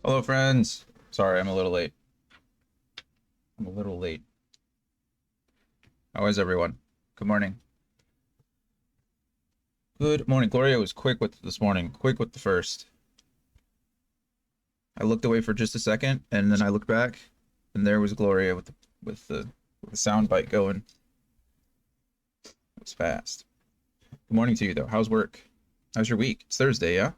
Hello, friends. Sorry, I'm a little late. I'm a little late. How is everyone? Good morning. Good morning. Gloria was quick with this morning. Quick with the first. I looked away for just a second, and then I looked back, and there was Gloria with the sound bite going. It was fast. Good morning to you, though. How's work? How's your week? It's Thursday, yeah?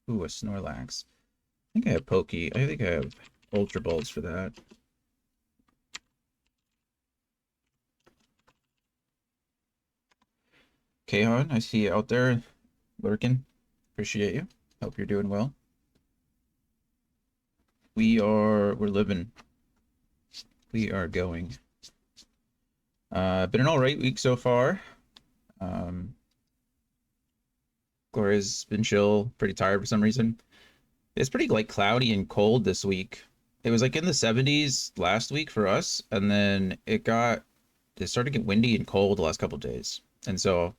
Ooh, a Snorlax. I think I have Pokey. I think I have Ultra Balls for that. Kahan, I see you out there lurking. Appreciate you. Hope you're doing well. We're living. We are going. Been an all right week so far. Um, Gloria's been chill, pretty tired for some reason. It's pretty like cloudy and cold this week. It was like in the 70s last week for us, and then it started to get windy and cold the last couple of days. And so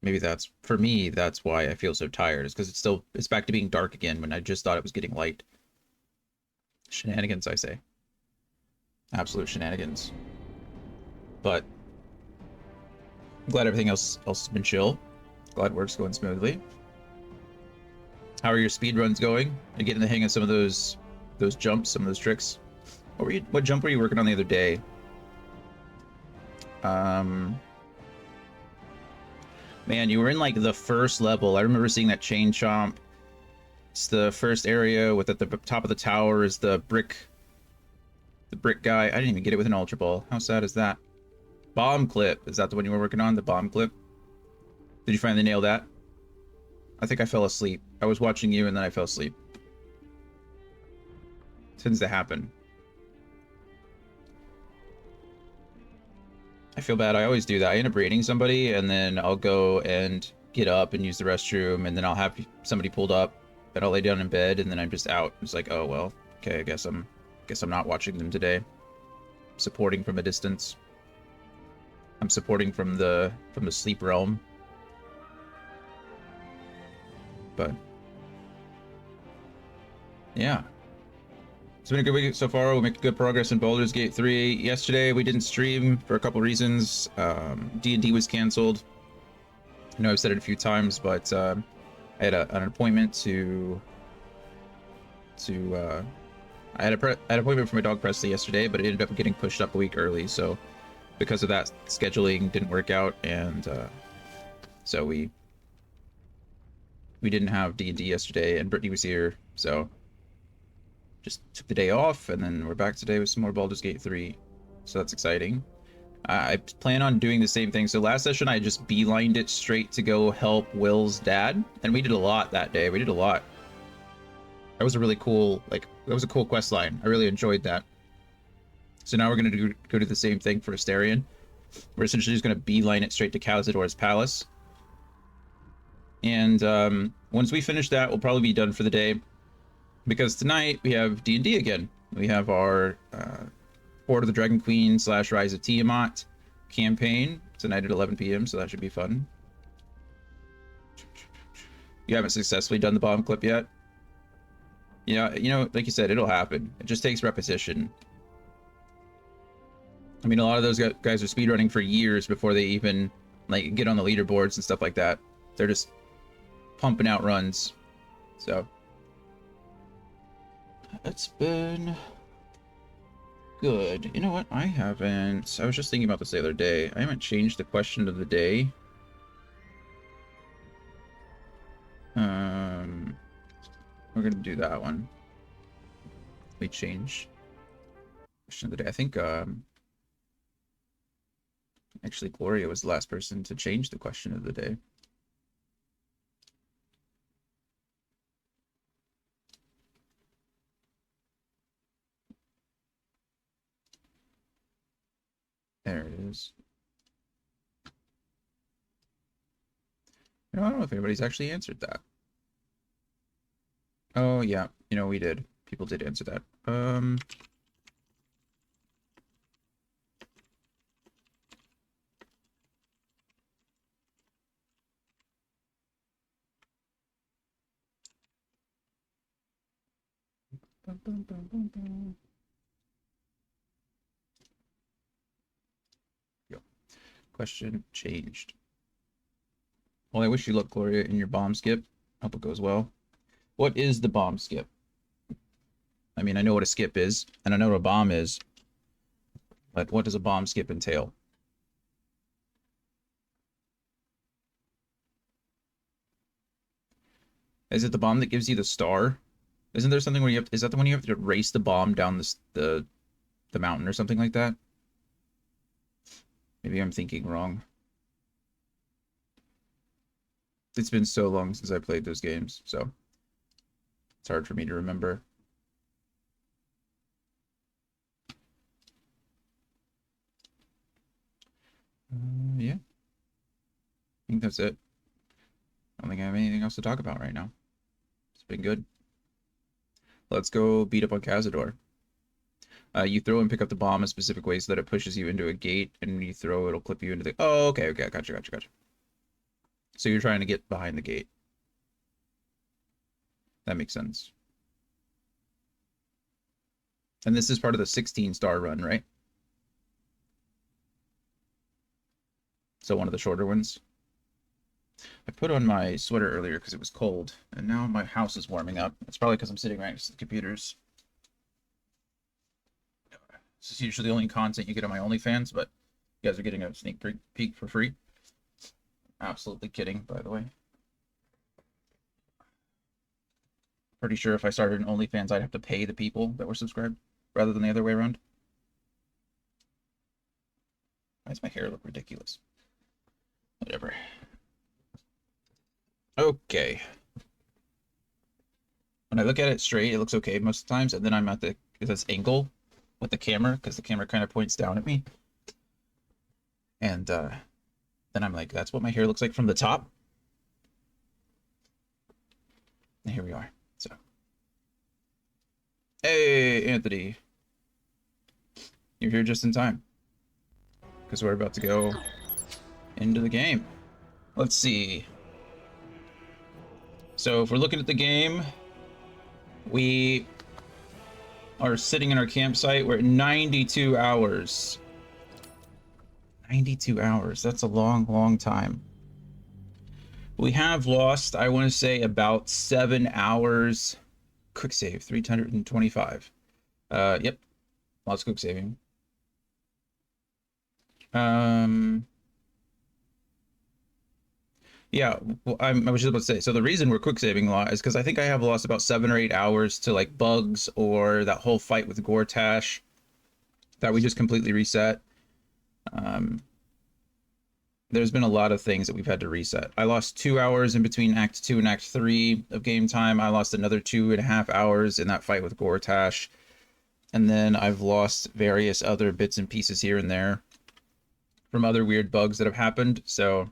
maybe that's for me, that's why I feel so tired, is because it's back to being dark again when I just thought it was getting light. Shenanigans, I say. Absolute shenanigans. But I'm glad everything else has been chill. Glad work's going smoothly. How are your speed runs going? You getting the hang of some of those jumps, some of those tricks? What jump were you working on the other day? Um, Man, you were in like the first level. I remember seeing that chain chomp. It's the first area with at the top of the tower is the brick guy. I didn't even get it with an ultra ball. How sad is that? Bomb clip. Is that the one you were working on? The bomb clip? Did you finally nail that? I think I fell asleep. I was watching you and then I fell asleep. Tends to happen. I feel bad. I always do that. I end up raiding somebody and then I'll go and get up and use the restroom and then I'll have somebody pulled up and I'll lay down in bed and then I'm just out. It's like, oh well, okay, I guess I'm not watching them today. Supporting from a distance. I'm supporting from the sleep realm. But yeah. It's been a good week so far. We make good progress in Baldur's Gate 3. Yesterday we didn't stream for a couple reasons. D&D was canceled. I know I've said it a few times, but I had an appointment I had an appointment for my dog Presley yesterday, but it ended up getting pushed up a week early. So because of that, scheduling didn't work out, and so we didn't have D&D yesterday, and Brittany was here, so just took the day off, and then we're back today with some more Baldur's Gate 3. So that's exciting. I plan on doing the same thing. So last session, I just beelined it straight to go help Will's dad, and we did a lot that day. We did a lot. That was a really cool, that was a cool quest line. I really enjoyed that. So now we're going to go do the same thing for Asterion. We're essentially just going to beeline it straight to Cazador's palace. And once we finish that, we'll probably be done for the day. Because tonight we have D&D again. We have our Horde of the Dragon Queen / Rise of Tiamat campaign tonight at 11 p.m. So that should be fun. You haven't successfully done the bomb clip yet? Yeah, you know, like you said, it'll happen. It just takes repetition. I mean, a lot of those guys are speedrunning for years before they even like get on the leaderboards and stuff like that. They're just pumping out runs. So it's been good. You know what? I was just thinking about this the other day. I haven't changed the question of the day. We're gonna do that one. We change question of the day. I think actually Gloria was the last person to change the question of the day. There it is. You know, I don't know if anybody's actually answered that. Oh yeah, you know, we did. People did answer that. Yo. Question changed. Well, I wish you luck, Gloria, in your bomb skip. Hope it goes well. What is the bomb skip? I mean, I know what a skip is, and I know what a bomb is, but what does a bomb skip entail? Is it the bomb that gives you the star? Isn't there something where you have to, is that the one you have to race the bomb down the mountain or something like that? Maybe I'm thinking wrong. It's been so long since I played those games, so it's hard for me to remember. Yeah. I think that's it. I don't think I have anything else to talk about right now. It's been good. Let's go beat up on Cazador. You throw and pick up the bomb a specific way so that it pushes you into a gate, and when you throw, it'll clip you into the... Oh, okay, gotcha. So you're trying to get behind the gate. That makes sense. And this is part of the 16-star run, right? So one of the shorter ones. I put on my sweater earlier because it was cold, and now my house is warming up. It's probably because I'm sitting right next to the computers. This is usually the only content you get on my OnlyFans, but you guys are getting a sneak peek for free. Absolutely kidding, by the way. Pretty sure if I started an OnlyFans, I'd have to pay the people that were subscribed rather than the other way around. Why does my hair look ridiculous? Whatever. Okay. When I look at it straight, it looks okay most of the times, and then I'm at this angle with the camera, because the camera kind of points down at me. And then I'm like, that's what my hair looks like from the top. And here we are. So, hey, Anthony. You're here just in time. Because we're about to go into the game. Let's see. So if we're looking at the game, we are sitting in our campsite. We're at 92 hours. 92 hours. That's a long time. We have lost, I want to say, about 7 hours. Quick save, 325. Yep. Lots of quick saving. Yeah, well, I was just about to say, so the reason we're quick saving a lot is because I think I have lost about 7 or 8 hours to like bugs or that whole fight with Gortash that we just completely reset. There's been a lot of things that we've had to reset. I lost 2 hours in between Act 2 and Act 3 of game time. I lost another 2.5 hours in that fight with Gortash. And then I've lost various other bits and pieces here and there from other weird bugs that have happened. So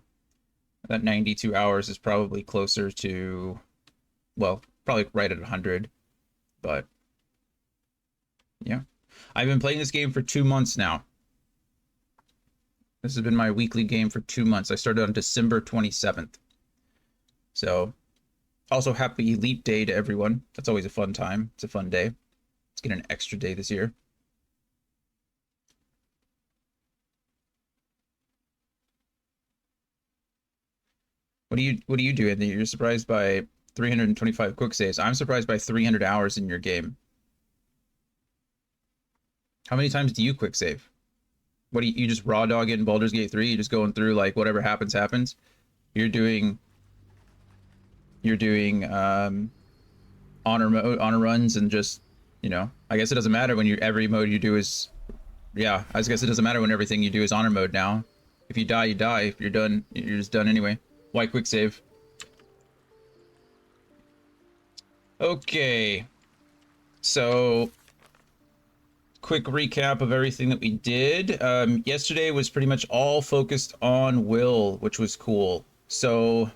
that 92 hours is probably closer to, well, probably right at 100. But yeah, I've been playing this game for 2 months now. This has been my weekly game for 2 months. I started on December 27th. So, also happy Leap Day to everyone. That's always a fun time. It's a fun day. Let's get an extra day this year. What do you do, Anthony? You're surprised by 325 quick saves. I'm surprised by 300 hours in your game. How many times do you quick save? What do you just raw dog it in Baldur's Gate 3? You're just going through like whatever happens. You're doing honor runs and just, you know, I guess it doesn't matter when every mode you do is, yeah, I guess it doesn't matter when everything you do is honor mode now. If you die, you die. If you're done, you're just done anyway. Why quick save? Okay. So quick recap of everything that we did. Yesterday was pretty much all focused on Will, which was cool. So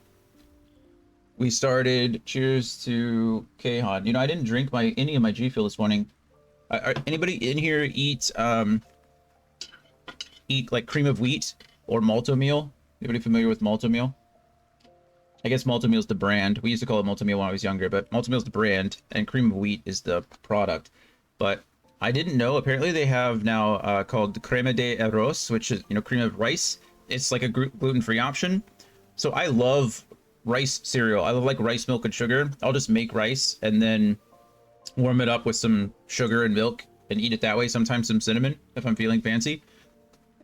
we started. Cheers to Kahan. You know, I didn't drink any of my G Fuel this morning. Anybody in here eat like cream of wheat or malto meal? Anybody familiar with malto meal? I guess Multimeal's the brand. We used to call it Multimeal when I was younger, but Multimeal's the brand, and cream of wheat is the product. But I didn't know. Apparently, they have now called crema de arroz, which is cream of rice. It's like a gluten-free option. So I love rice cereal. I love like rice, milk, and sugar. I'll just make rice and then warm it up with some sugar and milk and eat it that way. Sometimes some cinnamon if I'm feeling fancy.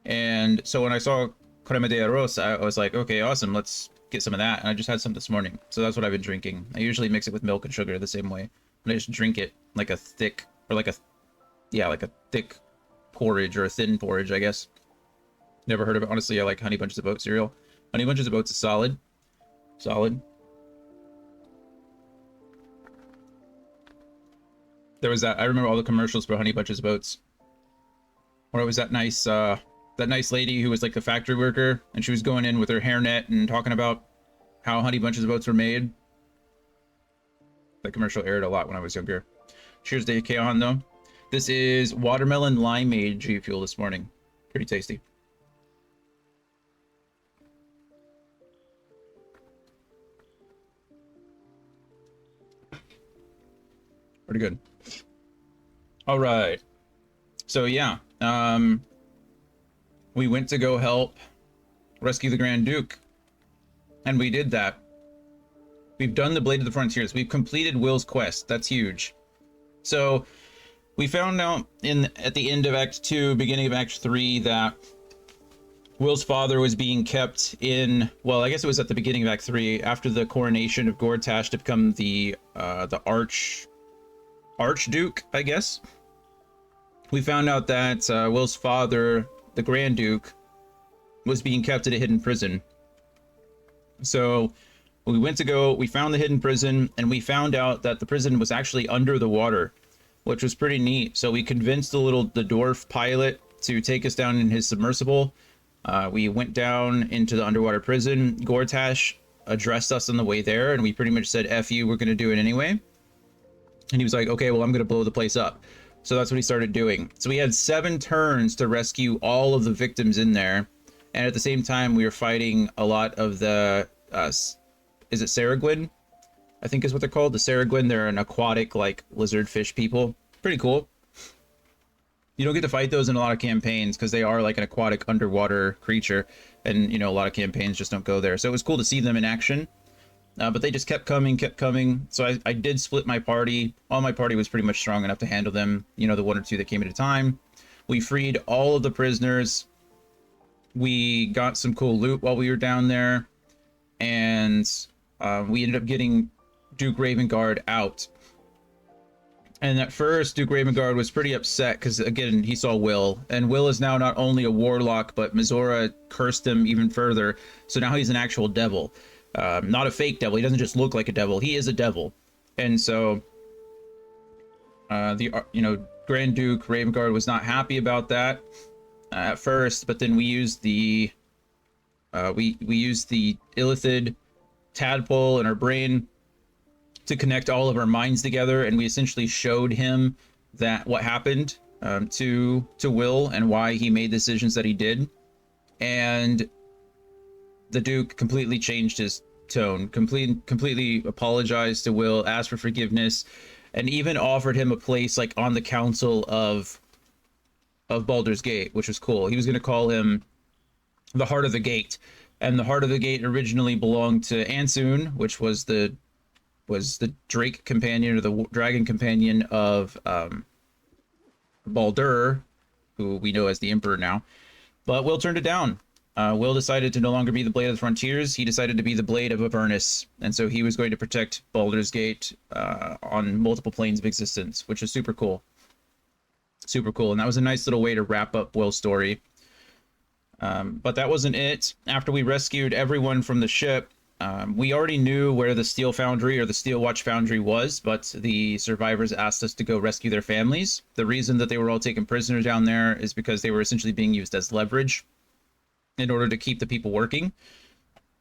And so when I saw crema de arroz, I was like, okay, awesome. Let's get some of that. And I just had some this morning. So that's what I've been drinking. I usually mix it with milk and sugar the same way. And I just drink it like a thick, or like a, yeah, like a thick porridge or a thin porridge, I guess. Never heard of it. Honestly, I like Honey Bunches of Oats cereal. Honey Bunches of Oats is solid. Solid. There was that, I remember all the commercials for Honey Bunches of Oats. Or it was that nice lady who was like the factory worker, and she was going in with her hairnet and talking about how Honey Bunches of Oats were made. That commercial aired a lot when I was younger. Cheers to Keon though. This is watermelon limeade G Fuel this morning. Pretty tasty. Pretty good. All right. So yeah, we went to go help rescue the Grand Duke, and we did that. We've done the Blade of the Frontiers. We've completed Will's quest. That's huge. So we found out at the end of Act 2, beginning of Act 3, that Will's father was being kept in, well, I guess it was at the beginning of Act 3, after the coronation of Gortash to become the Archduke, I guess. We found out that Will's father, the Grand Duke, was being kept at a hidden prison. So we found the hidden prison, and we found out that the prison was actually under the water, which was pretty neat. So we convinced the dwarf pilot to take us down in his submersible. We went down into the underwater prison. Gortash addressed us on the way there, and we pretty much said, F you, we're going to do it anyway. And he was like, okay, well, I'm going to blow the place up. So that's what he started doing. So we had 7 turns to rescue all of the victims in there. And at the same time, we were fighting a lot of the, is it Saragwin? I think is what they're called. The Saragwin, they're an aquatic, like, lizard fish people. Pretty cool. You don't get to fight those in a lot of campaigns because they are like an aquatic underwater creature. And, a lot of campaigns just don't go there. So it was cool to see them in action. But they just kept coming. So I did split my party. All my party was pretty much strong enough to handle them. The 1 or 2 that came at a time. We freed all of the prisoners. We got some cool loot while we were down there. And we ended up getting Duke Ravengard out. And at first, Duke Ravengard was pretty upset because, again, he saw Will. And Will is now not only a warlock, but Mizora cursed him even further. So now he's an actual devil. Not a fake devil. He doesn't just look like a devil. He is a devil. And so, Grand Duke Ravengard was not happy about that at first, but then we used the Illithid tadpole in our brain to connect all of our minds together, and we essentially showed him that what happened to Will and why he made decisions that he did. And the Duke completely changed his tone, completely apologized to Will, asked for forgiveness, and even offered him a place like on the council of Baldur's Gate, which was cool. He was going to call him the Heart of the Gate, and the Heart of the Gate originally belonged to Ansoon, which was the Drake companion, or the dragon companion of Baldur, who we know as the Emperor now. But Will turned it down. Will decided to no longer be the Blade of the Frontiers. He decided to be the Blade of Avernus. And so he was going to protect Baldur's Gate on multiple planes of existence, which is super cool. Super cool. And that was a nice little way to wrap up Will's story. But that wasn't it. After we rescued everyone from the ship, we already knew where the Steel Foundry or the Steel Watch Foundry was, but the survivors asked us to go rescue their families. The reason that they were all taken prisoner down there is because they were essentially being used as leverage in order to keep the people working.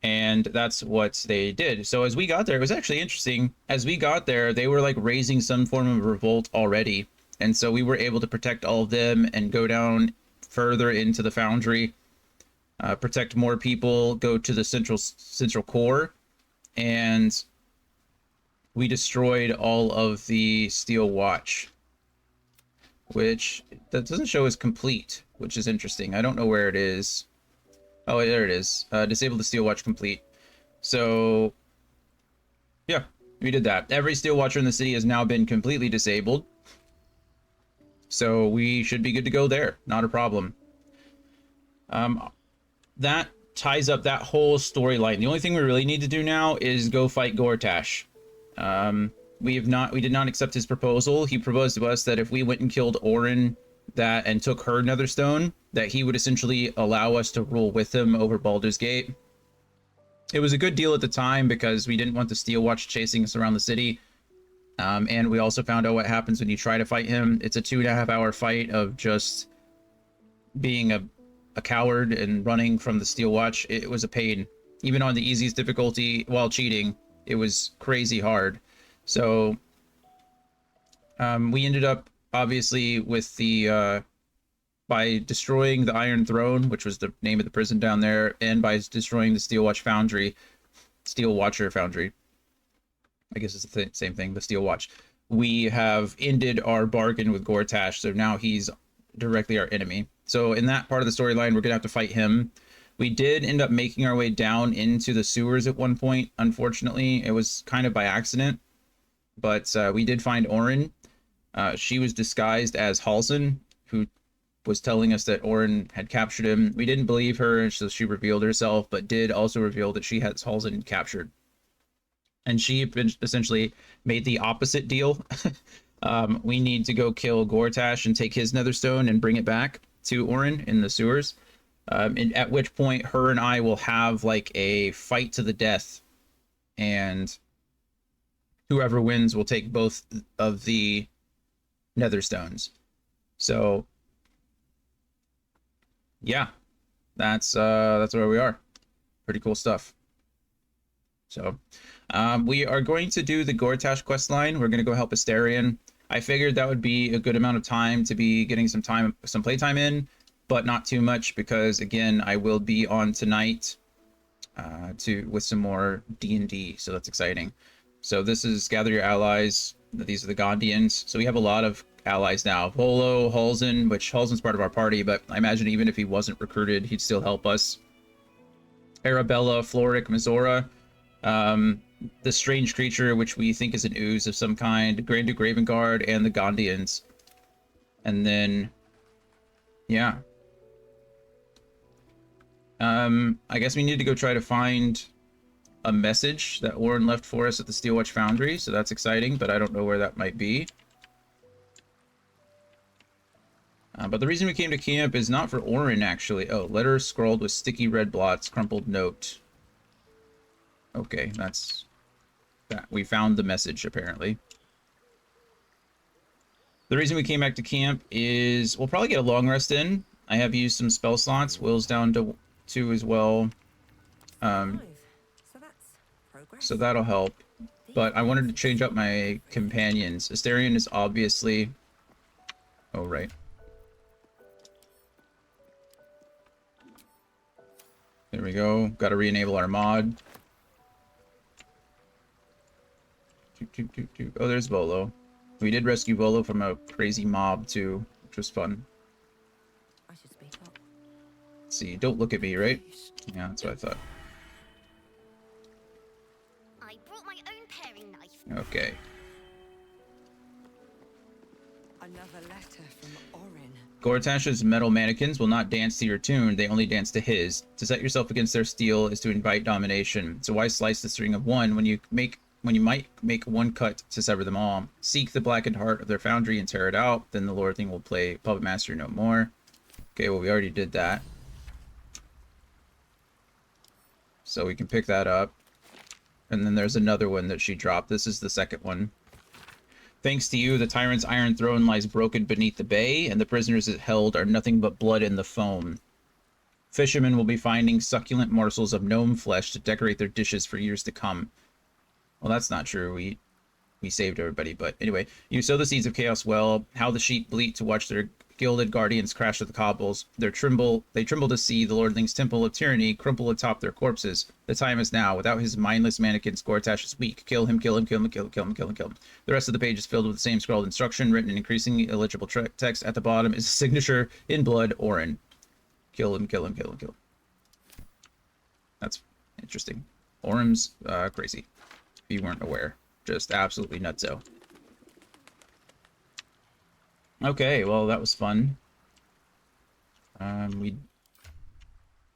And that's what they did. So as we got there, it was actually interesting. As we got there, they were like raising some form of revolt already. And so we were able to protect all of them and go down further into the foundry, protect more people, go to the central core, and we destroyed all of the Steel Watch, which that doesn't show as complete, which is interesting. I don't know where it is. Oh, there it is. Disable the Steel Watch complete. So, yeah, we did that. Every Steel Watcher in the city has now been completely disabled. So we should be good to go there. Not a problem. That ties up that whole storyline. The only thing we really need to do now is go fight Gortash. We did not accept his proposal. He proposed to us that if we went and killed Orin and took her Netherstone, that he would essentially allow us to rule with him over Baldur's Gate. It was a good deal at the time because we didn't want the Steel Watch chasing us around the city. And we also found out what happens when you try to fight him. It's a 2.5 hour fight of just being a coward and running from the Steel Watch. It was a pain. Even on the easiest difficulty while cheating, it was crazy hard. So we ended up, obviously, with the by destroying the Iron Throne, which was the name of the prison down there, and by destroying the Steel Watcher Foundry, I guess it's the same thing, the Steel Watch, we have ended our bargain with Gortash, so now he's directly our enemy. So in that part of the storyline, we're gonna have to fight him. We did end up making our way down into the sewers at one point. Unfortunately, it was kind of by accident, but we did find Orin. She was disguised as Halsin, who was telling us that Orin had captured him. We didn't believe her, so she revealed herself, but did also reveal that she had Halsin captured. And she essentially made the opposite deal. We need to go kill Gortash and take his Netherstone and bring it back to Orin in the sewers. And at which point, her and I will have like a fight to the death, and whoever wins will take both of the Netherstones. So, yeah, that's where we are. Pretty cool stuff. So, we are going to do the Gortash questline. We're going to go help Astarion. I figured that would be a good amount of time to be getting some playtime in, but not too much because, again, I will be on tonight with some more D&D, so that's exciting. So this is gather your allies. These are the Gondians. So we have a lot of allies now. Volo, Halsin, which Halsin's part of our party, but I imagine even if he wasn't recruited, he'd still help us. Arabella, Floric, Mizora. The strange creature, which we think is an ooze of some kind, Grand Duke Ravengard, and the Gondians. And then, yeah. I guess we need to go try to find a message that Orin left for us at the Steelwatch Foundry, so that's exciting, but I don't know where that might be. But the reason we came to camp is not for Orin, actually. Oh, letter scrawled with sticky red blots, crumpled note. Okay, that's that. We found the message, apparently. The reason we came back to camp is we'll probably get a long rest in. I have used some spell slots. Will's down to 2 as well. So that'll help. But I wanted to change up my companions. Astarion is obviously... Oh, right. There we go. Got to re-enable our mod. Oh, there's Volo. We did rescue Volo from a crazy mob, too, which was fun. I should speak up. Let's see, don't look at me, right? Yeah, that's what I thought. I brought my own paring knife. Okay. Another letter from Orin. Gortash's metal mannequins will not dance to your tune, they only dance to his. To set yourself against their steel is to invite domination. So why slice the string of one when you might make one cut to sever them all? Seek the blackened heart of their foundry and tear it out, then the Lord Thing will play Puppet Master no more. Okay, well, we already did that. So we can pick that up. And then there's another one that she dropped. This is the second one. Thanks to you, the tyrant's iron throne lies broken beneath the bay, and the prisoners it held are nothing but blood in the foam. Fishermen will be finding succulent morsels of gnome flesh to decorate their dishes for years to come. Well, that's not true. We saved everybody, but anyway. You sow the seeds of chaos well. How the sheep bleat to watch their gilded guardians crash at the cobbles. They tremble to see the lordling's temple of tyranny crumple atop their corpses. The time is now. Without his mindless mannequins, Gortash is weak. Kill him, kill him, kill him, kill him, kill him, kill him, kill him. The rest of the page is filled with the same scrawled instruction, written in increasingly illegible text. At the bottom is a signature in blood, Orin. Kill him, kill him, kill him, kill him. That's interesting. Orin's crazy. If you weren't aware. Just absolutely nutso. Okay, well, that was fun. We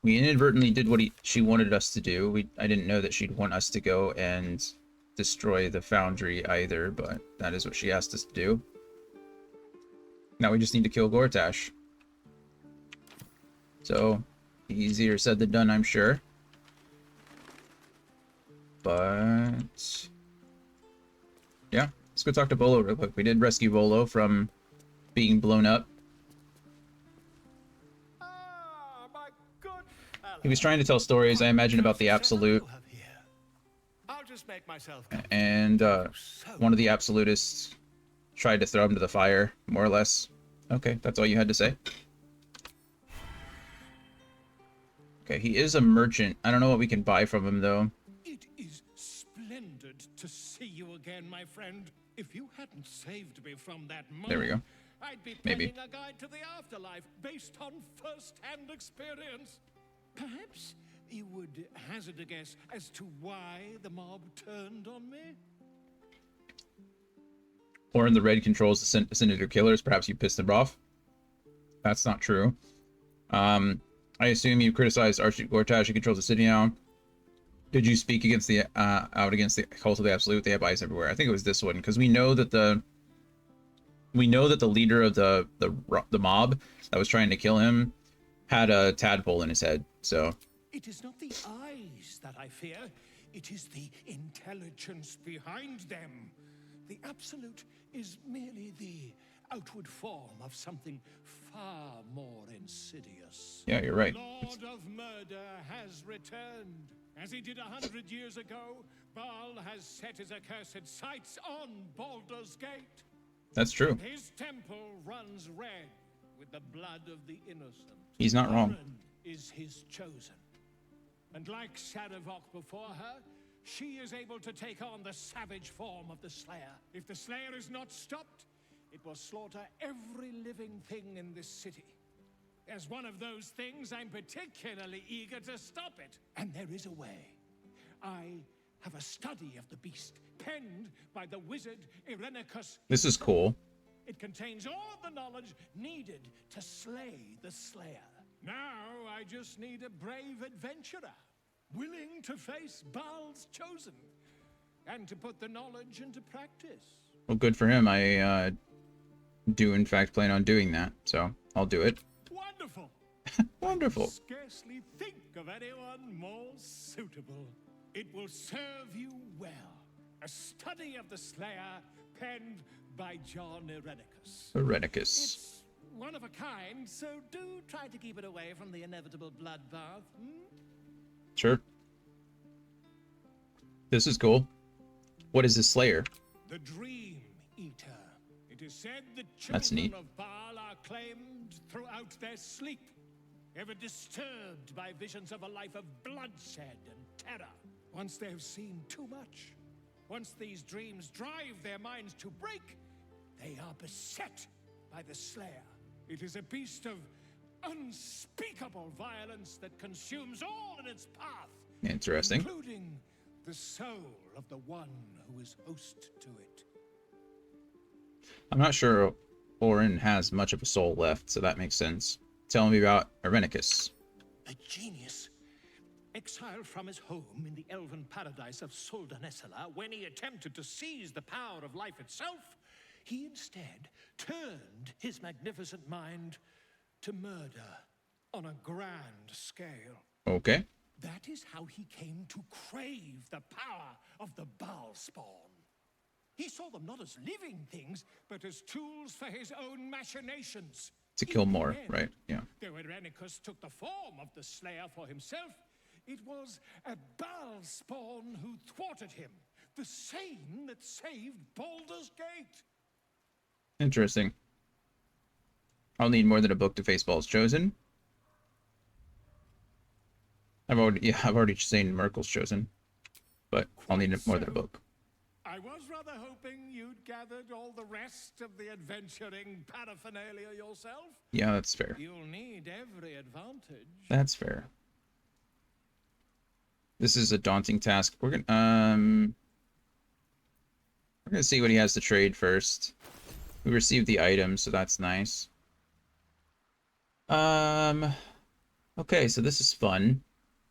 inadvertently did what she wanted us to do. I didn't know that she'd want us to go and destroy the foundry either, but that is what she asked us to do. Now we just need to kill Gortash. So, easier said than done, I'm sure. But yeah, let's go talk to Bolo real quick. We did rescue Bolo from being blown up. He was trying to tell stories, I imagine, about the Absolute. And one of the Absolutists tried to throw him to the fire, more or less. Okay, that's all you had to say? Okay, he is a merchant. I don't know what we can buy from him, though. It is splendid to see you again, my friend. If you hadn't saved me from that mob, there we go. I'd be Maybe. penning a guide to the afterlife based on first-hand experience. Perhaps you would hazard a guess as to why the mob turned on me? Orin the Red controls the Senator Killers. Perhaps you pissed them off. That's not true. I assume you criticized Archduke Gortash, who controls the city now. Did you speak against the out against the cult of the Absolute? They have eyes everywhere. I think it was this one, because we know that the leader of the mob that was trying to kill him had a tadpole in his head. So It is not the eyes that I fear. It is the intelligence behind them. The Absolute is merely the outward form of something far more insidious. yeah, you're right. Lord of Murder has returned. As he did 100 years ago, Baal has set his accursed sights on Baldur's Gate. That's true. His temple runs red with the blood of the innocent. He's not wrong. Orin is his chosen. And like Shadowok before her, she is able to take on the savage form of the Slayer. If the Slayer is not stopped, it will slaughter every living thing in this city. As one of those things, I'm particularly eager to stop it. And there is a way. I have a study of the beast, penned by the wizard Irenicus. This is cool. It contains all the knowledge needed to slay the Slayer. Now I just need a brave adventurer, willing to face Baal's chosen, and to put the knowledge into practice. Well, good for him. I do in fact plan on doing that, so I'll do it. Wonderful. Wonderful. Scarcely think of anyone more suitable. It will serve you well. A study of the Slayer, penned by John Irenicus. Irenicus. It's one of a kind, so do try to keep it away from the inevitable bloodbath. Sure. This is cool. What is this Slayer? The Dream Eater. It is said that That's neat. children of Baal are claimed throughout their sleep, ever disturbed by visions of a life of bloodshed and terror. Once they have seen too much, once these dreams drive their minds to break, they are beset by the Slayer. It is a beast of unspeakable violence that consumes all in its path. Interesting. Including the soul of the one who is host to it. I'm not sure Orin has much of a soul left, so that makes sense. Tell me about Irenicus. A genius, exiled from his home in the elven paradise of Soldanessala, when he attempted to seize the power of life itself, he instead turned his magnificent mind to murder on a grand scale. Okay. That is how he came to crave the power of the Baal spawn. He saw them not as living things, but as tools for his own machinations. To kill In the more, end, right? Yeah. Though Irenicus took the form of the Slayer for himself, it was a Baal spawn who thwarted him, the same that saved Baldur's Gate. Interesting. I'll need more than a book to face Balls Chosen. I've already seen Merkel's Chosen, but I'll need more than a book. I was rather hoping you'd gathered all the rest of the adventuring paraphernalia yourself. Yeah, that's fair. You'll need every advantage. That's fair. This is a daunting task. We're gonna see what he has to trade first. We received the item, so that's nice. Okay, so this is fun.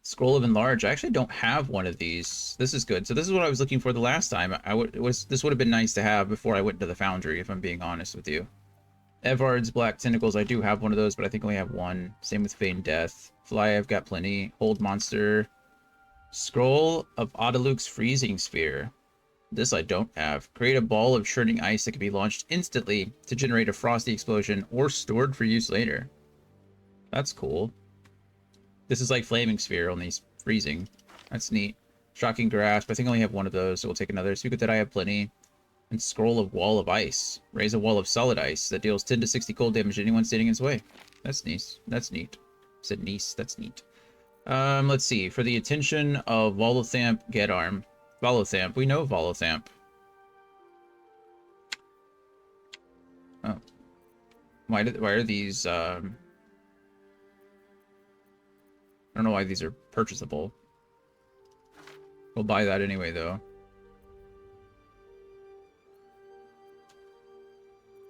Scroll of Enlarge. I actually don't have one of these. This is good. So this is what I was looking for the last time. This would have been nice to have before I went to the Foundry, if I'm being honest with you. Evard's Black Tentacles. I do have one of those, but I think I only have one. Same with Feigned Death. Fly, I've got plenty. Hold Monster. Scroll of Odaluk's Freezing Sphere. This I don't have. Create a ball of churning ice that can be launched instantly to generate a frosty explosion or stored for use later. That's cool. This is like Flaming Sphere, only freezing. That's neat. Shocking Grasp. I think I only have one of those, so we'll take another. Speak of that, I have plenty. And Scroll of Wall of Ice. Raise a wall of solid ice that deals 10 to 60 cold damage to anyone standing in its way. That's nice. That's neat. Said nice. That's neat. Let's see. For the attention of Volothamp Gedarm. Volothamp. We know Volothamp. Oh. Why are these, I don't know why these are purchasable. We'll buy that anyway, though.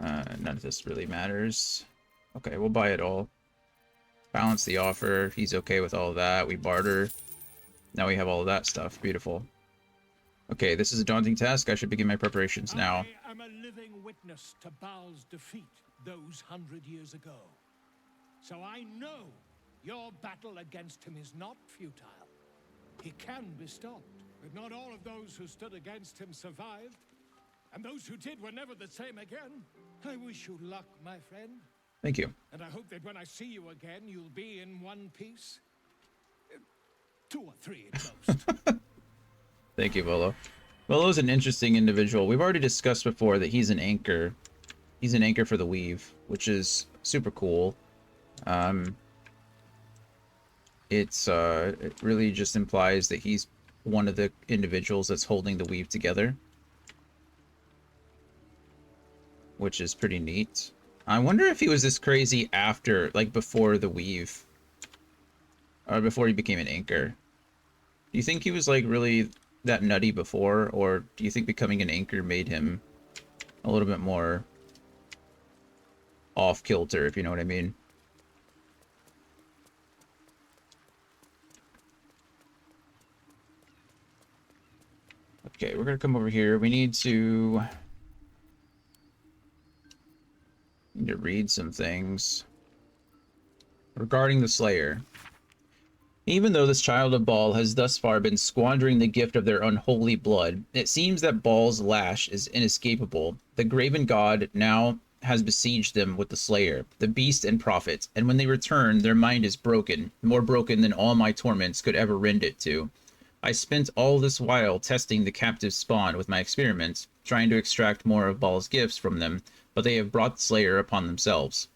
None of this really matters. Okay, we'll buy it all. Balance the offer. He's okay with all of that. We barter. Now we have all of that stuff. Beautiful. Okay, this is a daunting task. I should begin my preparations now. I am a living witness to Baal's defeat those 100 years ago. So I know your battle against him is not futile. He can be stopped, but not all of those who stood against him survived. And those who did were never the same again. I wish you luck, my friend. Thank you. And I hope that when I see you again, you'll be in one piece. 2 or 3 at most. Thank you, Volo. Volo's an interesting individual. We've already discussed before that he's an anchor. He's an anchor for the weave, which is super cool. It really just implies that he's one of the individuals that's holding the weave together, which is pretty neat. I wonder if he was this crazy after, like, before the weave, or before he became an anchor. Do you think he was, like, really that nutty before, or do you think becoming an anchor made him a little bit more off-kilter, if you know what I mean? Okay, we're gonna come over here. We need to read some things regarding the Slayer. Even though this child of Baal has thus far been squandering the gift of their unholy blood, it seems that Baal's lash is inescapable. The graven god now has besieged them with the Slayer, the beast and prophet, and when they return, their mind is broken, more broken than all my torments could ever rend it to. I spent all this while testing the captive spawn with my experiments, trying to extract more of Baal's gifts from them, but they have brought the Slayer upon themselves.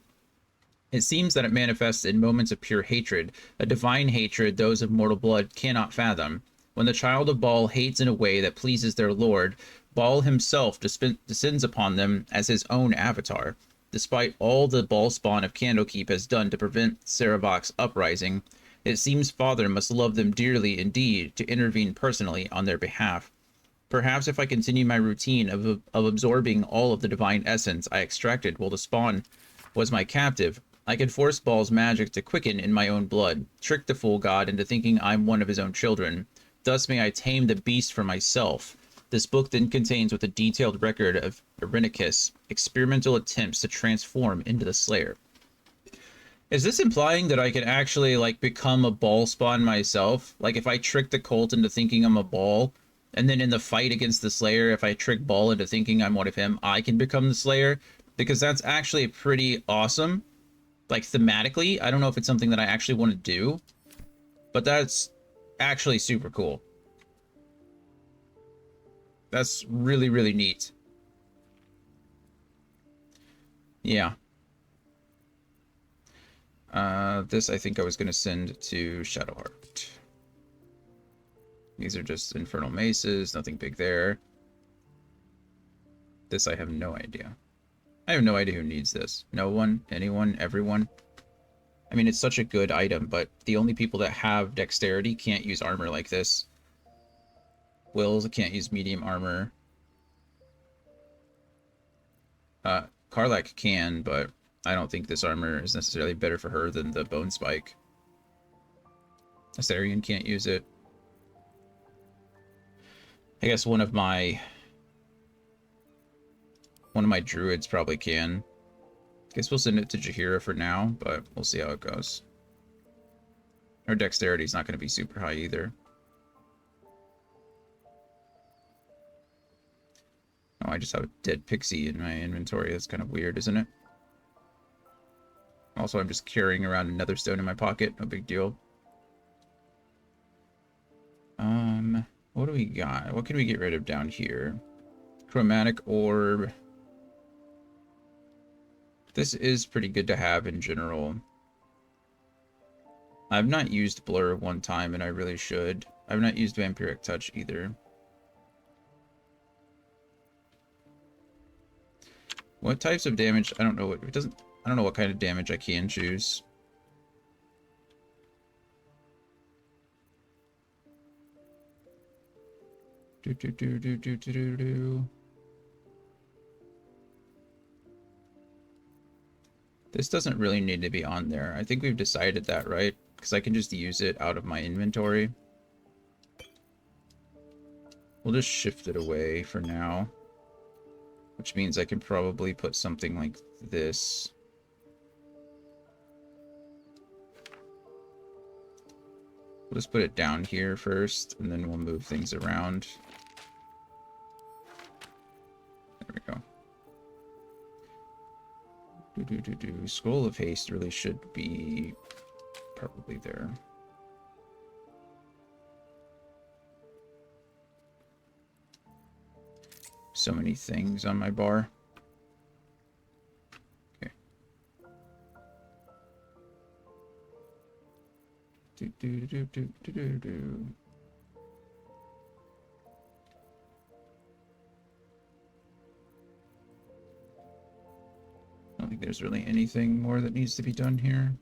It seems that it manifests in moments of pure hatred, a divine hatred those of mortal blood cannot fathom. When the child of Baal hates in a way that pleases their lord, Baal himself descends upon them as his own avatar. Despite all the Baal spawn of Candlekeep has done to prevent Sarevok's uprising, it seems Father must love them dearly indeed to intervene personally on their behalf. Perhaps if I continue my routine of absorbing all of the divine essence I extracted while the spawn was my captive, I could force Baal's magic to quicken in my own blood, trick the fool god into thinking I'm one of his own children. Thus may I tame the beast for myself. This book then contains with a detailed record of Irenicus' experimental attempts to transform into the Slayer. Is this implying that I can actually, like, become a Baal spawn myself? Like, if I trick the cult into thinking I'm a Baal, and then in the fight against the Slayer, if I trick Baal into thinking I'm one of him, I can become the Slayer? Because that's actually pretty awesome. Like, thematically, I don't know if it's something that I actually want to do, but that's actually super cool. That's really, really neat. Yeah. This I think I was going to send to Shadowheart. These are just Infernal Maces, nothing big there. This I have no idea. I have no idea who needs this. No one? Anyone? Everyone? I mean, it's such a good item, but the only people that have dexterity can't use armor like this. Wills can't use medium armor. Karlach can, but I don't think this armor is necessarily better for her than the Bone Spike. Astarion can't use it. I guess one of my druids probably can. Guess we'll send it to Jaheira for now, but we'll see how it goes. Her dexterity is not going to be super high either. Oh, I just have a dead pixie in my inventory. That's kind of weird, isn't it? Also, I'm just carrying around another stone in my pocket. No big deal. What do we got? What can we get rid of down here? Chromatic orb. This is pretty good to have in general. I've not used Blur one time, and I really should. I've not used Vampiric Touch either. What types of damage? I don't know what it doesn't. I don't know what kind of damage I can choose. This doesn't really need to be on there. I think we've decided that, right? Because I can just use it out of my inventory. We'll just shift it away for now. Which means I can probably put something like this. We'll just put it down here first, and then we'll move things around. There we go. Scroll of Haste really should be probably there. So many things on my bar. Okay. I don't think there's really anything more that needs to be done here.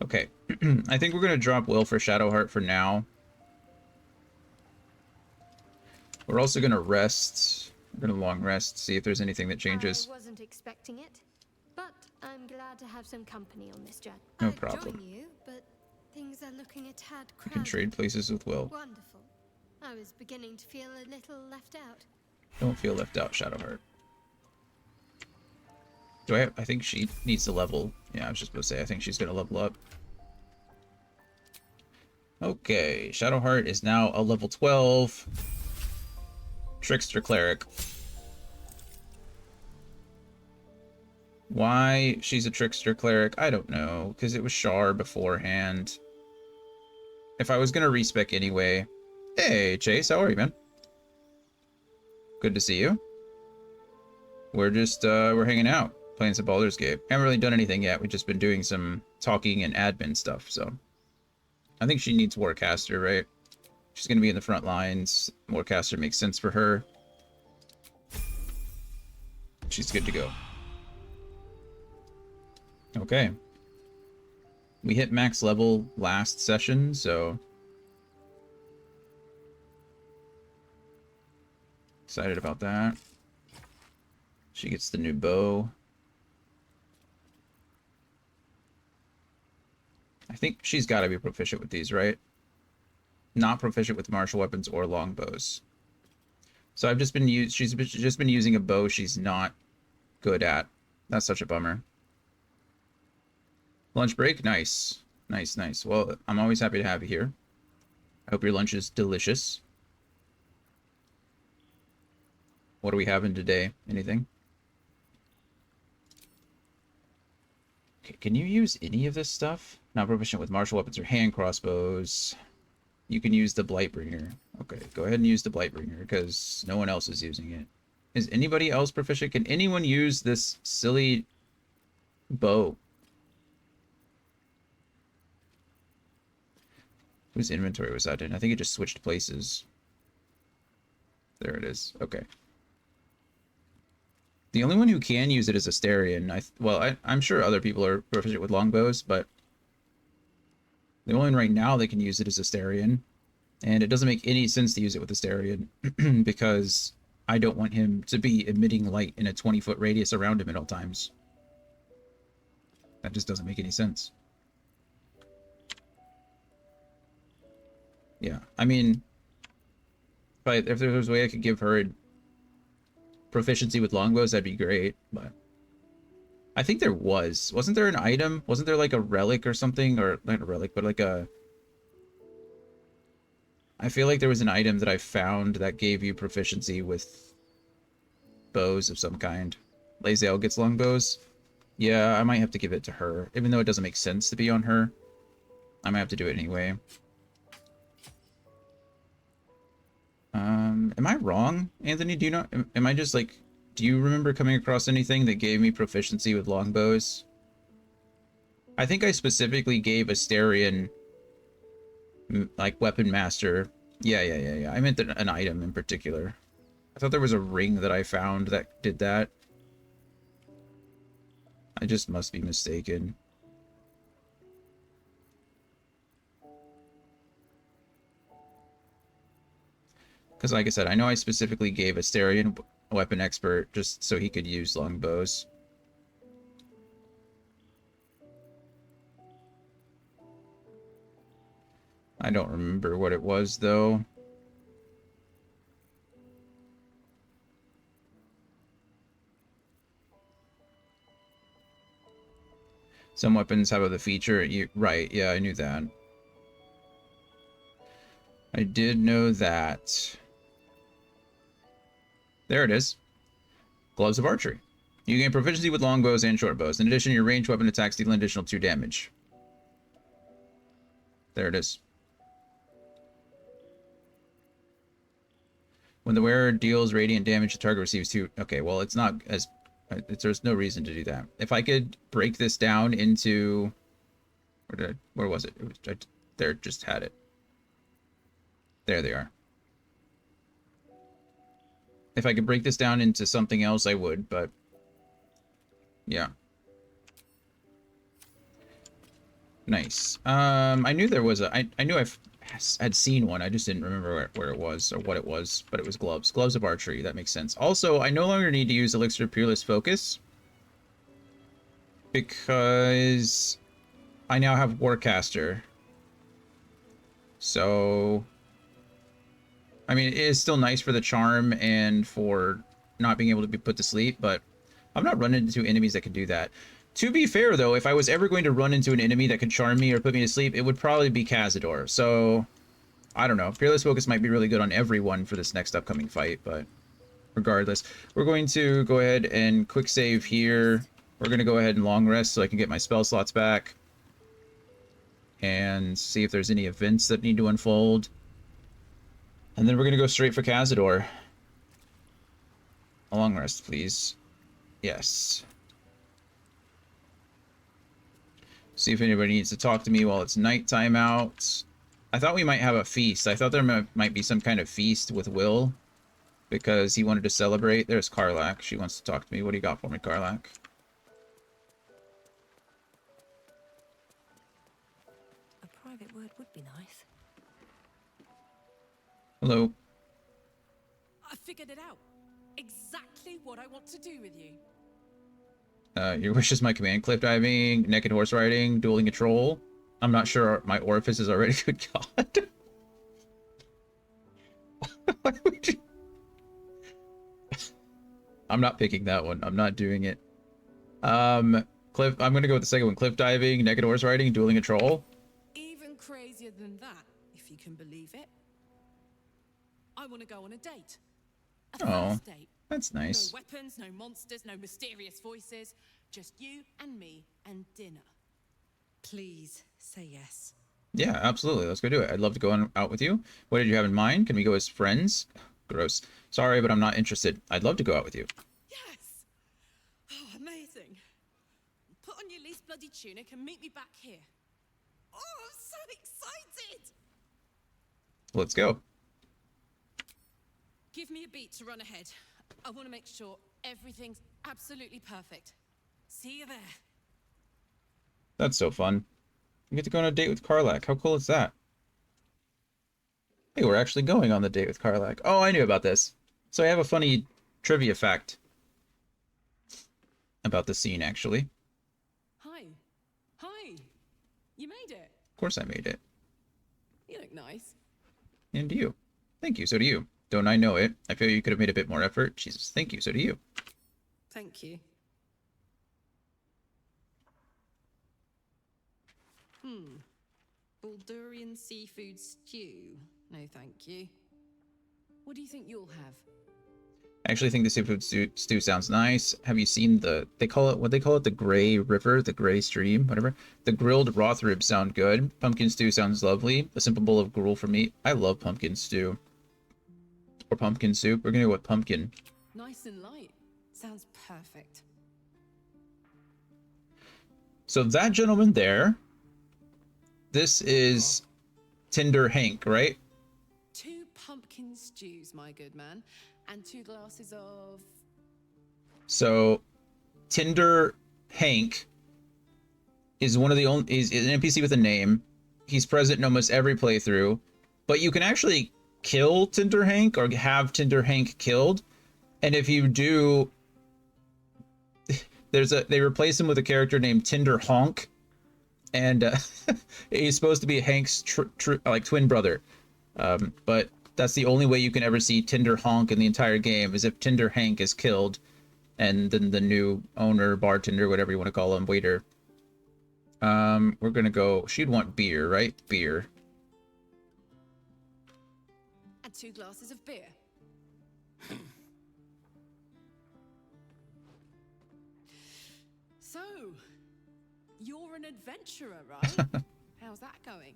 Okay. I think we're going to drop Will for Shadowheart for now. We're also going to rest. We're going to long rest, see if there's anything that changes. I wasn't expecting it, but I'm glad to have some company on this journey. No I'd problem. join you, but things are looking a tad We can crowded. trade places with Will. Wonderful. I was beginning to feel a little left out. Don't feel left out, Shadowheart. I think she needs to level. Yeah, I was just going to say, I think she's going to level up. Okay, Shadowheart is now a level 12. Trickster Cleric. Why she's a Trickster Cleric, I don't know. Because it was Char beforehand. If I was going to respec anyway... Hey, Chase, how are you, man? Good to see you. We're just, we're hanging out. Playing some Baldur's Gate. Haven't really done anything yet. We've just been doing some talking and admin stuff, so... I think she needs Warcaster, right? She's going to be in the front lines. Warcaster makes sense for her. She's good to go. Okay. We hit max level last session, so... Excited about that. She gets the new bow. I think she's got to be proficient with these, right? Not proficient with martial weapons or longbows. So I've just been she's just been using a bow she's not good at. That's such a bummer. Lunch break? Nice. Nice, nice. Well, I'm always happy to have you here. I hope your lunch is delicious. What are we having today? Anything? Okay, can you use any of this stuff? Not proficient with martial weapons or hand crossbows. You can use the Blightbringer. Okay, go ahead and use the Blightbringer because no one else is using it. Is anybody else proficient? Can anyone use this silly Bow. Whose inventory was that in? I think it just switched places. There it is. Okay. The only one who can use it is Asterion. I'm sure other people are proficient with longbows, but the only one right now that can use it is Asterion. And it doesn't make any sense to use it with Asterion because I don't want him to be emitting light in a 20-foot radius around him at all times. That just doesn't make any sense. Yeah, I mean, if there was a way I could give her proficiency with longbows, that'd be great, but I think there wasn't there an item? Wasn't there like a relic or something? Or not a relic, but like I feel like there was an item that I found that gave you proficiency with bows of some kind. Lae'zel gets longbows. Yeah, I might have to give it to her. Even though it doesn't make sense to be on her, I might have to do it anyway. Am I wrong, Anthony? Do you know? Am I just like... Do you remember coming across anything that gave me proficiency with longbows? I think I specifically gave Asterion, like, Weapon Master. Yeah. I meant an item in particular. I thought there was a ring that I found that did that. I just must be mistaken. Because like I said, I know I specifically gave Asterion Weapon Expert just so he could use longbows. I don't remember what it was, though. Some weapons have the feature. Right, yeah, I knew that. I did know that. There it is. Gloves of Archery. You gain proficiency with longbows and shortbows. In addition, your ranged weapon attacks deal an additional 2 damage. There it is. When the wearer deals radiant damage, the target receives 2. Okay, well, it's not as... there's no reason to do that. If I could break this down into... Where was it? There, just had it. There they are. If I could break this down into something else, I would, but... Yeah. Nice. I knew there was a... I knew had seen one. I just didn't remember where it was or what it was, but it was gloves. Gloves of Archery. That makes sense. Also, I no longer need to use Elixir of Peerless Focus because I now have Warcaster. So... I mean, it is still nice for the charm and for not being able to be put to sleep, but I'm not running into enemies that can do that. To be fair, though, if I was ever going to run into an enemy that could charm me or put me to sleep, it would probably be Cazador. So, I don't know. Fearless Focus might be really good on everyone for this next upcoming fight, but regardless. We're going to go ahead and quick save here. We're going to go ahead and long rest so I can get my spell slots back. And see if there's any events that need to unfold. And then we're going to go straight for Cazador. A long rest, please. Yes. See if anybody needs to talk to me while it's nighttime out. I thought we might have a feast. I thought there might be some kind of feast with Will. Because he wanted to celebrate. There's Karlach. She wants to talk to me. What do you got for me, Karlach? A private word would be nice. Hello. I figured it out. Exactly what I want to do with you. Your wish is my command. Cliff diving, naked horse riding, dueling a troll. I'm not sure my orifice is already good. God. Why would you... I'm not picking that one. I'm not doing it. Cliff. I'm gonna go with the second one. Cliff diving, naked horse riding, dueling a troll. Even crazier than that, if you can believe it. I want to go on a date. A first date. That's nice. No weapons, no monsters, no mysterious voices. Just you and me and dinner. Please say yes. Yeah, absolutely. Let's go do it. I'd love to go out with you. What did you have in mind? Can we go as friends? Gross. Sorry, but I'm not interested. I'd love to go out with you. Yes. Oh, amazing. Put on bloody tunic and meet me back here. Oh, I'm so excited! Let's go. Give me a beat to run ahead. I want to make sure everything's absolutely perfect. See you there. That's so fun. We get to go on a date with Karlak. How cool is that? Hey, we're actually going on the date with Karlak. Oh, I knew about this. So I have a funny trivia fact about the scene, actually. Hi. Hi. You made it. Of course I made it. You look nice. And you. Thank you, so do you. Don't I know it? I feel you could have made a bit more effort. Jesus, thank you, so do you. Thank you. Baldurian seafood stew. No, thank you. What do you think you'll have? I actually think the seafood stew sounds nice. Have you seen they call it, what they call it? The Gray River, the Gray Stream, whatever. The grilled broth ribs sound good. Pumpkin stew sounds lovely. A simple bowl of gruel for me. I love pumpkin stew. Or pumpkin soup. We're gonna go with pumpkin. Nice and light. Sounds perfect. So that gentleman there, this is Tinder Hank, right? 2 pumpkin stews, my good man, and 2 glasses of... So Tinder Hank is one of the only, is an NPC with a name. He's present in almost every playthrough, but you can actually kill Tinder Hank or have Tinder Hank killed. And if you do, they replace him with a character named Tinder Honk, and he's supposed to be Hank's like twin brother. But that's the only way you can ever see Tinder Honk in the entire game, is if Tinder Hank is killed, and then the new owner, bartender, whatever you want to call him, waiter. We're gonna go. She'd want beer, right? Beer. And 2 glasses of beer. So, you're an adventurer, right? How's that going?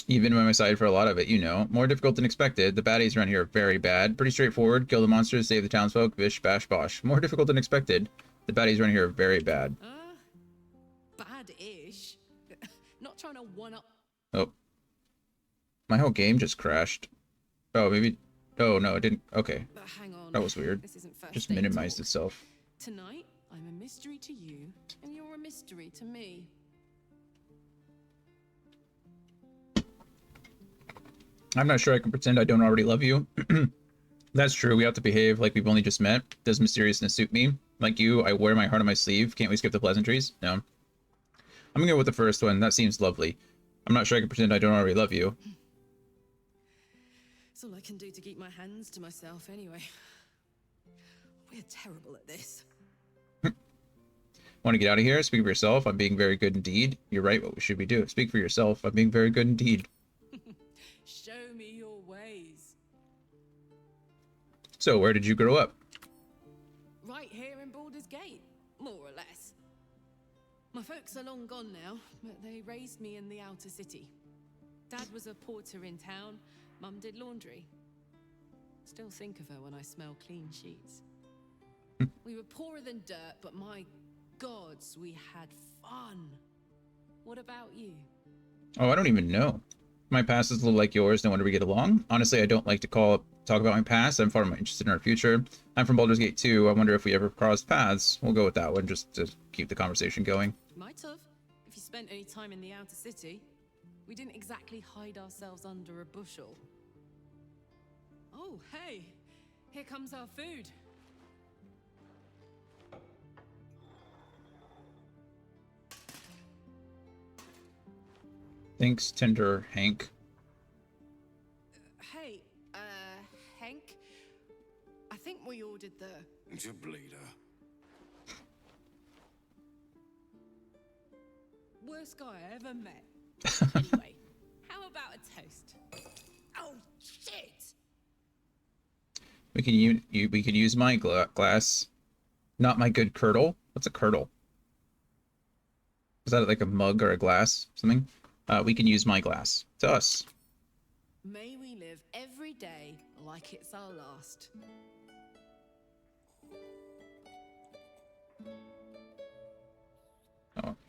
You've been by my side for a lot of it, you know. More difficult than expected. The baddies around here are very bad. Pretty straightforward. Kill the monsters, save the townsfolk, bish, bash, bosh. More difficult than expected. The baddies around here are very bad. Bad-ish. Not trying to one-up... Oh. My whole game just crashed. Oh, maybe... Oh, no, it didn't. Okay. But hang on. That was weird. This isn't first Just date minimized talk. itself. Tonight, I'm a mystery to you, and you're a mystery to me. I'm not sure I can pretend I don't already love you. That's true. We have to behave like we've only just met. Does mysteriousness suit me? Like you, I wear my heart on my sleeve. Can't we skip the pleasantries? No. I'm gonna go with the first one. That seems lovely. I'm not sure I can pretend I don't already love you. It's all I can do to keep my hands to myself anyway. We're terrible at this. Want to get out of here? Speak for yourself. I'm being very good indeed. You're right. What should we do? Speak for yourself. I'm being very good indeed. Show me your ways. So, where did you grow up? Right here in Baldur's Gate, more or less. My folks are long gone now, but they raised me in the outer city. Dad was a porter in town, Mum did laundry. Still think of her when I smell clean sheets. We were poorer than dirt, but my gods, we had fun. What about you? Oh, I don't even know. My past is a little like yours. No wonder we get along. Honestly, I don't like to talk about my past. I'm far more interested in our future. I'm from Baldur's Gate 2. I wonder if we ever crossed paths. We'll go with that one just to keep the conversation going. Might have, if you spent any time in the outer city. We didn't exactly hide ourselves under a bushel. Oh, hey, here comes our food. Thanks, Tinder Hank. Hey, Hank, I think we ordered the... It's a bleeder. worst guy I ever met. Anyway, how about a toast? Oh, shit! We can use my glass. Not my good curdle. What's a curdle? Is that like a mug or a glass? Something? We can use my glass. To us. May we live every day like it's our last.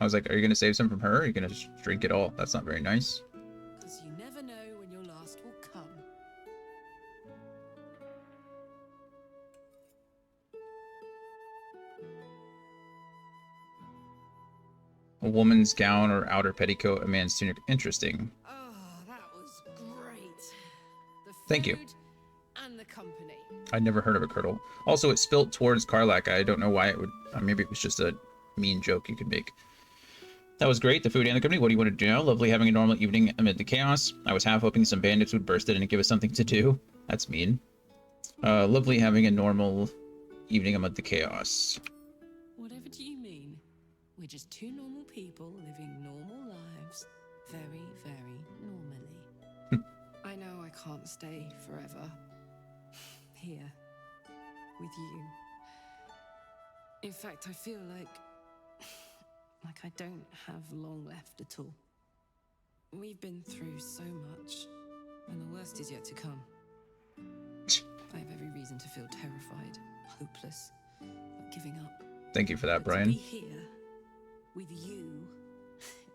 I was like, are you gonna save some from her? Or are you gonna just drink it all? That's not very nice. Because you never know when your last will come. A woman's gown or outer petticoat, a man's tunic. Interesting. Oh, that was great. The Thank you. food and the company. I'd never heard of a curdle. Also, it spilt towards Karlak. I don't know why it would. Maybe it was just a mean joke you could make. That was great. The food and the company. What do you want to do now? Lovely having a normal evening amid the chaos. I was half hoping some bandits would burst in and give us something to do. That's mean. Lovely having a normal evening amid the chaos. Whatever do you mean? We're just two normal people living normal lives. Very, very normally. I know I can't stay forever. Here. With you. In fact, I feel like I don't have long left at all. We've been through so much, and the worst is yet to come. I have every reason to feel terrified, hopeless, like giving up. Thank you for that, But Brian. to be here, with you,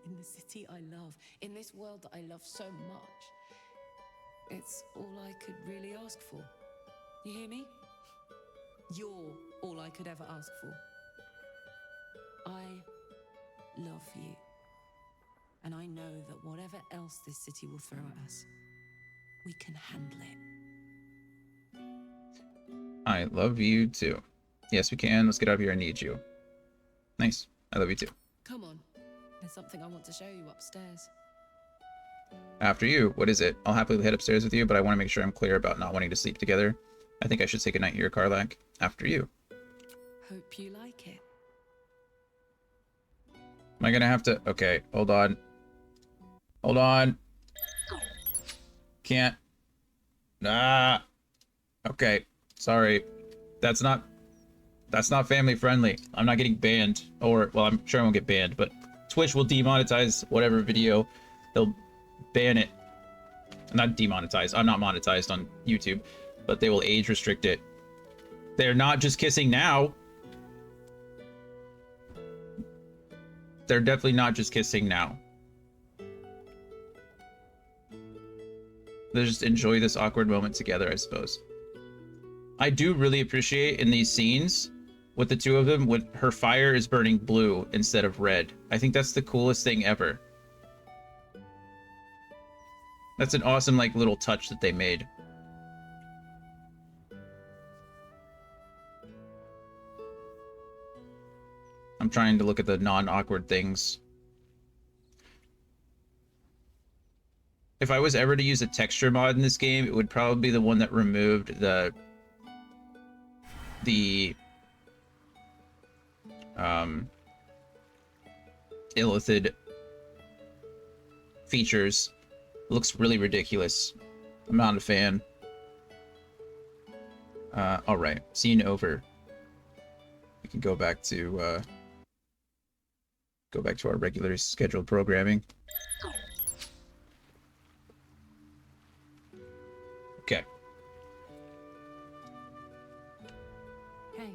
in the city I love, in this world that I love so much, it's all I could really ask for. You hear me? You're all I could ever ask for. I love you. And I know that whatever else this city will throw at us, we can handle it. I love you too. Yes, we can. Let's get out of here. I need you. Nice. I love you too. Come on. There's something I want to show you upstairs. After you. What is it? I'll happily head upstairs with you, but I want to make sure I'm clear about not wanting to sleep together. I think I should take a night here, Karlak. After you. Hope you like it. Am I gonna have to... Okay, hold on. Hold on. Can't. Ah. Okay. Sorry. That's not family friendly. I'm not getting banned. Or, well, I'm sure I won't get banned, but Twitch will demonetize whatever video. They'll ban it. Not demonetize. I'm not monetized on YouTube, but they will age restrict it. They're not just kissing now. They're definitely not just kissing now. They just enjoy this awkward moment together, I suppose. I do really appreciate in these scenes with the two of them, when her fire is burning blue instead of red. I think that's the coolest thing ever. That's an awesome, like, little touch that they made. I'm trying to look at the non-awkward things. If I was ever to use a texture mod in this game, it would probably be the one that removed the illithid features. Looks really ridiculous. I'm not a fan. Alright, scene over. We can go back to our regular scheduled programming. Okay. Hey,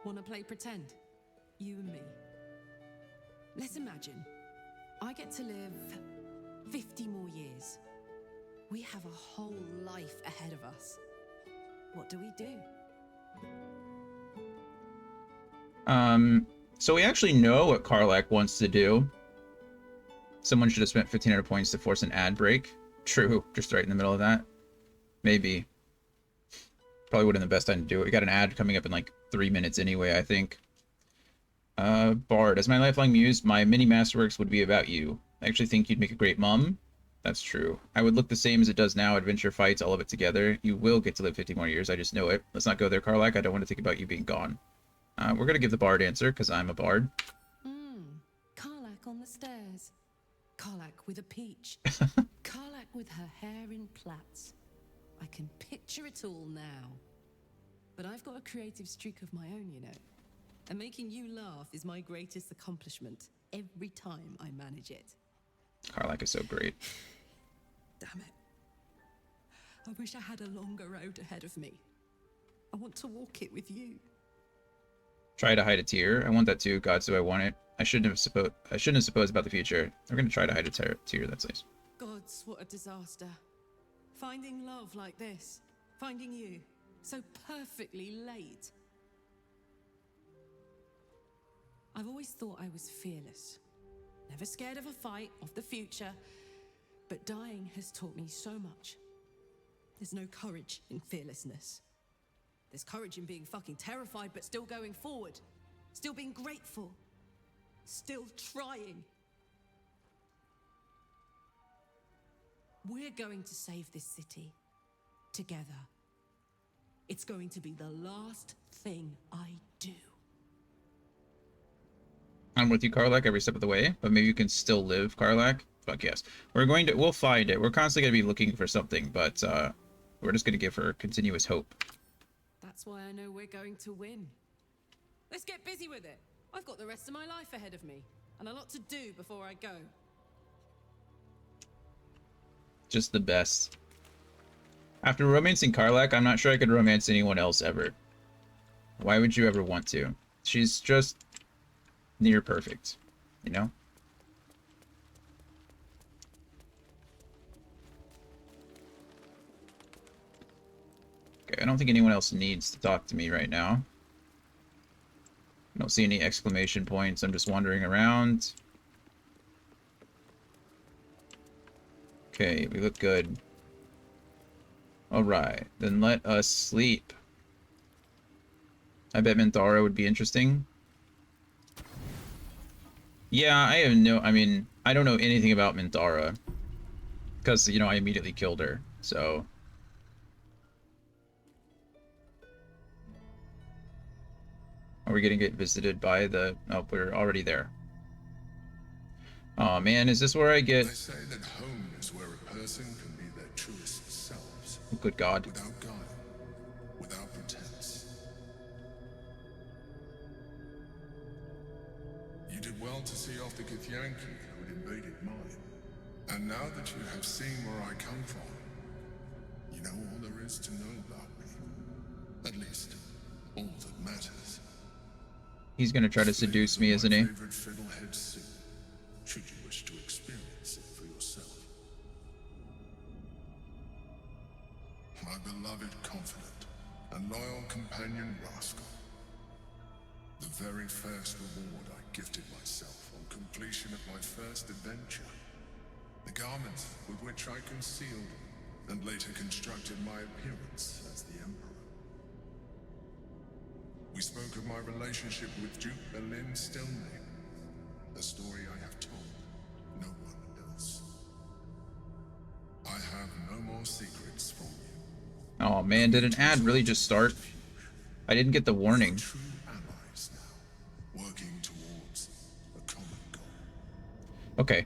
wanna play pretend? You and me. Let's imagine I get to live 50 more years. We have a whole life ahead of us. What do we do? So we actually know what Karlak wants to do. Someone should have spent 1,500 points to force an ad break. True, just right in the middle of that. Maybe. Probably would have been the best time to do it. We got an ad coming up in like 3 minutes anyway, I think. Bard, as my lifelong muse, my mini masterworks would be about you. I actually think you'd make a great mom. That's true. I would look the same as it does now, adventure, fights, all of it together. You will get to live 50 more years, I just know it. Let's not go there, Karlak. I don't want to think about you being gone. We're gonna give the Bard answer, because I'm a Bard. Karlak on the stairs. Karlak with a peach. Karlak with her hair in plaits. I can picture it all now. But I've got a creative streak of my own, you know. And making you laugh is my greatest accomplishment every time I manage it. Karlak is so great. Damn it. I wish I had a longer road ahead of me. I want to walk it with you. Try to hide a tear. I want that too. God, so I want it. I shouldn't have supposed about the future. We're gonna try to hide a tear. That's nice. Gods, what a disaster. Finding love like this. Finding you. So perfectly late. I've always thought I was fearless. Never scared of a fight, of the future. But dying has taught me so much. There's no courage in fearlessness. There's courage in being fucking terrified, but still going forward. Still being grateful. Still trying. We're going to save this city. Together. It's going to be the last thing I do. I'm with you, Karlak, every step of the way, but maybe you can still live, Karlak. Fuck yes. We'll find it. We're constantly gonna be looking for something, but we're just gonna give her continuous hope. That's why I know we're going to win. Let's get busy with it. I've got the rest of my life ahead of me, and a lot to do before I go. Just the best. After romancing Karlak, I'm not sure I could romance anyone else ever. Why would you ever want to? She's just near perfect, you know? Okay, I don't think anyone else needs to talk to me right now. I don't see any exclamation points. I'm just wandering around. Okay, we look good. Alright, then let us sleep. I bet Minthara would be interesting. Yeah, I mean, I don't know anything about Minthara. Because, you know, I immediately killed her, so... Are we gonna get visited by the... Oh, we're already there. Oh man, is this where I get... They say that home is where a person can be their truest selves. Oh, good God. Without guile, without pretense. You did well to see off the Githyanki who had invaded mine. And now that you have seen where I come from, you know all there is to know about me. At least, all that matters. He's gonna try to seduce me, isn't he? Favorite fiddlehead soup, should you wish to experience it for yourself. My beloved confidant and loyal companion Rascal. The very first reward I gifted myself on completion of my first adventure. The garments with which I concealed and later constructed my appearance as the Emperor. We spoke of my relationship with Duke Berlin Stilney, a story I have told no one else. I have no more secrets from you. Oh man, did an ad really just start? I didn't get the warning. True allies now, working towards a common goal. Okay.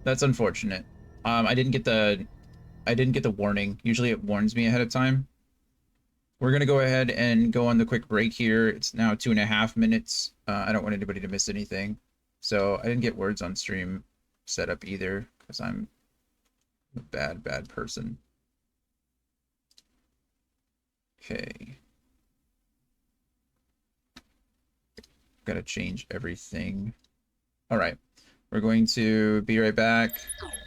That's unfortunate. I didn't get the warning. Usually it warns me ahead of time. We're gonna go ahead and go on the quick break here. It's now 2.5 minutes. I don't want anybody to miss anything. So I didn't get words on stream set up either, because I'm a bad person. Okay. Gotta change everything. All right. We're going to be right back.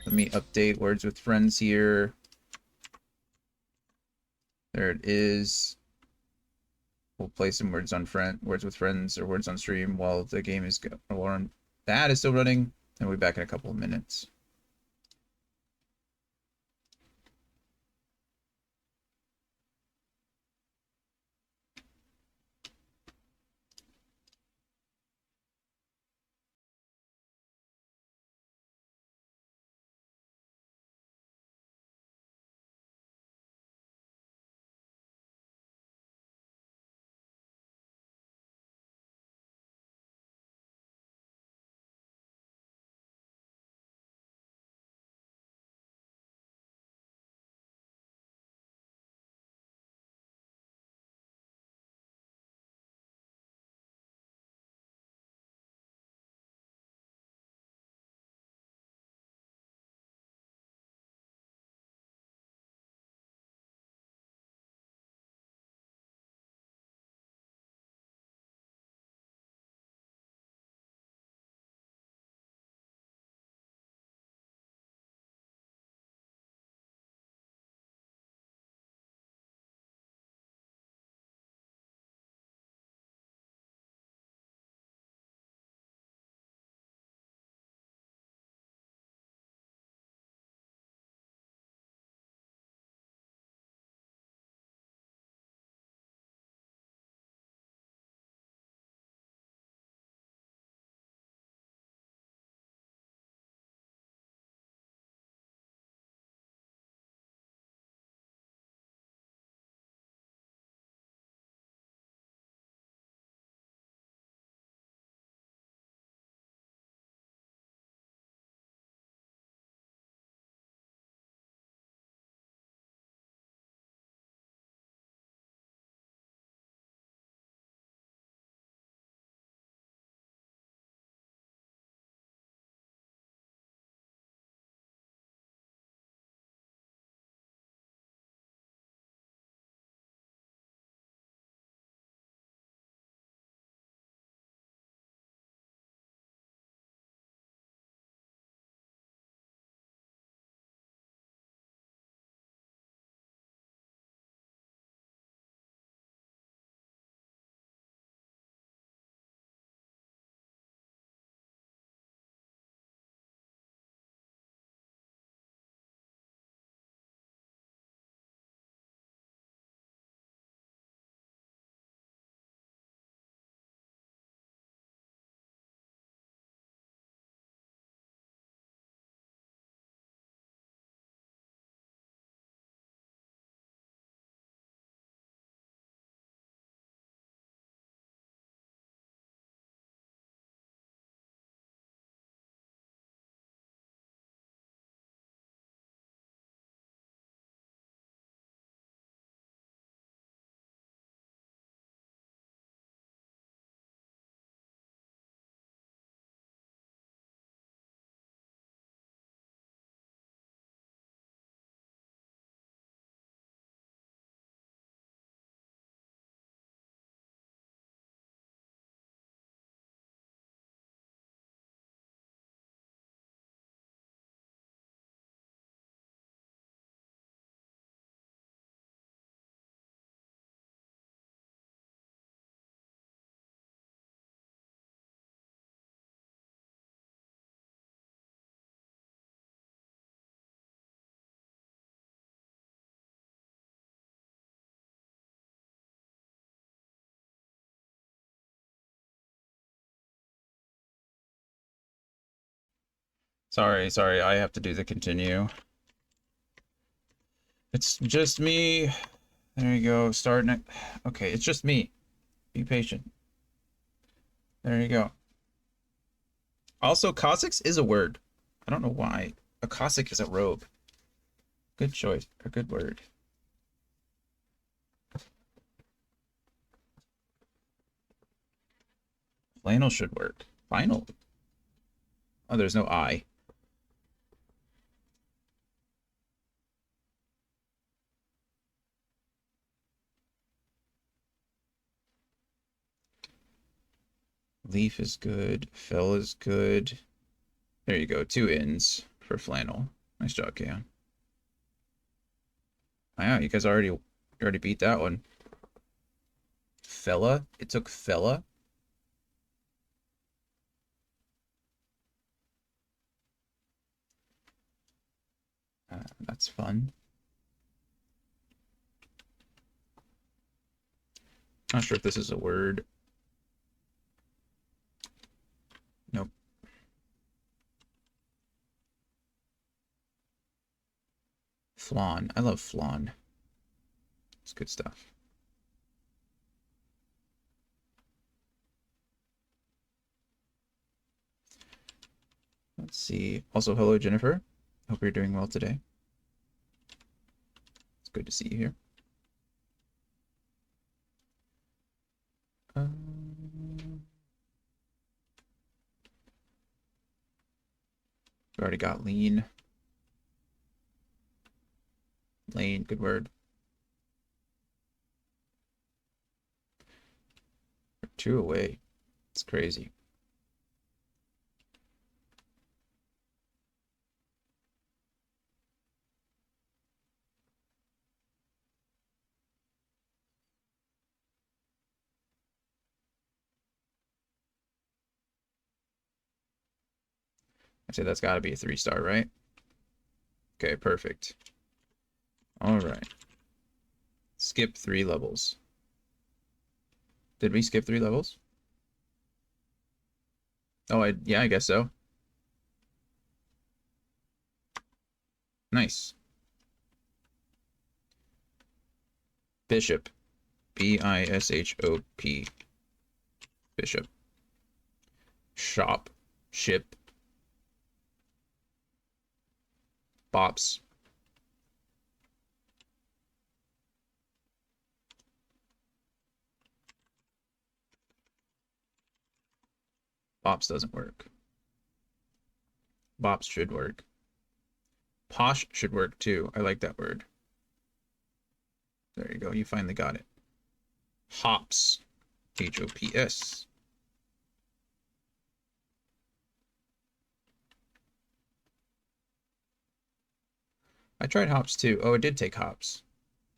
Let me update words with friends here. There it is. We'll play some words with friends or words on stream while the game is going. That is still running, and we'll be back in a couple of minutes. Sorry, I have to do the continue. It's just me. There you go. Starting it. Okay, it's just me. Be patient. There you go. Also, Cossacks is a word. I don't know why. A Cossack is a robe. Good choice. A good word. Flannel should work. Final. Oh, there's no I. Leaf is good. Fell is good. There you go. 2 ins for flannel. Nice job, Cam. Wow, you guys already beat that one. Fella? It took fella? That's fun. Not sure if this is a word. Nope. Flan. I love flan. It's good stuff. Let's see. Also, hello, Jennifer. Hope you're doing well today. It's good to see you here. We already got lean. Lane, good word. 2 away. It's crazy. I say that's got to be a 3-star, right? Okay, perfect. All right. Skip 3 levels. Did we skip 3 levels? Oh, yeah, I guess so. Nice. Bishop. B-I-S-H-O-P. Bishop. Shop. Ship. Bops. Bops doesn't work. Bops should work. Posh should work too. I like that word. There you go. You finally got it. Hops. H-O-P-S. I tried hops too. Oh, it did take hops.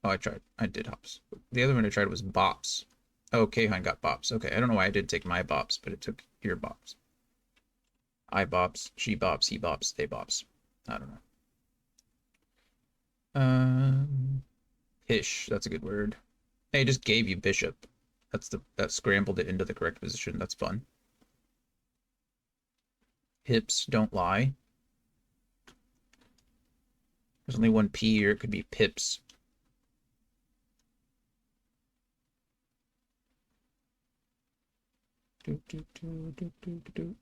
Oh, I did hops. The other one I tried was bops. Oh, Kahan got bops. Okay, I don't know why I did take my bops, but it took your bops. I bops, she bops, he bops, they bops. I don't know. Hish, that's a good word. Hey, it just gave you bishop. That scrambled it into the correct position. That's fun. Hips don't lie. There's only one P here. It could be pips. Do, do, do, do, do, do.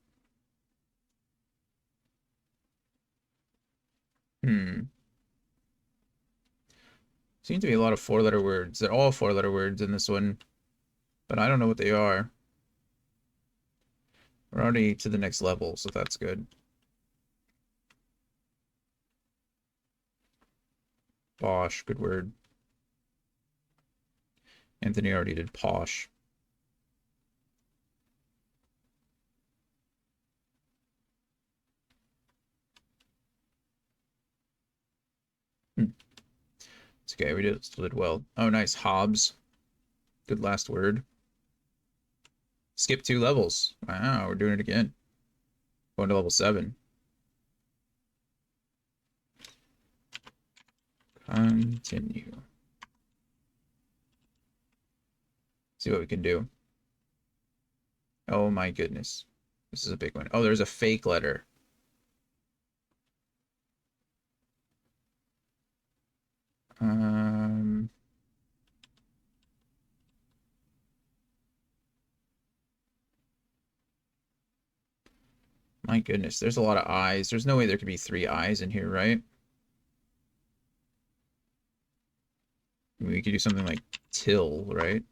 Seems to be a lot of 4-letter words. They're all 4-letter words in this one, but I don't know what they are. We're already to the next level, so that's good. Bosh, good word. Anthony already did posh. It's okay, we still did well. Oh, nice. Hobbs. Good last word. Skip 2 levels. Wow, we're doing it again. Going to level 7. Continue. See what we can do. Oh my goodness. This is a big one. Oh, there's a fake letter. Um, my goodness, there's a lot of eyes. There's no way there could be 3 eyes in here, right? I mean, we could do something like till, right?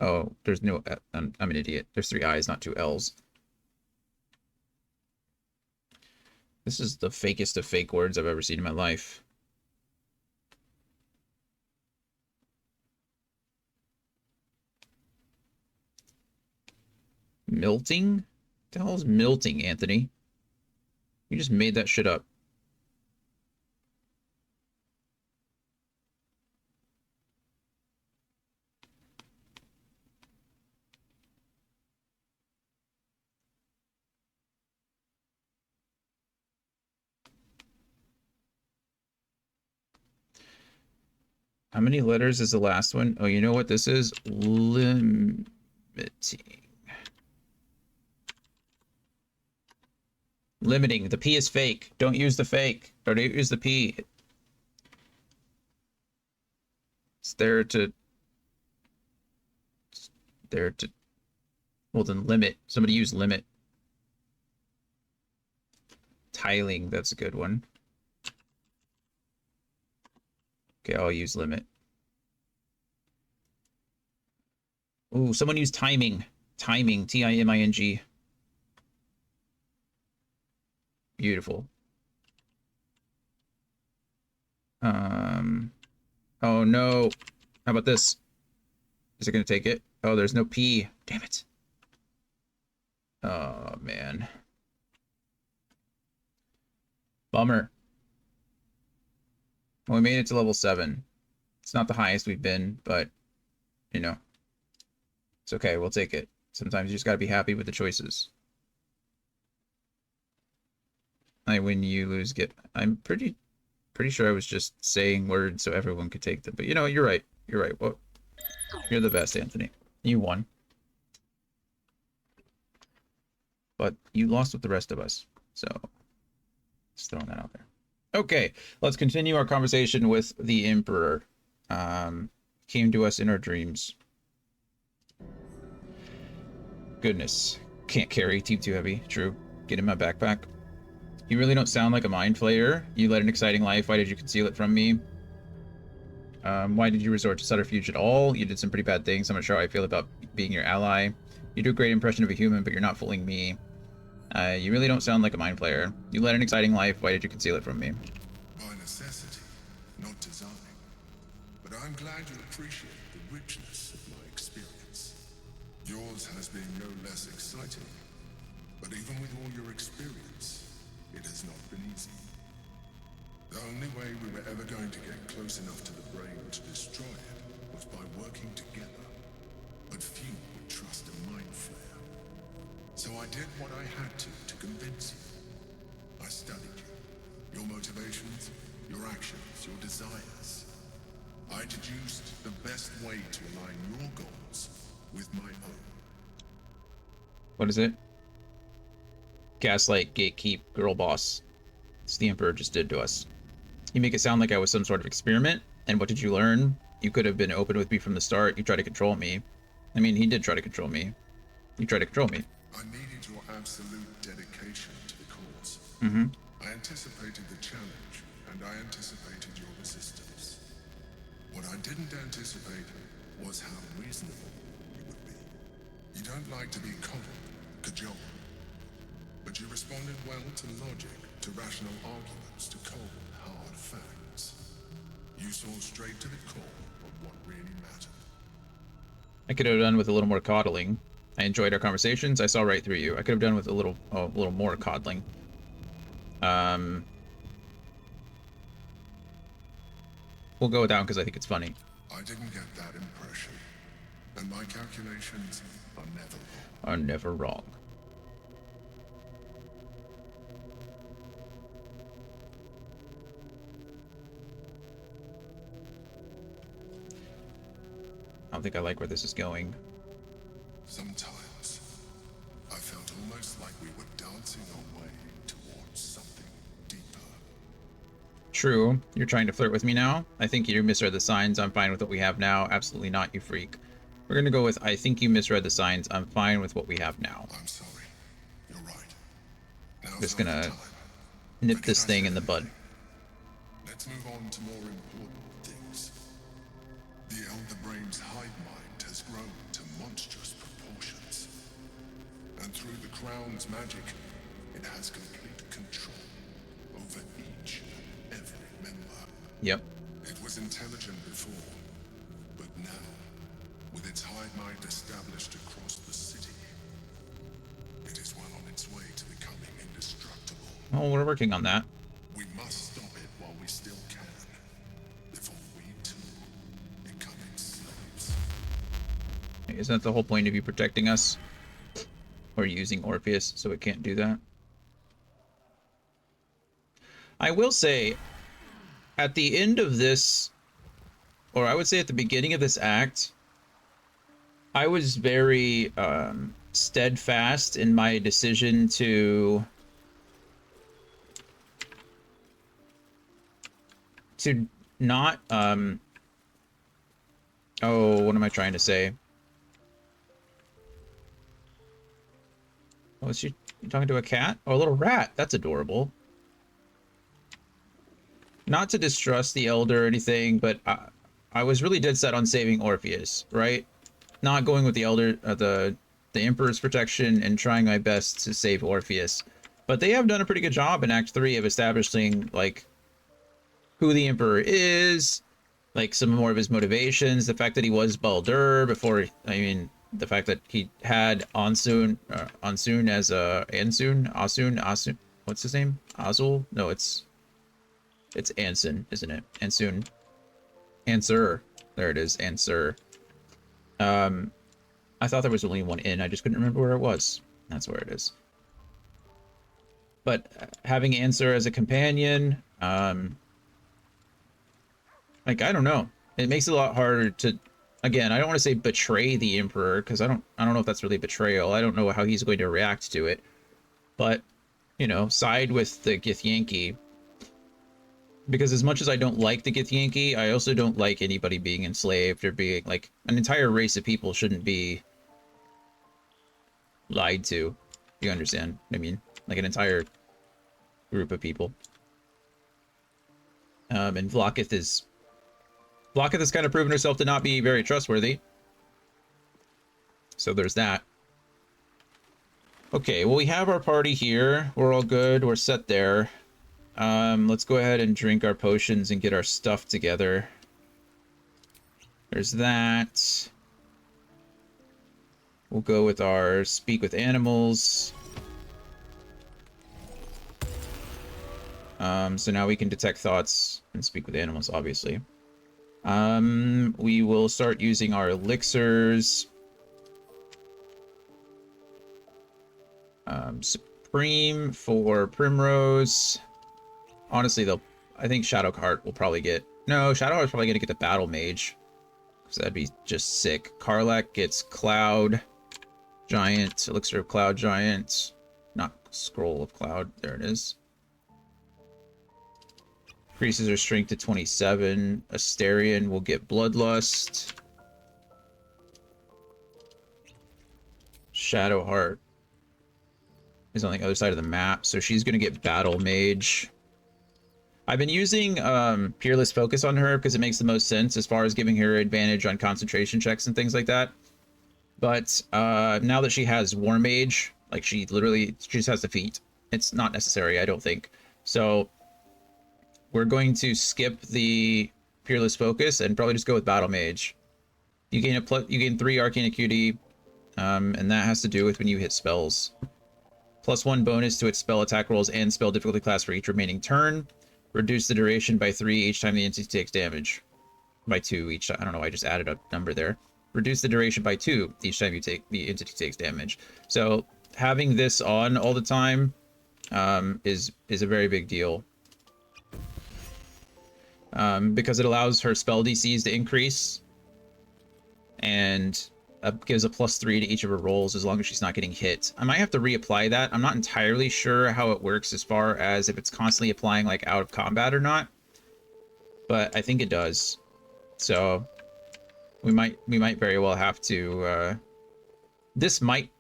Oh, there's no, I'm an idiot. There's 3 I's, not 2 L's. This is the fakest of fake words I've ever seen in my life. Milting? What the hell is milting, Anthony? You just made that shit up. How many letters is the last one? Oh, you know what this is? Limiting. Limiting. The P is fake. Don't use the fake. Or don't use the P. It's there to... It's there to... Well, then limit. Somebody use limit. Tiling. That's a good one. Okay, I'll use limit. Ooh, someone use timing. Timing. Timing. Beautiful. Oh no. How about this? Is it gonna take it? Oh, there's no P. Damn it. Oh man. Bummer. Well, we made it to level 7. It's not the highest we've been, but you know. It's okay, we'll take it. Sometimes you just gotta be happy with the choices. I win, you lose, get... I'm pretty sure I was just saying words so everyone could take them. But you know, you're right. You're right. Well, you're the best, Anthony. You won. But you lost with the rest of us. So, just throwing that out there. Okay, let's continue our conversation with the Emperor. Came to us in our dreams. Goodness. Can't carry. Team too heavy. True. Get in my backpack. You really don't sound like a mind flayer. You led an exciting life. Why did you conceal it from me? Why did you resort to subterfuge at all? You did some pretty bad things. I'm not sure how I feel about being your ally. You do a great impression of a human, but you're not fooling me. You really don't sound like a mind flayer. You led an exciting life. Why did you conceal it from me? By necessity, not design. But I'm glad you appreciate the richness of my experience. Yours has been no less exciting. But even with all your experience, it has not been easy. The only way we were ever going to get close enough to the brain to destroy it was by working together. But few would trust a mind flayer. So I did what I had to convince you. I studied you. Your motivations, your actions, your desires. I deduced the best way to align your goals with my own. What is it? Gaslight, gatekeep, girl boss. It's the Emperor just did to us. You make it sound like I was some sort of experiment. And what did you learn? You could have been open with me from the start. You tried to control me. I mean, he did try to control me. You tried to control me. I needed your absolute dedication to the cause. Mm-hmm. I anticipated the challenge, and I anticipated your resistance. What I didn't anticipate was how reasonable you would be. You don't like to be coddled, cajoled. But you responded well to logic, to rational arguments, to cold, hard facts. You saw straight to the core of what really mattered. I could have done with a little more coddling. I enjoyed our conversations. I saw right through you. I could have done with a little more coddling. We'll go with that one because I think it's funny. I didn't get that impression. And my calculations are never wrong. Are never wrong. I don't think I like where this is going. Sometimes, I felt almost like we were dancing our way towards something deeper. True. You're trying to flirt with me now? I think you misread the signs. I'm fine with what we have now. Absolutely not, you freak. We're gonna go with I think you misread the signs. I'm fine with what we have now. I'm sorry. You're right. Now's Just not the gonna time. nip But this can I thing say in the bud. anything? Let's move on to more important things. The Elder Brain's hive mind has grown to monstrous proportions. And through the Crown's magic, it has complete control over each and every member. Yep. It was intelligent before, but now, with its hive mind established across the city, it is well on its way to becoming indestructible. Well, we're working on that. We must stop it while we still can, before we too become its slaves. Isn't that the whole point of you protecting us? Or using Orpheus so it can't do that? I will say, at the end of this, or I would say at the beginning of this act, I was very steadfast in my decision to not oh, what am I trying to say? Oh, is she talking to a cat? Oh, a little rat. That's adorable. Not to distrust the Elder or anything, but I was really dead set on saving Orpheus, right? Not going with the Elder, the Emperor's protection, and trying my best to save Orpheus. But they have done a pretty good job in Act 3 of establishing, like, who the Emperor is, like, some more of his motivations, the fact that he was Baldur before, I mean, the fact that he had Ansun as Asun, what's his name? Azul? No, it's Anson, isn't it? Ansun. Answer. There it is, Answer. I thought there was only one in, I just couldn't remember where it was. That's where it is. But having Answer as a companion, like, I don't know. It makes it a lot harder to, again, I don't want to say betray the Emperor, because I don't know if that's really betrayal. I don't know how he's going to react to it. But, you know, side with the Githyanki. Because as much as I don't like the Githyanki, I also don't like anybody being enslaved or being, like, an entire race of people shouldn't be lied to. You understand what I mean? Like an entire group of people. And Vlaakith has kind of proven herself to not be very trustworthy. So there's that. Okay, well, we have our party here. We're all good. We're set there. Let's go ahead and drink our potions and get our stuff together. There's that. We'll go with our speak with animals. So now we can detect thoughts and speak with animals, obviously. We will start using our elixirs. Supreme for Primrose. Honestly, I think Shadowheart will probably get... No, Shadowheart's probably going to get the Battle Mage. So that'd be just sick. Karlach gets Cloud Giant. Elixir of Cloud Giant. Not Scroll of Cloud. There it is. Increases her strength to 27. Asterion will get Bloodlust. Shadowheart is on the other side of the map, so she's going to get Battle Mage. I've been using Peerless Focus on her because it makes the most sense as far as giving her advantage on concentration checks and things like that. But now that she has War Mage, like she just has the feat. It's not necessary, I don't think. So we're going to skip the Peerless Focus and probably just go with Battle Mage. You gain 3 Arcane Acuity, and that has to do with when you hit spells. +1 bonus to its spell attack rolls and spell difficulty class for each remaining turn. Reduce the duration by 3 each time the entity takes damage. By 2 each time. I don't know, I just added a number there. Reduce the duration by 2 each time the entity takes damage. So having this on all the time is a very big deal. Because it allows her spell DCs to increase. And gives a +3 to each of her rolls as long as she's not getting hit. I might have to reapply that. I'm not entirely sure how it works as far as if it's constantly applying like out of combat or not. but I think it does. So we might very well have to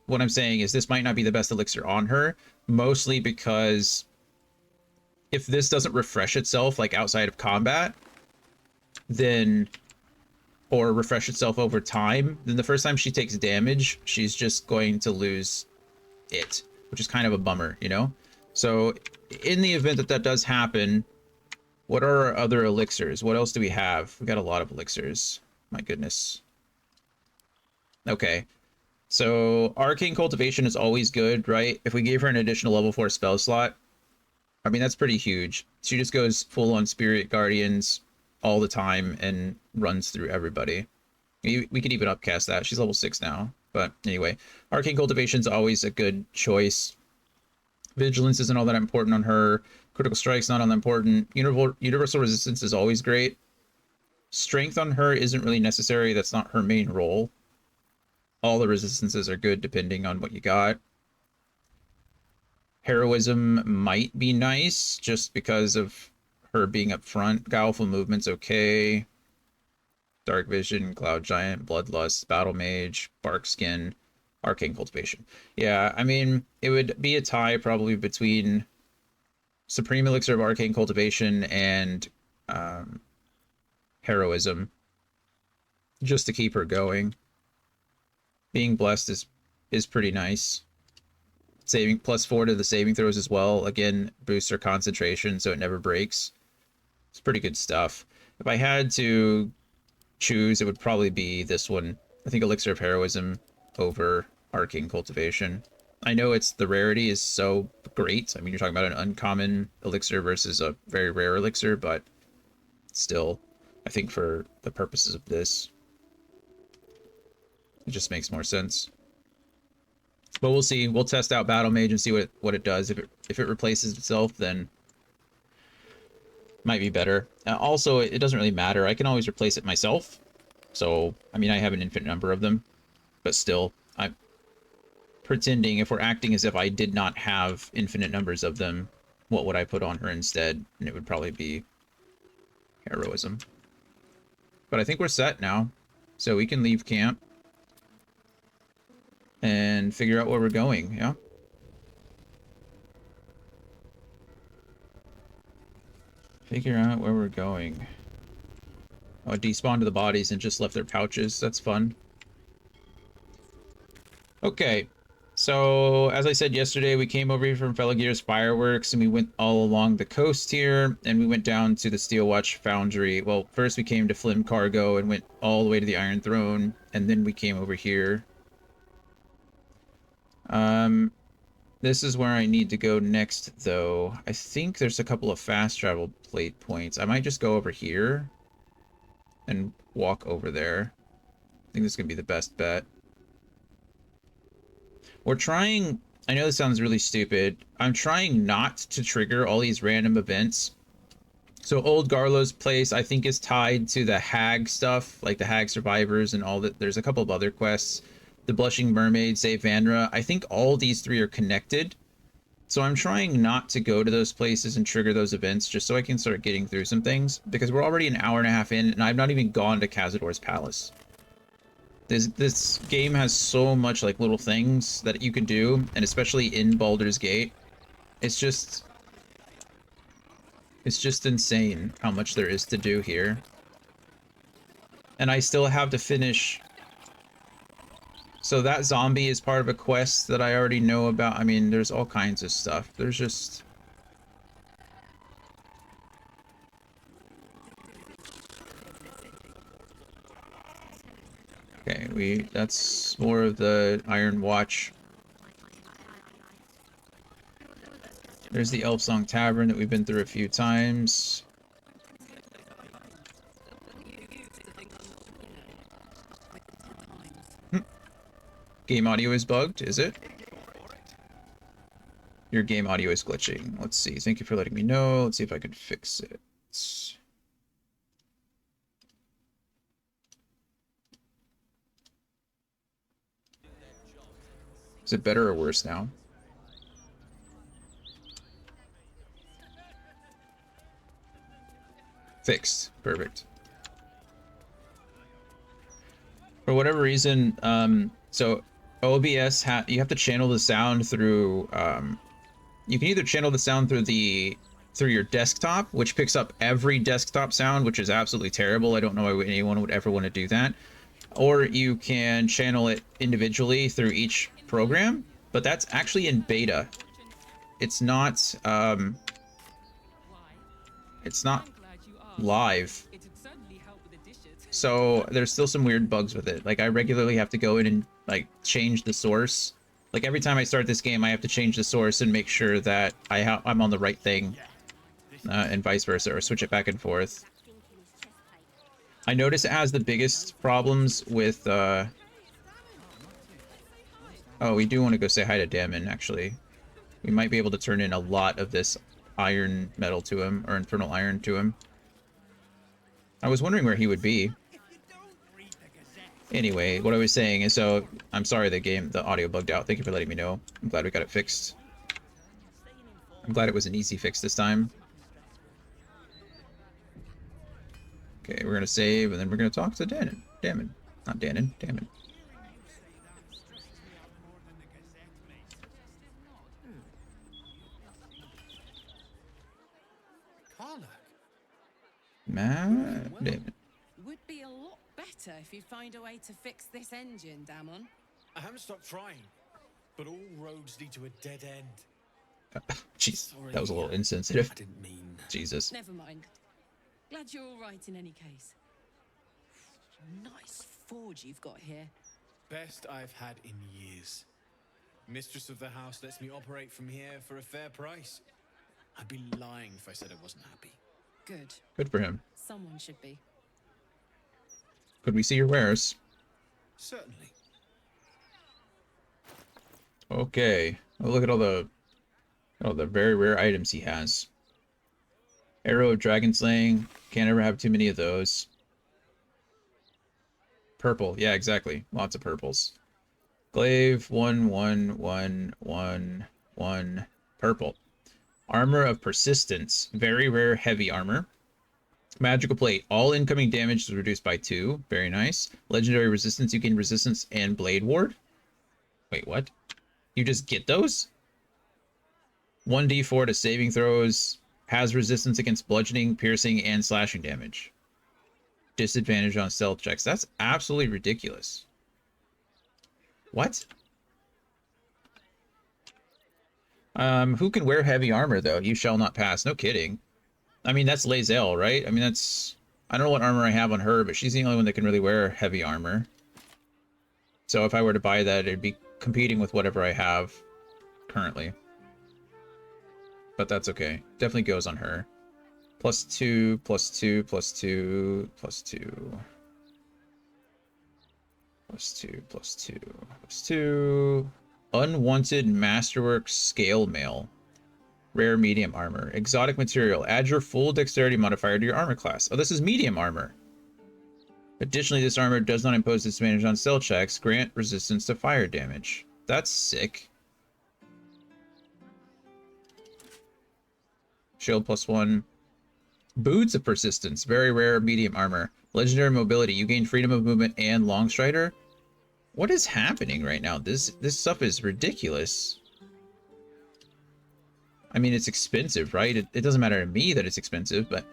what I'm saying is this might not be the best elixir on her, mostly because if this doesn't refresh itself like outside of combat, then or refresh itself over time, then the first time she takes damage, she's just going to lose it, which is kind of a bummer, you know? So in the event that that does happen, what are our other elixirs? What else do we have? We got a lot of elixirs. My goodness. Okay. So Arcane Cultivation is always good, right? If we gave her an additional level 4 spell slot, I mean, that's pretty huge. She just goes full on Spirit Guardians all the time and runs through everybody. We could even upcast that. She's level 6 now. But anyway, Arcane Cultivation is always a good choice. Vigilance isn't all that important on her. Critical Strike's not all that important. Universal Resistance is always great. Strength on her isn't really necessary. That's not her main role. All the resistances are good depending on what you got. Heroism might be nice just because of her being up front. Guileful Movement's okay. Dark Vision, Cloud Giant, Bloodlust, Battle Mage, Bark Skin, Arcane Cultivation. Yeah, I mean, it would be a tie probably between Supreme Elixir of Arcane Cultivation and Heroism, just to keep her going. Being Blessed is pretty nice. Saving +4 to the saving throws as well. Again, boosts her concentration so it never breaks. It's pretty good stuff. If I had to choose, it would probably be this one. I think Elixir of Heroism over Arcane Cultivation. I know the rarity is so great. I mean, you're talking about an uncommon elixir versus a very rare elixir, but still, I think for the purposes of this, it just makes more sense. But we'll see. We'll test out Battle Mage and see what it does. If it replaces itself, then might be better. Also, it doesn't really matter. I can always replace it myself. So, I mean, I have an infinite number of them. But still, I'm pretending, if we're acting as if I did not have infinite numbers of them, what would I put on her instead? And it would probably be Heroism. But I think we're set now. So we can leave camp and figure out where we're going, yeah? Figure out where we're going. Oh, it despawned to the bodies and just left their pouches. That's fun. Okay. So, as I said yesterday, we came over here from Fellow Gears Fireworks, and we went all along the coast here, and we went down to the Steelwatch Foundry. Well, first we came to Flim Cargo and went all the way to the Iron Throne, and then we came over here. This is where I need to go next, though. I think there's a couple of fast travel plate points. I might just go over here and walk over there. I think this is going to be the best bet. We're trying... I know this sounds really stupid. I'm trying not to trigger all these random events. So Old Garlo's place, I think, is tied to the Hag stuff, like the Hag Survivors and all that. There's a couple of other quests. The Blushing Mermaid, Save Vanra. I think all these three are connected. So I'm trying not to go to those places and trigger those events just so I can start getting through some things. Because we're already an hour and a half in and I've not even gone to Cazador's Palace. This game has so much like little things that you can do. And especially in Baldur's Gate. It's just insane how much there is to do here. And I still have to finish... So that zombie is part of a quest that I already know about. I mean, there's all kinds of stuff. There's just... Okay, that's more of the Iron Watch. There's the Elf Song Tavern that we've been through a few times. Game audio is bugged, is it? Your game audio is glitching. Let's see. Thank you for letting me know. Let's see if I can fix it. Is it better or worse now? Fixed. Perfect. For whatever reason, so OBS you have to channel the sound through. You can either channel the sound through your desktop, which picks up every desktop sound, which is absolutely terrible. I don't know why anyone would ever want to do that. Or you can channel it individually through each program, but that's actually in beta. It's not live. So there's still some weird bugs with it. Like I regularly have to go in and like change the source. Like every time I start this game, I have to change the source and make sure that I'm on the right thing, and vice versa, or switch it back and forth. I notice it has the biggest problems with. Oh, we do want to go say hi to Damon. Actually, we might be able to turn in a lot of this iron metal to him, or infernal iron to him. I was wondering where he would be. Anyway, what I was saying is, so I'm sorry the audio bugged out. Thank you for letting me know. I'm glad we got it fixed. I'm glad it was an easy fix this time. Okay, we're gonna save, and then we're gonna talk to Damon. Not Damon. Matt Damon. Would be a lot better if you find a way to fix this engine, Damon. I haven't stopped trying, but all roads lead to a dead end. Jeez, that was a little insensitive. I didn't mean. Jesus. Never mind. Glad you're all right in any case. Nice forge you've got here. Best I've had in years. Mistress of the house lets me operate from here for a fair price. I'd be lying if I said I wasn't happy. Good. Good for him. Someone should be. Could we see your wares? Certainly. Okay. Oh, look at all the very rare items he has. Arrow of Dragon Slaying. Can't ever have too many of those. Purple. Yeah, exactly. Lots of purples. Glaive. 1, 1, 1, 1, 1. Purple. Armor of Persistence. Very rare heavy armor. Magical Plate. All incoming damage is reduced by 2. Very nice. Legendary Resistance. You gain Resistance and Blade Ward. Wait, what? You just get those? 1d4 to saving throws. Has resistance against bludgeoning, piercing, and slashing damage. Disadvantage on stealth checks. That's absolutely ridiculous. What? Who can wear heavy armor, though? You shall not pass. No kidding. I mean, that's Lae'zel, right? I mean, that's... I don't know what armor I have on her, but she's the only one that can really wear heavy armor. So if I were to buy that, it'd be competing with whatever I have currently. But that's okay. Definitely goes on her. +2, +2, +2, +2. +2, +2, +2. Unwanted Masterwork Scale Mail. Rare medium armor. Exotic material. Add your full dexterity modifier to your armor class. Oh, this is medium armor. Additionally, this armor does not impose disadvantage on stealth checks. Grant resistance to fire damage. That's sick. Shield +1. Boots of Persistence. Very rare medium armor. Legendary mobility. You gain freedom of movement and long strider. What is happening right now? This stuff is ridiculous. I mean, it's expensive, right? It doesn't matter to me that it's expensive, but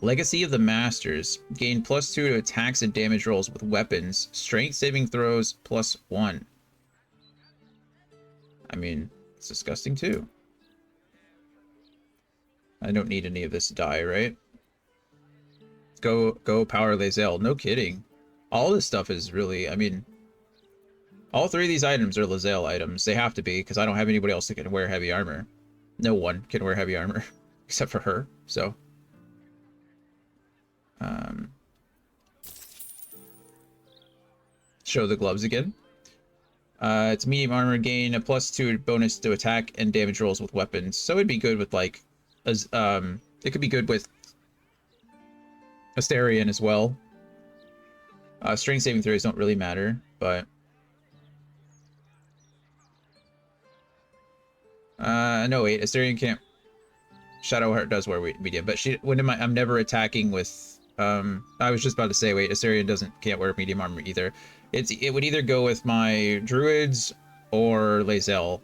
Legacy of the Masters. Gain +2 to attacks and damage rolls with weapons. Strength saving throws +1. I mean, it's disgusting too. I don't need any of this to die, right? Go power Lae'zel. No kidding. All this stuff is really, I mean, all 3 of these items are Lae'zel items. They have to be, because I don't have anybody else that can wear heavy armor. No one can wear heavy armor, except for her, so. Show the gloves again. It's medium armor, gain a +2 bonus to attack and damage rolls with weapons. So it'd be good with, like, as it could be good with Asterion as well. Strength saving throws don't really matter, but no, wait, Asterion can't. Shadowheart does wear medium, but I'm never attacking with I was just about to say, wait, Astarion can't wear medium armor either. It would either go with my druids or Lae'zel.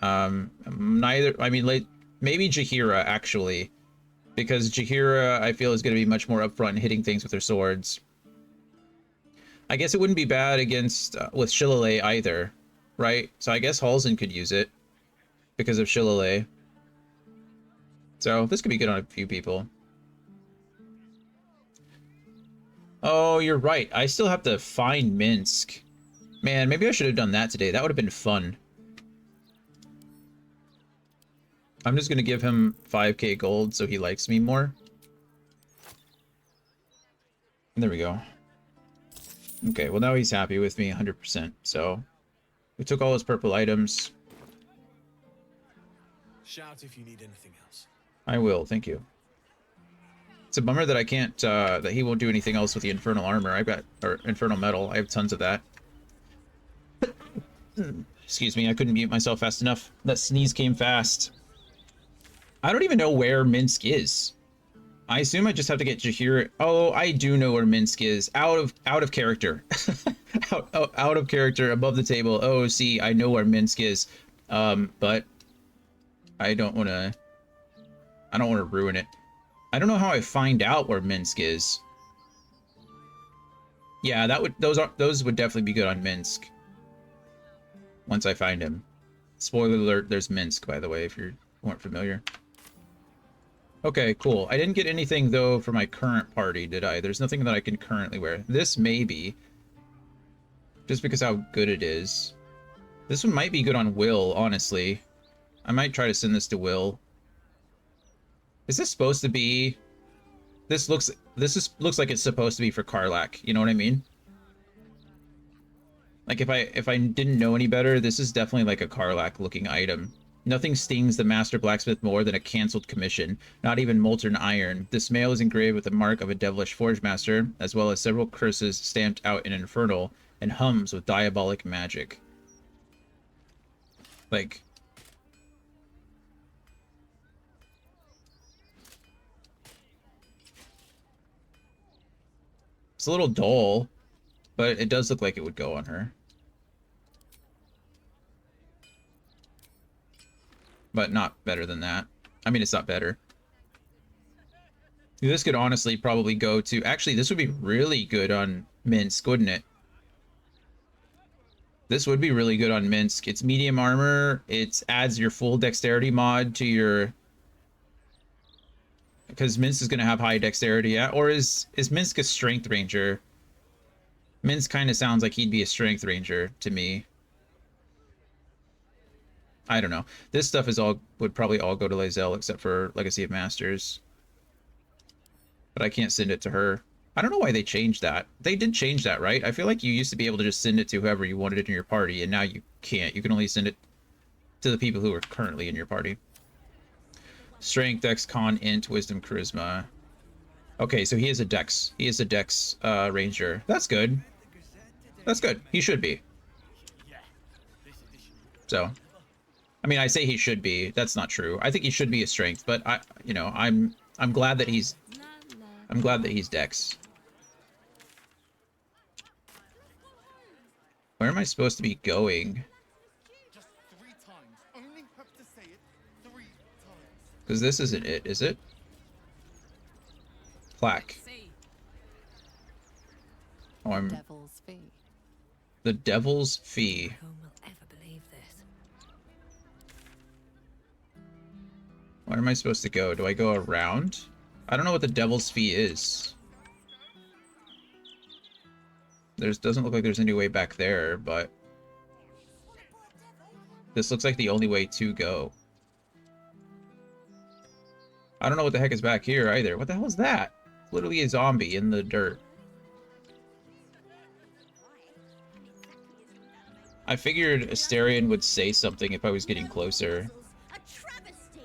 Neither, I mean, maybe Jaheira actually, because Jaheira I feel is going to be much more upfront and hitting things with her swords. I guess it wouldn't be bad against with Shillelagh either, right? So I guess Halsin could use it because of Shillelagh. So this could be good on a few people. Oh, you're right. I still have to find Minsk. Man, maybe I should have done that today. That would have been fun. I'm just going to give him 5k gold so he likes me more. And there we go. Okay, well now he's happy with me 100%. So we took all his purple items. Shout if you need anything else. I will, thank you. It's a bummer that I can't, that he won't do anything else with the infernal armor. Or infernal metal. I have tons of that. Excuse me, I couldn't mute myself fast enough. That sneeze came fast. I don't even know where Minsk is. I assume I just have to get Jaheira. Oh, I do know where Minsk is. Out of character. out of character, above the table. Oh, see, I know where Minsk is. But I don't want to ruin it. I don't know how I find out where Minsk is. Yeah, those would definitely be good on Minsk. Once I find him. Spoiler alert, there's Minsk, by the way, if you weren't familiar. Okay, cool. I didn't get anything, though, for my current party, did I? There's nothing that I can currently wear. This may be. Just because how good it is. This one might be good on Will, honestly. I might try to send this to Will. Is this supposed to be... This looks like it's supposed to be for Karlach, you know what I mean? Like, if I didn't know any better, this is definitely like a Karlach-looking item. Nothing stings the master blacksmith more than a cancelled commission, not even molten iron. This mail is engraved with the mark of a devilish forge master, as well as several curses stamped out in infernal, and hums with diabolic magic. Like... It's a little dull, but it does look like it would go on her. But not better than that. I mean, it's not better. This could honestly probably go to... Actually, this would be really good on Minsk, wouldn't it? This would be really good on Minsk. It's medium armor. It adds your full dexterity mod to your... Because Minsk is going to have high dexterity. Yeah? Or is Minsk a strength ranger? Minsk kind of sounds like he'd be a strength ranger to me. I don't know. This stuff would probably all go to Lae'zel except for Legacy of Masters. But I can't send it to her. I don't know why they changed that. They did change that, right? I feel like you used to be able to just send it to whoever you wanted it in your party, and now you can't. You can only send it to the people who are currently in your party. Strength, Dex, Con, Int, Wisdom, Charisma. Okay, so he is a Dex. He is a Dex Ranger. That's good. That's good. He should be. So... I mean, I say he should be. That's not true. I think he should be a strength, but I'm glad that he's Dex. Where am I supposed to be going? Just 3 times. Only have to say it 3 times. Because this isn't it, is it? Plaque. Oh, I'm... Devil's Fee. The Devil's Fee. Who will ever believe this? Where am I supposed to go? Do I go around? I don't know what the Devil's Fee is. Doesn't look like there's any way back there, but... This looks like the only way to go. I don't know what the heck is back here either. What the hell is that? It's literally a zombie in the dirt. I figured Astarion would say something if I was getting closer. A travesty.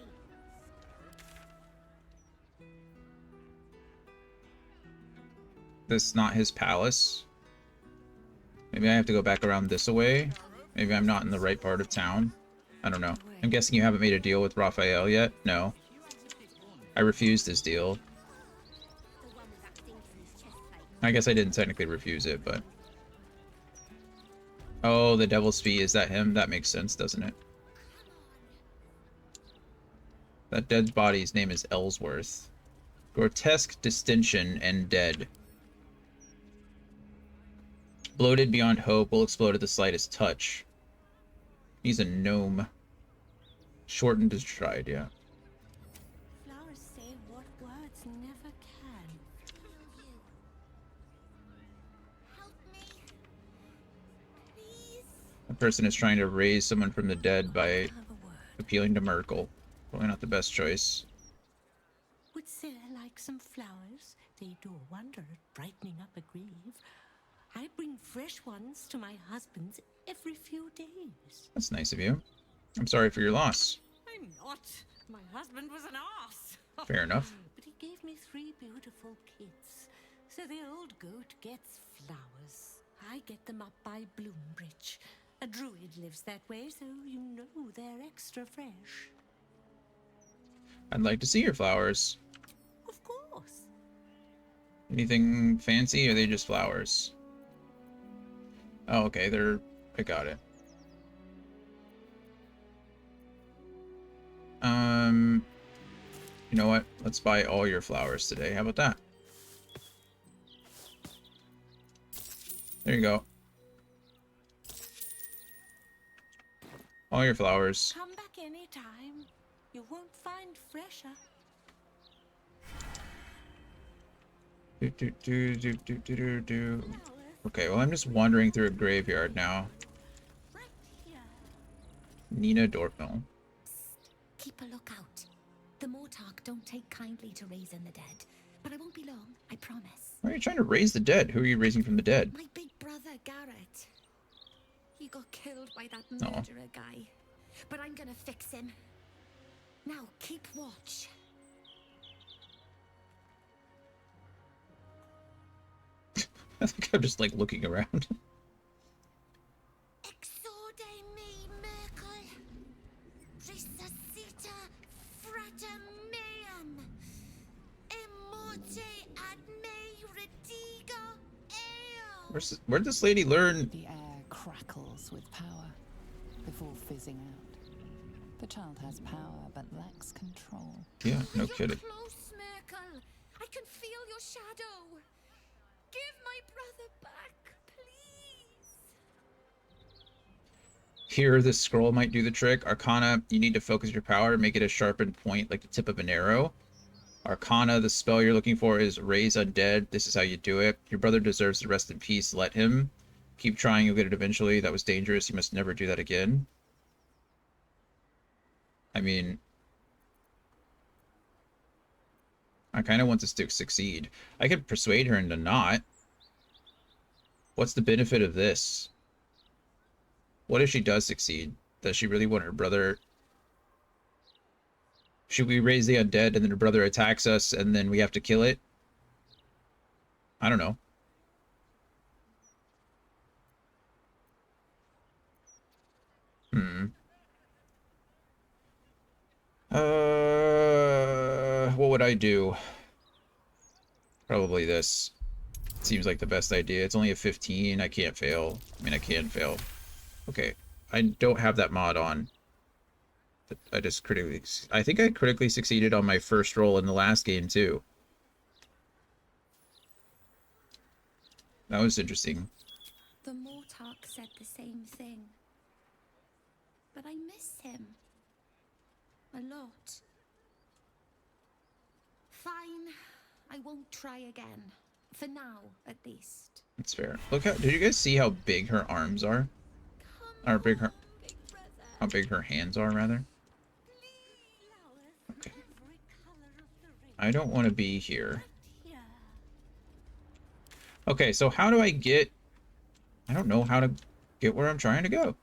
This is not his palace. Maybe I have to go back around this way. Maybe I'm not in the right part of town. I don't know. I'm guessing you haven't made a deal with Raphael yet? No. I refused his deal. The one with that ding in his chest plate. I guess I didn't technically refuse it, but... Oh, the Devil's Fee, is that him? That makes sense, doesn't it? That dead body's name is Ellsworth. Grotesque distension and dead. Bloated beyond hope, will explode at the slightest touch. He's a gnome. Shortened as tried, yeah. Flowers say what words never can. Help me. Please. A person is trying to raise someone from the dead by Have a word. appealing to Merkel. Probably not the best choice. Would Sarah like some flowers? They do a wonder at brightening up a grave. I bring fresh ones to my husband's every few days. That's nice of you. I'm sorry for your loss. I'm not. My husband was an ass. Fair enough. But he gave me 3 beautiful kids. So the old goat gets flowers. I get them up by Bloombridge. A druid lives that way, so you know they're extra fresh. I'd like to see your flowers. Of course. Anything fancy, or are they just flowers? Oh, okay, I got it. You know what? Let's buy all your flowers today. How about that? There you go. All your flowers. Come back anytime. You won't find fresher. Do. Okay, well, I'm just wandering through a graveyard now. Right here. Nina Dortmund. Keep a lookout. The Mortark don't take kindly to raising the dead. But I won't be long, I promise. Why are you trying to raise the dead? Who are you raising from the dead? My big brother, Garrett. He got killed by that Aw. murderer guy. But I'm gonna fix him. Now, keep watch. I think I'm just like looking around. Exorde me, Merkel. Resuscita frater meum. Immorte ad me redigo eo. Where'd this lady learn? The air crackles with power before fizzing out. The child has power but lacks control. Yeah, no You're kidding. close, Merkel. I can feel your shadow. Give my brother back, please. Here, this scroll might do the trick. Arcana, you need to focus your power, make it a sharpened point like the tip of an arrow. Arcana, the spell you're looking for is Raise Undead. This is how you do it. Your brother deserves to rest in peace. Let him. Keep trying, you'll get it eventually. That was dangerous. You must never do that again. I mean, I kind of want this to succeed. I could persuade her into not. What's the benefit of this? What if she does succeed? Does she really want her brother? Should we raise the undead and then her brother attacks us and then we have to kill it? I don't know. What would I do? Probably this. Seems like the best idea. It's only a 15. I can't fail. I mean, I can fail. Okay. I don't have that mod on. I just critically... I think I critically succeeded on my first roll in the last game, too. That was interesting. The Mortark said the same thing. But I miss him. A lot. Fine. I won't try again. For now, at least. That's fair. Look how... Did you guys see how big her arms are? Or big her... How big her hands are, rather? Okay. I don't want to be here. Okay, so how do I get... I don't know how to get where I'm trying to go.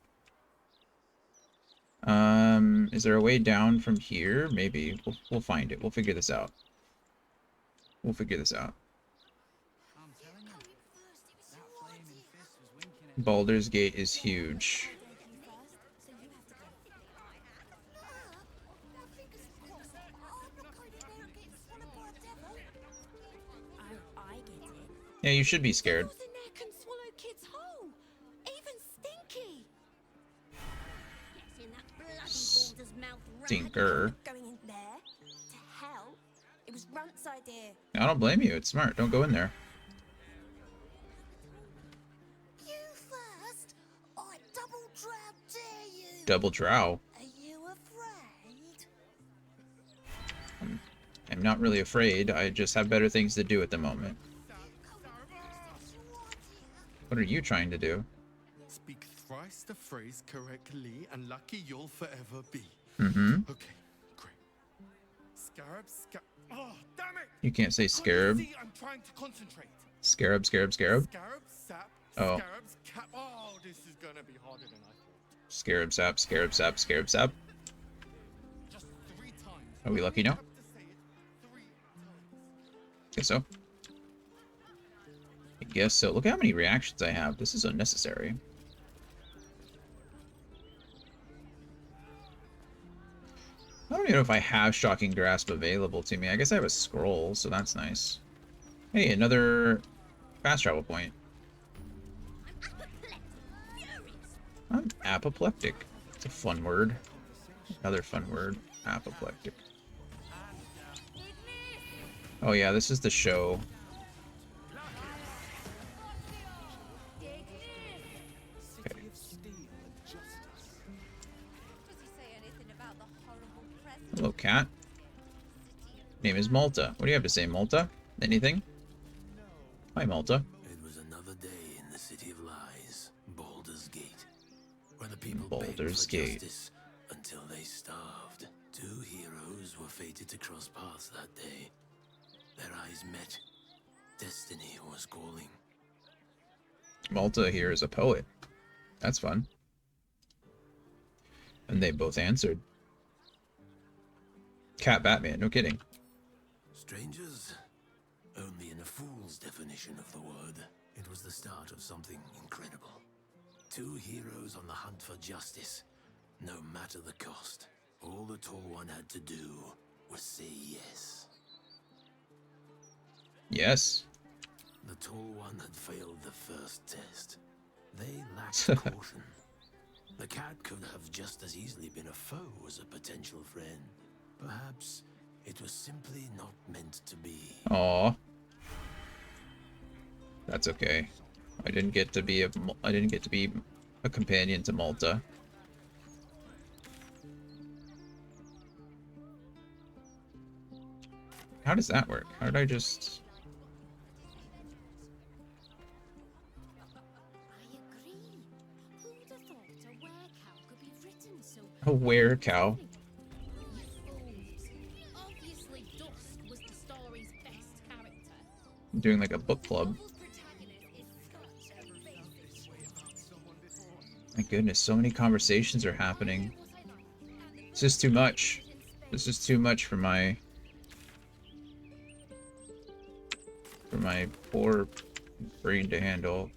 Is there a way down from here? Maybe. We'll find it. We'll figure this out. We'll figure this out. Baldur's Gate is huge. Yeah, you should be scared. Devils in there can swallow kids whole, even Stinky. Yes, in that bloody boulder's mouth rat. Stinker. Going in there? To hell? It was Runt's idea. I don't blame you. It's smart. Don't go in there. You first? I double drow dare you. Double drow. Are you afraid? I'm not really afraid. I just have better things to do at the moment. What are you trying to do? Speak thrice the phrase correctly, and lucky you'll forever be. Mm-hmm. Okay, great. Scarab, oh, damn it! You can't say scarab. See, I'm trying to concentrate. Scarab, scarab, scarab. Scarab, sap, Oh. scarab's cap. Oh, this is gonna be harder than I thought. Scarab sap, scarab sap, scarab sap. Just 3 times. Are we lucky now? You have to say it 3 times. Guess so. I guess so. Look at how many reactions I have. This is unnecessary. I don't even know if I have Shocking Grasp available to me. I guess I have a scroll, so that's nice. Hey, another fast travel point. I'm apoplectic. It's a fun word. Another fun word. Apoplectic. Oh yeah, this is the show. Okay. Hello, cat. Name is Malta. What do you have to say, Malta? Anything? Hi, Malta. It was another day in the City of Lies, Baldur's Gate, where the people begged Baldur's for Gate. justice until they starved. 2 heroes were fated to cross paths that day. Their eyes met. Destiny was calling. Malta here is a poet. That's fun. And they both answered. Cat Batman, no kidding. Strangers? Only in a fool's definition of the word. It was the start of something incredible. 2 heroes on the hunt for justice, no matter the cost. All the Tall One had to do was say yes. Yes. The Tall One had failed the first test. They lacked caution. The cat could have just as easily been a foe as a potential friend. Perhaps it was simply not meant to be. Aw. That's okay. I didn't get to be a companion to Malta. How does that work? How did I just... I agree. Who'd have thought a werecow could be written so A were-cow? obviously Dusk was the story's best character. I'm doing like a book club. My goodness, so many conversations are happening. It's just too much. This is too much for my poor brain to handle.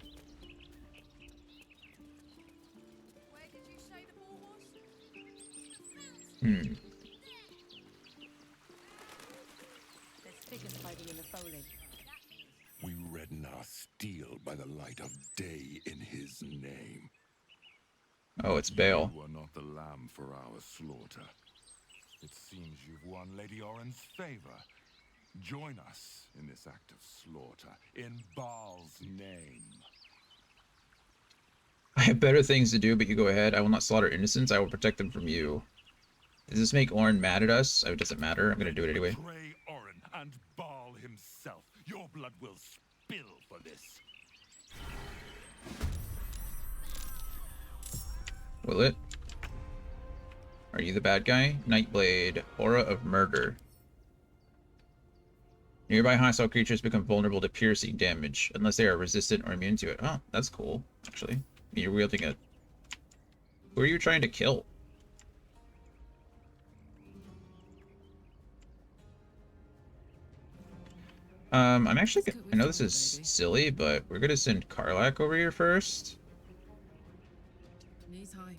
Hmm. There's figures hiding in the foliage. We redden our steel by the light of day in his name. Oh, it's Bale. You are not the lamb for our slaughter. It seems you've won Lady Oren's favor. Join us in this act of slaughter, in Baal's name. I have better things to do, but you go ahead. I will not slaughter innocents. I will protect them from you. Does this make Oren mad at us? Oh, it doesn't matter. I'm gonna do it anyway. Betray Oren and Baal himself. Your blood will spill for this. Will it? Are you the bad guy? Nightblade. Aura of Murder. Nearby hostile creatures become vulnerable to piercing damage, unless they are resistant or immune to it. Oh, that's cool, actually. You're wielding a... Who are you trying to kill? I'm actually... I know this is silly, but we're gonna send Karlak over here first. Knees high.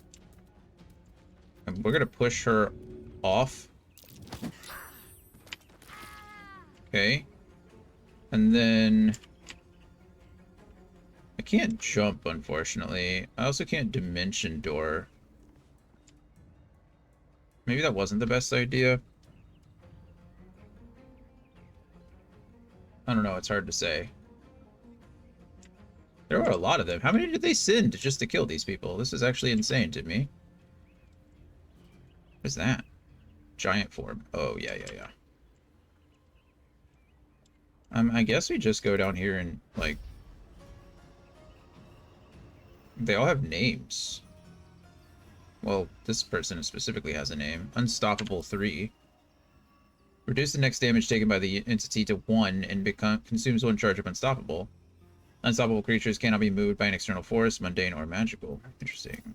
And we're gonna push her off. Okay. And then can't jump, unfortunately. I also can't dimension door. Maybe that wasn't the best idea. I don't know, it's hard to say. There were a lot of them. How many did they send just to kill these people? This is actually insane to me. What is that? Giant form. Oh, yeah, yeah, yeah. I guess we just go down here and, like... They all have names. Well, this person specifically has a name. Unstoppable 3. Reduce the next damage taken by the entity to 1 and consumes 1 charge of Unstoppable. Unstoppable creatures cannot be moved by an external force, mundane or magical. Interesting.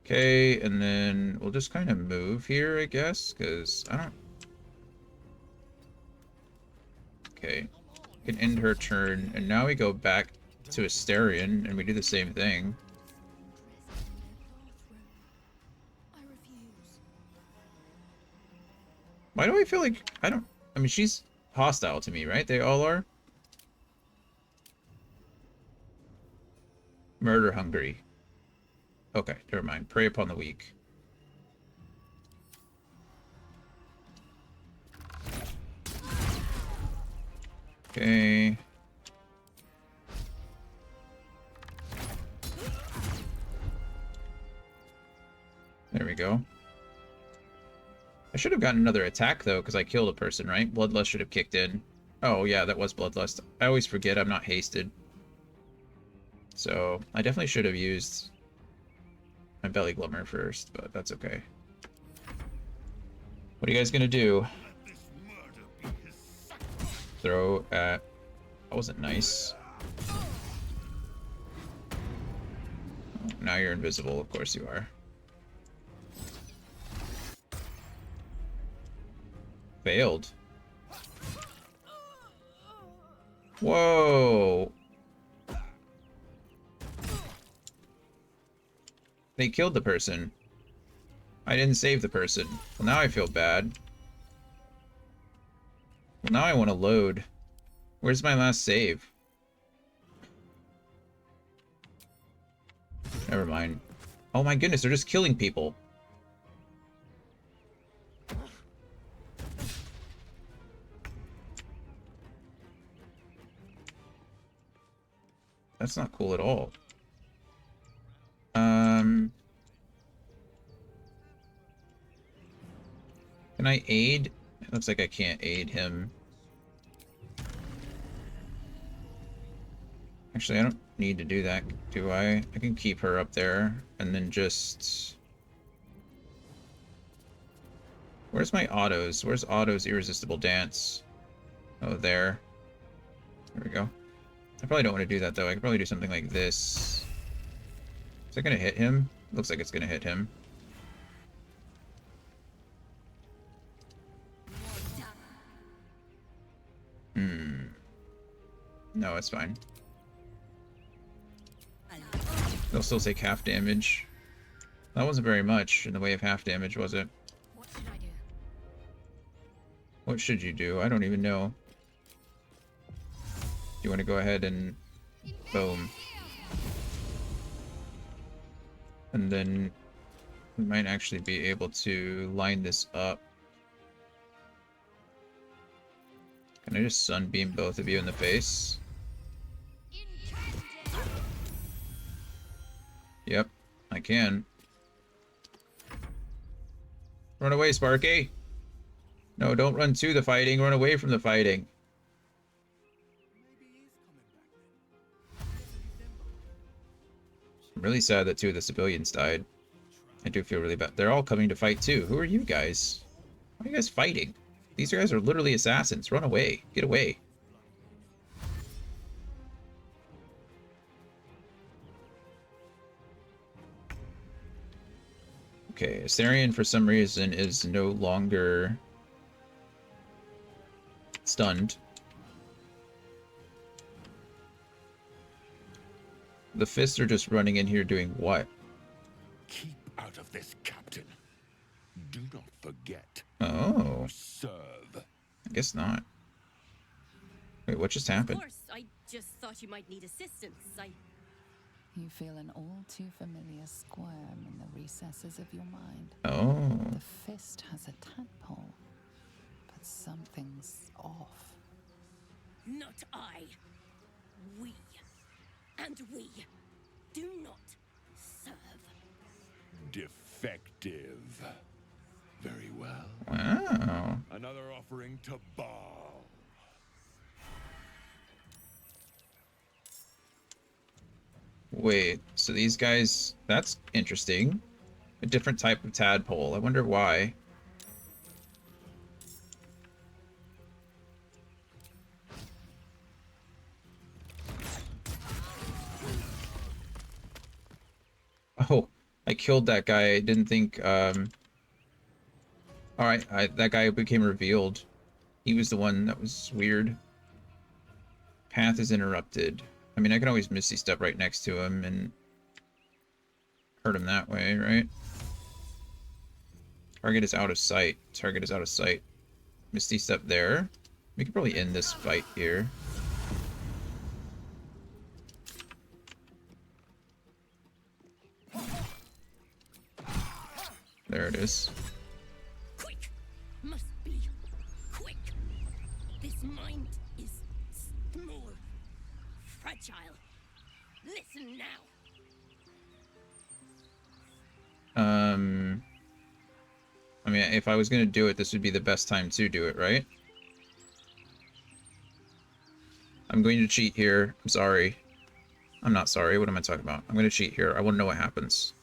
Okay, and then we'll just kind of move here, I guess, because I don't... Okay. We can end her turn, and now we go back to Asterion, and we do the same thing. Why do I feel like... I mean, she's hostile to me, right? They all are? Murder hungry. Okay, never mind. Prey upon the weak. Okay. There we go. I should have gotten another attack, though, because I killed a person, right? Bloodlust should have kicked in. Oh, yeah, that was Bloodlust. I always forget I'm not hasted. So, I definitely should have used my Belly Glummer first, but that's okay. What are you guys gonna do? Throw at... That wasn't nice. Oh, now you're invisible, of course you are. Failed. Whoa! They killed the person. I didn't save the person. Well, now I feel bad. Well, now I want to load. Where's my last save? Never mind. Oh my goodness, they're just killing people. That's not cool at all. Can I aid? It looks like I can't aid him. Actually, I don't need to do that, do I? I can keep her up there, and then just... Where's my autos? Where's Otto's Irresistible Dance? Oh, there. There we go. I probably don't want to do that, though. I could probably do something like this. Is that going to hit him? Looks like it's going to hit him. No, it's fine. They'll still take half damage. That wasn't very much in the way of half damage, was it? What should I do? What should you do? I don't even know. You want to go ahead and... Boom. And then we might actually be able to line this up. Can I just sunbeam both of you in the face? Yep, I can. Run away, Sparky! No, don't run to the fighting, run away from the fighting. I'm really sad that 2 of the civilians died. I do feel really bad. They're all coming to fight too. Who are you guys? Why are you guys fighting? These guys are literally assassins. Run away. Get away. Okay, Asterion for some reason is no longer stunned. The fists are just running in here doing what? Keep out of this, Captain. Do not forget. Oh. Serve. I guess not. Wait, what just Of happened? course, I just thought you might need assistance. You feel an all too familiar squirm in the recesses of your mind. Oh. The fist has a tadpole, but something's off. Not I. We. And we do not serve. Defective. Very well. Wow. Another offering to Baal. Wait, so these guys, that's interesting. A different type of tadpole. I wonder why. Oh, I killed that guy. I didn't think, Alright, that guy became revealed. He was the one that was weird. Path is interrupted. I mean, I can always Misty Step right next to him and hurt him that way, right? Target is out of sight. Target is out of sight. Misty Step there. We could probably end this fight here. There it is. Quick! Must be quick! This mind is small, fragile. Listen now. I mean, if I was gonna do it, this would be the best time to do it, right? I'm going to cheat here. I'm sorry. I'm not sorry. What am I talking about? I'm going to cheat here. I want to know what happens.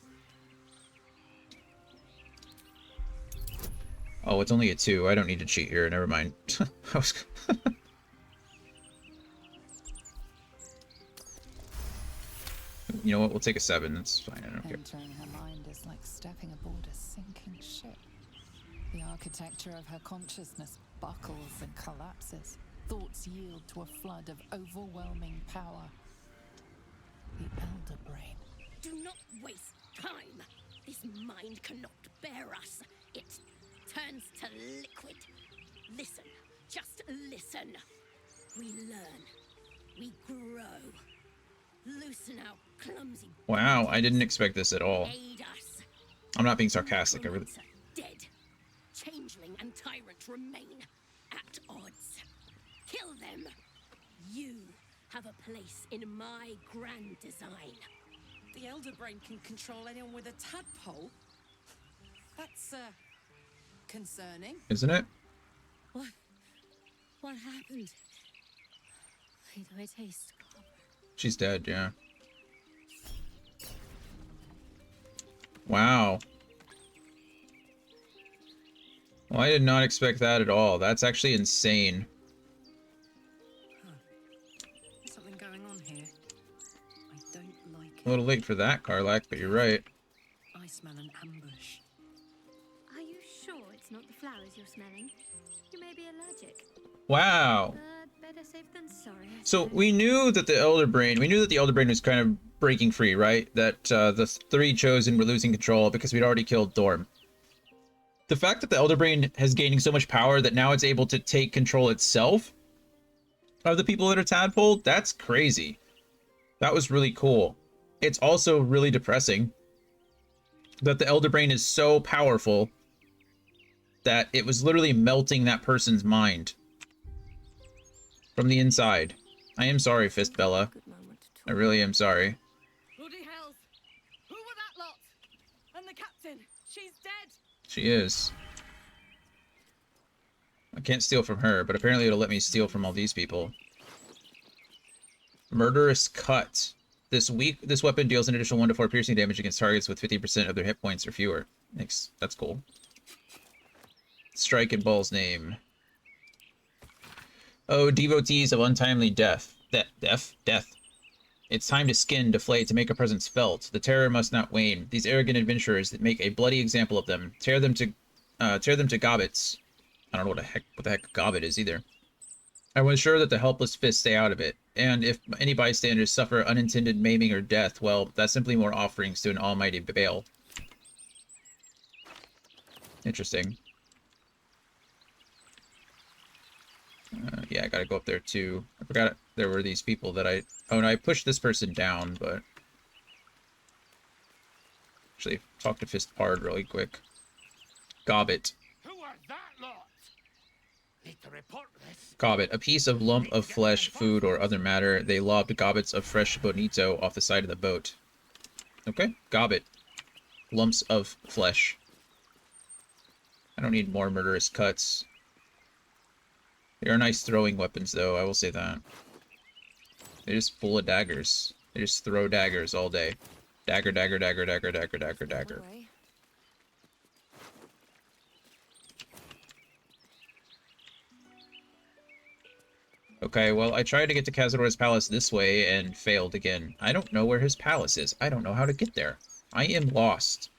Oh, it's only a 2. I don't need to cheat here. Never mind. I was... You know what? We'll take a 7. That's fine. I don't care. Entering her mind is like stepping aboard a sinking ship. The architecture of her consciousness buckles and collapses. Thoughts yield to a flood of overwhelming power. The Elder Brain. Do not waste time. This mind cannot bear us. It turns to liquid. Listen. Just listen. We learn. We grow. Loosen our clumsy. Wow, I didn't expect this at all. Aid us. I'm not being sarcastic. I really... Dead. Changeling and tyrant remain at odds. Kill them. You have a place in my grand design. The Elder Brain can control anyone with a tadpole? That's, concerning. Isn't it? What happened? Why do I taste copper? She's dead, yeah. Wow. Well, I did not expect that at all. That's actually insane. There's something going on here. I don't like it. A little late for that, Karlak, but you're right. I smell an ambush. Are you sure it's not the flowers you're smelling? You may be allergic. Wow. Better safe than sorry. So we knew that the Elder Brain was kind of breaking free, right? That the 3 Chosen were losing control because we'd already killed Thorm. The fact that the Elder Brain has gaining so much power that now it's able to take control itself of the people that are tadpole, that's crazy. That was really cool. It's also really depressing that the Elder Brain is so powerful that it was literally melting that person's mind from the inside. I am sorry, Fist Bella. I really am sorry. Bloody hells! Who were that lot? And the captain? She's dead! She is. I can't steal from her, but apparently it'll let me steal from all these people. Murderous Cut. This weapon deals an additional 1 to 4 piercing damage against targets with 50% of their hit points or fewer. That's cool. Strike in Ball's name. Oh, devotees of untimely death. Death. It's time to skin, to flay, to make a presence felt. The terror must not wane. These arrogant adventurers that make a bloody example of them. Tear them to gobbets. I don't know what the heck gobbet is either. I will ensure that the helpless fists stay out of it. And if any bystanders suffer unintended maiming or death, well, that's simply more offerings to an almighty Baal. Interesting. Yeah, I gotta go up there too. I forgot there were these people that I... Oh, no, I pushed this person down, but... Actually, talk to Fist Pard really quick. Gobbet. Who are that lot? Need to report this. Gobbet. A piece of lump of flesh, food, or other matter. They lobbed gobbets of fresh bonito off the side of the boat. Okay, Gobbet. Lumps of flesh. I don't need more murderous cuts. They are nice throwing weapons, though, I will say that. They're just full of daggers. They just throw daggers all day. Dagger, dagger, dagger, dagger, dagger, dagger, dagger. Okay, well, I tried to get to Cazador's palace this way and failed again. I don't know where his palace is. I don't know how to get there. I am lost.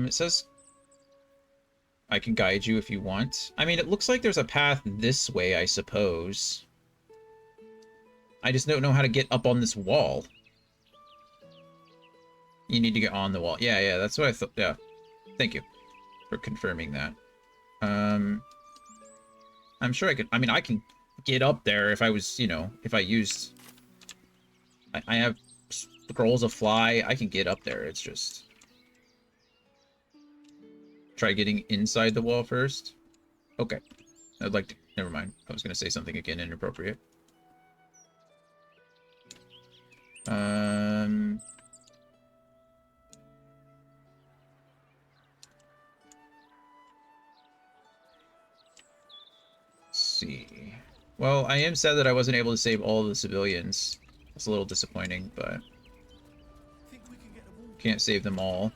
It says I can guide you if you want. I mean, it looks like there's a path this way, I suppose. I just don't know how to get up on this wall. You need to get on the wall. Yeah, that's what I thought. Yeah. Thank you for confirming that. I'm sure I could... I mean, I can get up there if I was, you know, if I used... I have scrolls of fly. I can get up there. It's just... Try getting inside the wall first. Okay. I'd like to... Never mind. I was going to say something again inappropriate. Let's see. Well, I am sad that I wasn't able to save all of the civilians. It's a little disappointing, but... Can't save them all.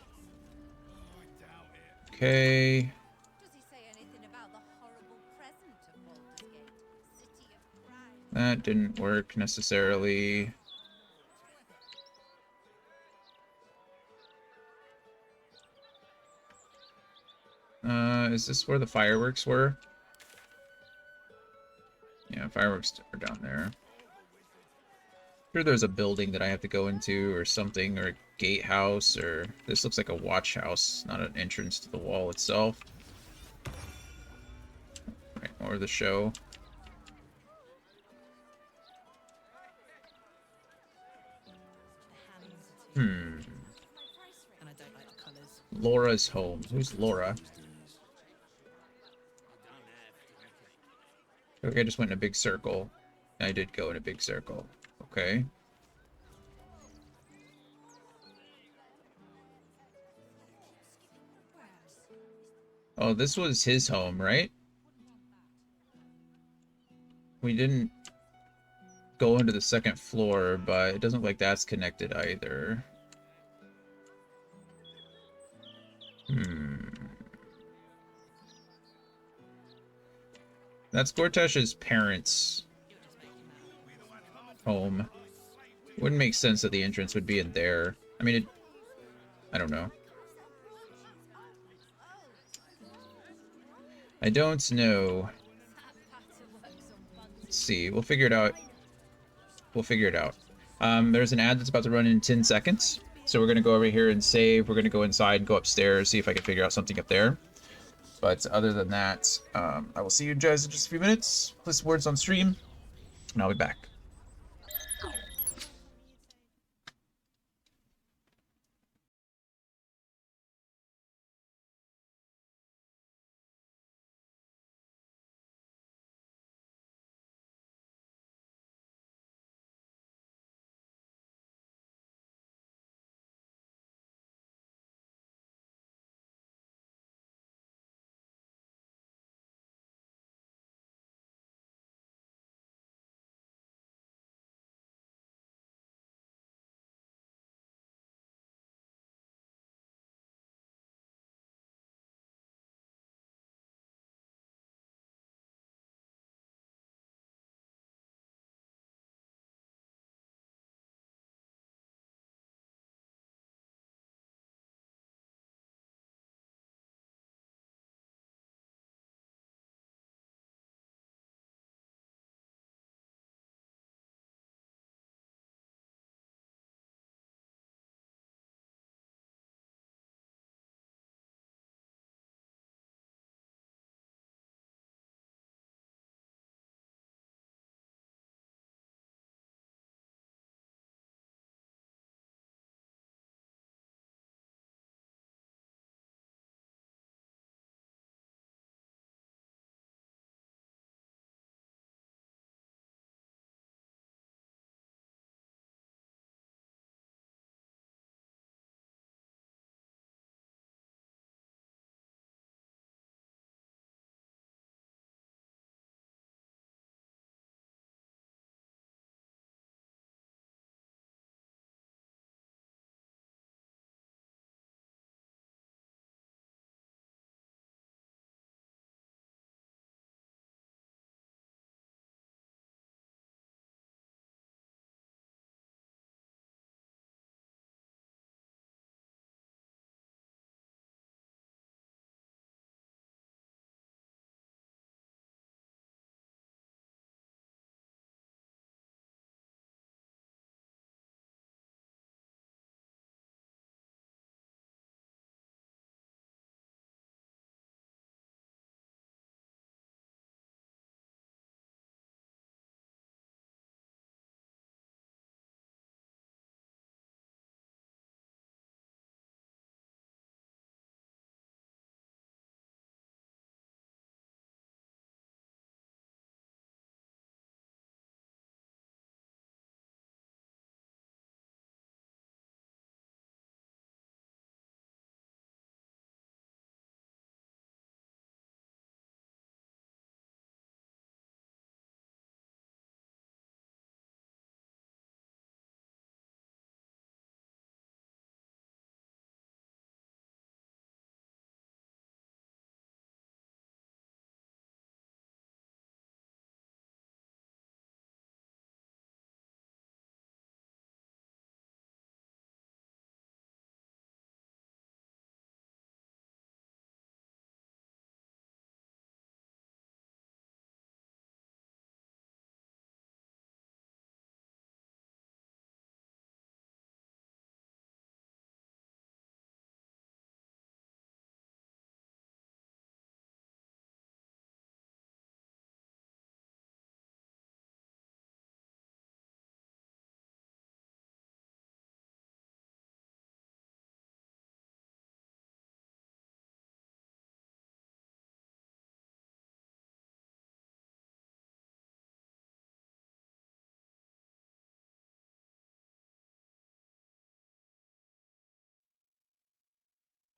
Okay. Does he say anything about the horrible present of Baldur's Gate? City of crime. That didn't work necessarily. Is this where the fireworks were? Yeah, fireworks are down there. Sure, there's a building that I have to go into or something, or a gatehouse, or... This looks like a watch house, not an entrance to the wall itself. Right, or the show. Laura's home. Who's Laura? Okay, I just went in a big circle. I did go in a big circle. Okay. Oh, this was his home, right? We didn't go into the second floor, but it doesn't look like that's connected either. That's Gortash's parents' home. It wouldn't make sense that the entrance would be in there. I mean, I don't know. I don't know. Let's see. We'll figure it out. We'll figure it out. There's an ad that's about to run in 10 seconds. So we're going to go over here and save. We're going to go inside and go upstairs, see if I can figure out something up there. But other than that, I will see you guys in just a few minutes. Place words on stream, and I'll be back.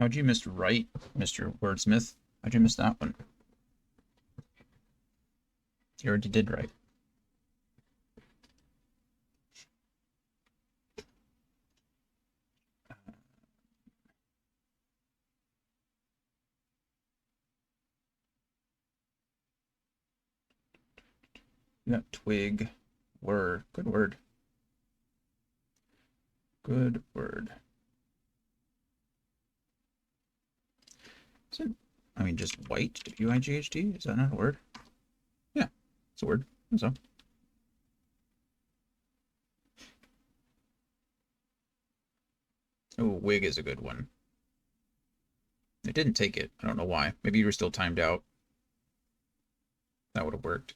How'd you miss right, Mr. Wordsmith? How'd you miss that one? You already did right. You got twig. Word. Good word. Good word. Is it, I mean, just white? W-I-G-H-T? Is that not a word? Yeah, it's a word. That's all. Oh, wig is a good one. It didn't take it. I don't know why. Maybe you were still timed out. That would have worked.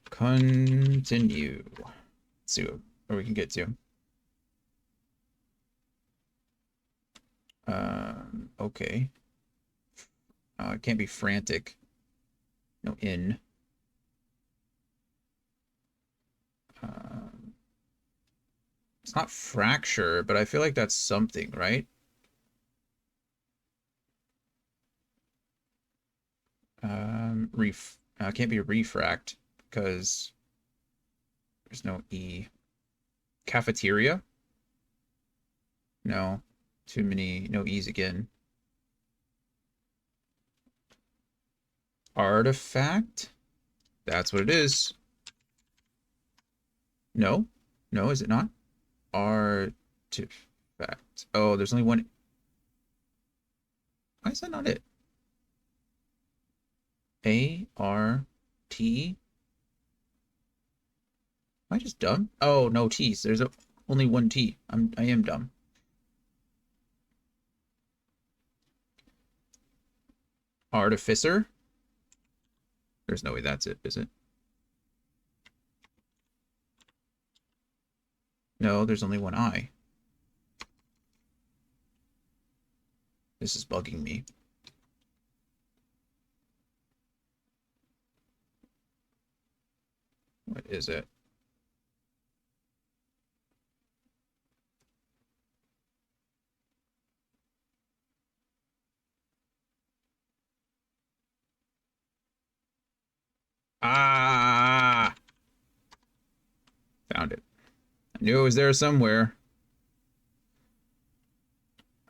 Continue. Let's see where we can get to. Okay. It can't be frantic. No, in. It's not fracture, but I feel like that's something, right? Can't be refract because there's no E. Cafeteria? No. Too many, no E's again. Artifact? That's what it is. No? No, is it not? Artifact. Oh, there's only one. Why is that not it? A-R-T? Am I just dumb? Oh, no T's. There's only one T. I am dumb. Artificer? There's no way that's it, is it? No, there's only one I. This is bugging me. What is it? Ah! Found it. I knew it was there somewhere.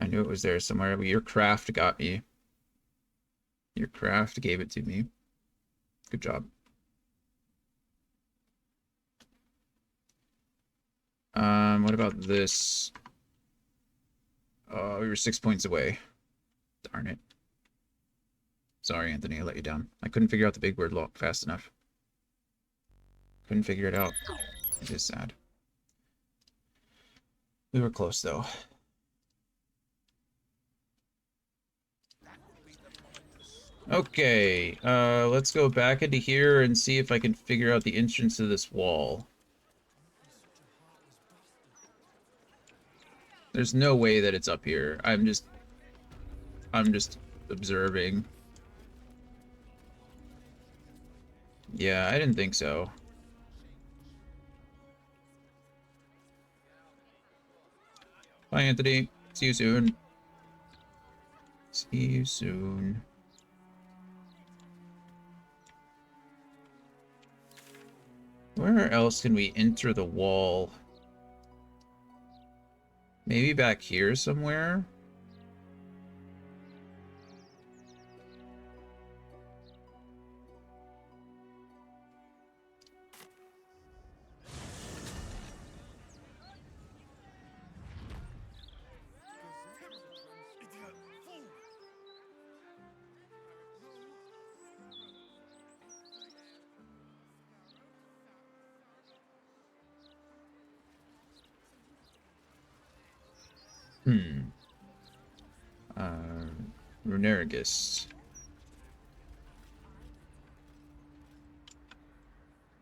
I knew it was there somewhere, but your craft got me. Your craft gave it to me. Good job. What about this? Oh, we were 6 points away. Darn it. Sorry, Anthony, I let you down. I couldn't figure out the big word lock fast enough. Couldn't figure it out. It is sad. We were close, though. Okay, let's go back into here and see if I can figure out the entrance to this wall. There's no way that it's up here. I'm just observing. Yeah, I didn't think so. Bye, Anthony. See you soon. See you soon. Where else can we enter the wall? Maybe back here somewhere? Runerigus.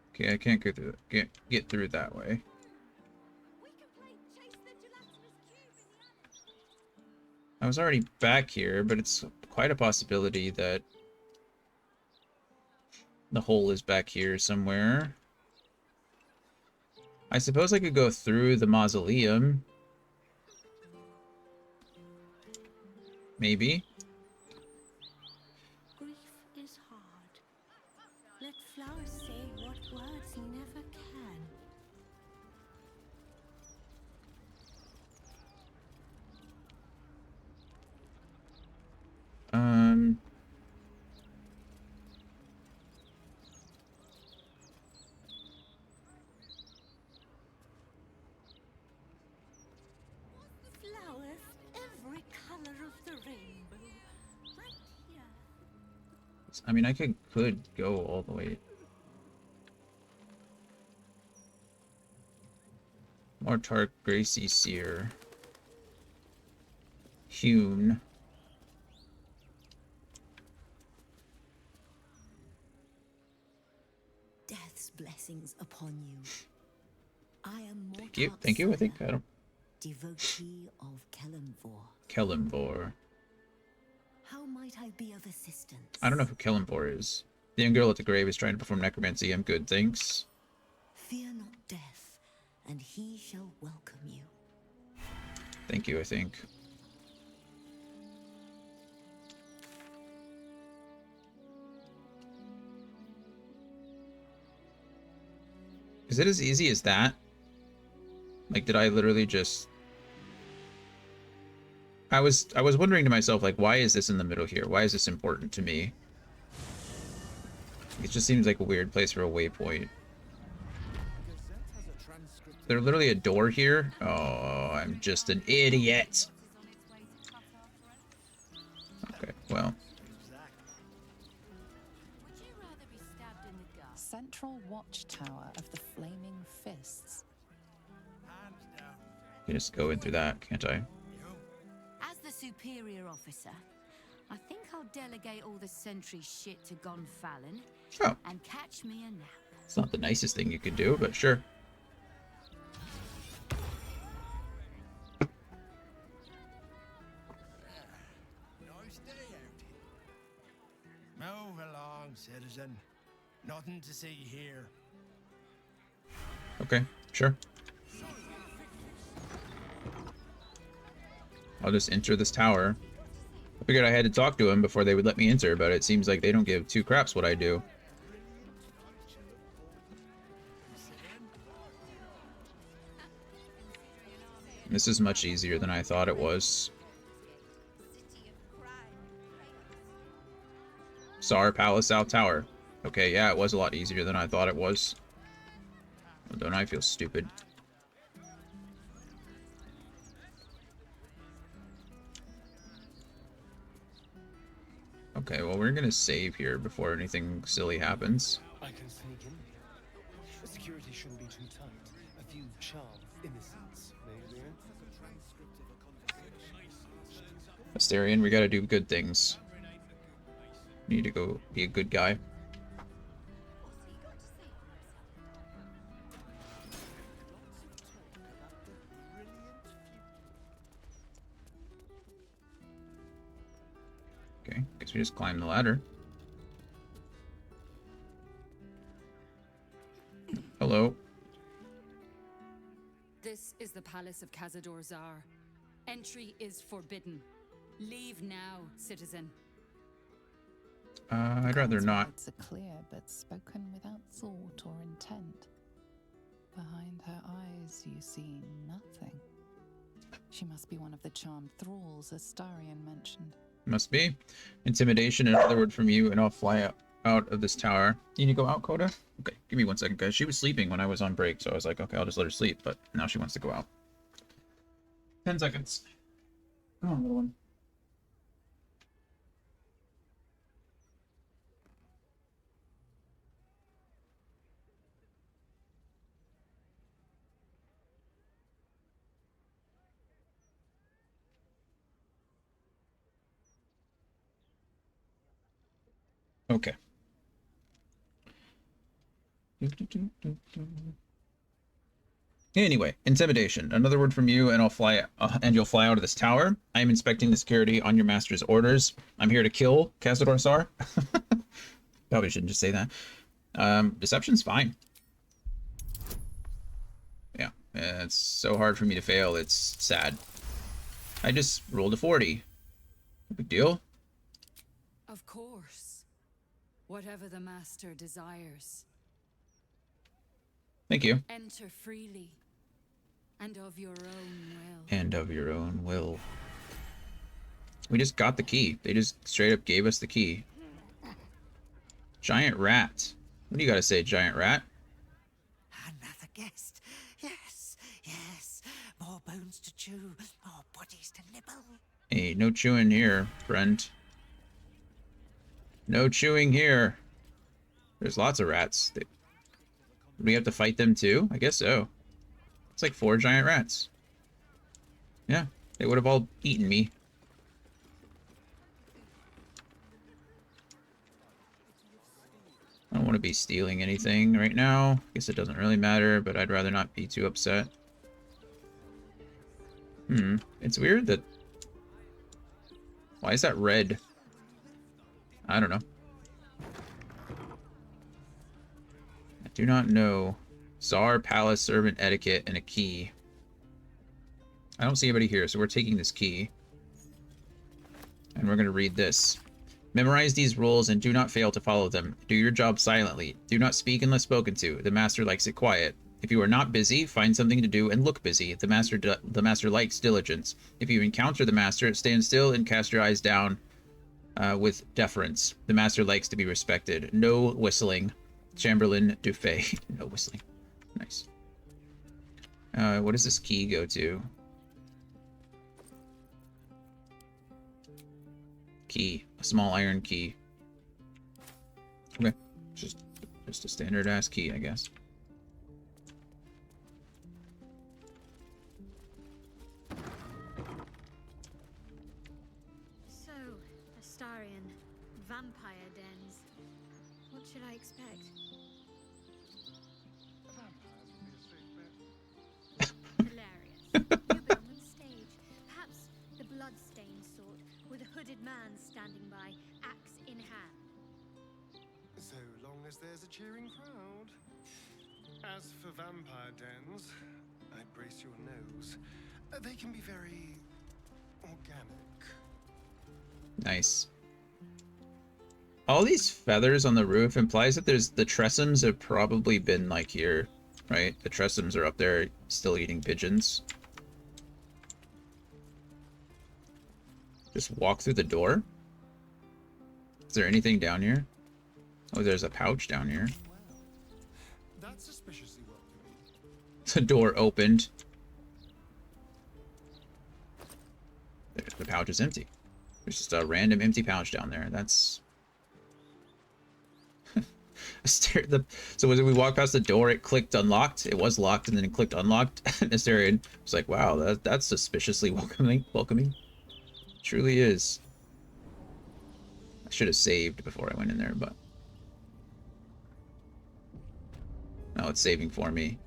Okay, I can't go through. Can't get through that way. I was already back here, but it's quite a possibility that the hole is back here somewhere. I suppose I could go through the mausoleum. Maybe. Grief is hard. Let flowers say what words never can. Flowers, every color of the rainbow. Right here. I mean, I could go all the way. Mortar, Gracie, Seer. Hewn. Death's blessings upon you. I am Thank you, I think. I don't... devotee of Kellenvor. Kellenvor. How might I be of assistance? I don't know who Kellenvor is. The young girl at the grave is trying to perform necromancy. I'm good, thanks. Fear not death, and he shall welcome you. Thank you, I think. Is it as easy as that? Like, did I literally just... I was wondering to myself, like, why is this in the middle here? Why is this important to me? It just seems like a weird place for a waypoint. There's literally a door here? Oh, I'm just an idiot. Okay, well. Central watchtower of the Flaming Fists. I can just go in through that, can't I? As the superior officer, I think I'll delegate all the sentry shit to Gonfalon and catch me a nap. It's not the nicest thing you could do, but sure. Move along, citizen. Nothing to see here. Okay, sure. I'll just enter this tower. I figured I had to talk to him before they would let me enter, but it seems like they don't give two craps what I do. This is much easier than I thought it was. Sar Palace South Tower. Okay, yeah, it was a lot easier than I thought it was. Well, don't I feel stupid? Okay, well, we're gonna save here before anything silly happens. I can sneak in. The security shouldn't be too tight. A few charm innocence, maybe. Asterion, we gotta do good things. Need to go be a good guy. Okay, guess we just climb the ladder. Hello. This is the palace of Cazador Zar. Entry is forbidden. Leave now, citizen. I'd rather not. Words are clear, but spoken without thought or intent. Behind her eyes, you see nothing. She must be one of the charmed thralls, as Starion mentioned. Must be. Intimidation, another word from you, and I'll fly out of this tower. You need to go out, Coda? Okay, give me 1 second, guys. She was sleeping when I was on break, so I was like, okay, I'll just let her sleep, but now she wants to go out. 10 seconds. Come on, little one. Okay. Anyway, intimidation. Another word from you, and I'll fly. And you'll fly out of this tower. I am inspecting the security on your master's orders. I'm here to kill Cazador Sar. Probably shouldn't just say that. Deception's fine. It's so hard for me to fail, it's sad. I just rolled a 40. No big deal. Of course. Whatever the master desires. Thank you. Enter freely. And of your own will. And of your own will. We just got the key. They just straight up gave us the key. Giant rat. What do you gotta say, giant rat? Another guest. Yes, yes. More bones to chew, more bodies to nibble. Hey, no chewing here, friend. No chewing here. There's lots of rats. Do we have to fight them too? I guess so. It's like 4 giant rats. Yeah, they would have all eaten me. I don't want to be stealing anything right now. Guess it doesn't really matter, but I'd rather not be too upset. It's weird that... Why is that red? I don't know. I do not know. Tsar, palace, servant, etiquette, and a key. I don't see anybody here, so we're taking this key. And we're going to read this. Memorize these rules and do not fail to follow them. Do your job silently. Do not speak unless spoken to. The master likes it quiet. If you are not busy, find something to do and look busy. The master likes diligence. If you encounter the master, stand still and cast your eyes down with deference. The master likes to be respected. No whistling. Chamberlain Dufay. No whistling. Nice. What does this key go to? Key. A small iron key. Okay. Just a standard ass key, I guess. So, Astarian, vampire dens. What should I expect? Hilarious. You've been on stage. Perhaps the blood-stained sort, with a hooded man standing by, axe in hand. So long as there's a cheering crowd. As for vampire dens, I'd brace your nose. They can be very organic. Nice. All these feathers on the roof implies that the Tressums have probably been like here, right? The Tressums are up there still eating pigeons. Just walk through the door? Is there anything down here? Oh, there's a pouch down here. That's suspiciously welcoming. The door opened. The pouch is empty. There's just a random empty pouch down there. That's... So as we walked past the door, it clicked unlocked. It was locked, and then it clicked unlocked. And Astarian was like, wow, that's suspiciously welcoming. Truly is. I should have saved before I went in there, but... No, it's saving for me.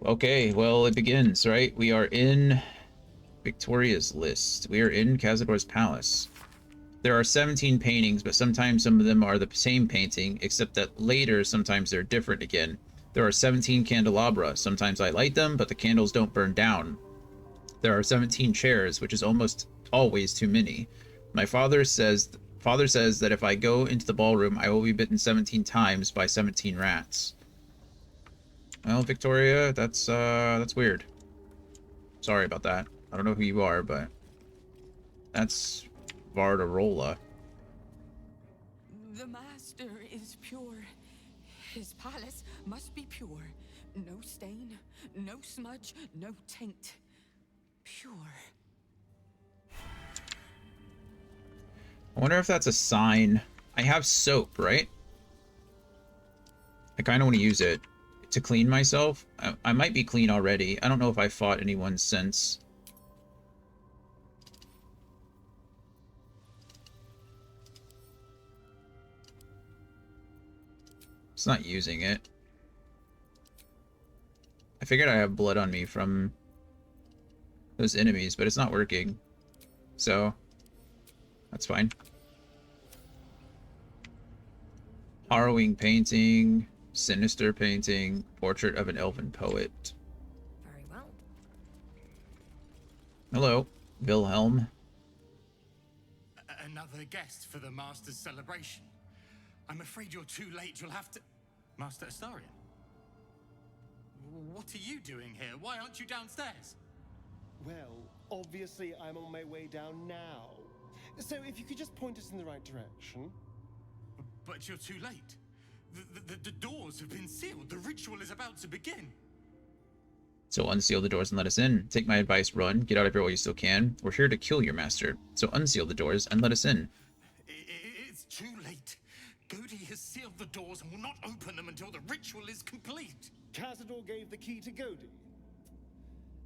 Okay, well, it begins, right? We are in Victoria's list. We are in Cazador's palace. There are 17 paintings, but sometimes some of them are the same painting, except that later sometimes they're different again. There are 17 candelabra. Sometimes I light them, but the candles don't burn down. There are 17 chairs, which is almost always too many. My father says that if I go into the ballroom, I will be bitten 17 times by 17 rats. Well, Victoria, that's weird. Sorry about that. I don't know who you are, but that's Vardarola. The master is pure. His palace must be pure. No stain, no smudge, no taint. Pure. I wonder if that's a sign. I have soap, right? I kind of want to use it to clean myself. I might be clean already. I don't know if I fought anyone since. It's not using it. I figured I have blood on me from those enemies, but it's not working. So, that's fine. Harrowing painting, sinister painting, portrait of an elven poet. Very well. Hello, Wilhelm. Another guest for the Master's celebration. I'm afraid you're too late. You'll have to... Master Astarion? What are you doing here? Why aren't you downstairs? Well, obviously I'm on my way down now. So if you could just point us in the right direction. But you're too late. The doors have been sealed. The ritual is about to begin. So unseal the doors and let us in. Take my advice, run. Get out of here while you still can. We're here to kill your master. So unseal the doors and let us in. It's too late. Godi has sealed the doors and will not open them until the ritual is complete. Cazador gave the key to Godi.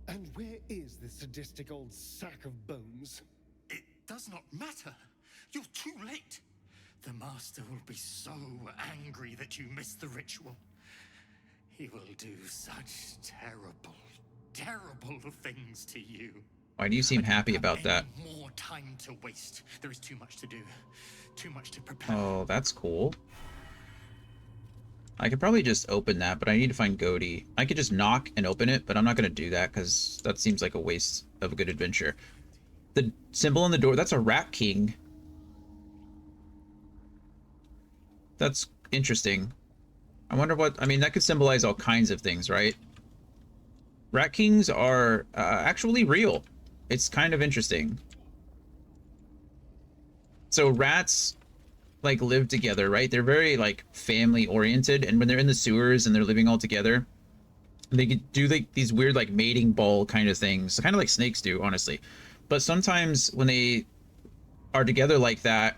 And where is this sadistic old sack of bones? It does not matter. You're too late. The Master will be so angry that you missed the ritual. He will do such terrible, terrible things to you. Why do you seem happy about that? More time to waste. There is too much to do. Too much to prepare. Oh, that's cool. I could probably just open that, but I need to find Godi. I could just knock and open it, but I'm not going to do that because that seems like a waste of a good adventure. The symbol on the door, that's a Rat King. That's interesting. I wonder what... I mean, that could symbolize all kinds of things, right? Rat Kings are actually real. It's kind of interesting. So rats... like live together, right? They're very like family oriented, and when they're in the sewers and they're living all together, they do like these weird like mating ball kind of things, kind of like snakes do, honestly. But sometimes when they are together like that,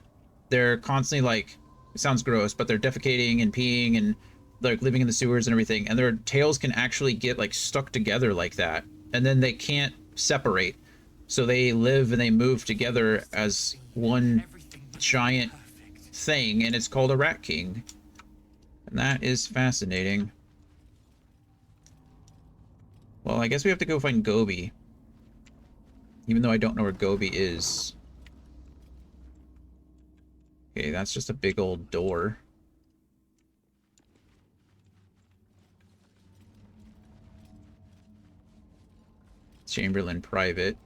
they're constantly like, it sounds gross, but they're defecating and peeing and like living in the sewers and everything, and their tails can actually get like stuck together like that, and then they can't separate, so they live and they move together as one giant thing, and it's called a Rat King. And that is fascinating. Well, I guess we have to go find Gobi, even though I don't know where Gobi is. Okay, that's just a big old door. Chamberlain private.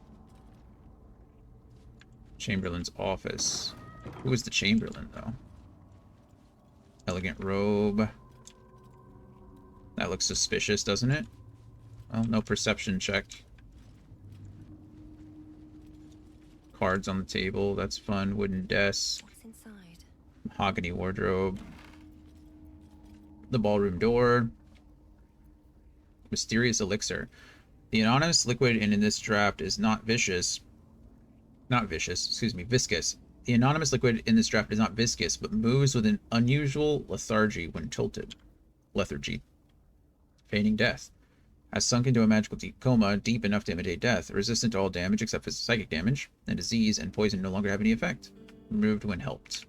Chamberlain's office. Who is the Chamberlain, though? Elegant robe. That looks suspicious, doesn't it? Well, no perception check. Cards on the table, that's fun. Wooden desk. What's inside? Mahogany wardrobe. The ballroom door. Mysterious elixir. The anonymous liquid in this draft is not viscous. Viscous. The anonymous liquid in this draft is not viscous, but moves with an unusual lethargy when tilted. Lethargy. Feigning death. Has sunk into a magical coma deep enough to imitate death, resistant to all damage except for psychic damage, and disease and poison no longer have any effect. Removed when helped.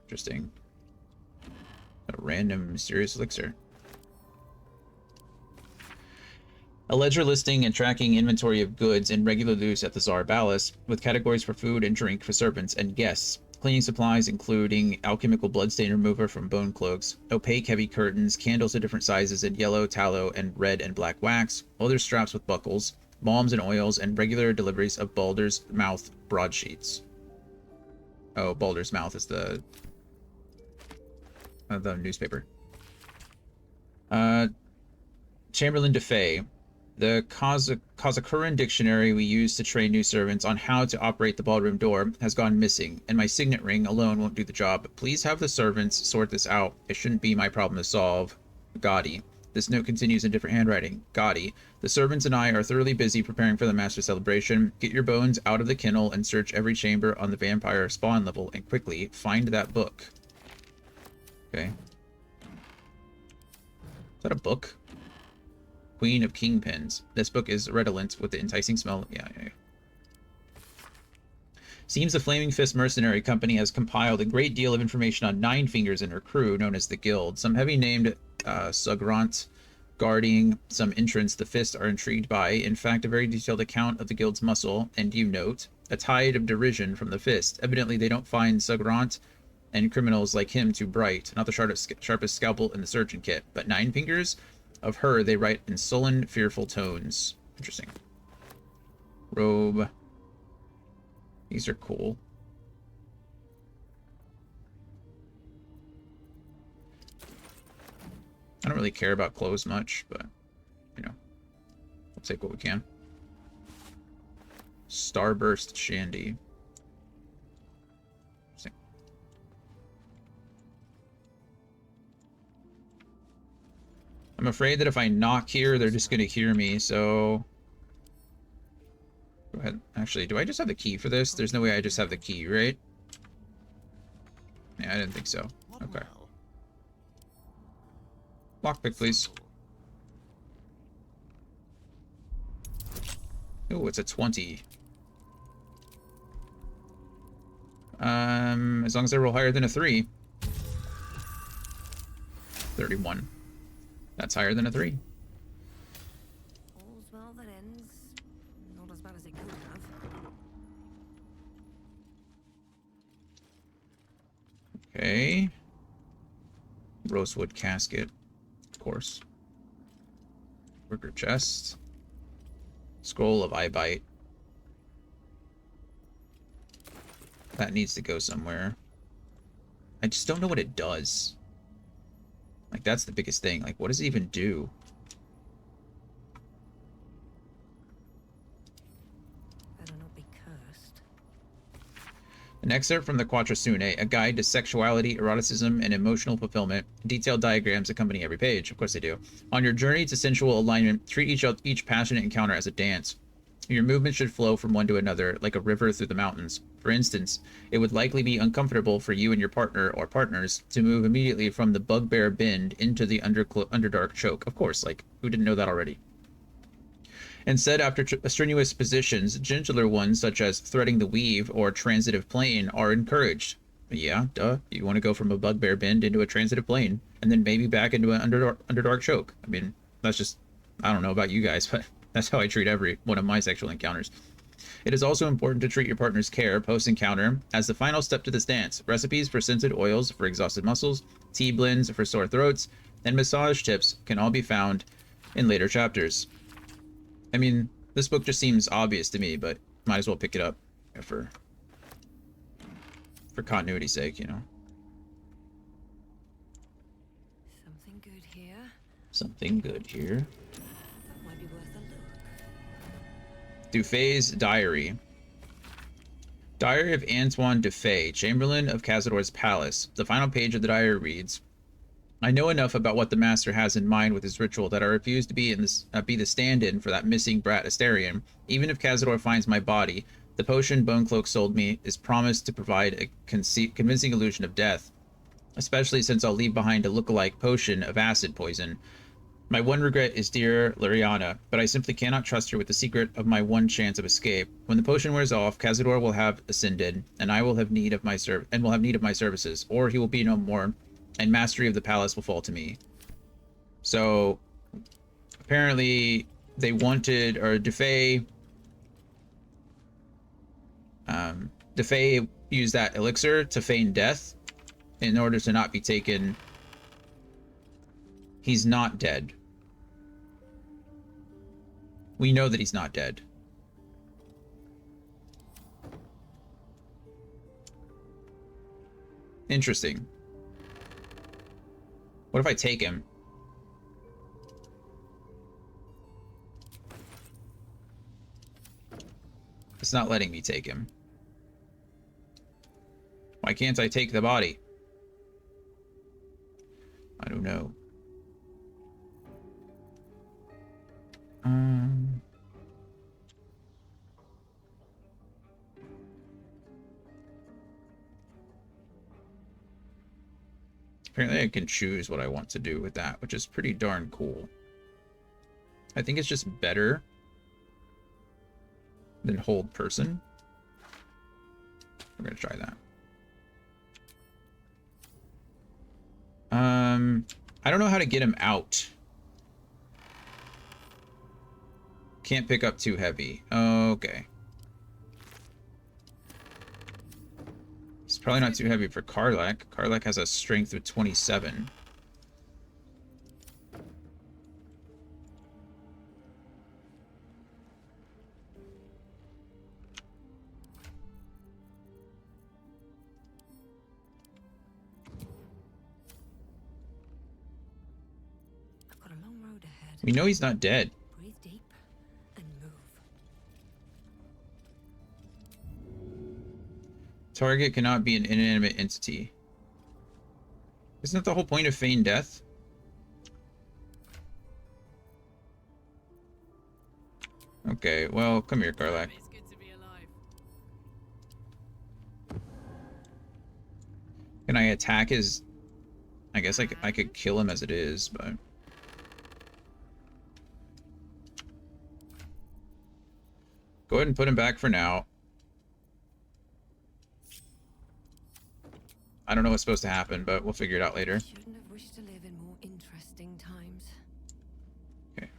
Interesting. A random mysterious elixir. A ledger listing and tracking inventory of goods in regular use at the Tsar Palace, with categories for food and drink for servants and guests. Cleaning supplies including alchemical bloodstain remover from bone cloaks, opaque heavy curtains, candles of different sizes in yellow, tallow, and red and black wax, other straps with buckles, balms and oils, and regular deliveries of Baldur's Mouth broadsheets. Oh, Baldur's Mouth is the newspaper. Chamberlain DeFay. The Kazakuran dictionary we use to train new servants on how to operate the ballroom door has gone missing, and my signet ring alone won't do the job. Please have the servants sort this out. It shouldn't be my problem to solve. Gotti. This note continues in different handwriting. Gotti. The servants and I are thoroughly busy preparing for the master celebration. Get your bones out of the kennel and search every chamber on the vampire spawn level, and quickly find that book. Okay. Is that a book? Queen of Kingpins. This book is redolent with the enticing smell. Yeah. Seems the Flaming Fist Mercenary Company has compiled a great deal of information on Nine Fingers and her crew, known as the Guild. Some heavy named Sugrant guarding some entrance the Fist are intrigued by. In fact, a very detailed account of the Guild's muscle, and you note, a tide of derision from the Fist. Evidently, they don't find Sugrant and criminals like him too bright, not the sharpest scalpel in the surgeon kit, but 9 fingers of her they write in sullen, fearful tones. Interesting. Robe. These are cool. I don't really care about clothes much, but, you know, we'll take what we can. Starburst Shandy. I'm afraid that if I knock here, they're just going to hear me, so... Go ahead. Actually, do I just have the key for this? There's no way I just have the key, right? Yeah, I didn't think so. Okay. Lockpick, please. Oh, it's a 20. As long as I roll higher than a 3. 31. That's higher than a 3. All's well that ends. Not as bad as it could have. Okay. Rosewood casket, of course. Worker chest. Scroll of eye bite. That needs to go somewhere. I just don't know what it does. Like, that's the biggest thing. Like, what does it even do? Better not be cursed. An excerpt from the Quattrasune, a guide to sexuality, eroticism, and emotional fulfillment. Detailed diagrams accompany every page. Of course they do. On your journey to sensual alignment, treat each passionate encounter as a dance. Your movement should flow from one to another like a river through the mountains. For instance, it would likely be uncomfortable for you and your partner or partners to move immediately from the bugbear bend into the underdark choke. Of course, like, who didn't know that already? Instead, after strenuous positions, gentler ones such as threading the weave or transitive plane are encouraged. Yeah, duh. You want to go from a bugbear bend into a transitive plane, and then maybe back into an underdark choke. I mean, that's just, I don't know about you guys, but that's how I treat every one of my sexual encounters. It is also important to treat your partner's care post-encounter as the final step to this dance. Recipes for scented oils for exhausted muscles, tea blends for sore throats, and massage tips can all be found in later chapters. I mean, this book just seems obvious to me, but might as well pick it up for continuity's sake, you know. Something good here. Something good here. That might be worth a look. Dufay's diary. Diary of Antoine Dufay, Chamberlain of Cazador's Palace. The final page of the diary reads, I know enough about what the master has in mind with his ritual that I refuse to be the stand-in for that missing brat Astarion. Even if Cazador finds my body, the potion Bonecloak sold me is promised to provide a convincing illusion of death, especially since I'll leave behind a look-alike potion of acid poison. My one regret is dear Liriana, but I simply cannot trust her with the secret of my one chance of escape. When the potion wears off, Cazador will have ascended, and I will have need of my services, or he will be no more, and mastery of the palace will fall to me. So, apparently, they wanted, or Dufay used that elixir to feign death in order to not be taken. He's not dead. We know that he's not dead. Interesting. What if I take him? It's not letting me take him. Why can't I take the body? I don't know. Apparently I can choose what I want to do with that, which is pretty darn cool. I think it's just better than hold person. We're gonna try that. I don't know how to get him out. Can't pick up too heavy. Okay. Probably not too heavy for Karlach. Karlach has a strength of 27. I've got a long road ahead. We know he's not dead. Breathe deep and move. Target cannot be an inanimate entity. Isn't that the whole point of feigned death? Okay, well, come here, Karlach. Can I attack his... I guess I could kill him as it is, but... Go ahead and put him back for now. I don't know what's supposed to happen, but we'll figure it out later. Shouldn't have wished to live in more interesting times. Okay.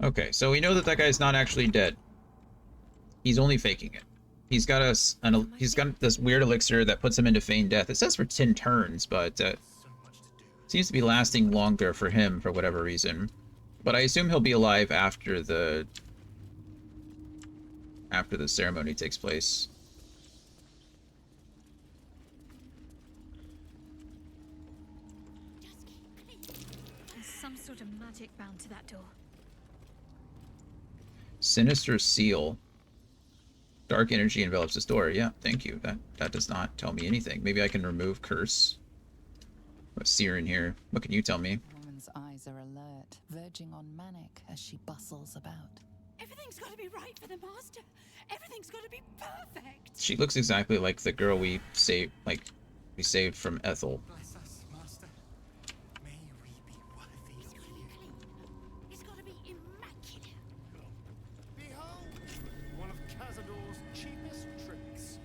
Okay, so we know that that guy's not actually dead. He's only faking it. He's got he's got this weird elixir that puts him into feigned death. It says for 10 turns, but seems to be lasting longer for him for whatever reason. But I assume he'll be alive after the ceremony takes place. There's some sort of magic bound to that door. Sinister seal. Dark energy envelops this door. Yeah, thank you. That does not tell me anything. Maybe I can remove curse. What's seer in here? What can you tell me? The woman's eyes are alert, verging on manic as she bustles about. Everything's got to be right for the master. Everything's got to be perfect. She looks exactly like the girl we saved, from Ethel. Bless us, Master. May we be worthy of you. It's got to be immaculate. Behold, one of Cazador's cheapest tricks.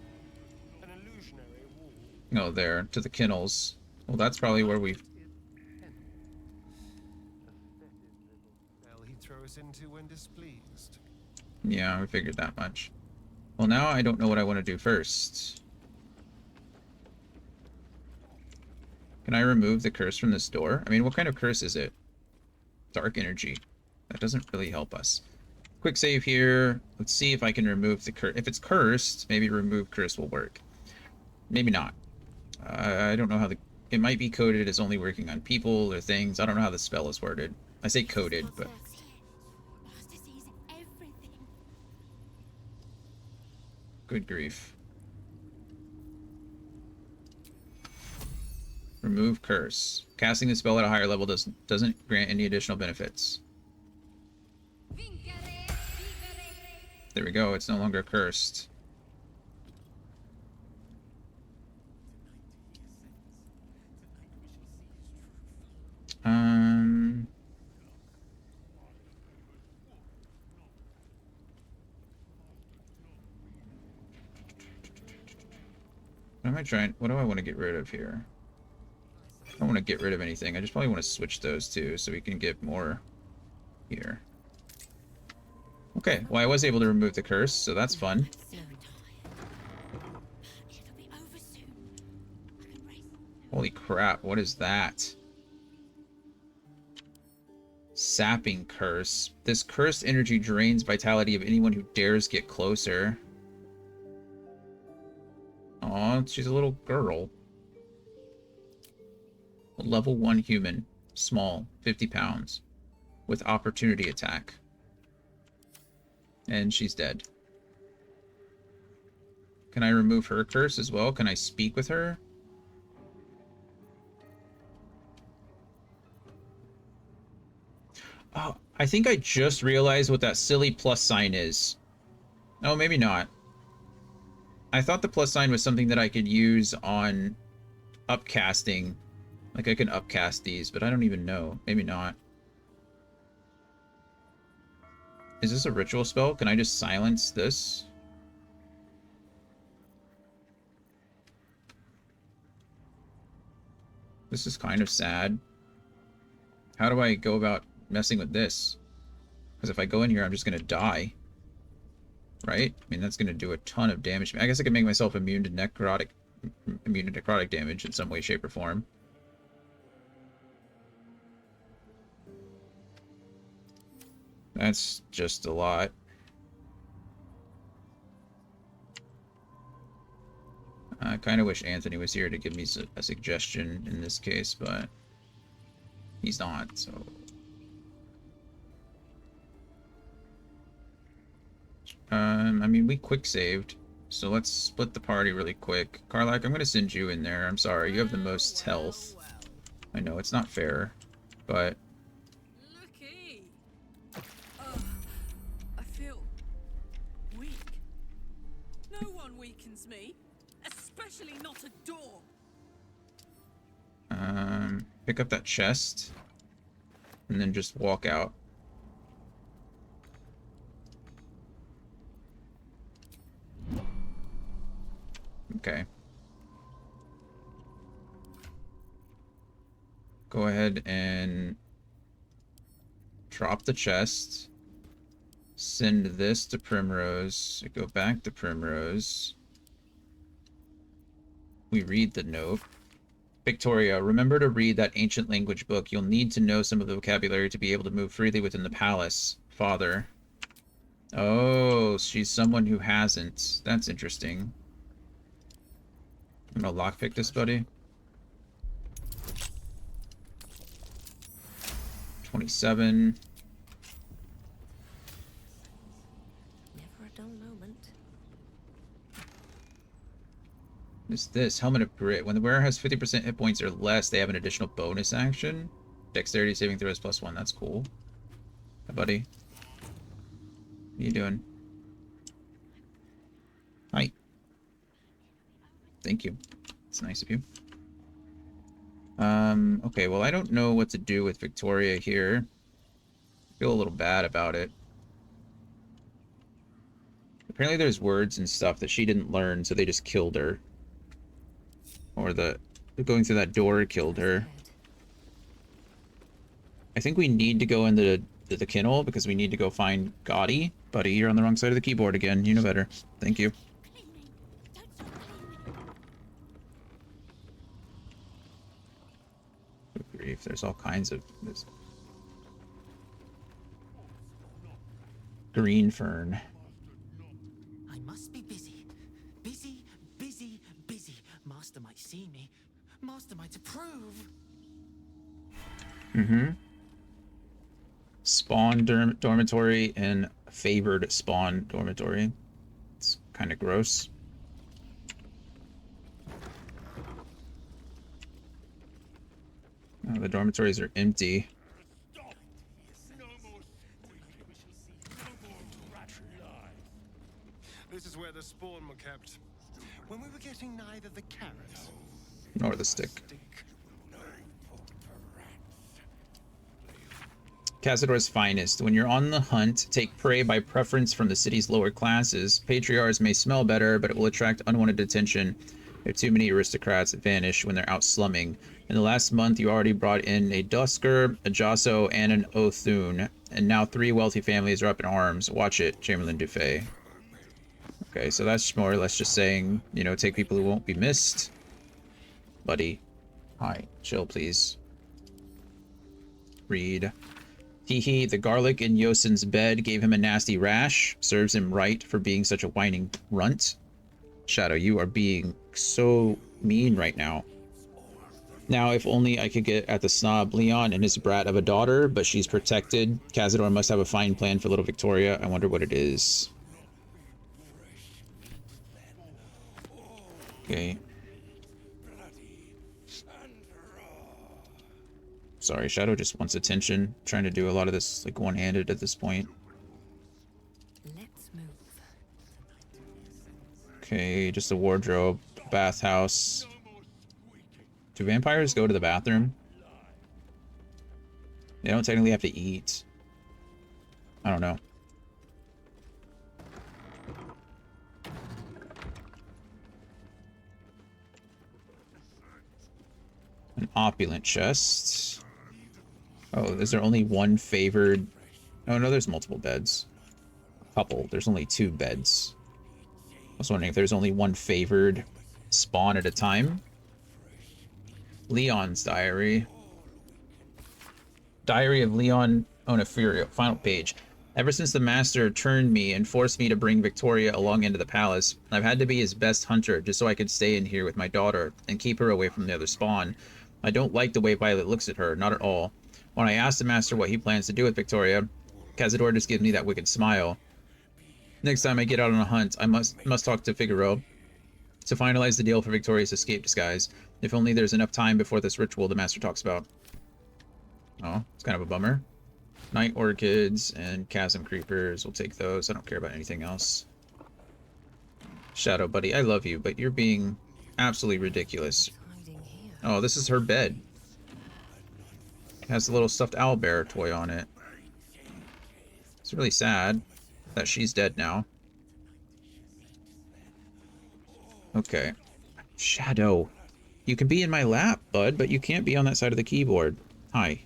An illusionary wall. Oh, there, to the kennels. Well, that's probably where we... Well, he'd throw us into when displeased. Yeah, we figured that much. Well, now I don't know what I want to do first. Can I remove the curse from this door? I mean, what kind of curse is it? Dark energy. That doesn't really help us. Quick save here. Let's see if I can remove the curse. If it's cursed, maybe remove curse will work. Maybe not. I don't know how the... It might be coded as only working on people or things. I don't know how the spell is worded. I say coded, but... Master sees everything. Good grief. Remove curse. Casting the spell at a higher level doesn't grant any additional benefits. There we go. It's no longer cursed. What am I trying? What do I want to get rid of here? I don't want to get rid of anything. I just probably want to switch those two so we can get more here. Okay, well I was able to remove the curse, so that's fun. Holy crap, what is that? Sapping curse. This cursed energy drains vitality of anyone who dares get closer. Aw, she's a little girl. Level 1 human. Small. 50 pounds. With opportunity attack. And she's dead. Can I remove her curse as well? Can I speak with her? Oh, I think I just realized what that silly plus sign is. No, maybe not. I thought the plus sign was something that I could use on upcasting. Like I can upcast these, but I don't even know. Maybe not. Is this a ritual spell? Can I just silence this? This is kind of sad. How do I go about messing with this. Because if I go in here, I'm just going to die. Right? I mean, that's going to do a ton of damage. I guess I can make myself immune to necrotic damage in some way, shape, or form. That's just a lot. I kind of wish Anthony was here to give me a suggestion in this case, but he's not, so... I mean, we quick saved, so let's split the party really quick. Karlak, I'm gonna send you in there. I'm sorry, you have the most health. I know, it's not fair, but... Looky! I feel weak. No one weakens me, especially not a door. Pick up that chest, and then just walk out. Okay. Go ahead and drop the chest. Send this to Primrose. Go back to Primrose. We read the note. Victoria, remember to read that ancient language book. You'll need to know some of the vocabulary to be able to move freely within the palace. Father. Oh, she's someone who hasn't. That's interesting. I'm gonna lockpick this, buddy. 27. Never a dull moment. What's this? Helmet of Grit. When the wearer has 50% hit points or less, they have an additional bonus action. Dexterity saving throw is +1. That's cool. Hi, buddy. What are you doing? Hi. Thank you. It's nice of you. Okay, well, I don't know what to do with Victoria here. I feel a little bad about it. Apparently there's words and stuff that she didn't learn, so they just killed her. Or going through that door killed her. I think we need to go into the kennel because we need to go find Gotti. Buddy, you're on the wrong side of the keyboard again. You know better. Thank you. Good grief, there's all kinds of this. Green fern. I must be busy. Busy, busy, busy. Master might see me. Master might approve. Mm-hmm. Spawn dormitory and favored spawn dormitory. It's kind of gross. Oh, the dormitories are empty. This is where the spawn were kept. When we were getting neither the carrots Nor the stick. Cazador's finest. When you're on the hunt, take prey by preference from the city's lower classes. Patriarchs may smell better, but it will attract unwanted attention if too many aristocrats vanish when they're out slumming. In the last month, you already brought in a Dusker, a Josso, and an Othune, and now 3 wealthy families are up in arms. Watch it, Chamberlain Dufay. Okay, so that's more or less just saying, you know, take people who won't be missed. Buddy. Hi, chill, please. Read. Hehe, the garlic in Yosin's bed gave him a nasty rash. Serves him right for being such a whining runt. Shadow, you are being so mean right now. Now, if only I could get at the snob Leon and his brat of a daughter, but she's protected. Cazador must have a fine plan for little Victoria. I wonder what it is. Okay. Sorry, Shadow just wants attention. Trying to do a lot of this like one-handed at this point. Let's move. Okay, just a wardrobe, bathhouse. Do vampires go to the bathroom? They don't technically have to eat. I don't know. An opulent chest. Oh, is there only one favored? Oh no, there's multiple beds. A couple. There's only 2 beds. I was wondering if there's only one favored spawn at a time. Leon's diary. Diary of Leon Onefirio. Final page. Ever since the master turned me and forced me to bring Victoria along into the palace, I've had to be his best hunter just so I could stay in here with my daughter and keep her away from the other spawn. I don't like the way Violet looks at her, not at all. When I asked the master what he plans to do with Victoria, Cazador just gives me that wicked smile. Next time I get out on a hunt, I must talk to Figaro to finalize the deal for Victoria's escape disguise. If only there's enough time before this ritual the master talks about. Oh, it's kind of a bummer. Night orchids and chasm creepers. We'll take those. I don't care about anything else. Shadow buddy, I love you, but you're being absolutely ridiculous. Oh, this is her bed. It has a little stuffed owlbear toy on it. It's really sad that she's dead now. Okay. Shadow. You can be in my lap, bud, but you can't be on that side of the keyboard. Hi.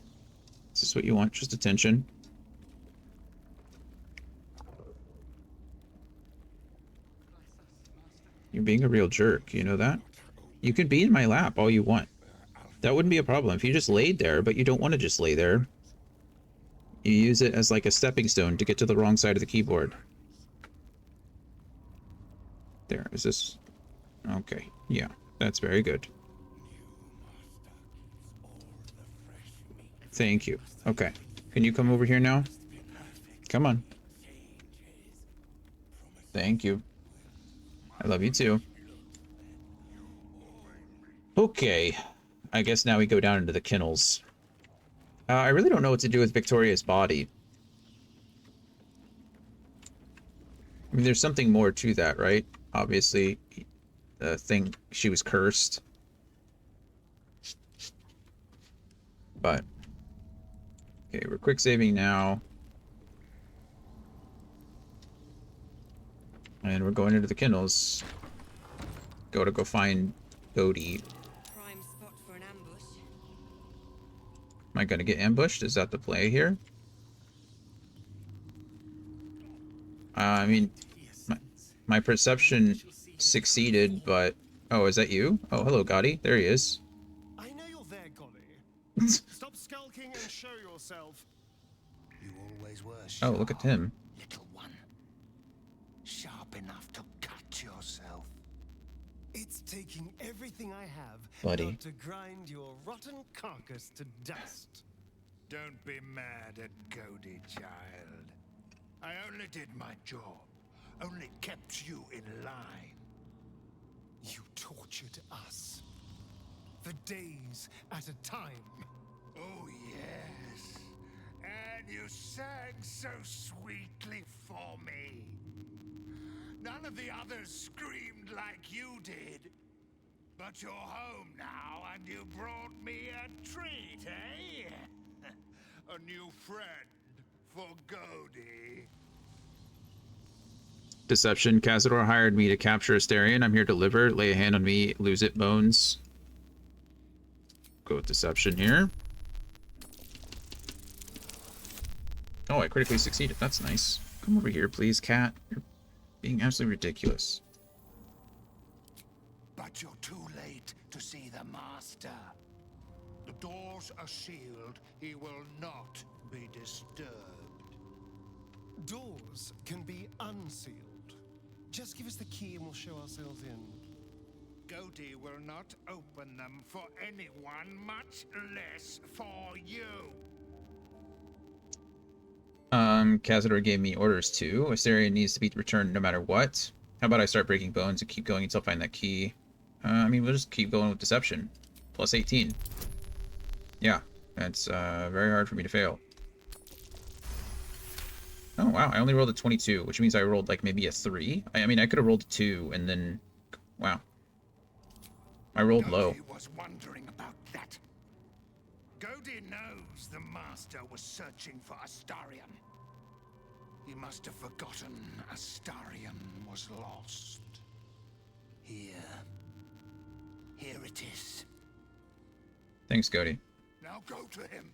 Is this what you want? Just attention? You're being a real jerk, you know that? You can be in my lap all you want. That wouldn't be a problem if you just laid there, but you don't want to just lay there. You use it as like a stepping stone to get to the wrong side of the keyboard. There, is this... Okay, yeah, that's very good. Thank you. Okay, can you come over here now? Come on. Thank you. I love you too. Okay, I guess now we go down into the kennels. I really don't know what to do with Victoria's body. I mean, there's something more to that, right? Obviously, the thing, she was cursed. But, okay, we're quick saving now. And we're going into the kennels. Go find Bodhi. Prime spot for an ambush. Am I gonna get ambushed? Is that the play here? I mean, my perception succeeded, but... Oh, is that you? Oh, hello, Gotti. There he is. I know you're there, Golly. Stop skulking and show yourself. You always were Oh, look at him. little one. Sharp enough to cut yourself. It's taking everything I have Buddy. not to grind your rotten carcass to dust. Don't be mad at Cody, child. I only did my job. Only kept you in line. You tortured us. For days at a time. Oh, yes. And you sang so sweetly for me. None of the others screamed like you did. But you're home now, and you brought me a treat, eh? A new friend for Cody. Deception. Cazador hired me to capture Asterion. I'm here to deliver. Lay a hand on me. Lose it, bones. Go with deception here. Oh, I critically succeeded. That's nice. Come over here, please, cat. You're being absolutely ridiculous. But you're too late to see the master. The doors are sealed. He will not be disturbed. Doors can be unsealed. Just give us the key and we'll show ourselves in. Cody will not open them for anyone, much less for you. Cazador gave me orders too. Asterion needs to be returned no matter what. How about I start breaking bones and keep going until I find that key? I mean, we'll just keep going with deception. Plus 18. Yeah, that's very hard for me to fail. Oh, wow, I only rolled a 22, which means I rolled, like, maybe a 3. I mean, I could have rolled a 2, and then... Wow. I rolled low. Cody was wondering about that. Cody knows the master was searching for Astarion. He must have forgotten Astarion was lost. Here it is. Thanks, Cody. Now go to him.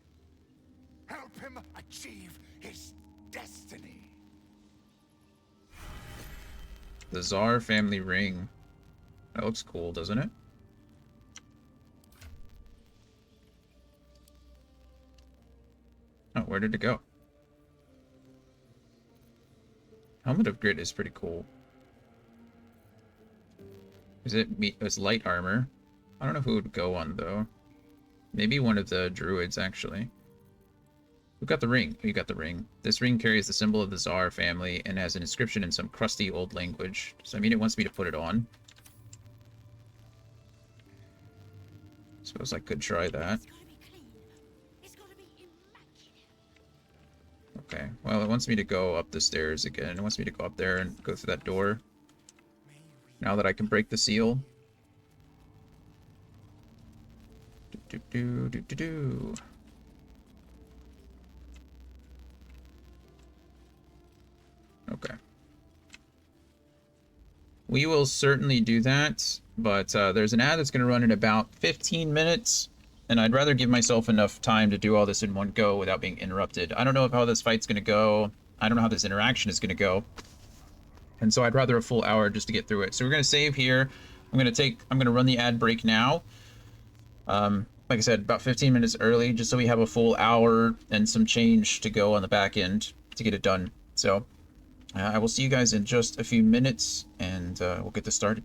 him achieve his destiny. The Tsar family ring. That looks cool, doesn't it? Oh, where did it go? Helmet of Grit is pretty cool. It's light armor. I don't know who it would go on, though. Maybe one of the druids, actually. Who got the ring? Oh, you got the ring. This ring carries the symbol of the Tsar family and has an inscription in some crusty old language. So, I mean, it wants me to put it on. Suppose I could try that. Okay, well, it wants me to go up the stairs again. It wants me to go up there and go through that door. Now that I can break the seal. Do. Okay. We will certainly do that, but there's an ad that's going to run in about 15 minutes, and I'd rather give myself enough time to do all this in one go without being interrupted. I don't know how this fight's going to go. I don't know how this interaction is going to go. And so I'd rather a full hour just to get through it. So we're going to save here. I'm going to run the ad break now. Like I said, about 15 minutes early, just so we have a full hour and some change to go on the back end to get it done. So I will see you guys in just a few minutes, and we'll get this started.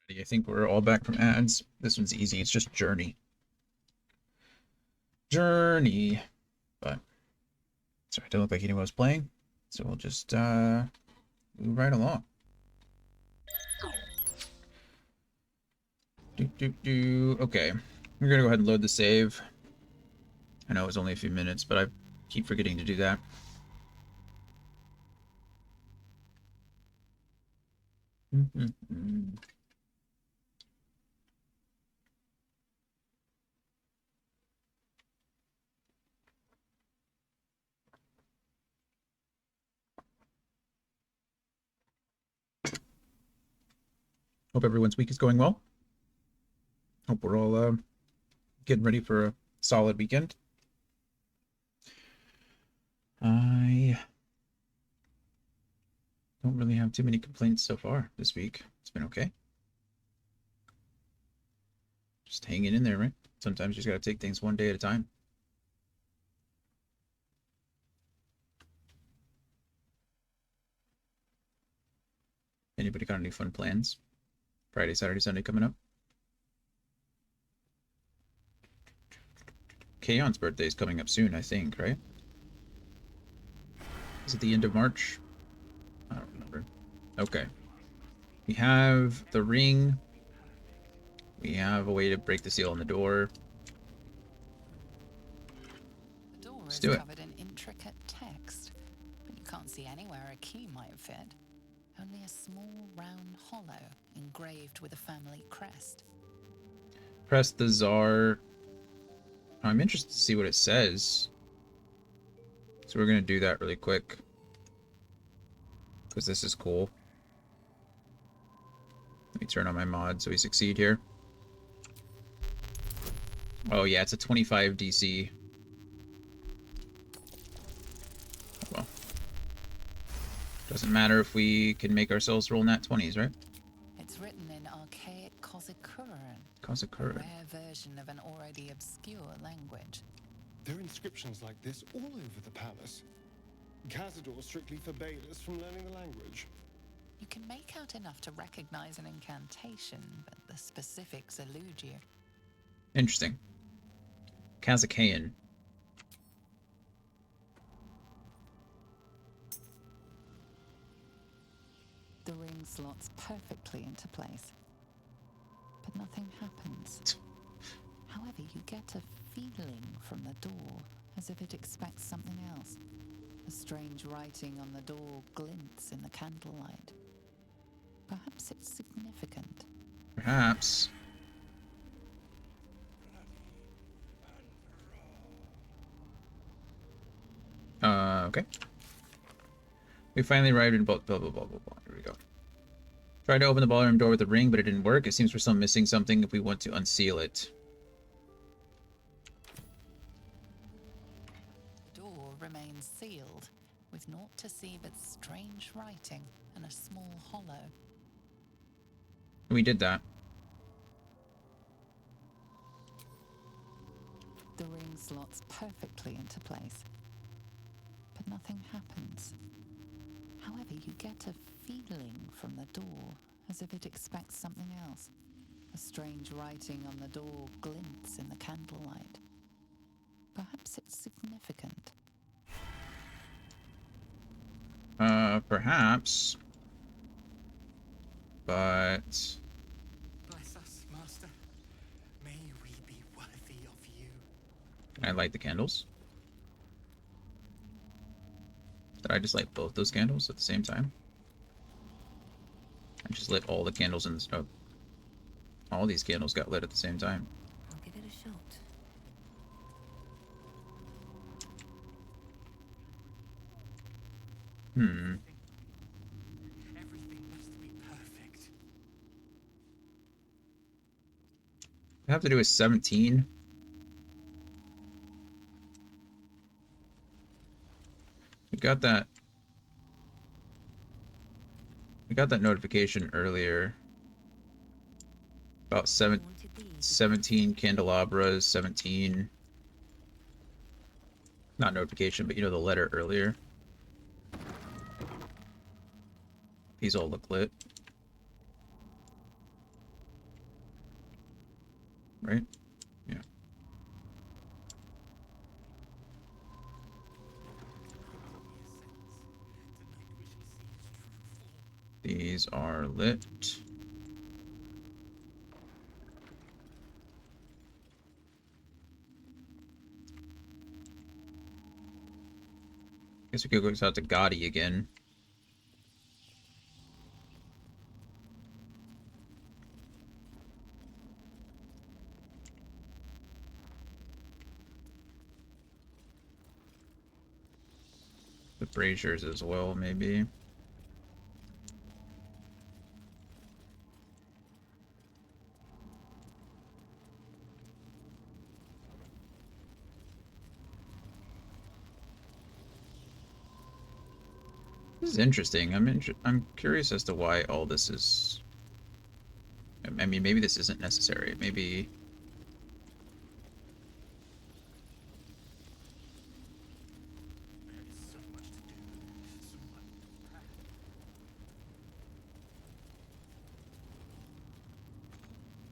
I think we're all back from ads. This one's easy. It's just Journey. Journey. But, sorry, it didn't look like anyone was playing. So we'll just move right along. Okay. We're going to go ahead and load the save. I know it was only a few minutes, but I keep forgetting to do that. Hope everyone's week is going well. Hope we're all getting ready for a solid weekend. I don't really have too many complaints so far this week. It's been okay. Just hanging in there, right? Sometimes you just gotta take things one day at a time. Anybody got any fun plans? Friday, Saturday, Sunday coming up? Kaon's birthday is coming up soon, I think, right? Is it the end of March? I don't remember. Okay. We have the ring. We have a way to break the seal on the door. The door Let's is do it. covered in intricate text, but you can't see anywhere a key might fit. Only a small round hollow engraved with a family crest. Press the Czar. I'm interested to see what it says. So we're going to do that really quick. Because this is cool. Let me turn on my mod so we succeed here. Oh yeah, it's a 25 DC. Well. Doesn't matter if we can make ourselves roll nat 20s, right? It's written in archaic Kazakuran. Kazakuran. A rare version of an already obscure language. There are inscriptions like this all over the palace. Cazador strictly forbade us from learning the language. You can make out enough to recognize an incantation, but the specifics elude you. Interesting. Kazakian. The ring slots perfectly into place, but nothing happens. However, you get a feeling from the door, as if it expects something else. A strange writing on the door glints in the candlelight. Perhaps it's significant. Perhaps. Okay. We finally arrived in blah, blah, blah, blah, blah, blah. Here we go. Tried to open the ballroom door with the ring, but it didn't work. It seems we're still missing something if we want to unseal it. The door remains sealed, with naught to see but strange writing and a small hollow. We did that. The ring slots perfectly into place, but nothing happens. However, you get a feeling from the door, as if it expects something else. A strange writing on the door glints in the candlelight. Perhaps it's significant. Perhaps. But... Bless us, Master. May we be worthy of you. Can I light the candles? Did I just light both those candles at the same time? I just lit all the candles in this... Oh. All these candles got lit at the same time. I'll give it a shot. Everything must be perfect. I have to do a 17. We got that. We got that notification earlier. About 17 candelabras, 17. Not notification, but you know the letter earlier. These all look lit. right? Yeah. These are lit. Guess we could go out to Gotti again. The braziers as well, maybe. This is interesting. I'm curious as to why all this is. I mean, maybe this isn't necessary. Maybe.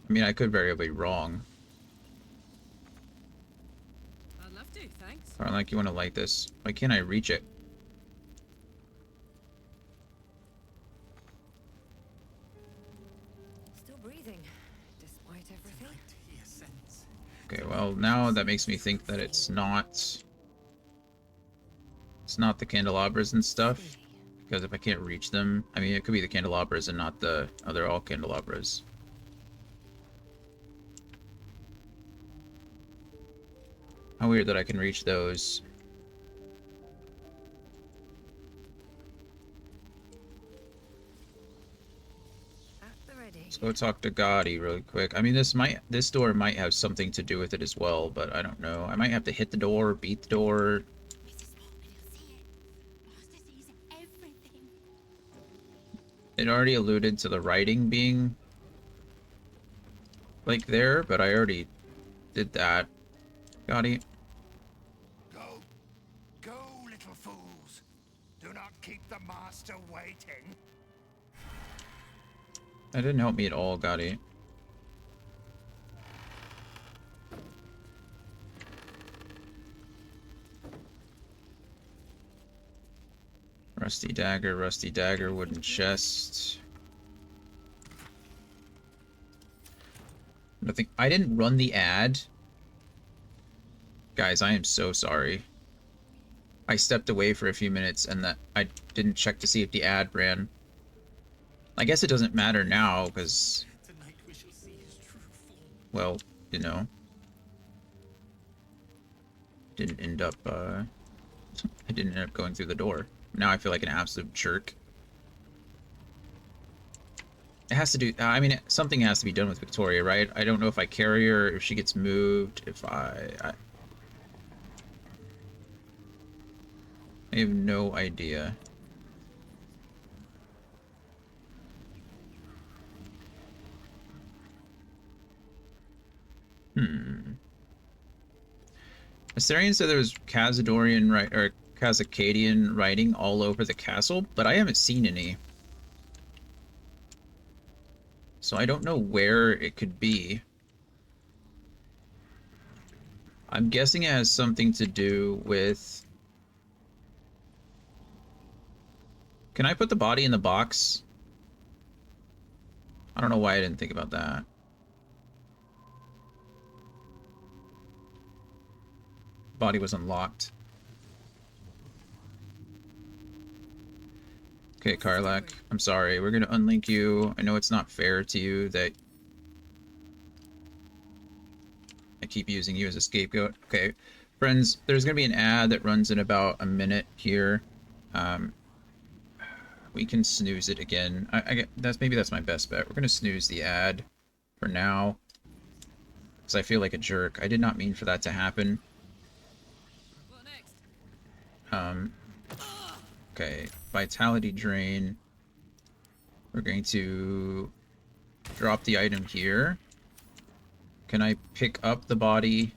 I mean, I could very well be wrong. I'd love to, thanks. Or like, you want to light this? Why can't I reach it? Still breathing, despite everything. Okay, well, now that makes me think that it's not the candelabras and stuff. Because if I can't reach them, I mean, it could be the candelabras and not the... Oh, they're all candelabras. How weird that I can reach those. Let's go talk to Gotti really quick. I mean, this door might have something to do with it as well, but I don't know. I might have to hit the door, beat the door. It already alluded to the writing being like there, but I already did that. Gotti. Go. Go, little fools. Do not keep the master waiting. That didn't help me at all, Gotti. Rusty dagger, wooden chest. Nothing. I didn't run the ad. Guys, I am so sorry. I stepped away for a few minutes and that I didn't check to see if the ad ran. I guess it doesn't matter now, because... Well, you know. Didn't end up, I didn't end up going through the door. Now I feel like an absolute jerk. It has to do... I mean, something has to be done with Victoria, right? I don't know if I carry her, if she gets moved, if I have no idea. Astarion said there was Cazadorian or Kazakadian writing all over the castle, but I haven't seen any. So I don't know where it could be. I'm guessing it has something to do with... Can I put the body in the box? I don't know why I didn't think about that. Body was unlocked. Okay, Karlak, I'm sorry. We're gonna unlink you. I know it's not fair to you that I keep using you as a scapegoat. Okay, friends, there's gonna be an ad that runs in about a minute here. We can snooze it again. Maybe that's my best bet. We're gonna snooze the ad for now, because I feel like a jerk. I did not mean for that to happen. Okay, vitality drain. We're going to drop the item here. Can I pick up the body?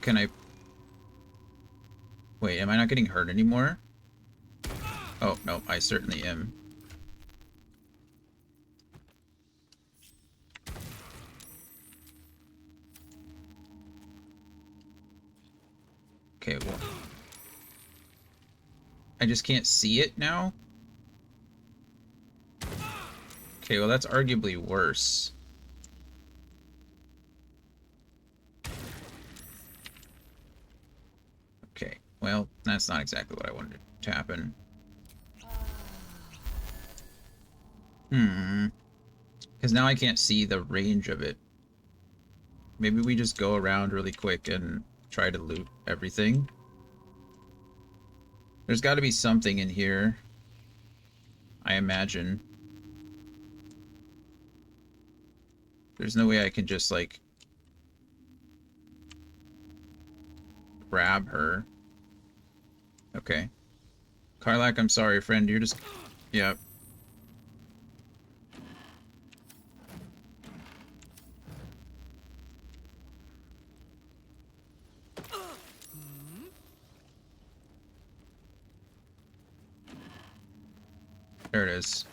Can I... Wait, am I not getting hurt anymore? Oh, no, I certainly am. Okay, well, I just can't see it now. Okay, well, that's arguably worse. Okay, well, that's not exactly what I wanted to happen. Because now I can't see the range of it. Maybe we just go around really quick and try to loot everything. There's got to be something in here, I imagine. There's no way I can just, like, grab her. Okay. Karlak, I'm sorry, friend. You're just... Yeah. There it is.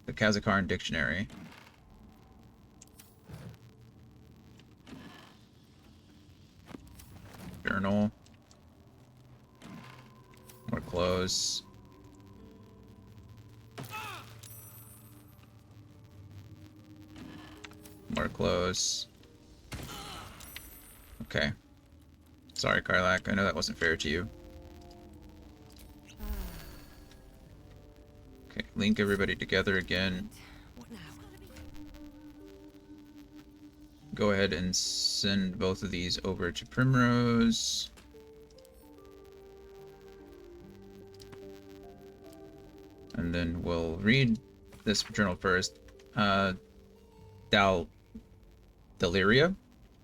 The Kazakhstan Dictionary. Journal. More clothes. More clothes. Okay. Sorry, Karlak. I know that wasn't fair to you. Okay, link everybody together again. Go ahead and send both of these over to Primrose. And then we'll read this journal first. Deliria?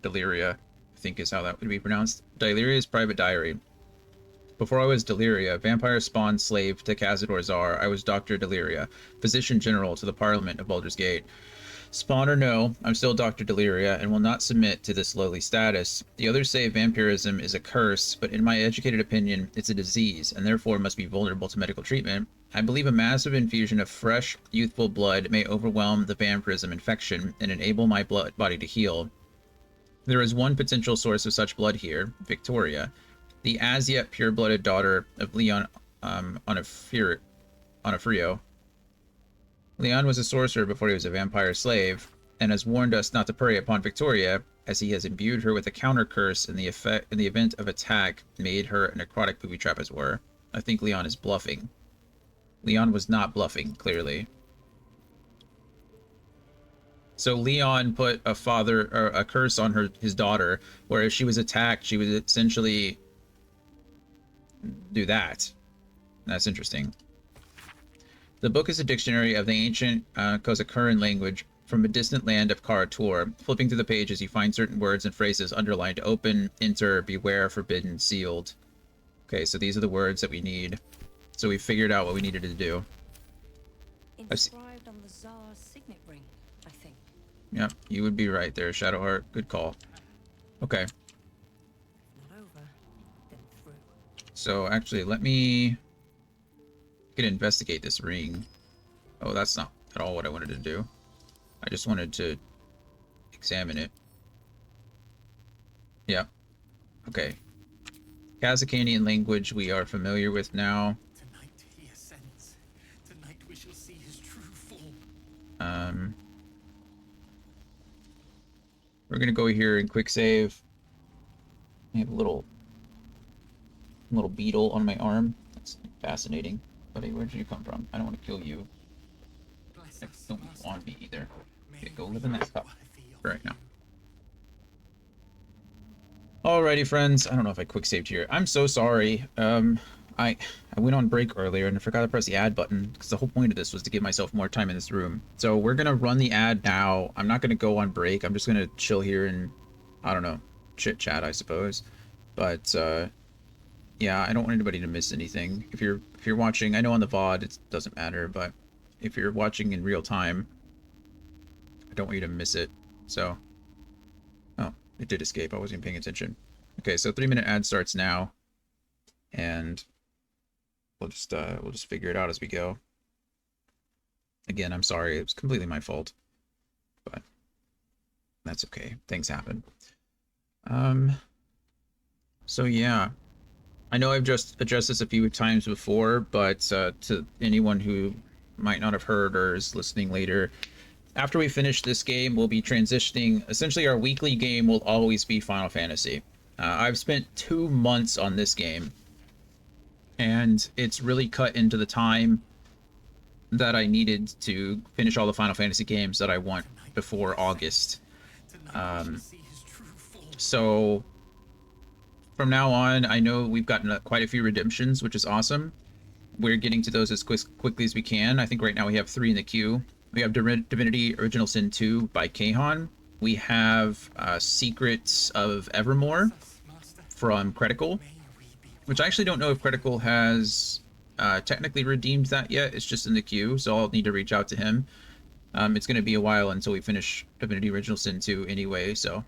Deliria, I think is how that would be pronounced. Deliria's private diary. Before I was Deliria, vampire spawn slave to Cazador Czar, I was Dr. Deliria, physician general to the Parliament of Baldur's Gate. Spawn or no, I'm still Dr. Deliria and will not submit to this lowly status. The others say vampirism is a curse, but in my educated opinion, it's a disease, and therefore must be vulnerable to medical treatment. I believe a massive infusion of fresh, youthful blood may overwhelm the vampirism infection and enable my body to heal. There is one potential source of such blood here, Victoria, the as yet pure-blooded daughter of Leon Onofrio. Leon was a sorcerer before he was a vampire slave, and has warned us not to prey upon Victoria, as he has imbued her with a counter curse in the event of attack, made her a necrotic booby trap, as it were. I think Leon is bluffing. Leon was not bluffing, clearly. So Leon put a curse on his daughter, where if she was attacked, she would essentially do that. That's interesting. The book is a dictionary of the ancient Kozakuran language from a distant land of Karator. Flipping through the pages, you find certain words and phrases underlined: open, enter, beware, forbidden, sealed. Okay, so these are the words that we need. So we figured out what we needed to do. Inscribed on the Tsar's signet ring, I think. Yep, you would be right there, Shadowheart. Good call. Okay. Not over, then through. So actually, let me investigate this ring. Oh, that's not at all what I wanted to do. I just wanted to examine it. Yeah. Okay. Kazakhanian language we are familiar with now. Tonight he ascends. Tonight we shall see his true form. We're gonna go here and quick save. I have a little beetle on my arm. That's fascinating. Buddy, where did you come from? I don't want to kill you. I don't want me either. Okay, go live in that cup right now. Alrighty, friends. I don't know if I quick saved here. I'm so sorry. I went on break earlier and I forgot to press the ad button because the whole point of this was to give myself more time in this room. So we're gonna run the ad now. I'm not gonna go on break. I'm just gonna chill here and, I don't know, chit chat, I suppose. But yeah, I don't want anybody to miss anything. If you're watching, I know on the VOD it doesn't matter, but if you're watching in real time, I don't want you to miss it. So, oh, it did escape. I wasn't paying attention. Okay, so 3-minute ad starts now, and we'll just figure it out as we go. Again, I'm sorry. It was completely my fault, but that's okay. Things happen. So yeah, I know I've just addressed this a few times before, but to anyone who might not have heard or is listening later, after we finish this game, we'll be transitioning. Essentially, our weekly game will always be Final Fantasy. I've spent 2 months on this game, and it's really cut into the time that I needed to finish all the Final Fantasy games that I want before August. So from now on, I know we've gotten quite a few redemptions, which is awesome. We're getting to those as quickly as we can. I think right now we have 3 in the queue. We have Divinity Original Sin 2 by Kahan. We have Secrets of Evermore from Critical, which I actually don't know if Critical has technically redeemed that yet. It's just in the queue, so I'll need to reach out to him. It's going to be a while until we finish Divinity Original Sin 2 anyway, so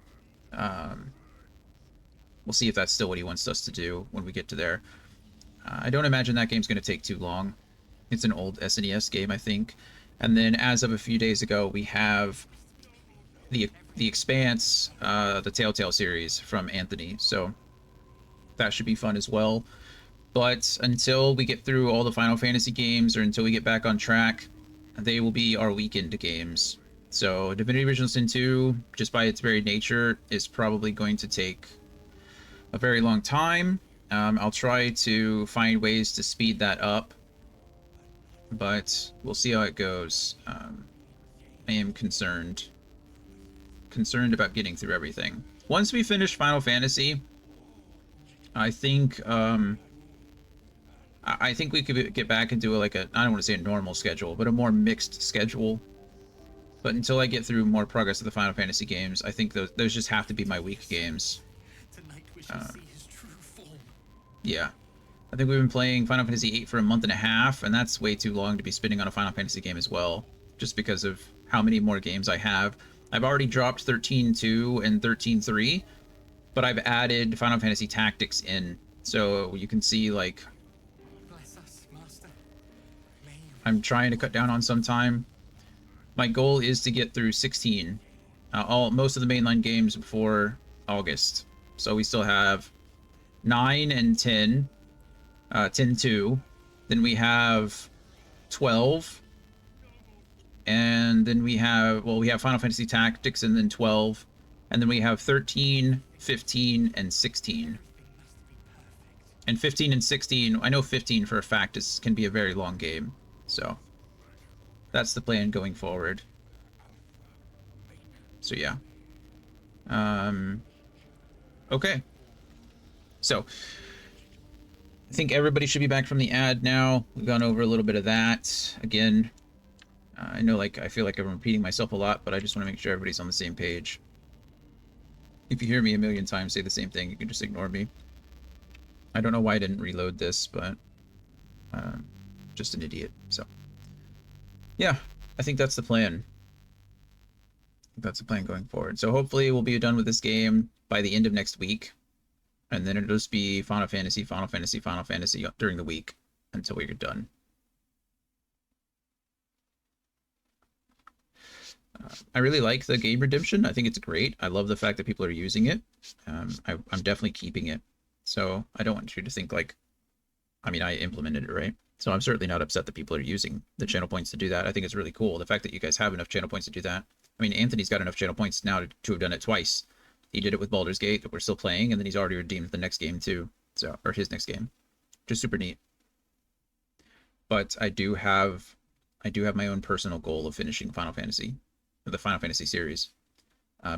we'll see if that's still what he wants us to do when we get to there. I don't imagine that game's going to take too long. It's an old SNES game, I think. And then as of a few days ago, we have the Expanse, the Telltale series from Anthony. So that should be fun as well. But until we get through all the Final Fantasy games, or until we get back on track, they will be our weekend games. So Divinity Original Sin 2, just by its very nature, is probably going to take a very long time. I'll try to find ways to speed that up, but we'll see how it goes. I am concerned about getting through everything. Once we finish Final Fantasy, I think I think we could get back into like a, I don't want to say a normal schedule, but a more mixed schedule. But until I get through more progress of the Final Fantasy games, I think those just have to be my week games. Yeah. I think we've been playing Final Fantasy VIII for a month and a half, and that's way too long to be spending on a Final Fantasy game as well, just because of how many more games I have. I've already dropped 13.2 and 13.3, but I've added Final Fantasy Tactics in, so you can see, like, I'm trying to cut down on some time. My goal is to get through 16, most of the mainline games before August. So we still have 9 and 10, 10-2. Then we have 12. And then we have, well, we have Final Fantasy Tactics and then 12. And then we have 13, 15, and 16. And 15 and 16, I know 15 for a fact can be a very long game. So that's the plan going forward. So yeah. Okay. So I think everybody should be back from the ad now. We've gone over a little bit of that. Again, I know, like, I feel like I'm repeating myself a lot, but I just want to make sure everybody's on the same page. If you hear me a million times say the same thing, you can just ignore me. I don't know why I didn't reload this, but just an idiot. So yeah, I think that's the plan. That's the plan going forward. So hopefully we'll be done with this game by the end of next week. And then it'll just be Final Fantasy, Final Fantasy, Final Fantasy during the week until we're done. I really like the game redemption. I think it's great. I love the fact that people are using it. I'm definitely keeping it. So I don't want you to think like, I mean, I implemented it, right? So I'm certainly not upset that people are using the channel points to do that. I think it's really cool. The fact that you guys have enough channel points to do that. I mean, Anthony's got enough channel points now to have done it twice. He did it with Baldur's Gate that we're still playing, and then he's already redeemed the next game too. So, or his next game. Just super neat. But I do have my own personal goal of finishing Final Fantasy, the Final Fantasy series,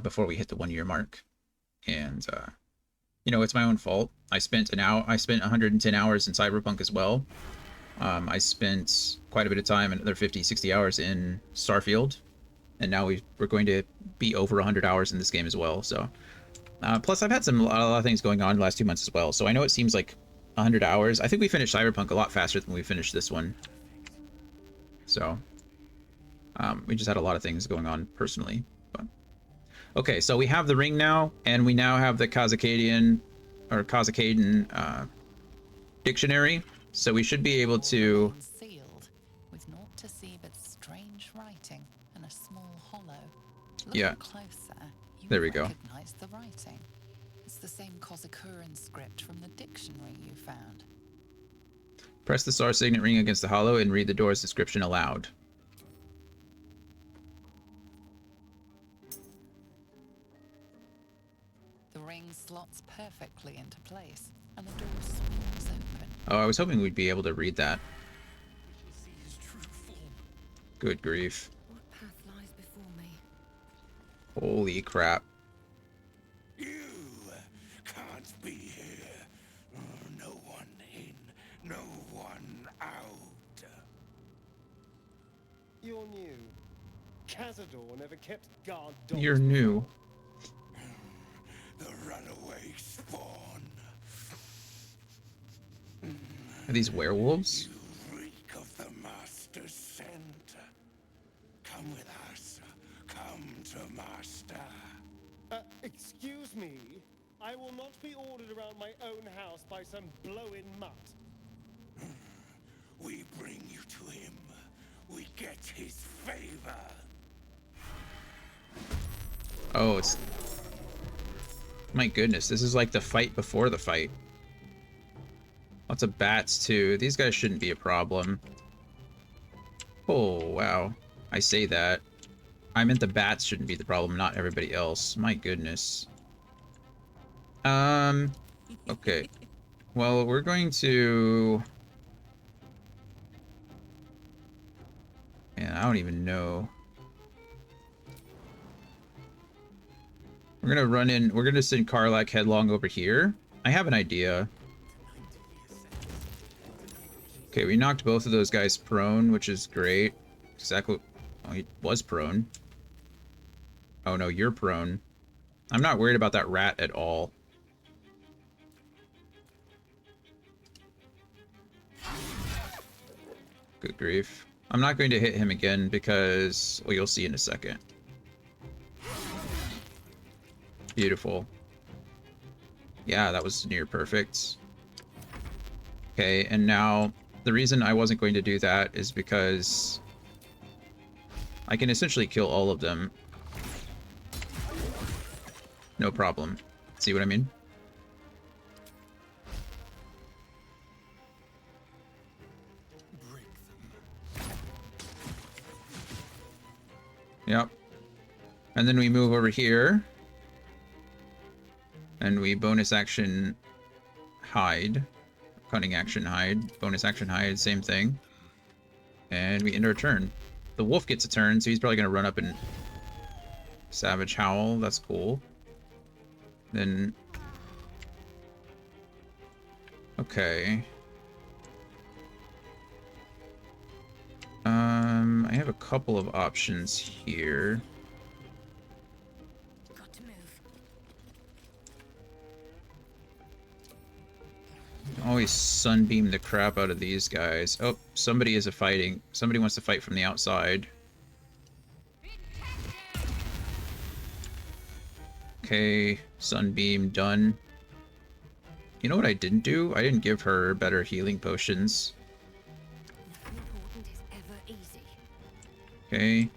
before we hit the 1 year mark. And you know, it's my own fault. I spent 110 hours in Cyberpunk as well. I spent quite a bit of time, another 50, 60 hours in Starfield. And now we're going to be over 100 hours in this game as well. So, plus I've had a lot of things going on the last 2 months as well. So I know it seems like 100 hours. I think we finished Cyberpunk a lot faster than we finished this one. So, we just had a lot of things going on personally. But okay, so we have the ring now, and we now have the Kazakhadian dictionary. So we should be able to. Sealed, with naught to see but strange writing and a small hollow. Yeah. Closer, there we go. Recognize the writing. It's the same Kozakuran script from the dictionary you found. Press the star signet ring against the hollow and read the door's description aloud. The ring slots perfectly into place, and the door swings open. Oh, I was hoping we'd be able to read that. Good grief. What path lies before me? Holy crap. You can't be here. No one in, no one out. You're new. Cazador never kept guard dogs. You're new. The runaway spawn. Are these werewolves? You reek of the master's scent. Come with us. Come to master. Excuse me. I will not be ordered around my own house by some blow-in mutt. We bring you to him. We get his favor. Oh, it's... My goodness, this is like the fight before the fight. Lots of bats, too. These guys shouldn't be a problem. Oh, wow. I say that. I meant the bats shouldn't be the problem, not everybody else. My goodness. Okay. Well, we're going to... Man, I don't even know. We're gonna run in... We're gonna send Karlak headlong over here. I have an idea. Okay, we knocked both of those guys prone, which is great. Exactly... Oh, he was prone. Oh no, you're prone. I'm not worried about that rat at all. Good grief. I'm not going to hit him again because... Well, you'll see in a second. Beautiful. Yeah, that was near perfect. Okay, and now the reason I wasn't going to do that is because I can essentially kill all of them. No problem. See what I mean? Yep. And then we move over here. And we bonus action hide. Cunning action hide. Bonus action hide, same thing. And we end our turn. The wolf gets a turn, so he's probably going to run up and Savage Howl. That's cool. Then... Okay. I have a couple of options here. Got to move. Always sunbeam the crap out of these guys. Oh, somebody is fighting. Somebody wants to fight from the outside. Okay, sunbeam done. You know what I didn't do? I didn't give her better healing potions. Okay.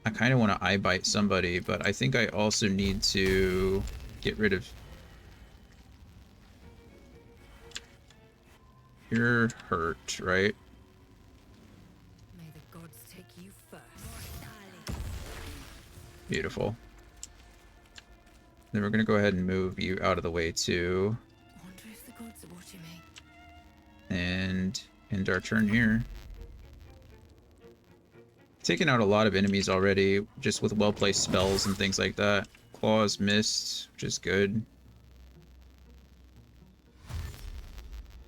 I kind of want to eye bite somebody, but I think I also need to get rid of... You're hurt, right? May the gods take you first. Beautiful. Then we're gonna go ahead and move you out of the way too. Wonder if the gods are watching me. And end our turn here. Taken out a lot of enemies already, just with well-placed spells and things like that. Claws missed, which is good.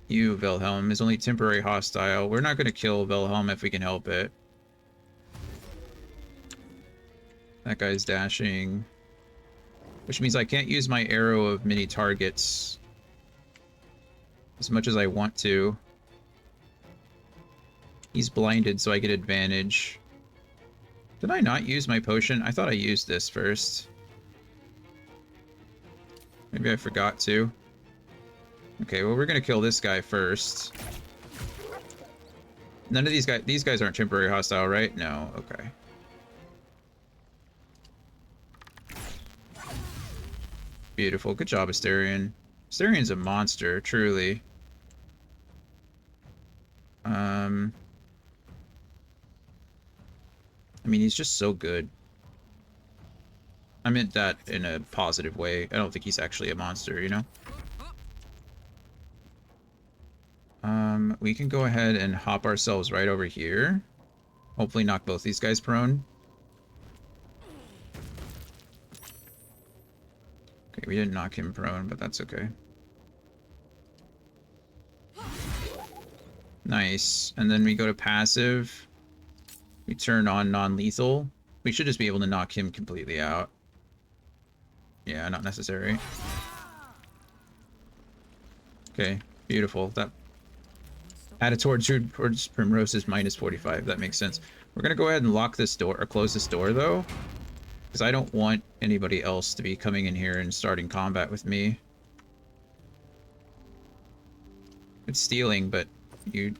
You, Wilhelm, is only temporary hostile. We're not going to kill Wilhelm if we can help it. That guy's dashing. Which means I can't use my arrow of many targets as much as I want to. He's blinded, so I get advantage. Did I not use my potion? I thought I used this first. Maybe I forgot to. Okay, well, we're gonna kill this guy first. None of these guys aren't temporary hostile, right? No, okay. Beautiful. Good job, Asterion. Asterian's a monster, truly. I mean, he's just so good. I meant that in a positive way. I don't think he's actually a monster, you know? We can go ahead and hop ourselves right over here. Hopefully knock both these guys prone. Okay, we didn't knock him prone, but that's okay. Nice. And then we go to passive. We turn on non-lethal. We should just be able to knock him completely out. Yeah, not necessary. Okay, beautiful. That added towards Primrose's minus 45. That makes sense. We're gonna go ahead and lock this door, or close this door, though. Because I don't want anybody else to be coming in here and starting combat with me. It's stealing, but you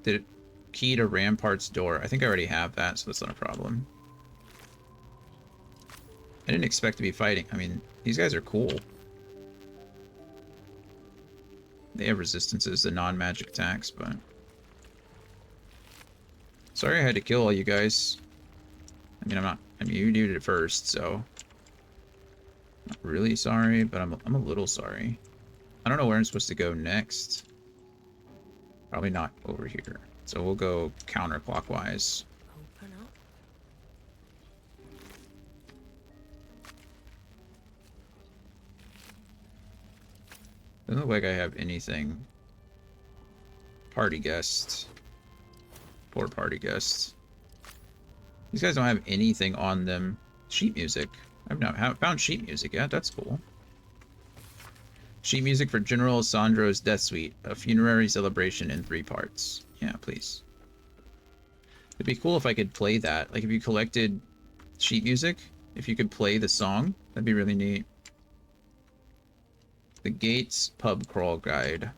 did it. Key to Rampart's door. I think I already have that, so that's not a problem. I didn't expect to be fighting. I mean, these guys are cool. They have resistances to non-magic attacks, but... Sorry I had to kill all you guys. I mean, I mean, you did it first, so... Not really sorry, but I'm a little sorry. I don't know where I'm supposed to go next. Probably not over here. So we'll go counterclockwise. Open up. Doesn't look like I have anything. Party guests. Poor party guests. These guys don't have anything on them. Sheet music. I've not found sheet music yet. That's cool. Sheet music for General Sandro's Death Suite. A funerary celebration in 3 parts. Yeah, please. It'd be cool if I could play that. Like, if you collected sheet music, if you could play the song, that'd be really neat. The Gates Pub Crawl Guide.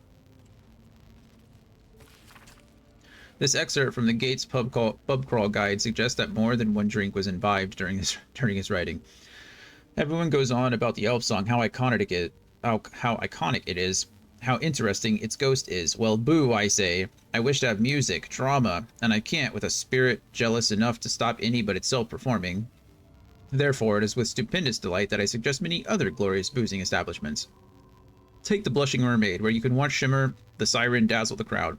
This excerpt from the Gates Pub Crawl Guide suggests that more than one drink was imbibed during his writing. Everyone goes on about the elf song, how iconic it is, how interesting its ghost is. Well, boo, I say. I wish to have music, drama, and I can't with a spirit jealous enough to stop any but itself performing. Therefore, it is with stupendous delight that I suggest many other glorious boozing establishments. Take the Blushing Mermaid, where you can watch Shimmer the Siren dazzle the crowd,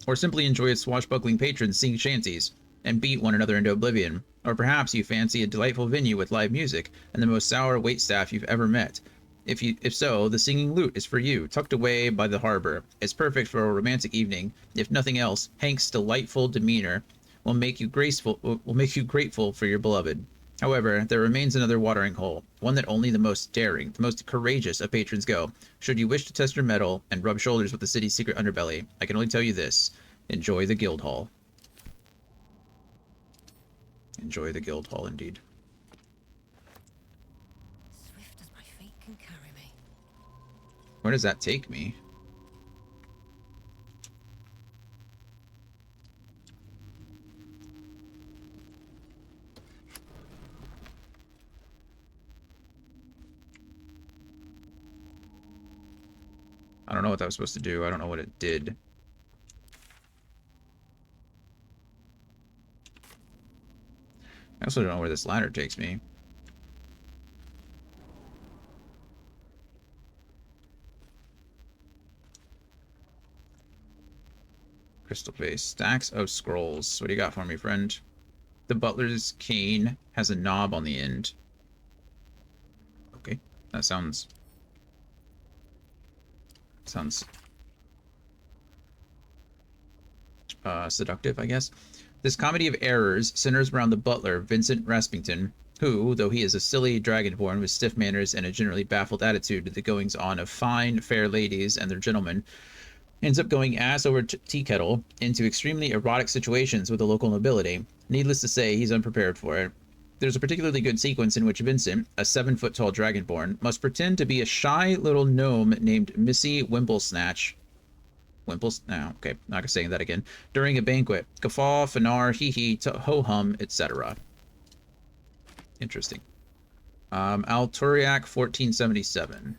or simply enjoy its swashbuckling patrons sing shanties and beat one another into oblivion. Or perhaps you fancy a delightful venue with live music and the most sour waitstaff you've ever met. If so, the Singing Lute is for you, tucked away by the harbor. It's perfect for a romantic evening. If nothing else, Hank's delightful demeanor will make you grateful for your beloved. However, there remains another watering hole, one that only the most daring, the most courageous of patrons go. Should you wish to test your mettle and rub shoulders with the city's secret underbelly, I can only tell you this: enjoy the guild hall. Enjoy the guild hall, indeed. Swift as my feet can carry me. Where does that take me? I don't know what that was supposed to do. I don't know what it did. I also don't know where this ladder takes me. Crystal base. Stacks of scrolls. What do you got for me, friend? The butler's cane has a knob on the end. Okay. That sounds seductive, I guess. This comedy of errors centers around the butler, Vincent Raspington, who, though he is a silly dragonborn with stiff manners and a generally baffled attitude to the goings-on of fine, fair ladies and their gentlemen, ends up going ass over tea kettle into extremely erotic situations with the local nobility. Needless to say, he's unprepared for it. There's a particularly good sequence in which Vincent, a 7-foot-tall dragonborn, must pretend to be a shy little gnome named Missy Wimplesnatch. No, okay, not gonna say that again. During a banquet. Guffaw, fanar, hee-hee, ho-hum, etc. Interesting. Alturiac 1477.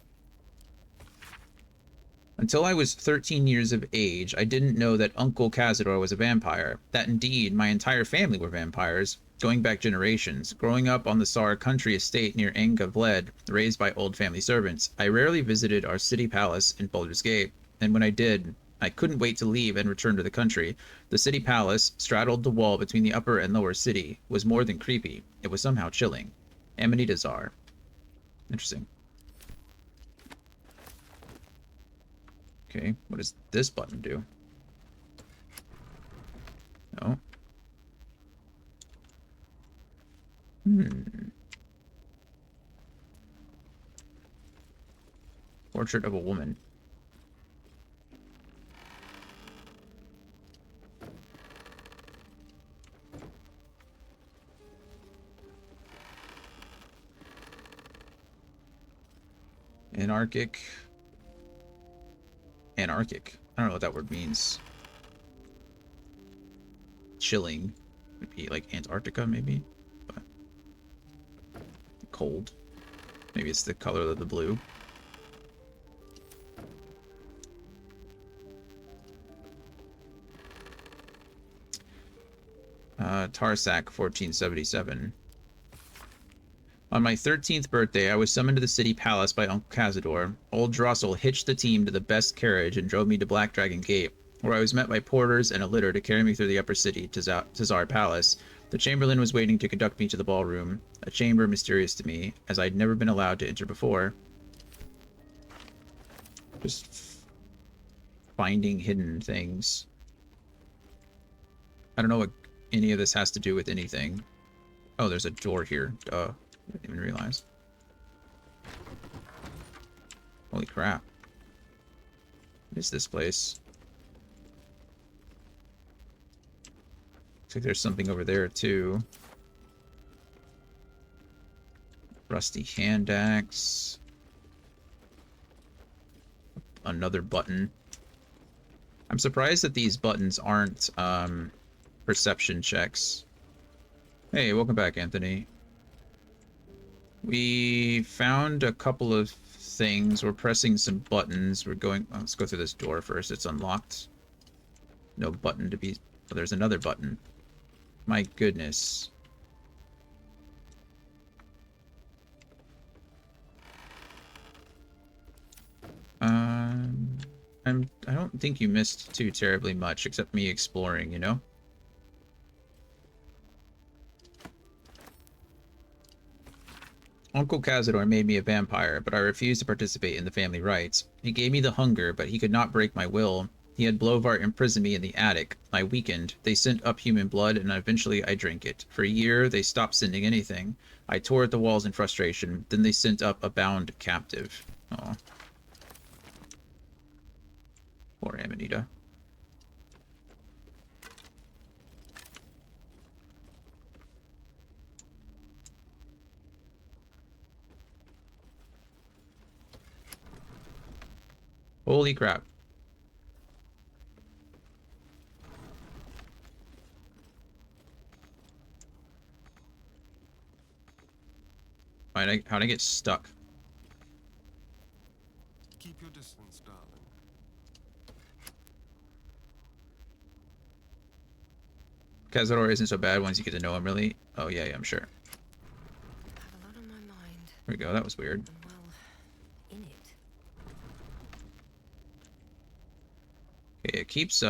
Until I was 13 years of age, I didn't know that Uncle Cazador was a vampire, that indeed my entire family were vampires, going back generations. Growing up on the Sar country estate near Anga Vled, raised by old family servants, I rarely visited our city palace in Baldur's Gate, and when I did, I couldn't wait to leave and return to the country. The city palace, straddled the wall between the upper and lower city, was more than creepy. It was somehow chilling. Amanita Czar. Interesting. Okay, what does this button do? No. Portrait of a woman. Anarchic. Anarchic. I don't know what that word means. Chilling. Would be like Antarctica, maybe? But cold. Maybe it's the color of the blue. Tarsac 1477. On my 13th birthday, I was summoned to the city palace by Uncle Cazador. Old Drossel hitched the team to the best carriage and drove me to Black Dragon Gate, where I was met by porters and a litter to carry me through the upper city to Czar Palace. The chamberlain was waiting to conduct me to the ballroom, a chamber mysterious to me, as I'd never been allowed to enter before. Just finding hidden things. I don't know what any of this has to do with anything. Oh, there's a door here. Duh. I didn't even realize. Holy crap. What is this place? Looks like there's something over there, too. Rusty hand axe. Another button. I'm surprised that these buttons aren't, perception checks. Hey, welcome back, Anthony. We found a couple of things. We're pressing some buttons. We're going... Oh, let's go through this door first. It's unlocked. No button to be... Oh, there's another button. My goodness. I don't think you missed too terribly much, except me exploring, you know? Uncle Cazador made me a vampire, but I refused to participate in the family rites. He gave me the hunger, but he could not break my will. He had Blovart imprison me in the attic. I weakened. They sent up human blood, and eventually I drank it. For a year, they stopped sending anything. I tore at the walls in frustration. Then they sent up a bound captive. Aw. Poor Amanita. Holy crap. How'd I get stuck? Keep your distance, darling. Cazador isn't so bad once you get to know him, really. Oh, yeah, I'm sure. I have a lot on my mind. There we go, that was weird. Well, in it. Okay, it keeps,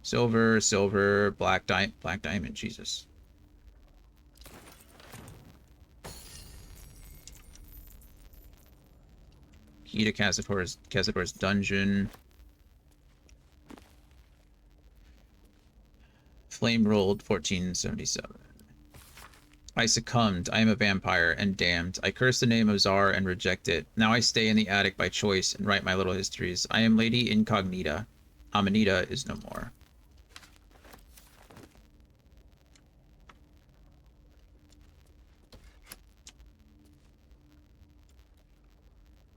Silver, silver, black diamond, Jesus. Key to Cazador's dungeon. Flame rolled 1477. I succumbed. I am a vampire and damned. I curse the name of Czar and reject it. Now I stay in the attic by choice and write my little histories. I am Lady Incognita. Amanita is no more.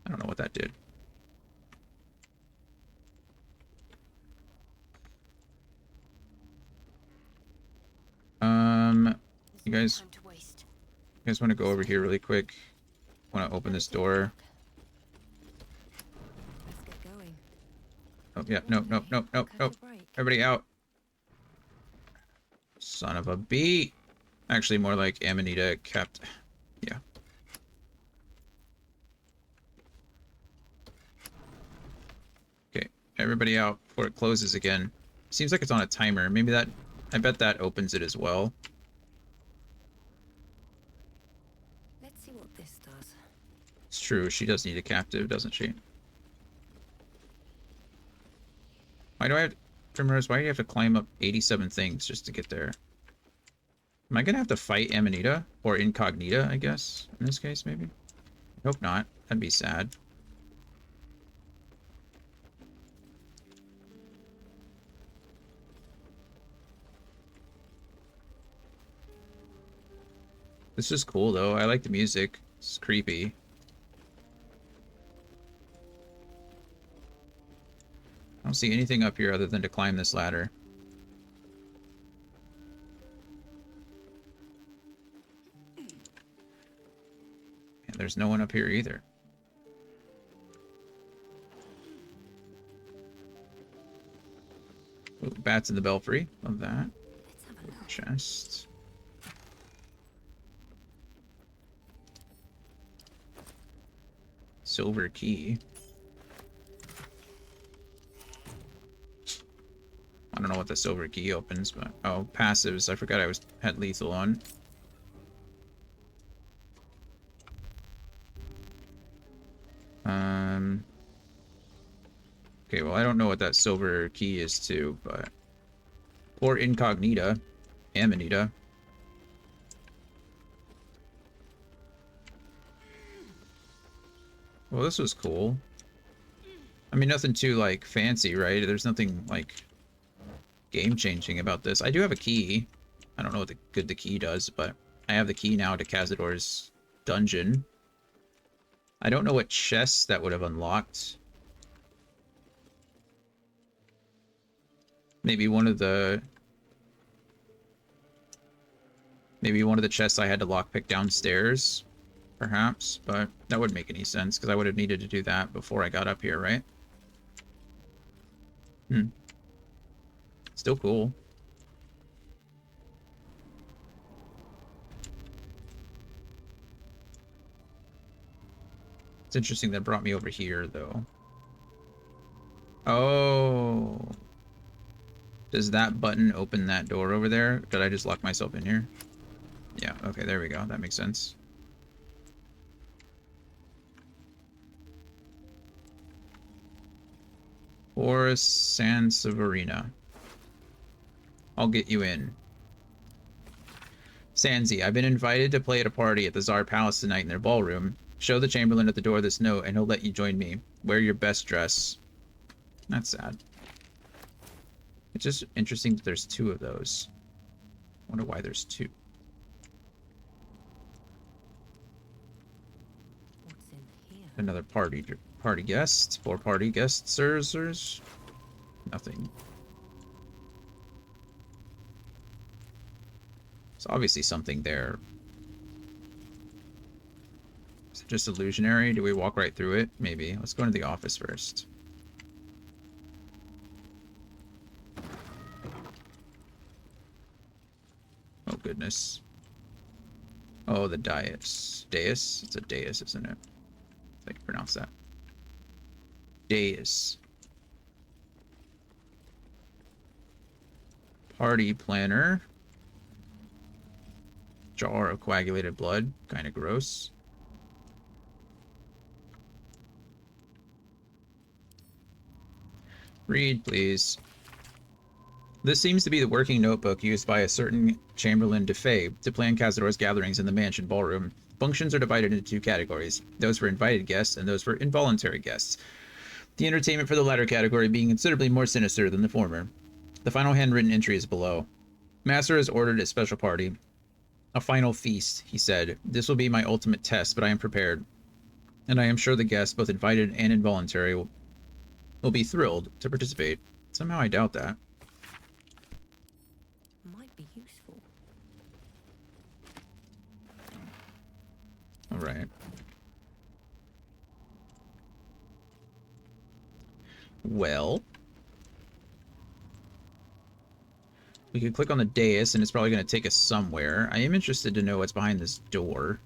I don't know what that did. You guys want to go over here really quick? Want to open this door? Let's get going. Oh yeah, no. Everybody out. Son of a bee. Actually, more like Amanita kept. Yeah. Okay, everybody out before it closes again. Seems like it's on a timer. Maybe that... I bet that opens it as well. Let's see what this does. It's true, she does need a captive, doesn't she? Why do I have... Primrose, why do you have to climb up 87 things just to get there? Am I gonna have to fight Amanita? Or Incognita, I guess? In this case, maybe? I hope not. That'd be sad. This is cool, though. I like the music. It's creepy. I don't see anything up here other than to climb this ladder. And there's no one up here either. Ooh, bats in the belfry. Love that. Chest. Silver key. I don't know what the silver key opens, but... Oh, passives. I forgot I had lethal on. Okay, well, I don't know what that silver key is to, but... Or Incognita. Amanita. Well, this was cool. I mean, nothing too, like, fancy, right? There's nothing, like, game-changing about this. I do have a key. I don't know what good the key does, but I have the key now to Cazador's dungeon. I don't know what chests that would have unlocked. Maybe one of the chests I had to lockpick downstairs, perhaps, but that wouldn't make any sense because I would have needed to do that before I got up here, right? Still cool. It's interesting that brought me over here, though. Oh. Does that button open that door over there? Did I just lock myself in here? Yeah, okay, there we go. That makes sense. Boris Sanseverina. I'll get you in. Sansi, I've been invited to play at a party at the Tsar Palace tonight in their ballroom. Show the Chamberlain at the door this note and he'll let you join me. Wear your best dress. That's sad. It's just interesting that there's two of those. I wonder why there's two. What's in here? Another party guest. 4 party guests, sirs. Nothing. There's obviously something there. Is it just illusionary? Do we walk right through it? Maybe. Let's go into the office first. Oh, goodness. Oh, the dais. Dais? It's a dais, isn't it? I think you pronounce that. Dais. Party planner. Jar of coagulated blood. Kind of gross. Read, please. This seems to be the working notebook used by a certain Chamberlain de Fay to plan Cazador's gatherings in the mansion ballroom. Functions are divided into 2 categories, those for invited guests and those for involuntary guests. The entertainment for the latter category being considerably more sinister than the former. The final handwritten entry is below. Master has ordered a special party. A final feast, he said. This will be my ultimate test, but I am prepared. And I am sure the guests, both invited and involuntary, will be thrilled to participate. Somehow I doubt that. Might be useful. right. Well, we could click on the dais, and it's probably going to take us somewhere. I am interested to know what's behind this door.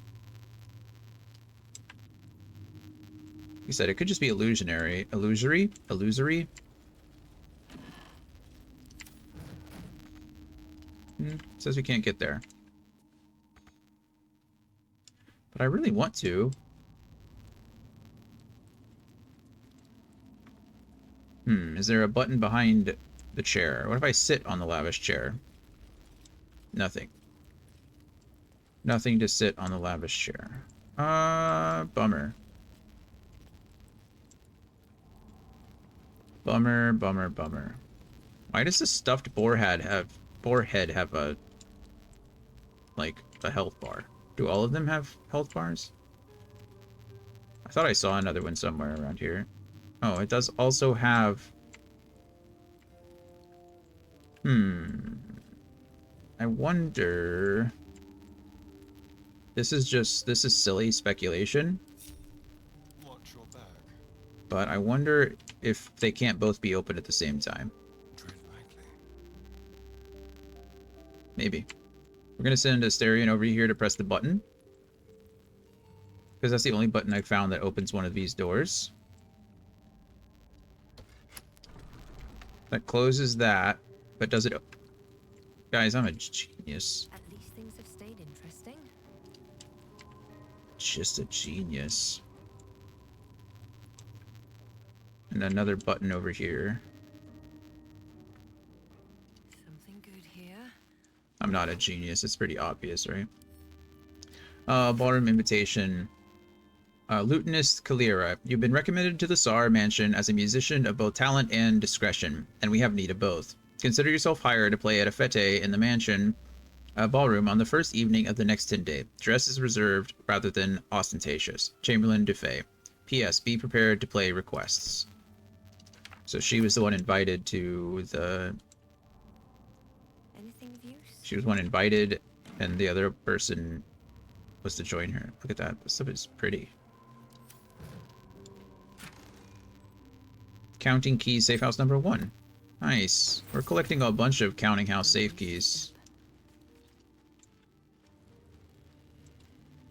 Like I said, it could just be illusionary. Illusory? Illusory? Says we can't get there. But I really want to. Is there a button behind the chair? What if I sit on the lavish chair? Nothing. Nothing to sit on the lavish chair. Bummer. Bummer, bummer, bummer. Why does the stuffed boar head have a like a health bar? Do all of them have health bars? I thought I saw another one somewhere around here. Oh, it does also have... I wonder... This is silly speculation. Watch your back. But I wonder if they can't both be open at the same time. Tread lightly. Maybe. We're gonna send Asterion over here to press the button. Because that's the only button I found that opens one of these doors. That closes that, but does it... Guys, I'm a genius. At least things have stayed interesting. Just a genius. And another button over here. Something good here. I'm not a genius. It's pretty obvious, right? Ballroom invitation. Lutenist Kalira, you've been recommended to the Tsar Mansion as a musician of both talent and discretion, and we have need of both. Consider yourself hired to play at a fete in the mansion ballroom on the first evening of the next Tinde. Dress is reserved rather than ostentatious. Chamberlain Dufay. P.S. Be prepared to play requests. So she was the one invited to the... Anything of use? She was one invited, and the other person was to join her. Look at that. This stuff is pretty. Counting keys, safe house number 1. Nice. We're collecting a bunch of counting house safe keys.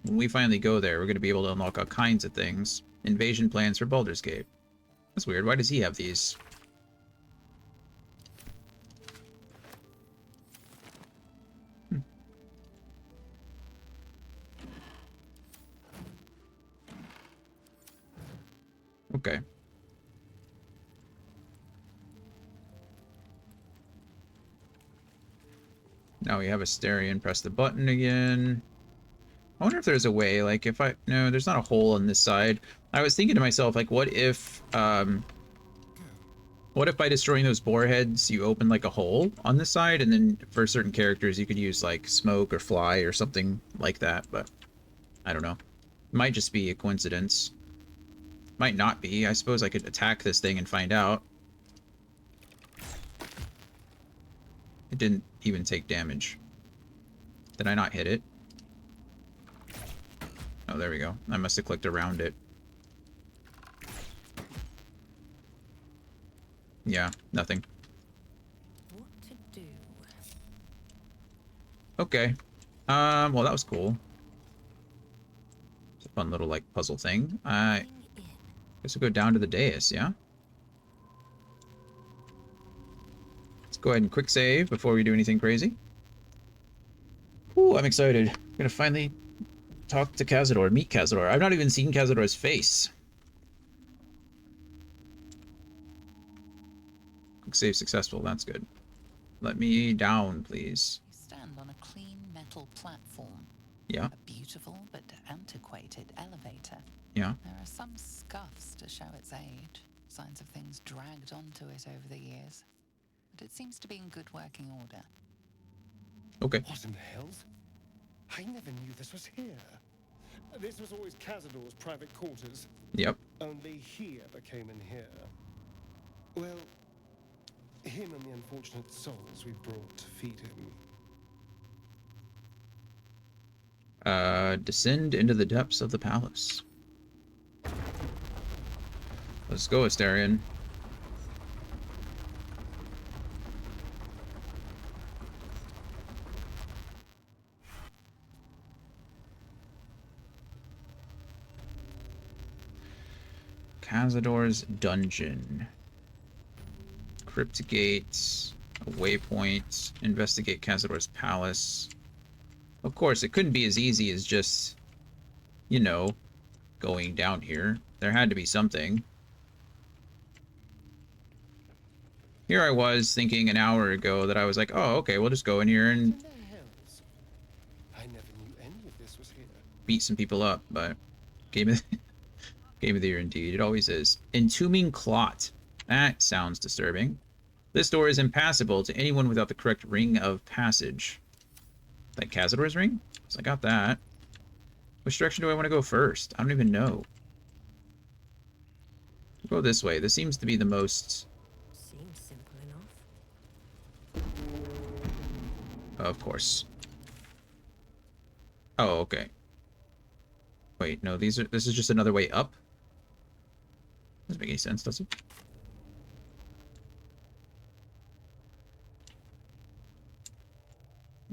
When we finally go there, we're going to be able to unlock all kinds of things. Invasion plans for Baldur's Gate. That's weird. Why does he have these? Okay. Now we have Asterion. Press the button again. I wonder if there's a way, like, if I... No, there's not a hole on this side. I was thinking to myself, like, what if by destroying those boar heads, you open, like, a hole on this side, and then for certain characters, you could use, like, smoke or fly or something like that, but I don't know. It might just be a coincidence. Might not be. I suppose I could attack this thing and find out. It didn't even take damage. Did I not hit it? Oh, there we go. I must have clicked around it. Yeah, nothing. What to do? Okay. Well, that was cool. It's a fun little, like, puzzle thing. I guess we'll go down to the dais, yeah? Let's go ahead and quick save before we do anything crazy. Ooh, I'm excited. I'm gonna finally talk to Cazador, meet Cazador. I've not even seen Cazador's face. Quick save successful, that's good. Let me down, please. You stand on a clean metal platform. Yeah. A beautiful but antiquated elevator. Yeah. There are some scuffs to show its age, signs of things dragged onto it over the years. But it seems to be in good working order. Okay. What in the hells? I never knew this was here. This was always Cazador's private quarters. Yep. Only he ever came in here. Well, him and the unfortunate souls we brought to feed him. Descend into the depths of the palace. Let's go, Astarion. Cazador's dungeon. Crypt gates. A waypoint. Investigate Cazador's palace. Of course, it couldn't be as easy as just, you know, going down here. There had to be something. Here I was thinking an hour ago that I was like, oh, okay, we'll just go in here and I never knew any of this was here. beat some people up, but Game of the Year indeed. It always is. Entombing Clot. That sounds disturbing. This door is impassable to anyone without the correct ring of passage. Like Cazador's ring? So I got that. Which direction do I want to go first? I don't even know. We'll go this way. This seems to be the most... Seems simple enough. Of course. Oh, okay. Wait, no, this is just another way up? Doesn't make any sense, does it?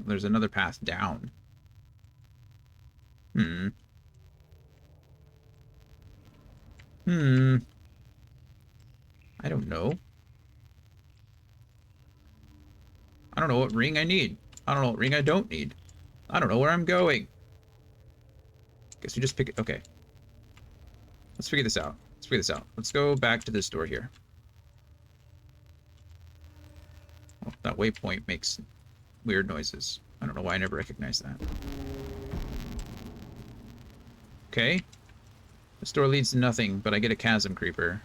There's another path down. I don't know. I don't know what ring I need. I don't know what ring I don't need. I don't know where I'm going. Guess we just pick it. Okay. Let's figure this out. Let's go back to this door here. Oh, that waypoint makes weird noises. I don't know why I never recognized that. Okay. This door leads to nothing, but I get a chasm creeper.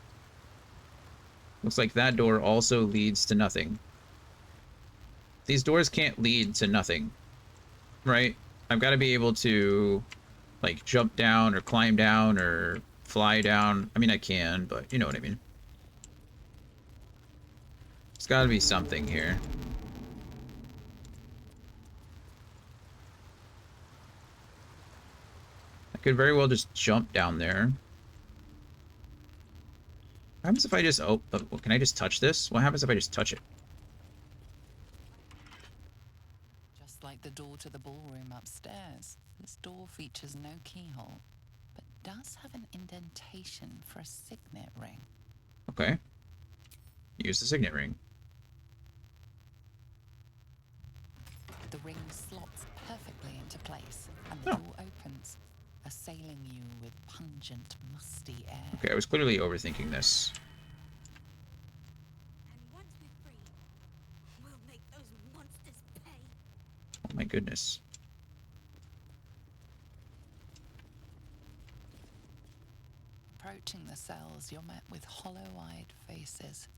Looks like that door also leads to nothing. These doors can't lead to nothing, right? I've got to be able to, like, jump down or climb down or fly down. I mean, I can, but you know what I mean. There's got to be something here. I could very well just jump down there. What happens if I just... Oh, can I just touch this? What happens if I just touch it? Just like the door to the ballroom upstairs, this door features no keyhole, but does have an indentation for a signet ring. Okay. Use the signet ring. The ring slots perfectly into place, and the door opens, assailing you with pungent, musty air. Okay, I was clearly overthinking this. And once we're free, we'll make those monsters pay. Oh my goodness. Approaching the cells, you're met with hollow-eyed faces.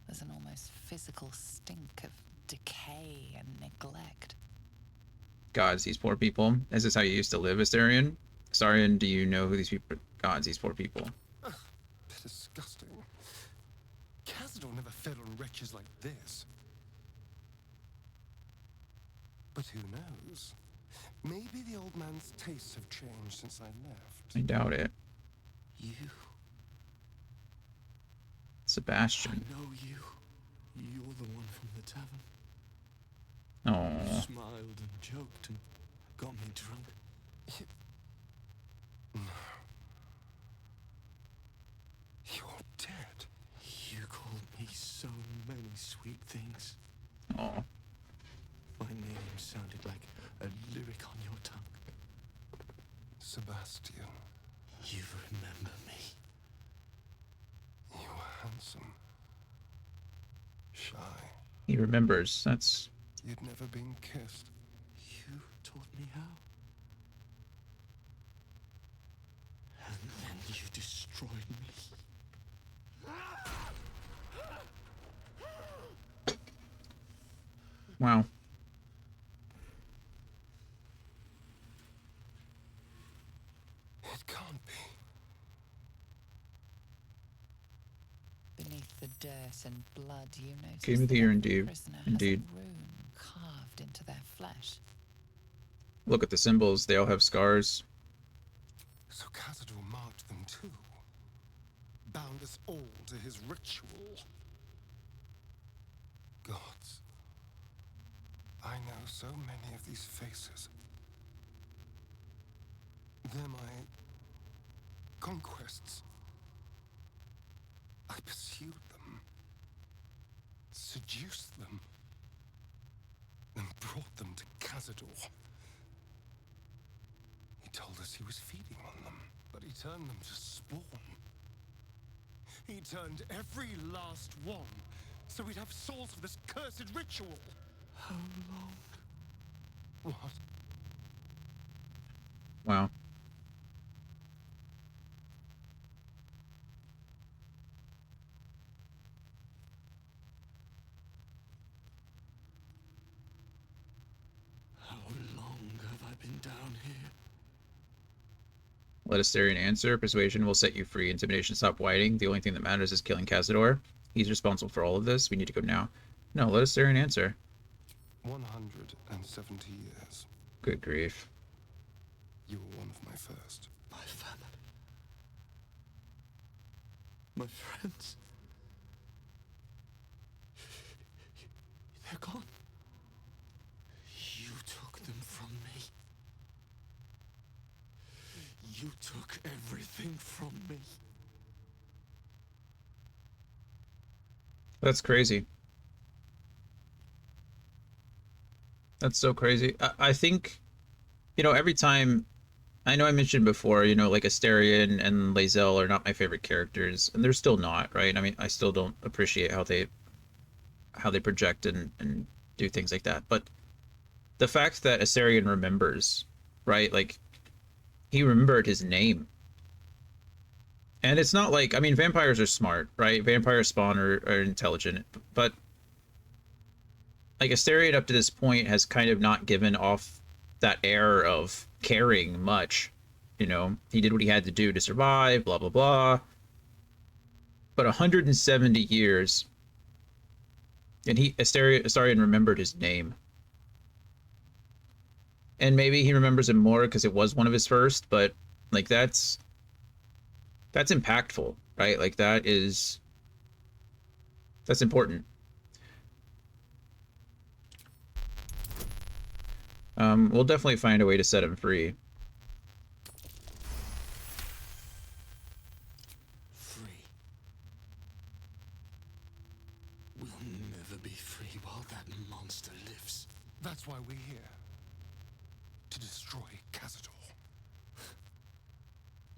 There's an almost physical stink of decay and neglect. Gods, these poor people. Is this how you used to live, Astarion? Astarion, do you know who these people are? Gods, these poor people. Ugh, disgusting. Cazador never fed on wretches like this. But who knows? Maybe the old man's tastes have changed since I left. I doubt it. You. Sebastian. I know you. You're the one from the tavern. Oh. You smiled and joked and got me drunk. No. You're dead. You called me so many sweet things. Oh. My name sounded like a lyric on your tongue. Sebastian. You remember me. You were handsome. Shy. He remembers. That's... You'd never been kissed. You taught me how. And then you destroyed me. Wow. It can't be. Beneath the dirt and blood, you notice Game of the Year, that indeed. prisoner Indeed. has a rune carved into their flesh. Look at the symbols. They all have scars. So Cazador marked them too. Bound us all to his ritual. Gods. I know so many of these faces. They're my conquests. I pursued them, seduced them, and brought them to Cazador. He told us he was feeding on them, but he turned them to spawn. He turned every last one, so we'd have souls for this cursed ritual. How long? What? Wow. How long have I been down here? Let Astarion answer. Persuasion will set you free. Intimidation, stop whining. The only thing that matters is killing Cazador. He's responsible for all of this. We need to go now. No, let Astarion answer. 170 years. Good grief. You were one of my first. My family. My friends. They're gone. You took them from me. You took everything from me. That's crazy. That's so crazy. I think, you know, every time, I know I mentioned before, you know, like Astarion and Lae'zel are not my favorite characters, and they're still not, right? I mean, I still don't appreciate how they project and do things like that. But the fact that Astarion remembers, right? Like, he remembered his name. And it's not like, I mean, vampires are smart, right? Vampire spawn are intelligent, but like Astarion up to this point has kind of not given off that air of caring much. You know, he did what he had to do to survive, blah, blah, blah. But 170 years, and Astarion remembered his name. And maybe he remembers him more because it was one of his first, but like that's impactful, right? Like that's important. We'll definitely find a way to set him free. Free. We'll never be free while that monster lives. That's why we're here. To destroy Cazador.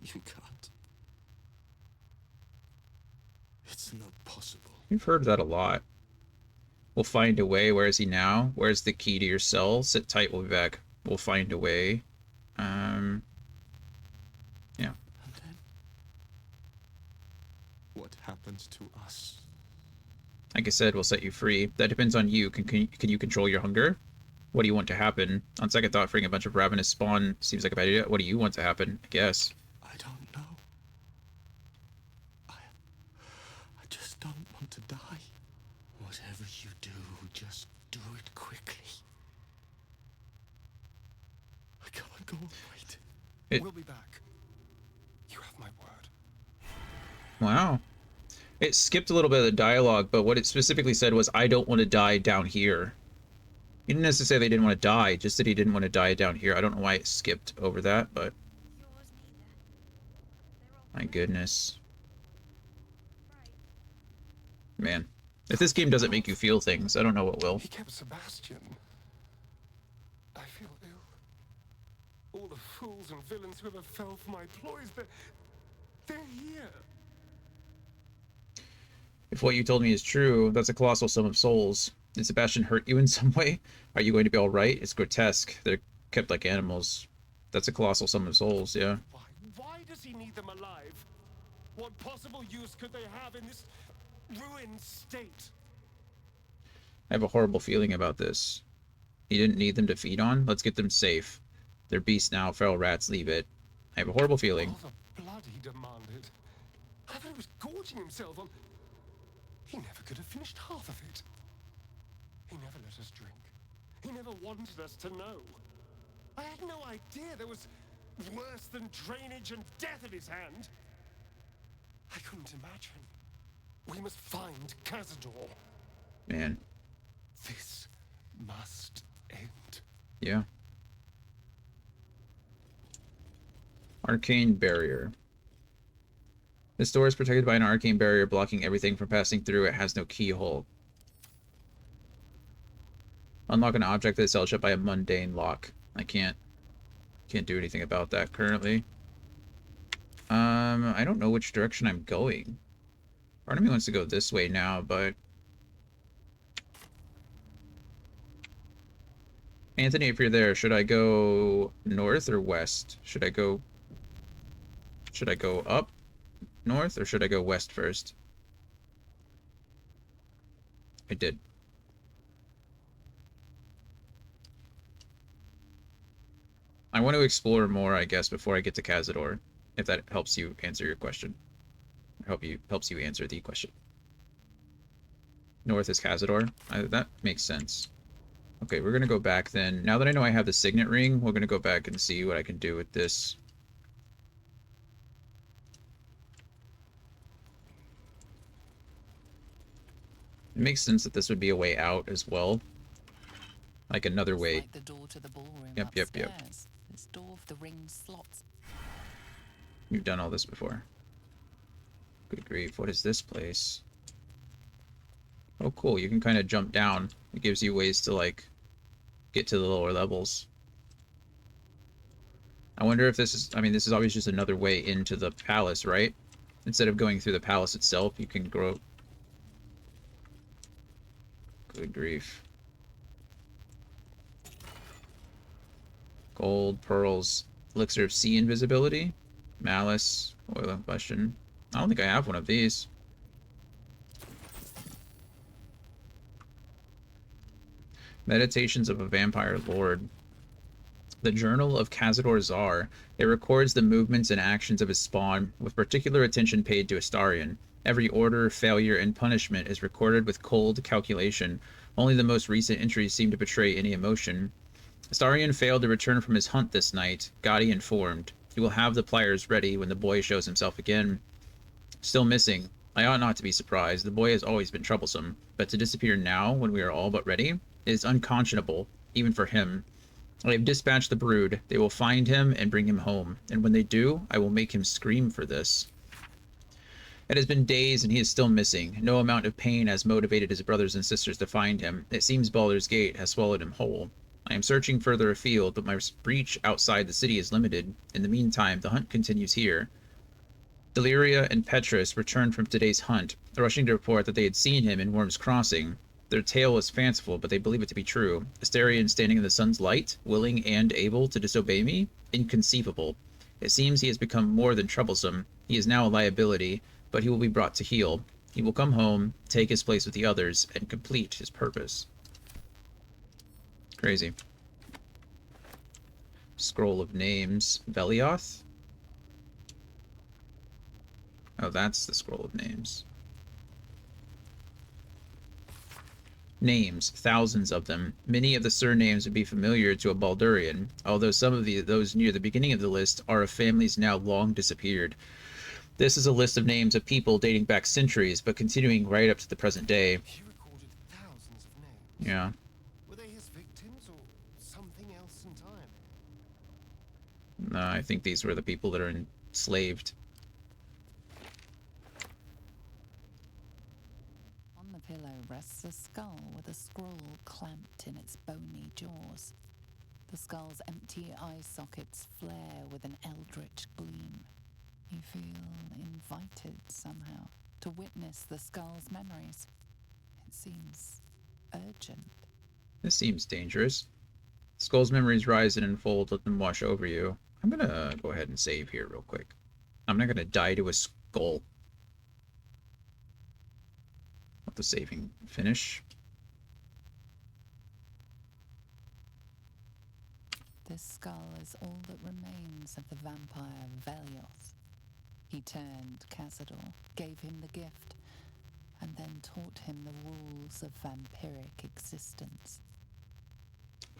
You can't. It's not possible. You've heard that a lot. We'll find a way. Where is he now? Where's the key to your cell? Sit tight, we'll be back. We'll find a way. Yeah. And then? What happens to us? Like I said, we'll set you free. That depends on you. Can you control your hunger? What do you want to happen? On second thought, freeing a bunch of ravenous spawn seems like a bad idea. What do you want to happen? I guess. I don't know. I just don't want to die. Whatever you do, just do it quickly. I can't go on waiting. We'll be back. You have my word. Wow. It skipped a little bit of the dialogue, but what it specifically said was, I don't want to die down here. He didn't necessarily say they didn't want to die, just that he didn't want to die down here. I don't know why it skipped over that, but... My goodness. Man. If this game doesn't make you feel things, I don't know what will. He kept Sebastian. I feel ill. All the fools and villains who ever fell for my ploys, they're here. If what you told me is true, that's a colossal sum of souls. Did Sebastian hurt you in some way? Are you going to be alright? It's grotesque. They're kept like animals. That's a colossal sum of souls, yeah. Why does he need them alive? What possible use could they have in this ruined state? I have a horrible feeling about this. He didn't need them to feed on? Let's get them safe. They're beasts now, feral rats, leave it. I have a horrible feeling. All the blood he demanded. I thought he was gorging himself on... He never could have finished half of it. He never let us drink. He never wanted us to know. I had no idea there was worse than drainage and death at his hand. I couldn't imagine. We must find Cazador. Man. This must end. Yeah. Arcane barrier. This door is protected by an arcane barrier blocking everything from passing through. It has no keyhole. Unlock an object that is held shut by a mundane lock. I can't do anything about that currently. I don't know which direction I'm going. Part of me wants to go this way now, but Anthony, if you're there, should I go north or west? Should I go up north or should I go west first? I did. I want to explore more, I guess, before I get to Cazador, if that helps you answer your question. Or helps you answer the question. North is Cazador. That makes sense. Okay, we're gonna go back then. Now that I know I have the signet ring, we're gonna go back and see what I can do with this. It makes sense that this would be a way out as well. Like another way. Like the door to the ballroom Yep. This door of the ring slots. You've done all this before. Good grief, what is this place? Oh cool, you can kind of jump down. It gives you ways to like get to the lower levels. I wonder if this is, I mean, this is obviously just another way into the palace, right? Instead of going through the palace itself, you can grow. Good grief. Gold, pearls, elixir of sea invisibility, malice, oil of combustion. I don't think I have one of these. Meditations of a Vampire Lord. The Journal of Cazador Czar. It records the movements and actions of his spawn, with particular attention paid to Astarion. Every order, failure, and punishment is recorded with cold calculation. Only the most recent entries seem to betray any emotion. Astarion failed to return from his hunt this night. Gotti informed. He will have the pliers ready when the boy shows himself again. Still missing. I ought not to be surprised. The boy has always been troublesome. But to disappear now, when we are all but ready, is unconscionable, even for him. I have dispatched the brood. They will find him and bring him home. And when they do, I will make him scream for this. It has been days and he is still missing. No amount of pain has motivated his brothers and sisters to find him. It seems Baldur's Gate has swallowed him whole. I am searching further afield, but my reach outside the city is limited. In the meantime, the hunt continues here. Deliria and Petrus returned from today's hunt, rushing to report that they had seen him in Worm's Crossing. Their tale is fanciful, but they believe it to be true. Astarion standing in the sun's light, willing and able to disobey me? Inconceivable. It seems he has become more than troublesome. He is now a liability, but he will be brought to heel. He will come home, take his place with the others, and complete his purpose. Crazy. Scroll of Names. Velioth? Oh, that's the Scroll of Names. Names, thousands of them. Many of the surnames would be familiar to a Baldurian, although some of those near the beginning of the list are of families now long disappeared. This is a list of names of people dating back centuries, but continuing right up to the present day. He recorded thousands of names. Yeah. Were they his victims or something else entirely? No, I think these were the people that are enslaved. On the pillow rests a skull with a scroll clamped in its bony jaws. The skull's empty eye sockets flare with an eldritch gleam. You feel invited somehow to witness the skull's memories. It seems urgent. This seems dangerous. Skull's memories rise and unfold, let them wash over you. I'm gonna go ahead and save here real quick. I'm not gonna die to a skull. Let the saving finish. This skull is all that remains of the vampire Velioth. He turned Cazador, gave him the gift, and then taught him the rules of vampiric existence.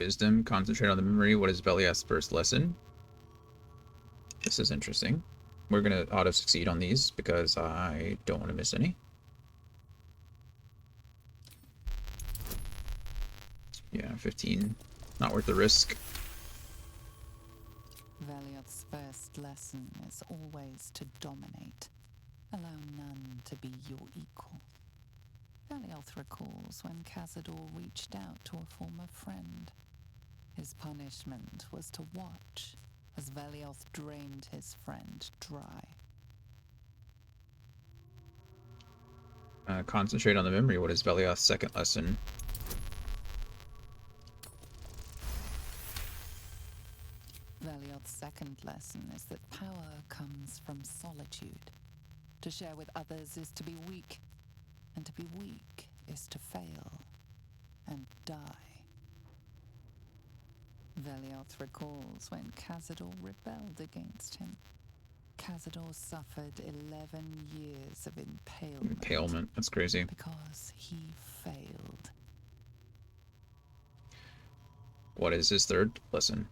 Wisdom. Concentrate on the memory. What is Veliath's first lesson? This is interesting. We're going to auto-succeed on these because I don't want to miss any. Yeah, 15. Not worth the risk. Veliath's first lesson is always to dominate. Allow none to be your equal. Veliath recalls when Cazador reached out to a former friend. His punishment was to watch as Veliath drained his friend dry. Concentrate on the memory. What is Veliath's second lesson? Veliath's second lesson is that power comes from solitude. To share with others is to be weak, and to be weak is to fail and die. Veliath recalls when Cazador rebelled against him. Cazador suffered 11 years of impalement. Impalement, that's crazy. Because he failed. What is his third lesson?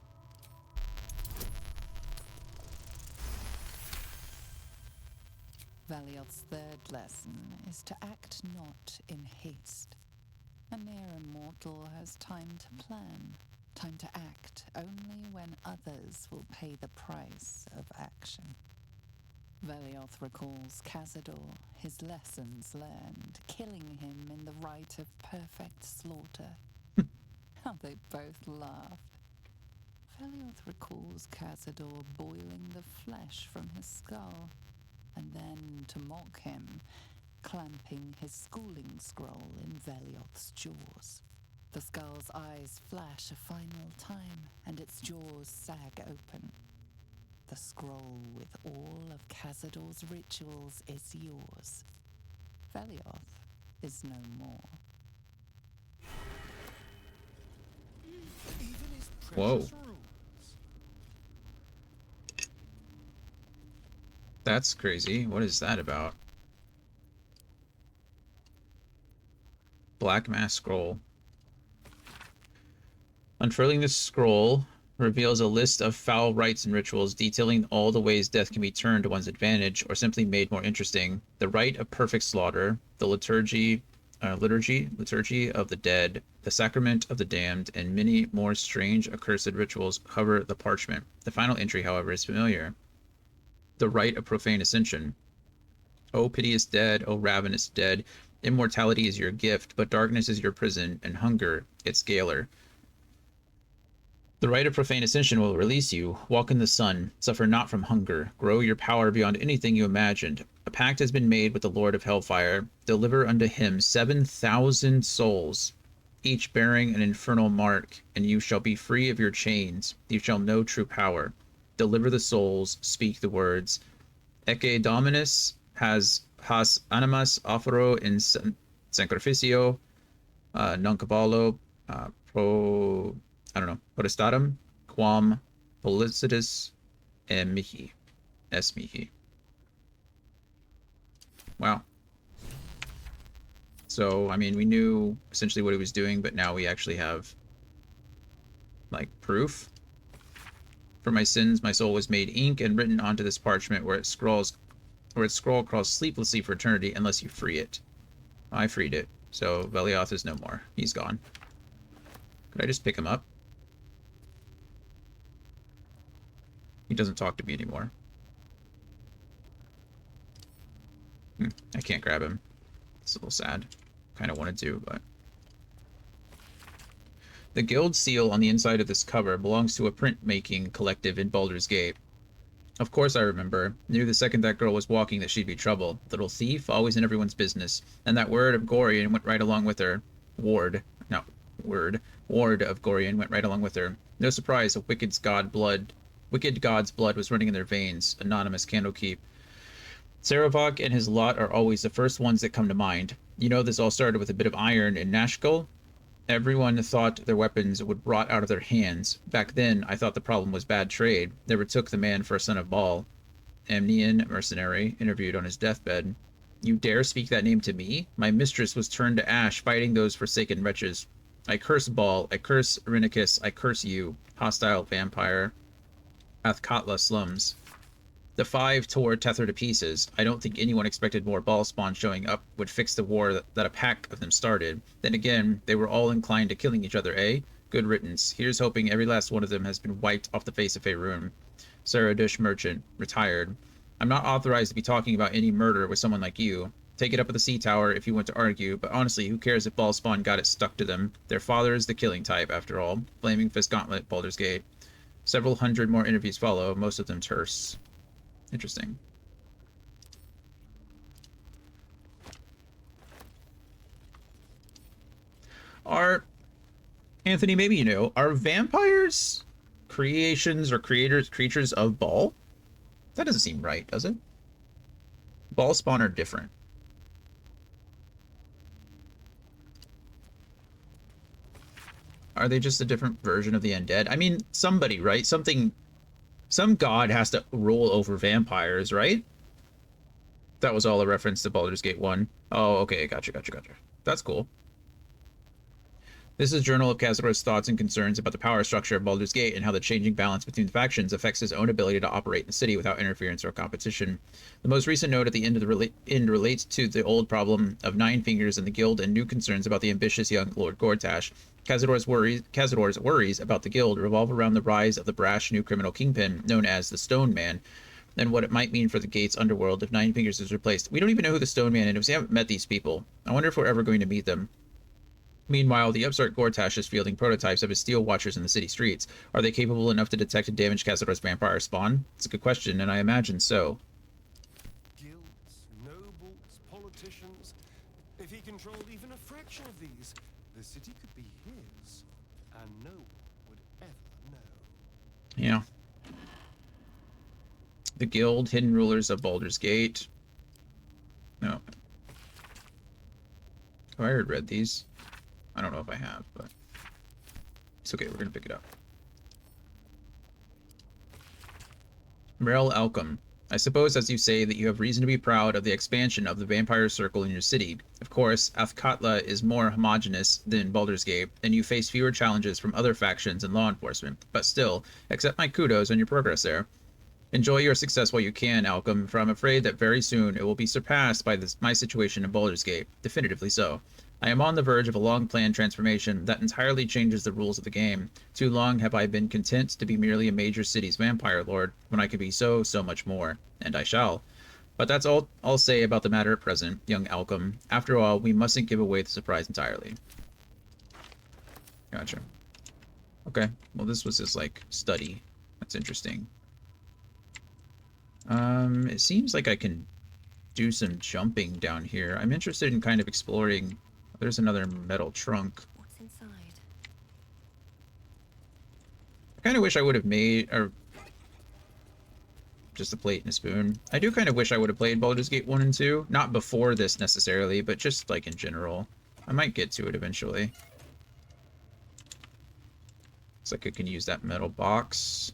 Veliath's third lesson is to act not in haste. A near immortal has time to plan, time to act only when others will pay the price of action. Veliath recalls Cazador, his lessons learned, killing him in the rite of perfect slaughter. How they both laughed. Veliath recalls Cazador boiling the flesh from his skull, and then, to mock him, clamping his schooling scroll in Veliath's jaws. The skull's eyes flash a final time, and its jaws sag open. The scroll with all of Cazador's rituals is yours. Veliath is no more. Whoa. That's crazy. What is that about? Black Mass Scroll. Unfurling this scroll reveals a list of foul rites and rituals detailing all the ways death can be turned to one's advantage or simply made more interesting. The rite of perfect slaughter, the liturgy of the dead, the sacrament of the damned, and many more strange accursed rituals cover the parchment. The final entry, however, is familiar. The rite of profane ascension. O piteous dead, O ravenous dead, immortality is your gift, but darkness is your prison, and hunger its gaoler. The rite of profane ascension will release you. Walk in the sun. Suffer not from hunger. Grow your power beyond anything you imagined. A pact has been made with the Lord of Hellfire. Deliver unto him 7,000 souls, each bearing an infernal mark, and you shall be free of your chains. You shall know true power. Deliver the souls. Speak the words. Ecce Dominus has animas offero in sacrificio non caballo pro... I don't know. Potestatum, quam felicitas mihi. Es mihi. Wow. So, I mean, we knew essentially what he was doing, but now we actually have, like, proof. For my sins, my soul was made ink and written onto this parchment where its scroll crawls sleeplessly for eternity unless you free it. I freed it. So, Veliath is no more. He's gone. Could I just pick him up? He doesn't talk to me anymore. I can't grab him. It's a little sad. Kind of wanted to, but... The guild seal on the inside of this cover belongs to a printmaking collective in Baldur's Gate. Of course I remember. Knew the second that girl was walking that she'd be trouble. Little thief, always in everyone's business. And that word of Gorian went right along with her. Ward of Gorian went right along with her. No surprise, a wicked god's blood was running in their veins. Anonymous Candlekeep. Saravok and his lot are always the first ones that come to mind. You know, this all started with a bit of iron in Nashkel. Everyone thought their weapons would rot out of their hands. Back then, I thought the problem was bad trade. Never took the man for a son of Baal. Amnian, mercenary, interviewed on his deathbed. You dare speak that name to me? My mistress was turned to ash fighting those forsaken wretches. I curse Ball. I curse Rhenicus. I curse you. Hostile vampire. Athkatla slums. The 5 tore Tether to pieces. I don't think anyone expected more ball spawn showing up would fix the war that a pack of them started. Then again, they were all inclined to killing each other, eh? Good riddance. Here's hoping every last one of them has been wiped off the face of Faerun. Saradush Merchant, retired. I'm not authorized to be talking about any murder with someone like you. Take it up at the Sea Tower if you want to argue, but honestly, who cares if Ballspawn got it stuck to them? Their father is the killing type, after all. Flaming Fist Gauntlet, Baldur's Gate. Several hundred more interviews follow, most of them terse. Interesting. Anthony, maybe you know, are vampires creations or creatures of Ball? That doesn't seem right, does it? Ball spawn are different. Are they just a different version of the undead? I mean, somebody, right? Some god has to rule over vampires, right? That was all a reference to Baldur's Gate 1. Oh, okay, gotcha. That's cool. This is a journal of Cazador's thoughts and concerns about the power structure of Baldur's Gate and how the changing balance between the factions affects his own ability to operate in the city without interference or competition. The most recent note at the end of the end relates to the old problem of Nine Fingers and the Guild and new concerns about the ambitious young Lord Gortash. Cazador's worries about the Guild revolve around the rise of the brash new criminal kingpin known as the Stone Man, and what it might mean for the Gate's underworld if Nine Fingers is replaced. We don't even know who the Stone Man is. We haven't met these people. I wonder if we're ever going to meet them. Meanwhile, the upstart Gortash is fielding prototypes of his steel watchers in the city streets. Are they capable enough to detect and damage Cazador's vampire spawn? It's a good question, and I imagine so. Guilds, nobles, politicians. If he controlled even a fraction of these, the city could be his, and no one would ever know. Yeah. The Guild, hidden rulers of Baldur's Gate. No. Oh, I read these. I don't know if I have, but it's okay. We're going to pick it up. Merrill Alcom. I suppose, as you say, that you have reason to be proud of the expansion of the vampire circle in your city. Of course, Athkatla is more homogeneous than Baldur's Gate, and you face fewer challenges from other factions and law enforcement. But still, accept my kudos on your progress there. Enjoy your success while you can, Alcom, for I'm afraid that very soon it will be surpassed by my situation in Baldur's Gate. Definitively so. I am on the verge of a long-planned transformation that entirely changes the rules of the game. Too long have I been content to be merely a major city's vampire lord, when I could be so much more. And I shall. But that's all I'll say about the matter at present, young Alcom. After all, we mustn't give away the surprise entirely. Gotcha. Okay, well this was his, like, study. That's interesting. It seems like I can do some jumping down here. I'm interested in kind of exploring. There's another metal trunk. What's inside? I kind of wish I would have made just a plate and a spoon. I do kind of wish I would have played Baldur's Gate 1 and 2. Not before this necessarily, but just like in general. I might get to it eventually. Looks like I can use that metal box.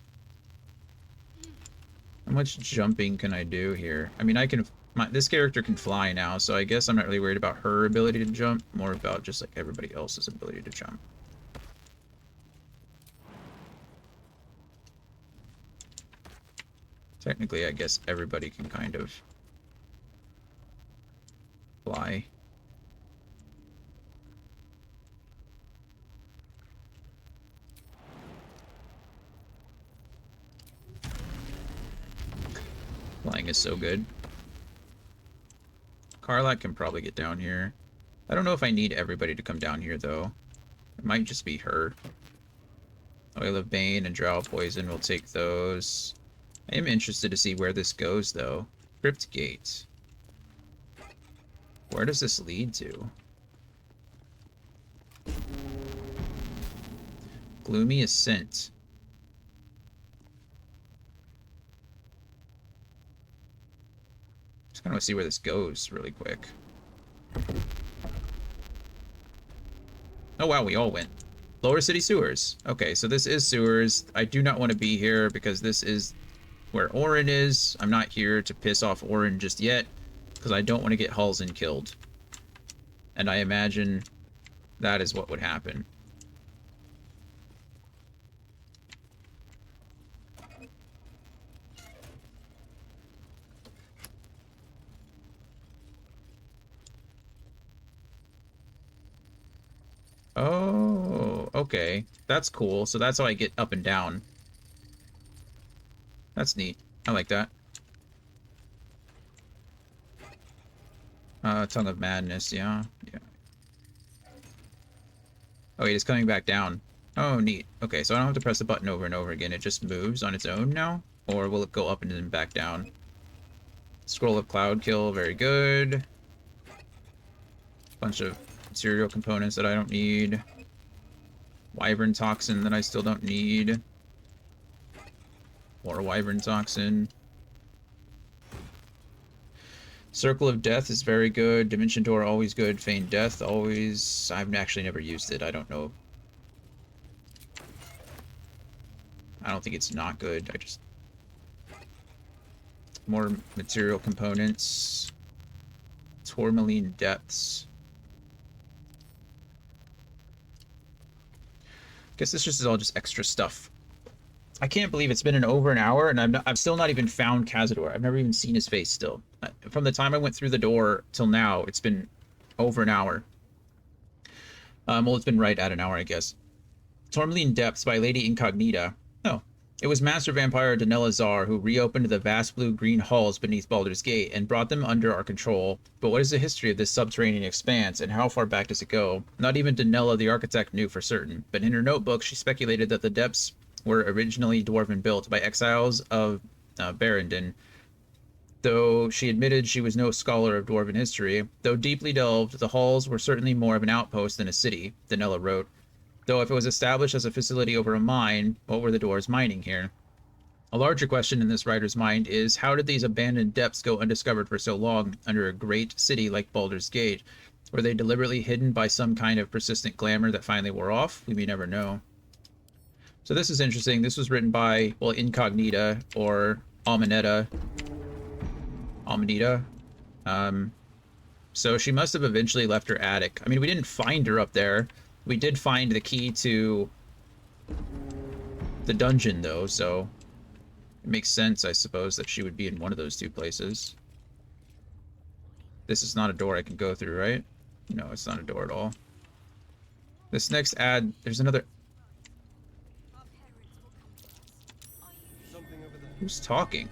How much jumping can I do here? I mean, I can... this character can fly now, so I guess I'm not really worried about her ability to jump. More about just, like, everybody else's ability to jump. Technically, I guess everybody can kind of fly. Flying is so good. Karlak can probably get down here. I don't know if I need everybody to come down here, though. It might just be her. Oil of Bane and Drow Poison, we'll take those. I am interested to see where this goes, though. Crypt Gate. Where does this lead to? Gloomy Ascent. Just kind of want to see where this goes really quick. Oh wow, we all went. Lower City Sewers. Okay, so this is sewers. I do not want to be here because this is where Orin is. I'm not here to piss off Orin just yet because I don't want to get Halsin killed. And I imagine that is what would happen. Oh, okay. That's cool. So that's how I get up and down. That's neat. I like that. Tongue of Madness, yeah. Yeah. Oh, wait, it's coming back down. Oh, neat. Okay, so I don't have to press the button over and over again. It just moves on its own now? Or will it go up and then back down? Scroll of Cloud Kill, very good. Bunch of material components that I don't need. Wyvern Toxin that I still don't need. More Wyvern Toxin. Circle of Death is very good. Dimension Door, always good. Feigned Death, always... I've actually never used it. I don't know. I don't think it's not good. I just... More material components. Tourmaline Depths. Guess this just is all just extra stuff. I can't believe it's been over an hour and I've still not even found Cazador. I've never even seen his face still. From the time I went through the door till now, it's been over an hour. Well, it's been right at an hour, I guess. Tourmaline Depths by Lady Incognita. Oh. It was Master Vampire Danella Zar who reopened the vast blue-green halls beneath Baldur's Gate and brought them under our control. But what is the history of this subterranean expanse, and how far back does it go? Not even Danella the architect knew for certain, but in her notebook she speculated that the depths were originally dwarven built by exiles of Barrendon. Though she admitted she was no scholar of dwarven history, though deeply delved, the halls were certainly more of an outpost than a city, Danella wrote. Though if it was established as a facility over a mine, what were the dwarves mining here? A larger question in this writer's mind is, how did these abandoned depths go undiscovered for so long under a great city like Baldur's Gate? Were they deliberately hidden by some kind of persistent glamour that finally wore off? We may never know. So this is interesting. This was written by, well, Incognita, or Amanita. So she must have eventually left her attic. I mean, we didn't find her up there. We did find the key to the dungeon, though, so it makes sense, I suppose, that she would be in one of those two places. This is not a door I can go through, right? No, it's not a door at all. This next ad, there's another... Who's talking?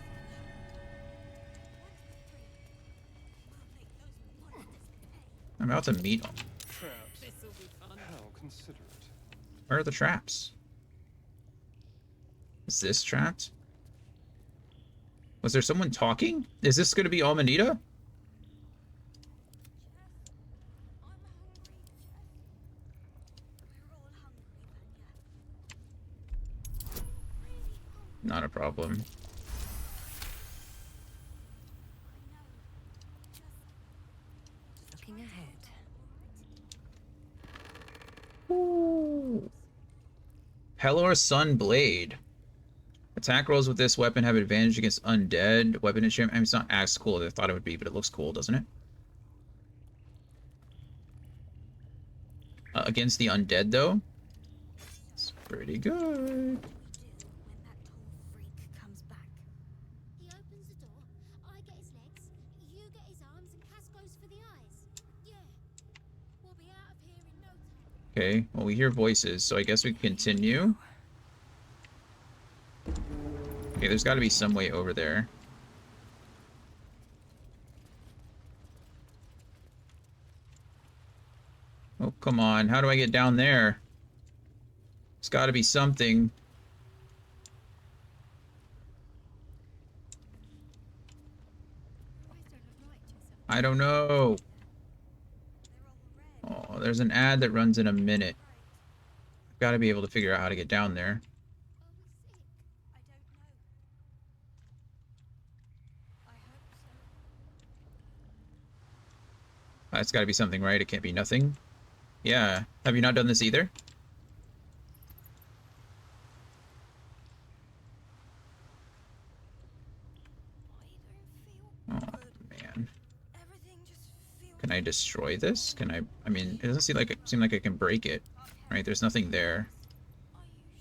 I'm about to meet them. Where are the traps? Is this trapped? Was there someone talking? Is this going to be Amanita? Not a problem. Looking ahead. Ooh. Pelor Sun Blade. Attack rolls with this weapon have advantage against undead. Weapon enchantment. I mean, it's not as cool as I thought it would be, but it looks cool, doesn't it? Against the undead, though, it's pretty good. He opens the door, I get his legs, you get his arms, and Cass goes for the eyes. Yeah. We'll be out of here in no time. Okay, well, we hear voices, so I guess we can continue. Okay, there's got to be some way over there. Oh, come on. How do I get down there? There's got to be something. I don't know. Oh, there's an ad that runs in a minute. I've got to be able to figure out how to get down there. That's got to be something, right? It can't be nothing. Yeah. Have you not done this either? Oh, man. Can I destroy this? Can I mean, it doesn't seem like I can break it. Right? There's nothing there.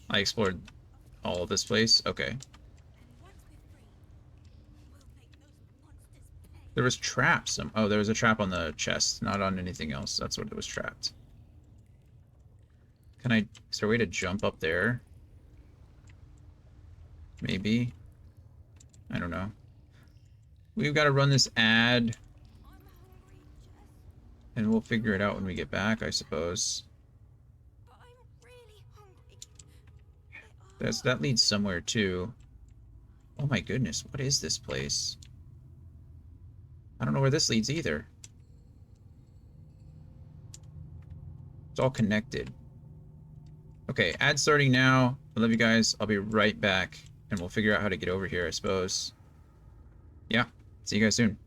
I explored all of this place. Okay. There was traps. Oh, there was a trap on the chest, not on anything else. That's what it was trapped. Can I... Is there a way to jump up there? Maybe. I don't know. We've got to run this ad. And we'll figure it out when we get back, I suppose. That leads somewhere, too. Oh my goodness, what is this place? I don't know where this leads either. It's all connected. Okay, ad starting now. I love you guys. I'll be right back. And we'll figure out how to get over here, I suppose. Yeah, see you guys soon.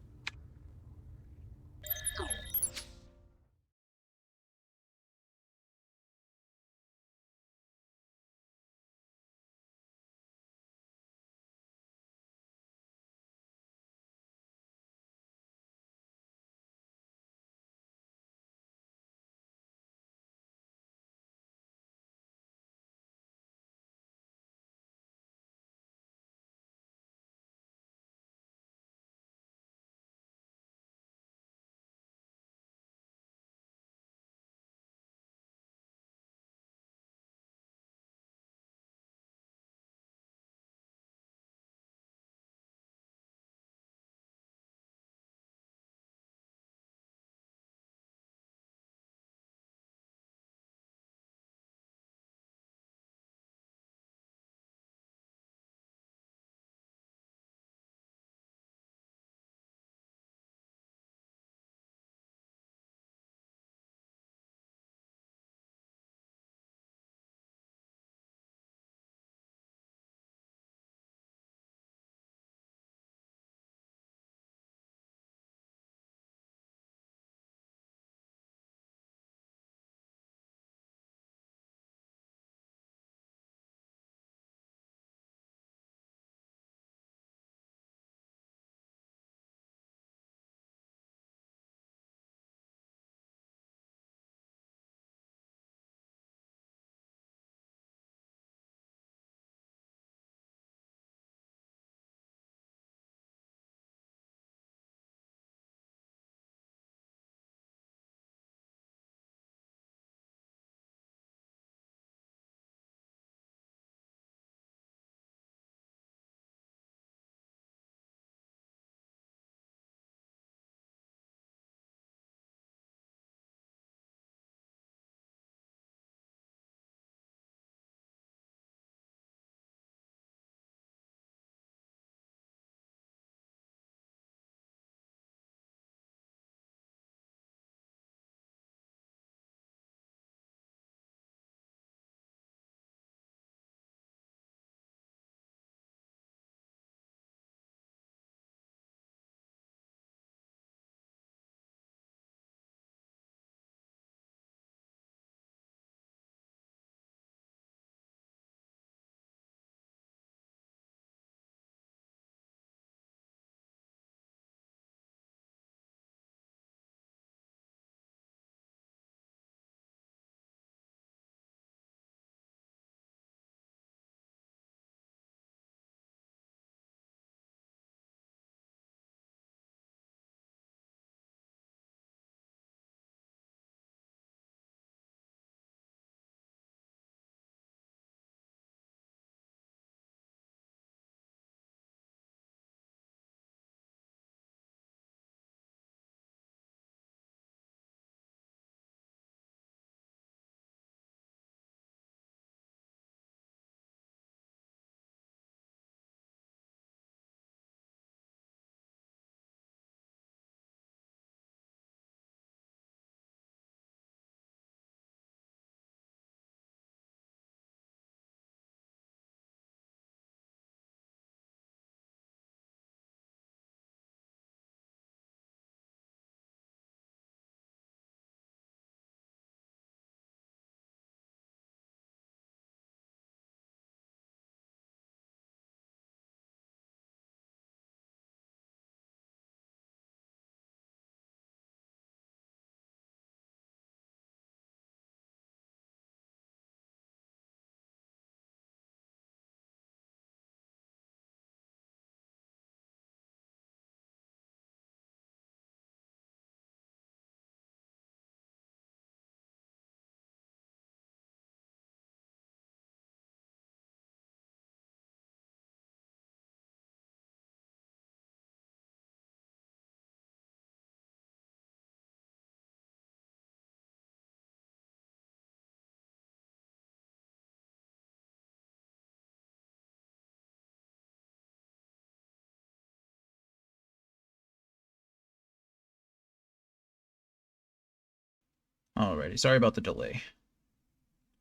Alrighty, sorry about the delay.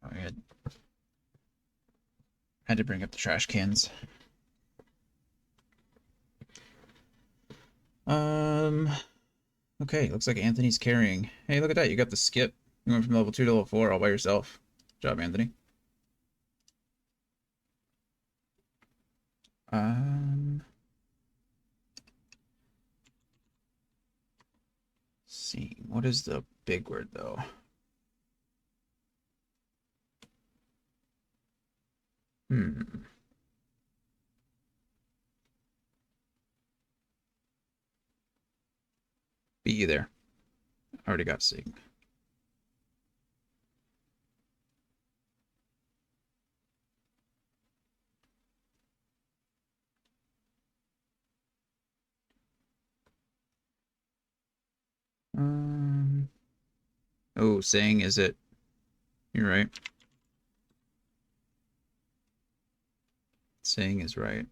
I had to bring up the trash cans. Okay, looks like Anthony's carrying. Hey, look at that, you got the skip. You went from level 2 to level 4 all by yourself. Good job, Anthony. See, what is the big word though? Be you there. Already got Sig. Oh, saying is it? You're right. Saying is right.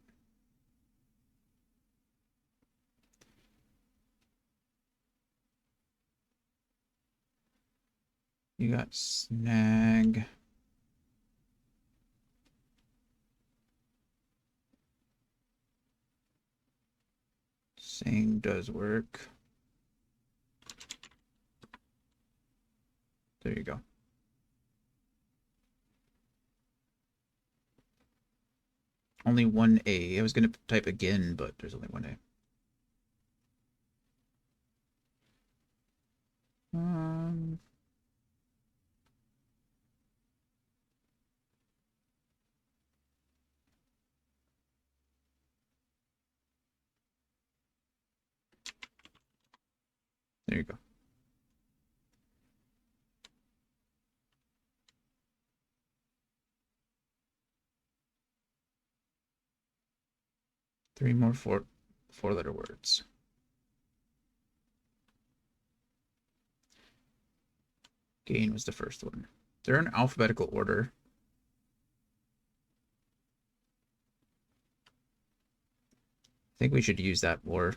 You got snag. Saying does work. There you go. Only one A. I was going to type again, but there's only one A. There you go. Three more four-letter words. Gain was the first one. They're in alphabetical order. I think we should use that more.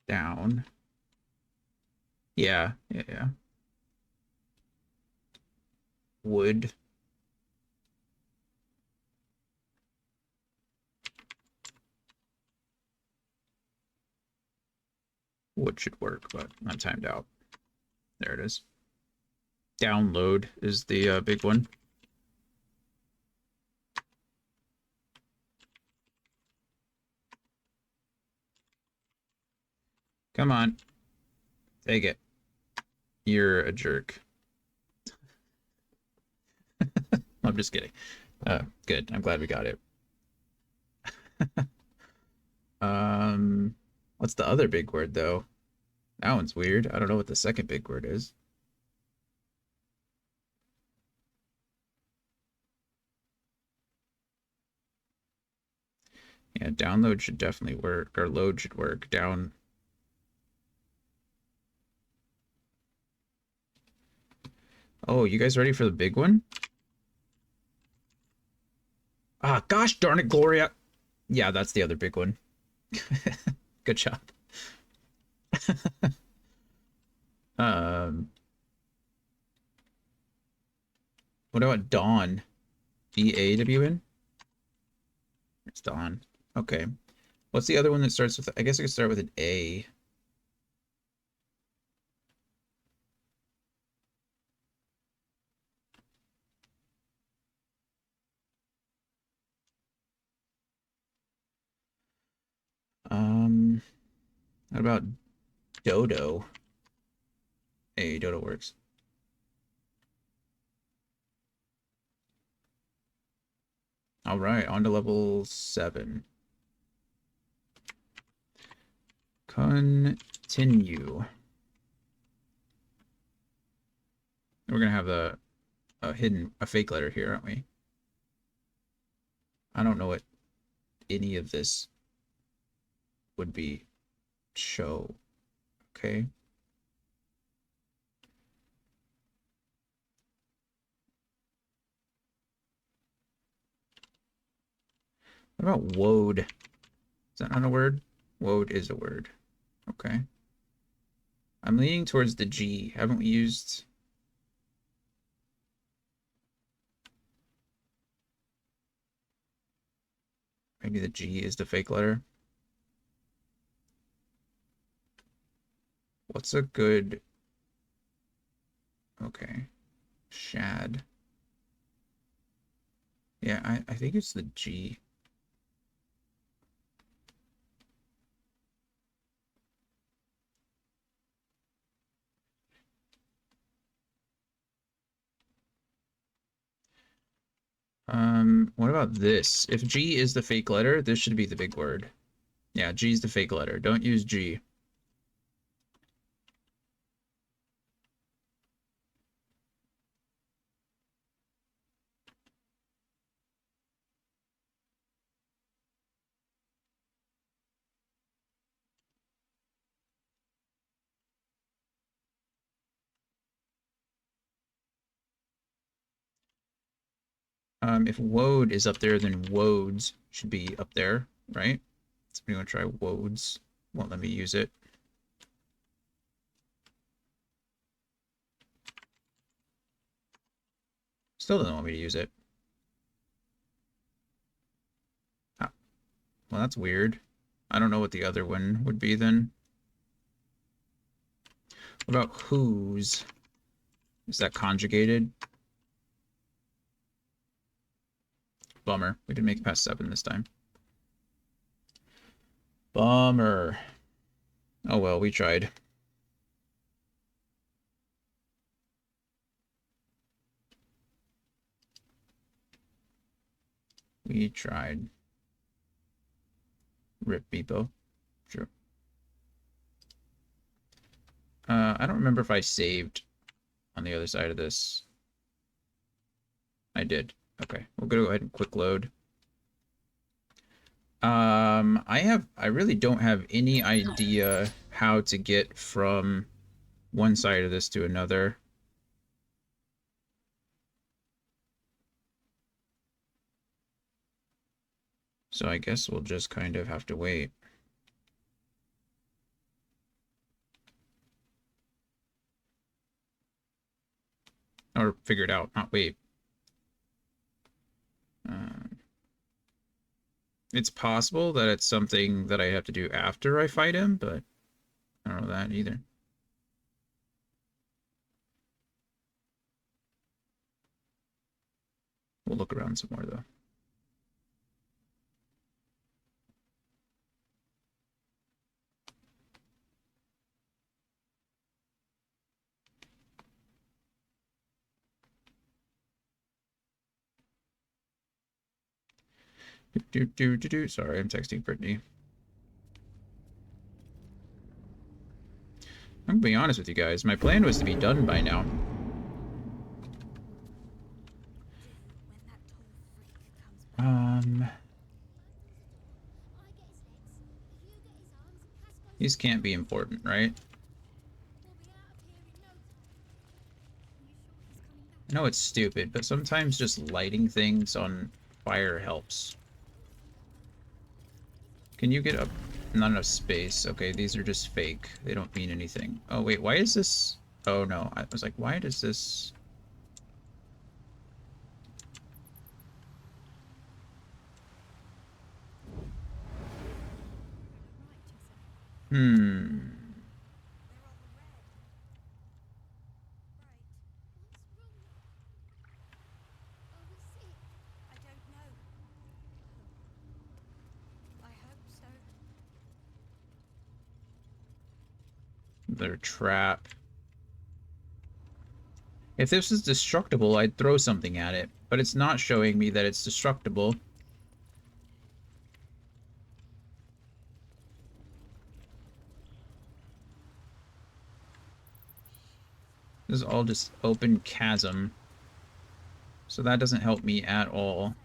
Down. Yeah. Wood. Wood should work, but I'm timed out. There it is. Download is the big one. Come on. Take it. You're a jerk. I'm just kidding. Good. I'm glad we got it. What's the other big word though? That one's weird. I don't know what the second big word is. Yeah, download should definitely work, or load should work. Down. Oh, you guys ready for the big one? Ah, gosh darn it, Gloria. Yeah, that's the other big one. Good job. What about Dawn? D-A-W-N? It's Dawn. Okay. What's the other one that starts with, I guess I could start with an A. What about Dodo? Hey, Dodo works. All right, on to level 7. Continue. We're gonna have a fake letter here, aren't we? I don't know what any of this would be. show. Okay. What about woad? Is that not a word? Woad is a word. Okay. I'm leaning towards the G. Haven't we used... Maybe the G is the fake letter? What's a good... Okay. Shad. Yeah, I think it's the G. What about this? If G is the fake letter, this should be the big word. Yeah, G is the fake letter. Don't use G. If woad is up there, then woads should be up there, right? So I'm gonna try woads. Won't let me use it. Still doesn't want me to use it. Ah, well, that's weird. I don't know what the other one would be then. What about whose? Is that conjugated? Bummer. We didn't make it past 7 this time. Bummer. Oh well, we tried. We tried. Rip Beepo. Sure. I don't remember if I saved on the other side of this. I did. Okay, we'll go ahead and quick load. I really don't have any idea how to get from one side of this to another. So I guess we'll just kind of have to wait. Or figure it out, not wait. It's possible that it's something that I have to do after I fight him, but I don't know that either. We'll look around some more, though. Sorry, I'm texting Brittany. I'm gonna be honest with you guys. My plan was to be done by now. These can't be important, right? I know it's stupid, but sometimes just lighting things on fire helps. Can you get up? Not enough space. Okay, these are just fake. They don't mean anything. Oh, wait, why is this? Oh, no. I was like, why does this... Their trap. If this is destructible, I'd throw something at it, but it's not showing me that it's destructible. This is all just open chasm. So that doesn't help me at all.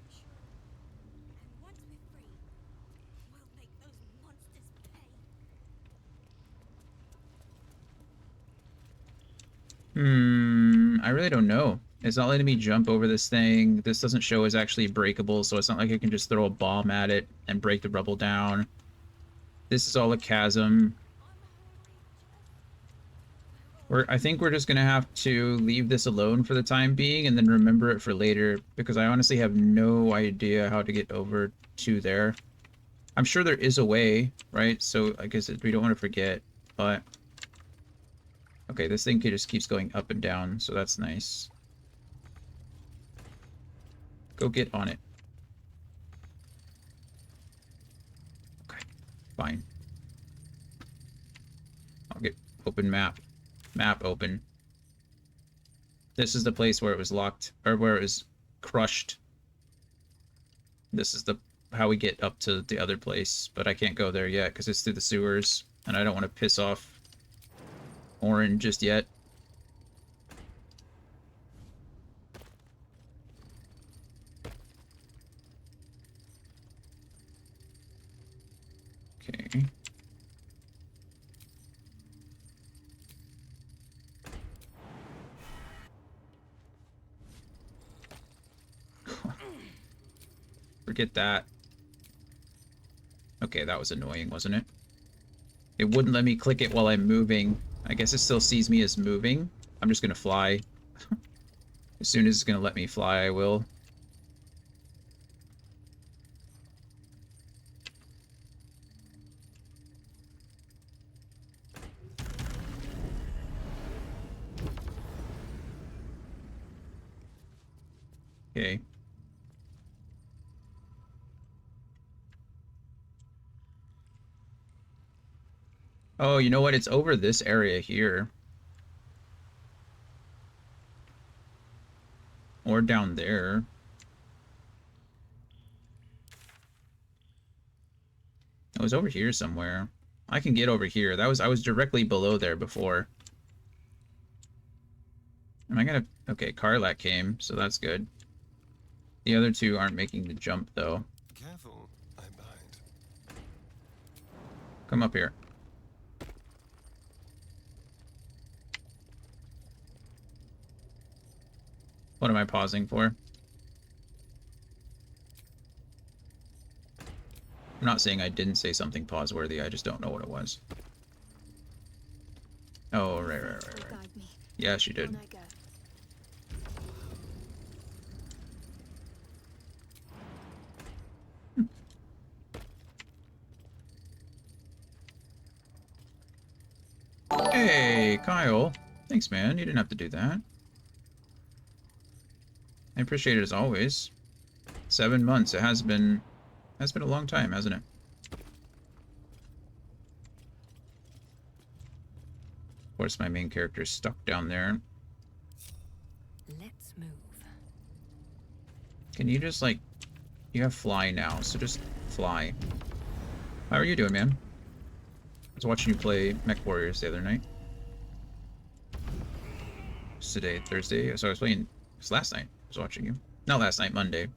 I really don't know. It's not letting me jump over this thing. This doesn't show as actually breakable, so it's not like I can just throw a bomb at it and break the rubble down. This is all a chasm. I think we're just gonna have to leave this alone for the time being and then remember it for later, because I honestly have no idea how to get over to there. I'm sure there is a way, right? So I guess we don't want to forget, but... Okay, this thing just keeps going up and down, so that's nice. Go get on it. Okay, fine. I'll get open map. Map open. This is the place where it was locked, or where it was crushed. This is how we get up to the other place, but I can't go there yet because it's through the sewers, and I don't want to piss off Orin just yet. Okay. Forget that. Okay, that was annoying, wasn't it? It wouldn't let me click it while I'm moving. I guess it still sees me as moving. I'm just gonna fly. As soon as it's gonna let me fly, I will. Okay. Oh, you know what? It's over this area here. Or down there. It was over here somewhere. I can get over here. I was directly below there before. Am I gonna... Okay, Karlak came, so that's good. The other two aren't making the jump, though. Careful, I bind. Come up here. What am I pausing for? I'm not saying I didn't say something pause-worthy, I just don't know what it was. Oh, right. Yeah, she did. Hey, Kyle. Thanks, man. You didn't have to do that. I appreciate it as always. 7 months. It has been a long time, hasn't it? Of course, my main character is stuck down there. Let's move. Can you just, like... You have fly now, so just fly. How are you doing, man? I was watching you play Mech Warriors the other night. It's today, Thursday. So I was playing... It was last night. I was watching you. Not last night, Monday.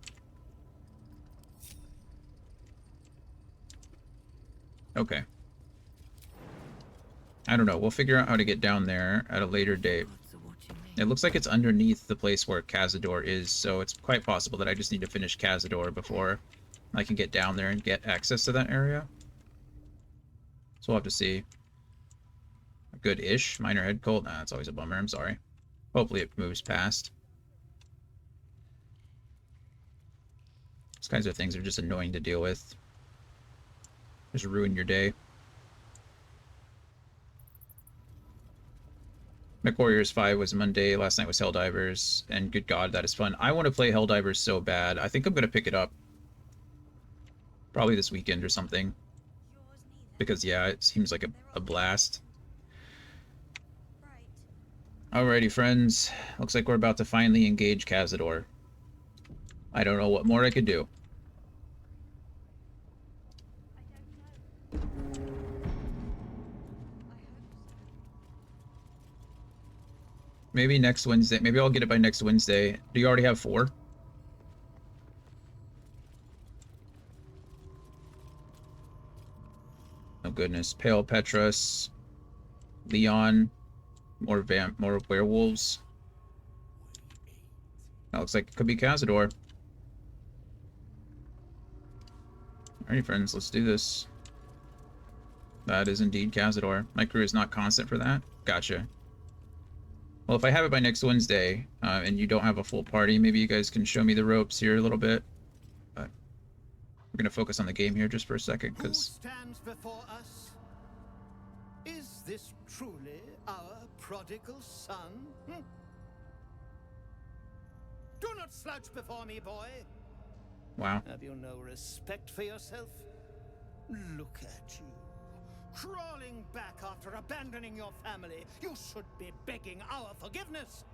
Okay. I don't know. We'll figure out how to get down there at a later date. It looks like it's underneath the place where Cazador is, so it's quite possible that I just need to finish Cazador before I can get down there and get access to that area. So we'll have to see. Good-ish. Minor head cold. Nah, that's always a bummer. I'm sorry. Hopefully it moves past. These kinds of things are just annoying to deal with. Just ruin your day. MechWarriors 5 was Monday, last night was Helldivers, and good god, that is fun. I want to play Helldivers so bad. I think I'm going to pick it up. Probably this weekend or something. Because, yeah, it seems like a blast. Alrighty, friends. Looks like we're about to finally engage Cazador. I don't know what more I could do. Maybe next Wednesday. Maybe I'll get it by next Wednesday. Do you already have 4? Oh goodness. Pale Petrus. Leon. More werewolves. That looks like it could be Cazador. Alright, friends, let's do this. That is indeed Cazador. My crew is not constant for that. Gotcha. Well, if I have it by next Wednesday, and you don't have a full party, maybe you guys can show me the ropes here a little bit. But we're gonna focus on the game here just for a second, Who because stands before us? Is this truly our prodigal son? Hmm? Do not slouch before me, boy. wow. Have you no respect for yourself? Look at you. Crawling back after abandoning your family. You should be begging our forgiveness.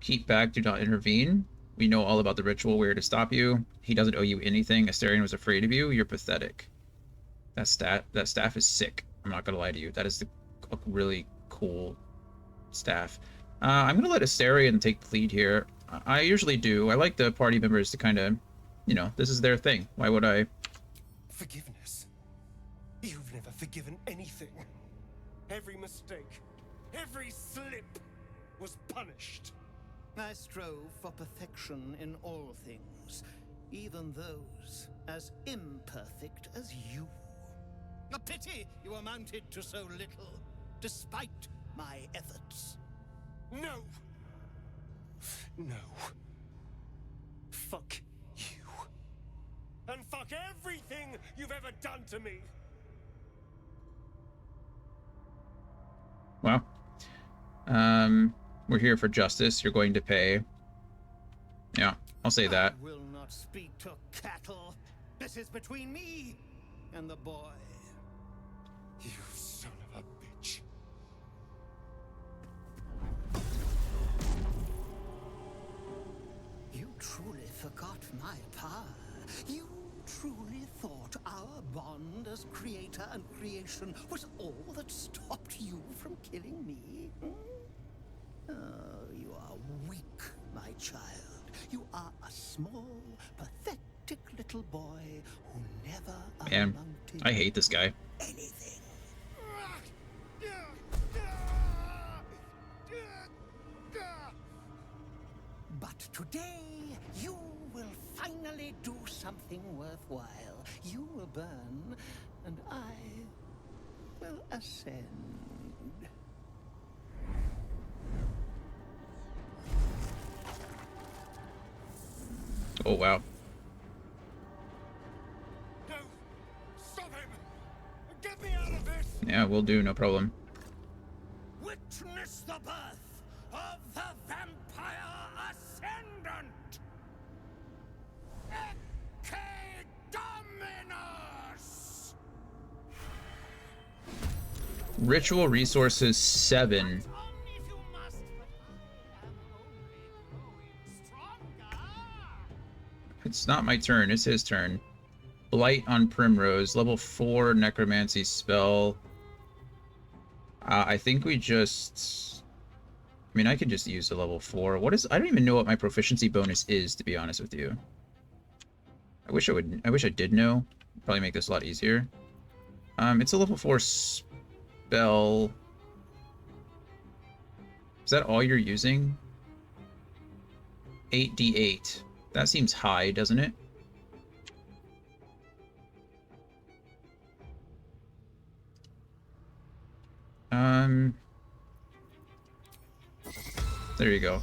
Keep back, do not intervene. We know all about the ritual. We're here to stop you. He doesn't owe you anything. Astarion was afraid of you. You're pathetic. That staff is sick. I'm not gonna lie to you. That is a really cool staff. I'm gonna let Astarion take the lead here. I usually do. I like the party members to kind of, you know, this is their thing. Why would I? Forgiveness. You've never forgiven anything. Every mistake, every slip was punished. I strove for perfection in all things, even those as imperfect as you. A pity you amounted to so little, despite my efforts. No! No. Fuck you. And fuck everything you've ever done to me! Well, we're here for justice. You're going to pay. Yeah, I'll say that. I will not speak to cattle. This is between me and the boy. You son of a bitch. You truly forgot my power. You truly thought our bond as creator and creation was all that stopped you from killing me? Hmm? Oh, you are weak, my child. You are a small, pathetic little boy who never Man, I hate this guy. anything. But today, you will finally do something worthwhile. You will burn, and I will ascend. Oh, wow. No! Stop him! Get me out of this! Yeah, we'll do, no problem. Witness the birth of the Vampire Ascendant! Ecce Dominus! Ritual resources 7. It's not my turn, it's his turn. Blight on Primrose, level 4 necromancy spell. I think we just... I mean, I could just use a level 4. What is... I don't even know what my proficiency bonus is, to be honest with you. I wish I did know. Probably make this a lot easier. It's a level 4 spell. Is that all you're using? 8d8. That seems high, doesn't it? There you go.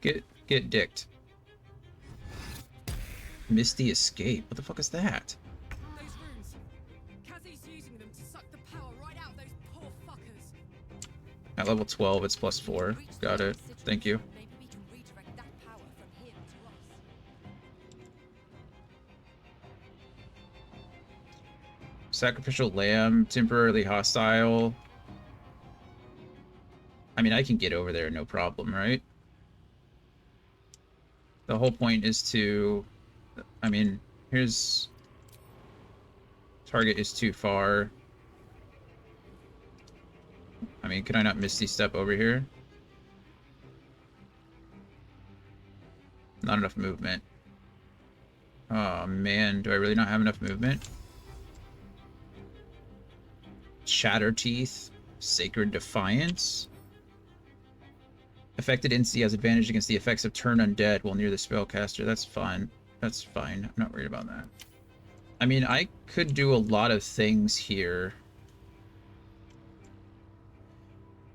Get dicked. Misty Escape. What the fuck is that? Those runes. Caza's using them to suck the power right out of those poor fuckers. At level 12, it's +4. Got it. Thank you. Maybe we can redirect that power from him to us. Sacrificial Lamb, temporarily hostile. I mean, I can get over there, no problem, right? The whole point is to... I mean, here's... Target is too far. I mean, can I not Misty Step over here? Not enough movement. Oh man, do I really not have enough movement? Shatter Teeth. Sacred Defiance. Affected entity has advantage against the effects of turn undead while near the spellcaster. That's fine. That's fine. I'm not worried about that. I mean, I could do a lot of things here.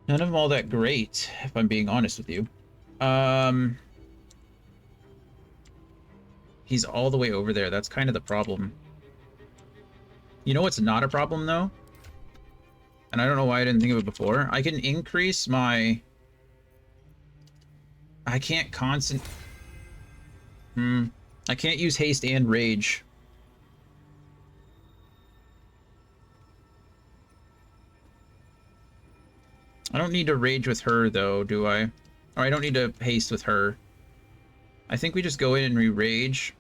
None of them all that great, if I'm being honest with you. He's all the way over there. That's kind of the problem. You know what's not a problem, though? And I don't know why I didn't think of it before. I can increase my... I can't I can't use haste and rage. I don't need to rage with her, though, do I? Or I don't need to haste with her. I think we just go in and re-rage.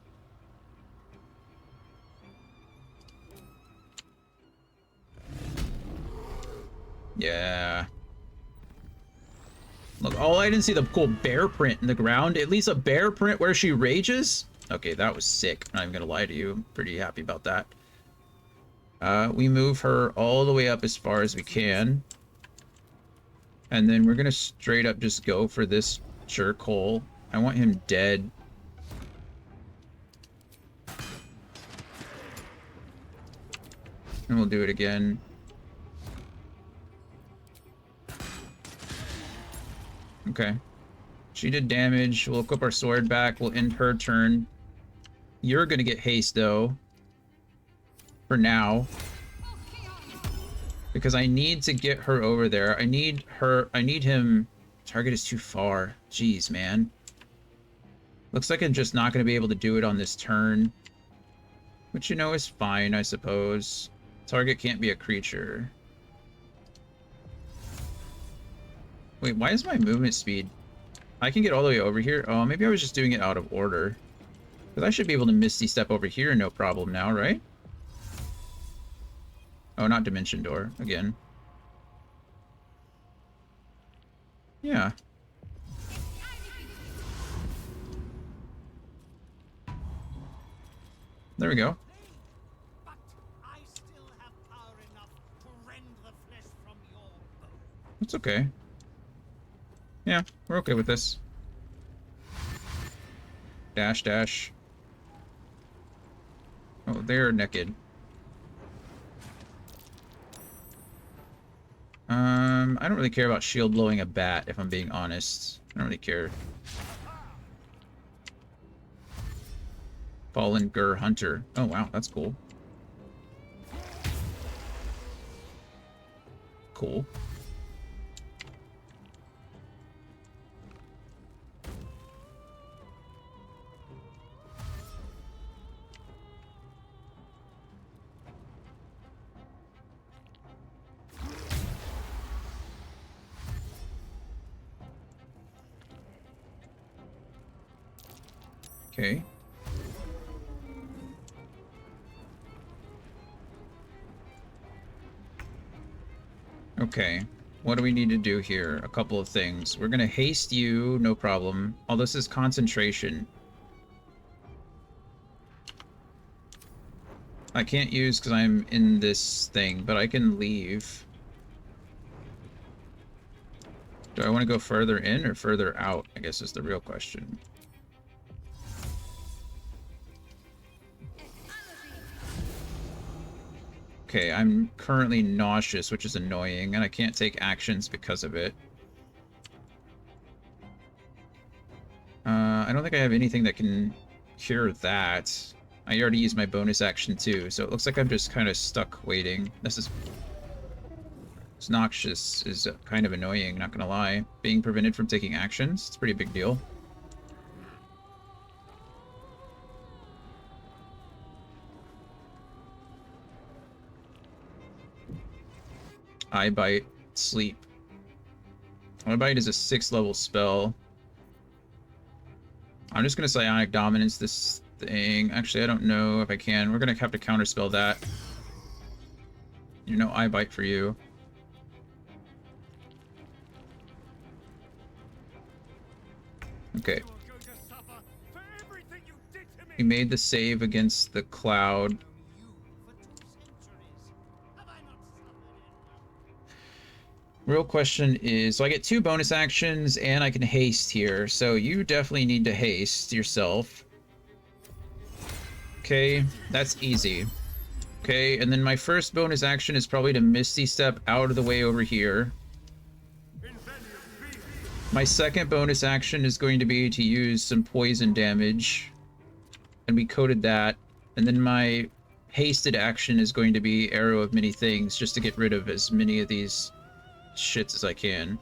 Yeah. Look, oh, I didn't see the cool bear print in the ground. At least a bear print where she rages? Okay, that was sick. I'm not even gonna lie to you. I'm pretty happy about that. We move her all the way up as far as we can. And then we're gonna straight up just go for this jerk hole. I want him dead. And we'll do it again. Okay. She did damage. We'll equip our sword back. We'll end her turn. You're gonna get haste, though. For now. Because I need to get her over there. I need him... Target is too far. Jeez, man. Looks like I'm just not gonna be able to do it on this turn. Which, you know, is fine, I suppose. Target can't be a creature. Wait, why is my movement speed... I can get all the way over here? Oh, maybe I was just doing it out of order. Because I should be able to Misty Step over here, no problem now, right? Oh, not Dimension Door, again. Yeah. There we go. It's okay. Yeah, we're okay with this. Dash, dash. Oh, they're naked. I don't really care about shield blowing a bat, if I'm being honest. I don't really care. Fallen Gur Hunter. Oh, wow, that's cool. Cool. Okay. Okay. What do we need to do here? A couple of things. We're gonna haste you, no problem. Oh, this is concentration. I can't use because I'm in this thing, but I can leave. Do I want to go further in or further out? I guess is the real question. Okay, I'm currently nauseous, which is annoying, and I can't take actions because of it. I don't think I have anything that can cure that. I already used my bonus action too, so it looks like I'm just kind of stuck waiting. This is... It's noxious is kind of annoying, not gonna lie. Being prevented from taking actions, it's a pretty big deal. Eye Bite, Sleep. Eye Bite is a 6th level spell. I'm just gonna Psionic Dominance this thing. Actually, I don't know if I can. We're gonna have to counterspell that. You know, Eye Bite for you. Okay. We made the save against the cloud. Real question is, so I get 2 bonus actions and I can haste here. So you definitely need to haste yourself. Okay, that's easy. Okay, and then my first bonus action is probably to Misty Step out of the way over here. My second bonus action is going to be to use some poison damage. And we coded that. And then my hasted action is going to be Arrow of Many Things, just to get rid of as many of these shits as I can.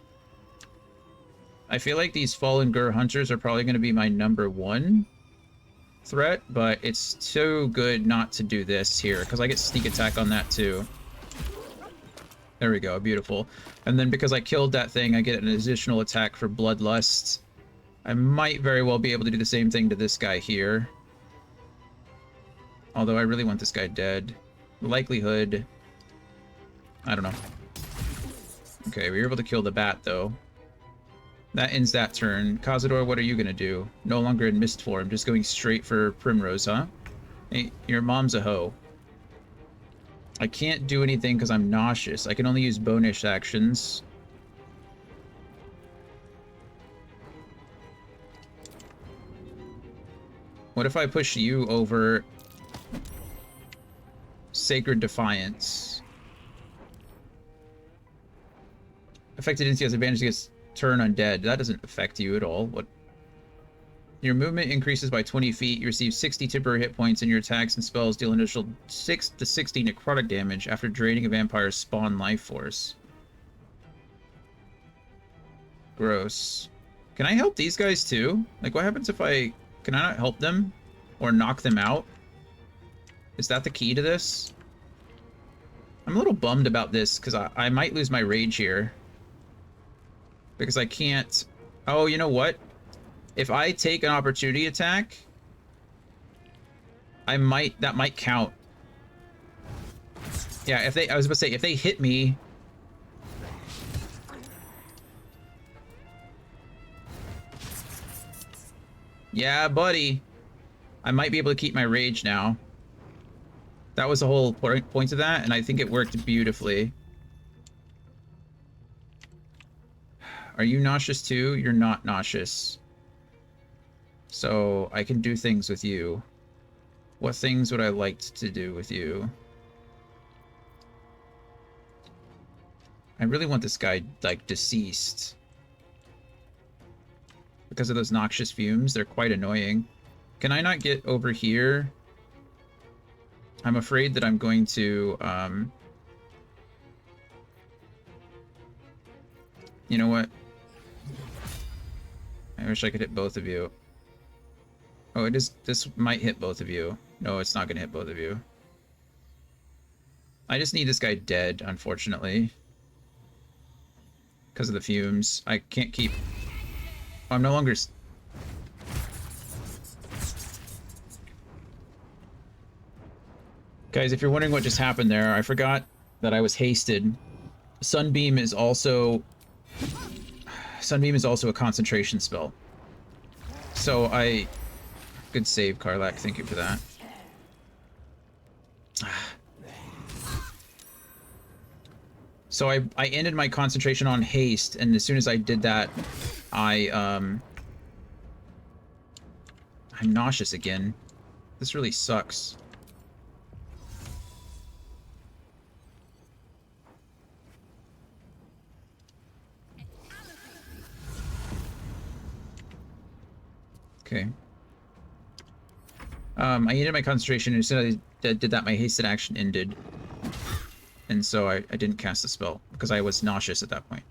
I feel like these Fallen Gur Hunters are probably going to be my #1 threat, but it's too good not to do this here, because I get sneak attack on that too. There we go, beautiful. And then because I killed that thing, I get an additional attack for Bloodlust. I might very well be able to do the same thing to this guy here. Although I really want this guy dead. Likelihood... I don't know. Okay, we were able to kill the bat, though. That ends that turn. Cazador, what are you gonna do? No longer in mist form, just going straight for Primrose, huh? Hey, your mom's a hoe. I can't do anything because I'm nauseous. I can only use bonus actions. What if I push you over Sacred Defiance? Affected entity has advantage against turn undead. That doesn't affect you at all. What? Your movement increases by 20 feet. You receive 60 temporary hit points, and your attacks and spells deal an additional 6 to 60 necrotic damage after draining a vampire's spawn life force. Gross. Can I help these guys too? Like, what happens if I... Can I not help them? Or knock them out? Is that the key to this? I'm a little bummed about this, because I might lose my rage here. Because I can't... Oh, you know what? If I take an opportunity attack, that might count. Yeah, I was about to say, if they hit me... Yeah, buddy. I might be able to keep my rage now. That was the whole point of that, and I think it worked beautifully. Are you nauseous too? You're not nauseous. So I can do things with you. What things would I like to do with you? I really want this guy, like, deceased. Because of those noxious fumes, they're quite annoying. Can I not get over here? I'm afraid that I'm going to, you know what? I wish I could hit both of you. Oh, it is. This might hit both of you. No, it's not going to hit both of you. I just need this guy dead, unfortunately. Because of the fumes. I can't keep... Oh, I'm no longer... Guys, if you're wondering what just happened there, I forgot that I was hasted. Sunbeam is also a concentration spell. So I... Good save, Karlak. Thank you for that. So I ended my concentration on haste, and as soon as I did that, I'm nauseous again. This really sucks. Okay. I ended my concentration, and as soon as I did that, my hasted action ended. And so I didn't cast the spell, because I was nauseous at that point.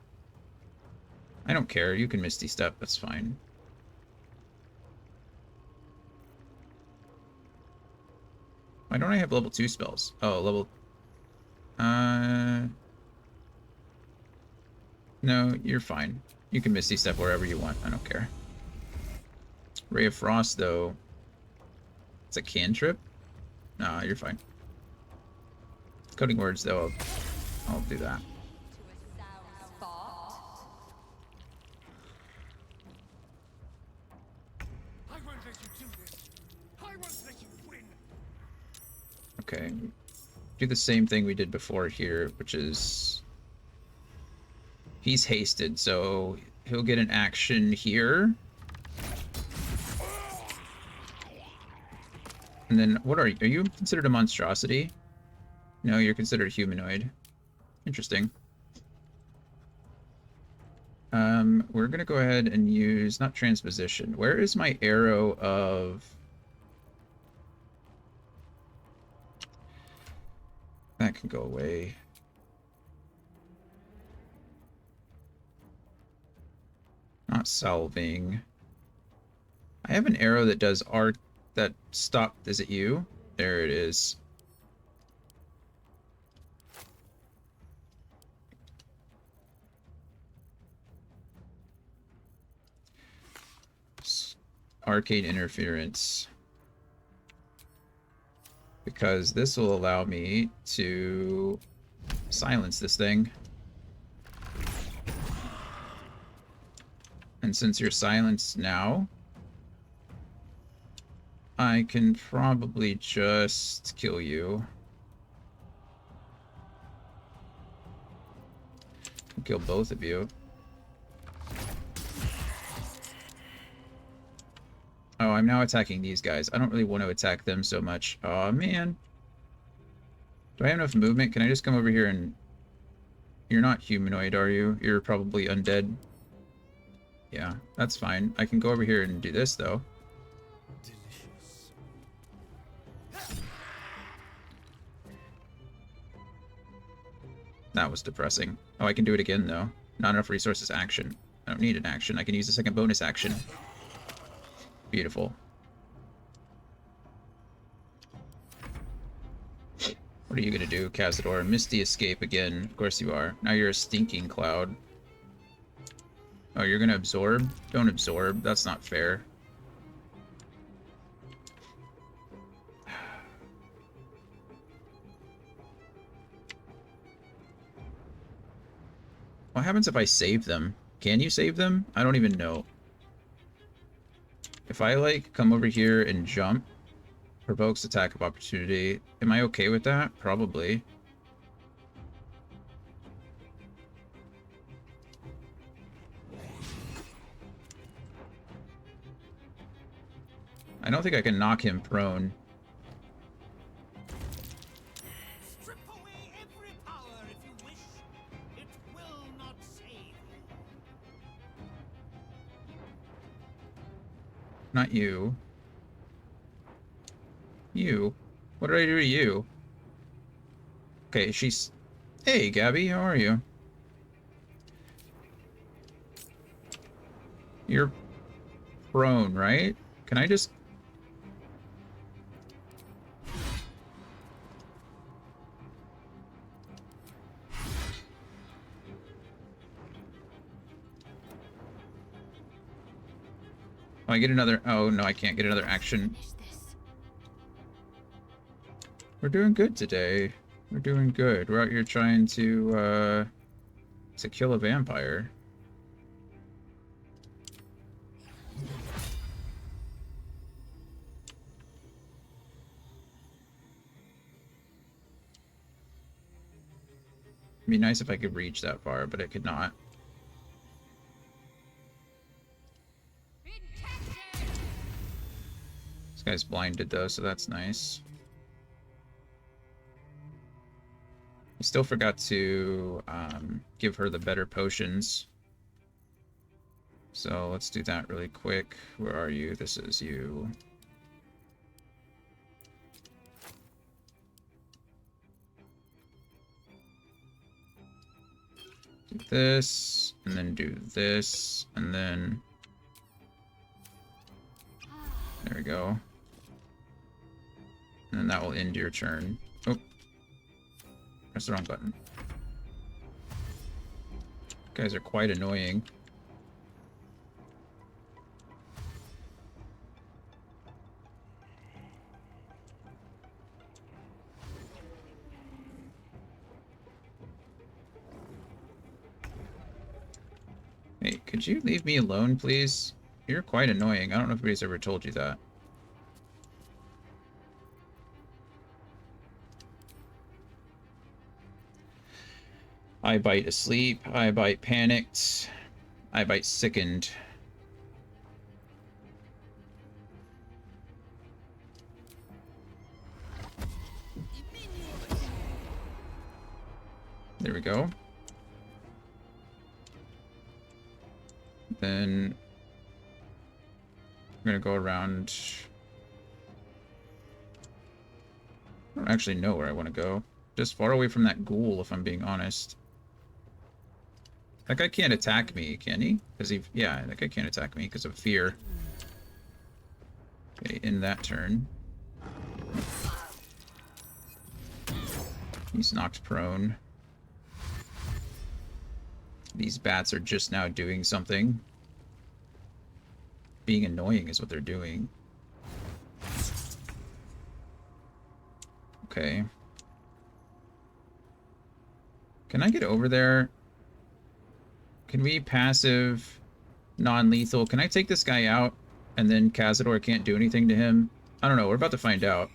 I don't care, you can Misty Step, that's fine. Why don't I have level 2 spells? Oh, level... No, you're fine. You can Misty Step wherever you want, I don't care. Ray of Frost, though... It's a cantrip? Nah, you're fine. Coding words, though, I'll do that. I won't let you do this. I won't let you win. Okay. Do the same thing we did before here, which is... He's hasted, so he'll get an action here. And then, what are you? Are you considered a monstrosity? No, you're considered a humanoid. Interesting. We're gonna go ahead and use, not transposition. Where is my arrow of... That can go away. Not salving. I have an arrow that does arc, that stop, is it you? There it is. Arcane interference. Because this will allow me to silence this thing. And since you're silenced now, I can probably just kill you. Kill both of you. Oh, I'm now attacking these guys. I don't really want to attack them so much. Oh man. Do I have enough movement? Can I just come over here and... You're not humanoid, are you? You're probably undead. Yeah, that's fine. I can go over here and do this, though. That was depressing. Oh, I can do it again, though. Not enough resources. Action. I don't need an action. I can use a second bonus action. Beautiful. What are you gonna do, Cazador? Misty escape again. Of course you are. Now you're a stinking cloud. Oh, you're gonna absorb? Don't absorb. That's not fair. What happens if I save them? Can you save them? I don't even know. If I, like, come over here and jump, provokes attack of opportunity, am I okay with that? Probably. I don't think I can knock him prone. Strip away every power if you wish. It will not save you. Not you. You? What did I do to you? Okay, she's... Hey, Gabby, how are you? You're prone, right? Can I just... Oh, I get another... Oh, no, I can't get another action. We're doing good today. We're doing good. We're out here trying to kill a vampire. It'd be nice if I could reach that far, but I could not. This guy's blinded though, so that's nice. I still forgot to give her the better potions. So let's do that really quick. Where are you? This is you. Do this, and then do this, and then... There we go. And then that will end your turn. Oh. Press the wrong button. You guys are quite annoying. Hey, could you leave me alone, please? You're quite annoying. I don't know if anybody's ever told you that. I bite asleep. I bite panicked. I bite sickened. There we go. Then I'm gonna go around. I don't actually know where I want to go. Just far away from that ghoul, if I'm being honest. That guy can't attack me, can he? Because yeah, that guy can't attack me because of fear. Okay, in that turn. He's knocked prone. These bats are just now doing something. Being annoying is what they're doing. Okay. Can I get over there? Can we passive non-lethal? Can I take this guy out and then Cazador can't do anything to him? I don't know. We're about to find out.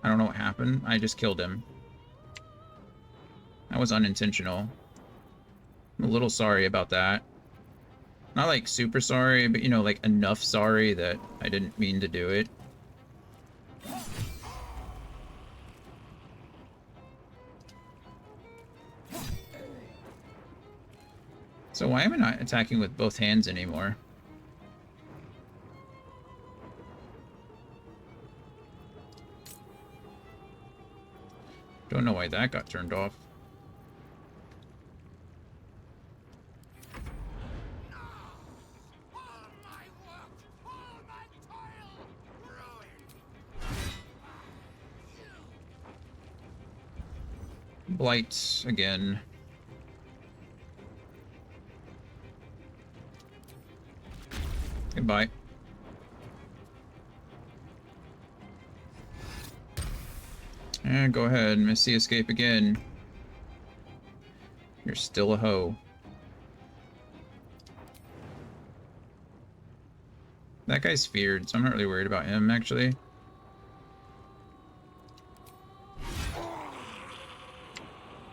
I don't know what happened. I just killed him. That was unintentional. I'm a little sorry about that. Not like super sorry, but you know, like enough sorry that I didn't mean to do it. So why am I not attacking with both hands anymore? Don't know why that got turned off. Blight again. Goodbye. And go ahead, Missy, escape again. You're still a hoe. That guy's feared, so I'm not really worried about him, actually.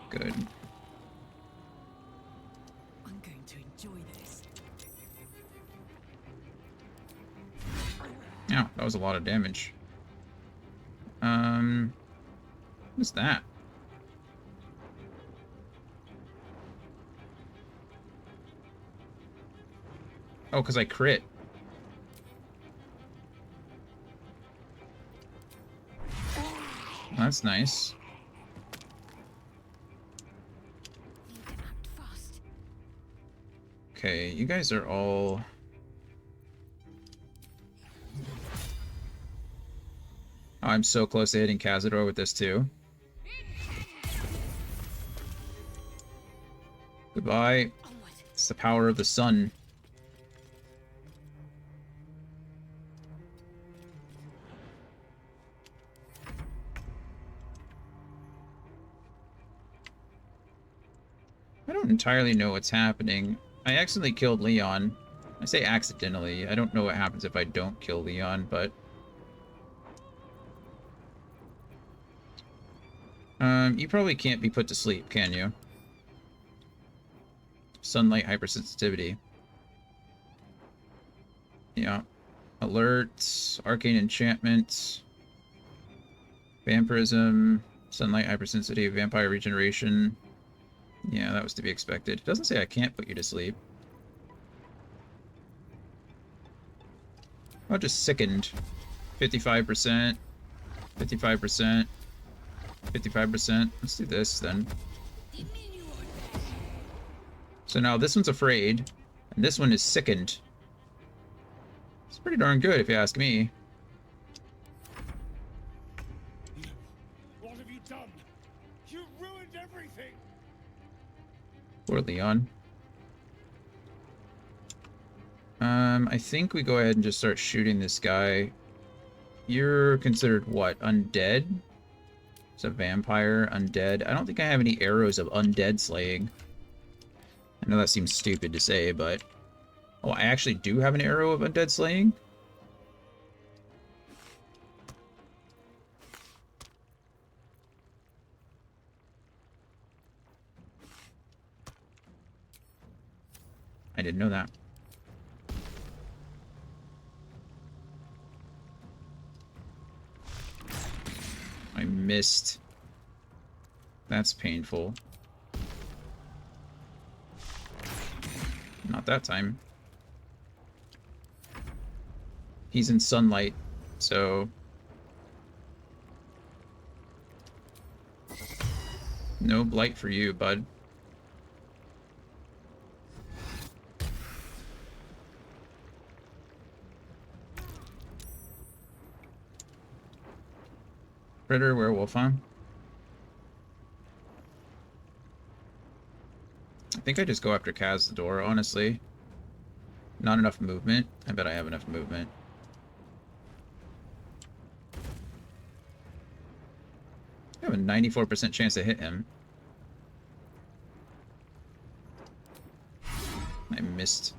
Good. I'm going to enjoy this. Ow, that was a lot of damage. What's that? Oh, because I crit. That's nice. Okay, you guys are all... Oh, I'm so close to hitting Cazador with this too. Goodbye. It's the power of the sun. I don't entirely know what's happening. I accidentally killed Leon. I say accidentally. I don't know what happens if I don't kill Leon, but... you probably can't be put to sleep, can you? Sunlight hypersensitivity. Yeah. Alert, arcane enchantment, vampirism, sunlight hypersensitivity, vampire regeneration. Yeah, that was to be expected. It doesn't say I can't put you to sleep. Oh, just sickened. 55%, 55%, 55%. Let's do this then. So now this one's afraid, and this one is sickened. It's pretty darn good if you ask me. What have you done? You ruined everything. Poor Leon. I think we go ahead and just start shooting this guy. You're considered what? Undead? It's a vampire, undead. I don't think I have any arrows of undead slaying. I know that seems stupid to say, but... Oh, I actually do have an arrow of undead slaying? I didn't know that. I missed. That's painful. Not that time. He's in sunlight, so... No blight for you, bud. Critter, werewolf, huh? I think I just go after Caza the door, honestly. Not enough movement. I bet I have enough movement. I have a 94% chance to hit him. I missed.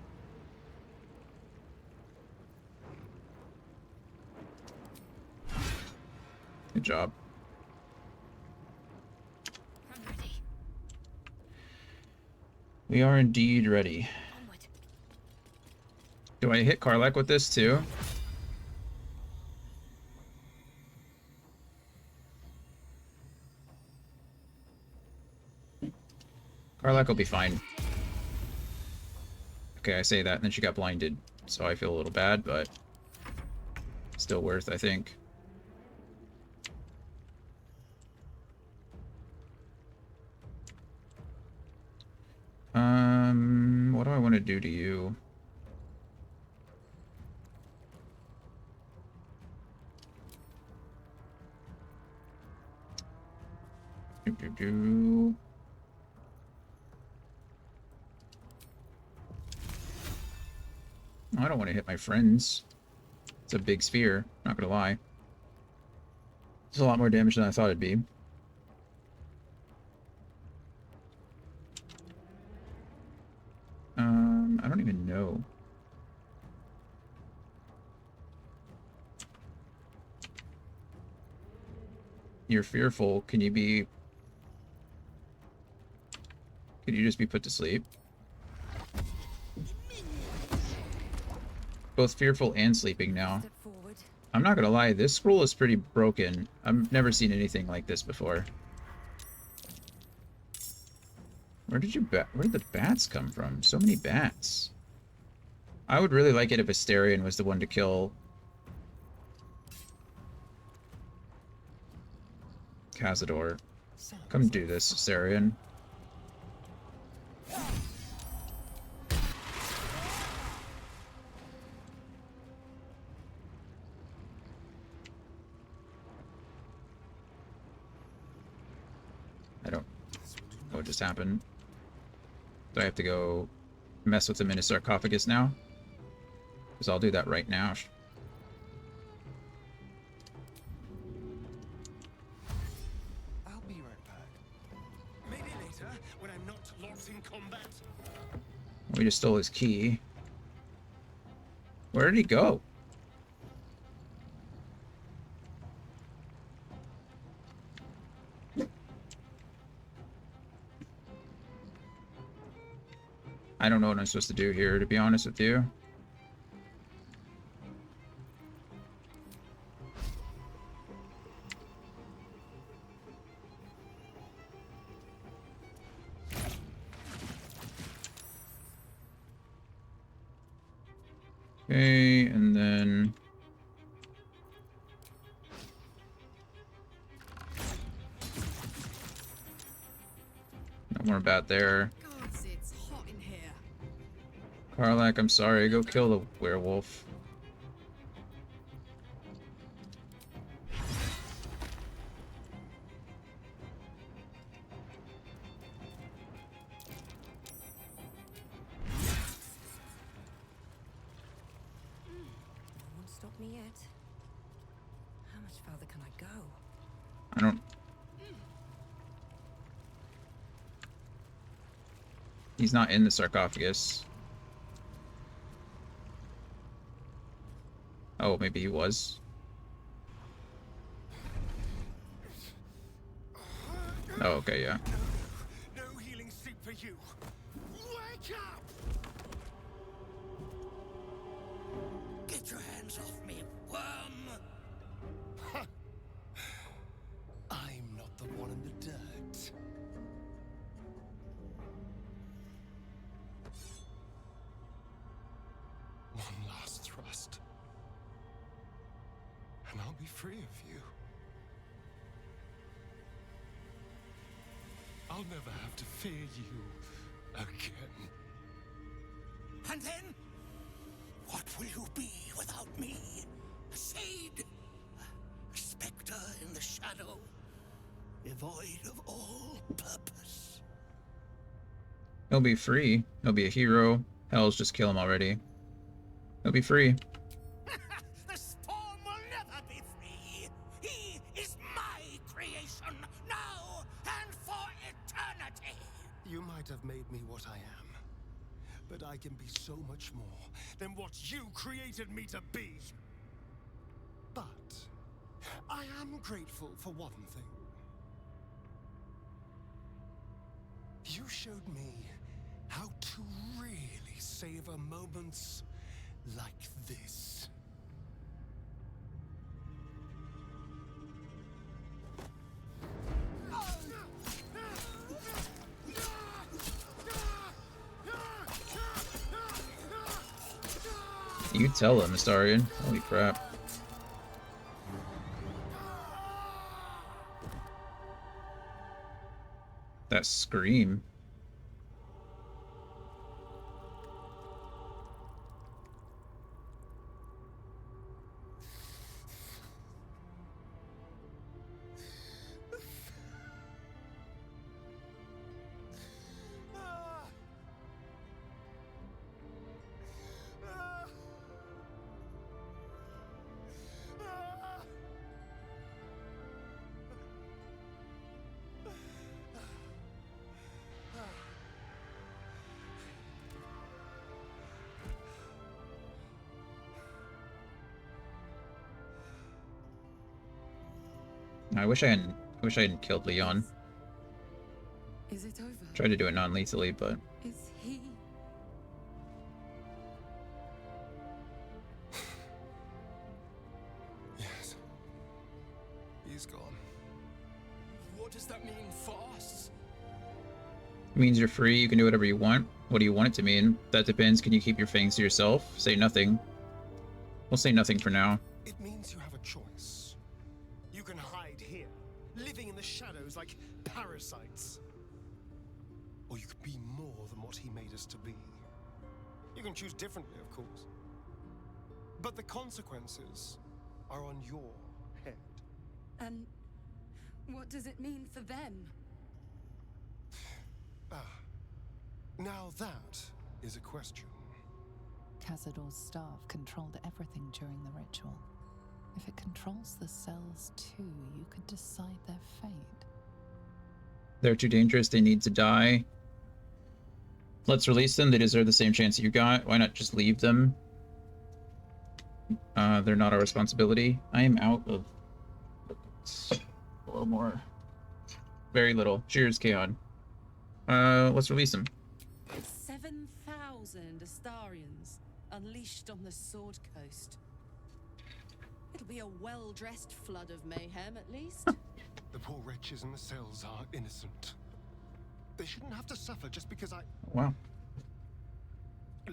Good job. I'm ready. We are indeed ready. Onward. Do I hit Karlak with this too? Karlak will be fine. Okay, I say that, and then she got blinded, so I feel a little bad, but still worth, I think. What do I want to do to you? I don't want to hit my friends. It's a big sphere, not gonna lie. It's a lot more damage than I thought it'd be. I don't even know. You're fearful. Can you just be put to sleep? Both fearful and sleeping now. I'm not gonna lie, this scroll is pretty broken. I've never seen anything like this before. Where did the bats come from? So many bats. I would really like it if Asterion was the one to kill Cazador. Come do this, Asterion. I don't know what just happened. Do I have to go mess with him in his sarcophagus now? Because I'll do that right now. I'll be right back. Maybe later, when I'm not locked in combat. We just stole his key. Where did he go? I don't know what I'm supposed to do here, to be honest with you. Okay, and then... no more bat there. Gods, it's hot in here. Karlak, I'm sorry. Go kill the werewolf. Won't stop me yet. How much further can I go? I don't... He's not in the sarcophagus. Oh, maybe he was. Oh, okay, yeah. No healing soup for you. Wake up! Get your hands off me, worm! I'm not the one in the dirt. One last thrust. And I'll be free of you. I'll never have to fear you again. And then? What will you be without me? A shade? A spectre in the shadow? Devoid of all purpose? He'll be free. He'll be a hero. Hell's just kill him already. He'll be free. The Spawn will never be free! He is my creation, now and for eternity! You might have made me what I am, but I can be so much more than what you created me to be. But I am grateful for one thing. You showed me how to really savor moments like this. You tell him, Astarion. Holy crap. That scream. I wish I hadn't killed Leon. Is it over? Tried to do it non-lethally, but Is he? Yes. He's gone. What does that mean for us? it means you're free, you can do whatever you want. What do you want it to mean? That depends. Can you keep your fangs to yourself? Say nothing. We'll say nothing for now. It means you have a choice. You can hide here, living in the shadows like parasites. Or you could be more than what he made us to be. You can choose differently, of course. But the consequences are on your head. And what does it mean for them? Now that is a question. Cazador's staff controlled everything during the ritual. If it controls the cells too, you could decide their fate. They're too dangerous, they need to die. Let's release them, they deserve the same chance you got. Why not just leave them? They're not our responsibility. I am out of... a little more. Very little. Cheers, Kaon. Let's release them. 7,000 Astarians unleashed on the Sword Coast. It'll be a well-dressed flood of mayhem, at least. The poor wretches in the cells are innocent. They shouldn't have to suffer just because I Wow.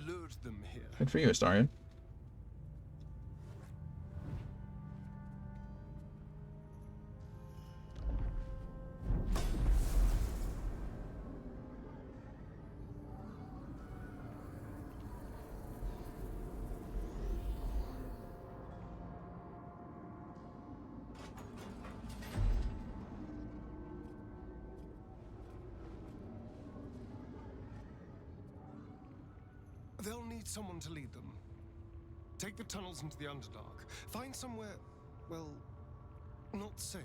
lured them here. Good for you, Astarion. They'll need someone to lead them. Take the tunnels into the Underdark. Find somewhere, well, not safe,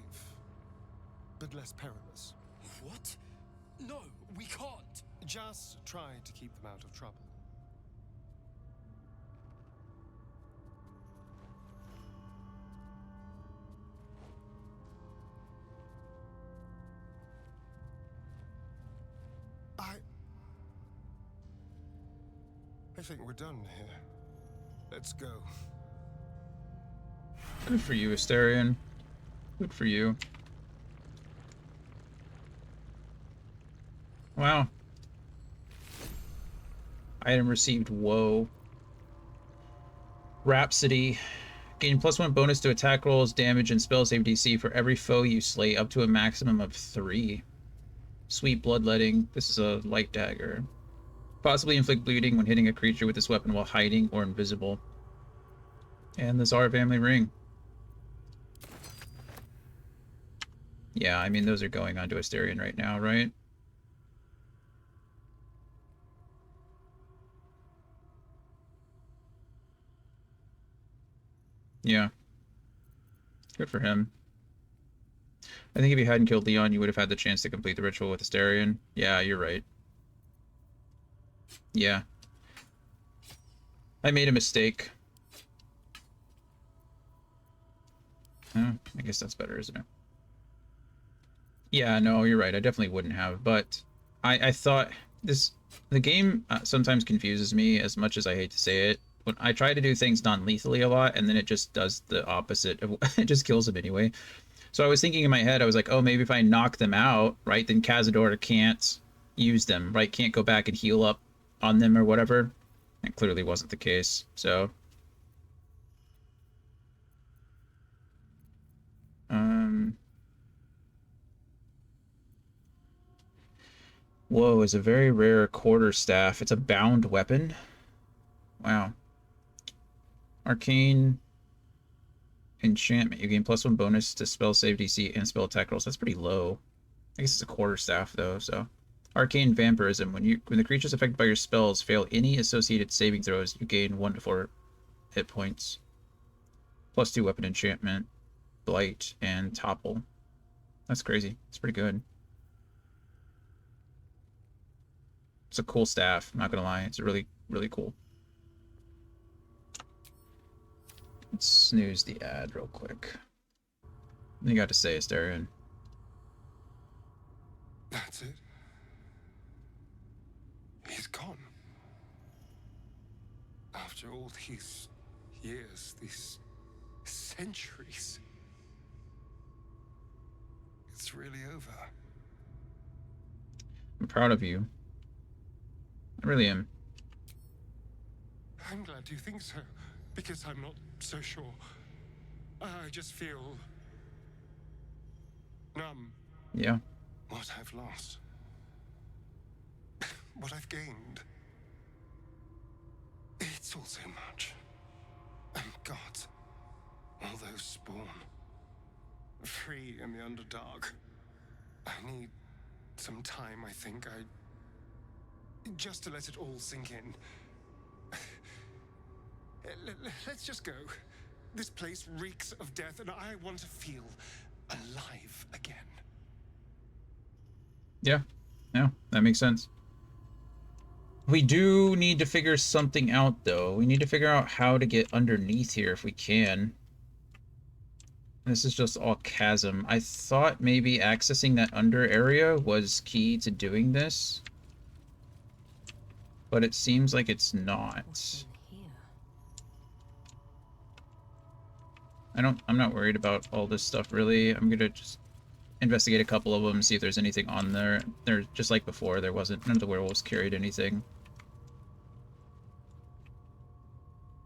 but less perilous. What? No, we can't. Just try to keep them out of trouble. I think we're done here. Let's go. Good for you, Asterion. Good for you. Wow. Item received. Whoa. Rhapsody. Gain +1 bonus to attack rolls, damage, and spell save DC for every foe you slay, up to a maximum of 3. Sweet bloodletting. This is a light dagger. Possibly inflict bleeding when hitting a creature with this weapon while hiding or invisible. And the Tsar family ring. Yeah, I mean, those are going onto Asterion right now, right? Yeah. Good for him. I think if you hadn't killed Leon, you would have had the chance to complete the ritual with Asterion. Yeah, you're right. Yeah. I made a mistake. Oh, I guess that's better, isn't it? Yeah, no, you're right. I definitely wouldn't have, but I thought the game sometimes confuses me as much as I hate to say it. When I try to do things non-lethally a lot, and then it just does the opposite of it just kills them anyway. So I was thinking in my head, I was like, oh, maybe if I knock them out, right, then Cazador can't use them, right? Can't go back and heal up on them or whatever. It clearly wasn't the case, so... Whoa, is a very rare quarterstaff. It's a bound weapon? Wow. Arcane enchantment. You gain +1 bonus to spell save DC and spell attack rolls. That's pretty low. I guess it's a quarterstaff though, so. Arcane vampirism. When the creatures affected by your spells fail any associated saving throws, you gain 1 to 4 hit points. +2 weapon enchantment, blight, and topple. That's crazy. It's pretty good. It's a cool staff, I'm not gonna lie. It's really, really cool. Let's snooze the ad real quick. What you got to say, Asterion? That's it. He's gone. After all these years, these centuries. It's really over. I'm proud of you. I really am. I'm glad you think so, because I'm not so sure. I just feel numb. Yeah. What I've lost. What I've gained. It's all so much. And God, all those spawn. Free in the Underdark. I need some time, I think. Just to let it all sink in. Let's just go. This place reeks of death, and I want to feel alive again. Yeah. Yeah, that makes sense. We do need to figure something out, though. We need to figure out how to get underneath here if we can. This is just all chasm. I thought maybe accessing that under area was key to doing this. But it seems like it's not. I'm not worried about all this stuff, really. I'm gonna just investigate a couple of them, see if there's anything on there. There, just like before, there wasn't. None of the werewolves carried anything.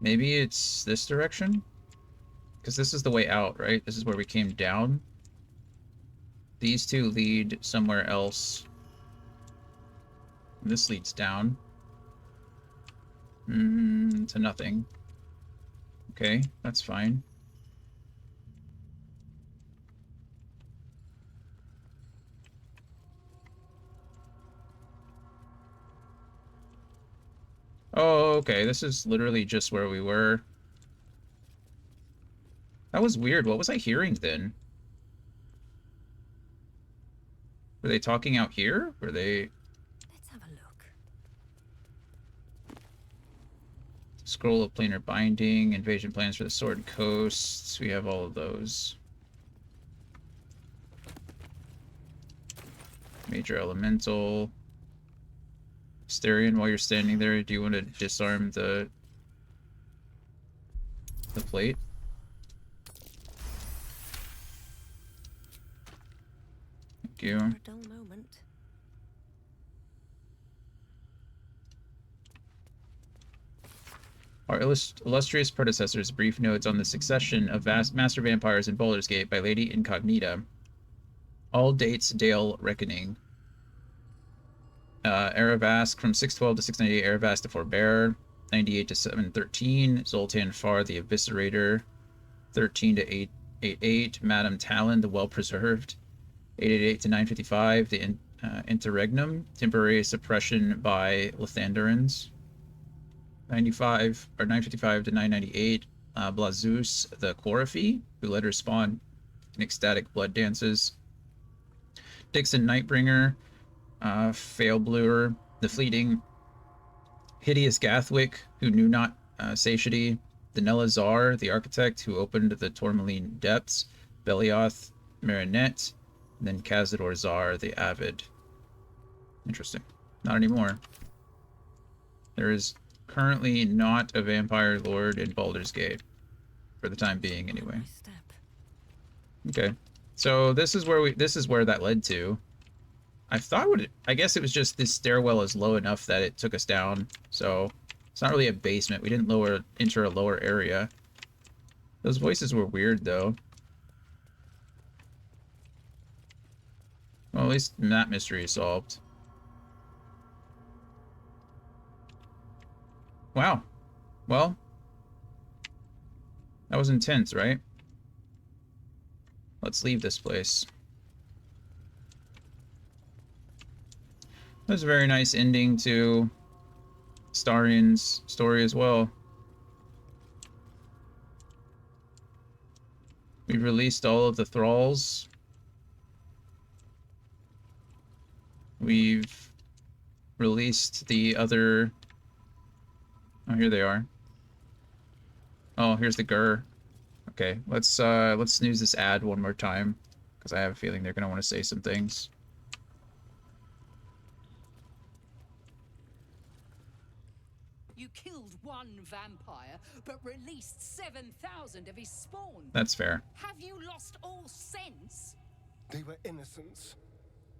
Maybe it's this direction? Because this is the way out, right? This is where we came down. These two lead somewhere else. And this leads down. To nothing. Okay, that's fine. Oh, okay, this is literally just where we were. That was weird. What was I hearing then? Were they talking out here? Were they... Let's have a look. Scroll of Planar Binding, invasion plans for the Sword Coast. We have all of those. Major Elemental. Asterion, while you're standing there, do you want to disarm the plate? Thank you. For a dull moment. Our illustrious predecessors' brief notes on the succession of master vampires in Baldur's Gate by Lady Incognita. All dates Dale Reckoning. Aravask from 612 to 698, Aravask the Forbearer. 98 to 713, Zoltan Far the Eviscerator. 13 to 888, Madame Talon the Well-Preserved. 888 to 955, the Interregnum, temporary suppression by Lathanderans. 955 to 998, Blazus the Chlorophy, who let her spawn in ecstatic blood dances. Dixon Nightbringer, Failbluer, the Fleeting, Hideous Gathwick, who knew not satiety, Danella Czar, the Architect, who opened the Tourmaline Depths, Belioth, Marinette, and then Cazador Czar, the Avid. Interesting. Not anymore. There is currently not a vampire lord in Baldur's Gate. For the time being, anyway. Okay. So this is where that led to. I guess it was just this stairwell is low enough that it took us down. So it's not really a basement. We didn't enter a lower area. Those voices were weird though. Well, at least that mystery is solved. Wow. Well, that was intense, right? Let's leave this place. That was a very nice ending to Starion's story as well. We've released all of the thralls. We've released the other... Oh, here they are. Oh, here's the Gur. Okay, let's snooze this ad one more time, because I have a feeling they're gonna want to say some things. You killed one vampire, but released 7,000 of his spawn. That's fair. Have you lost all sense? They were innocents.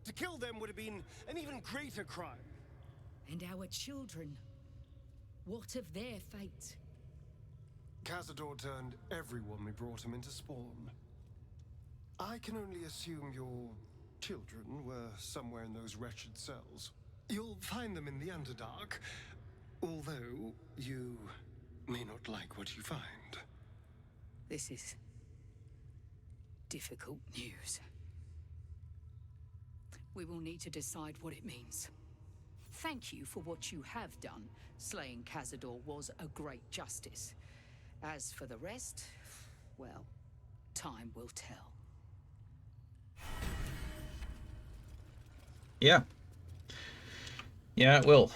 To kill them would have been an even greater crime. And our children, what of their fate? Cazador turned everyone we brought him into spawn. I can only assume your children were somewhere in those wretched cells. You'll find them in the Underdark, although you may not like what you find. This is difficult news. We will need to decide what it means. Thank you for what you have done. Slaying Cazador was a great justice. As for the rest, well, time will tell. Yeah. Yeah, it will.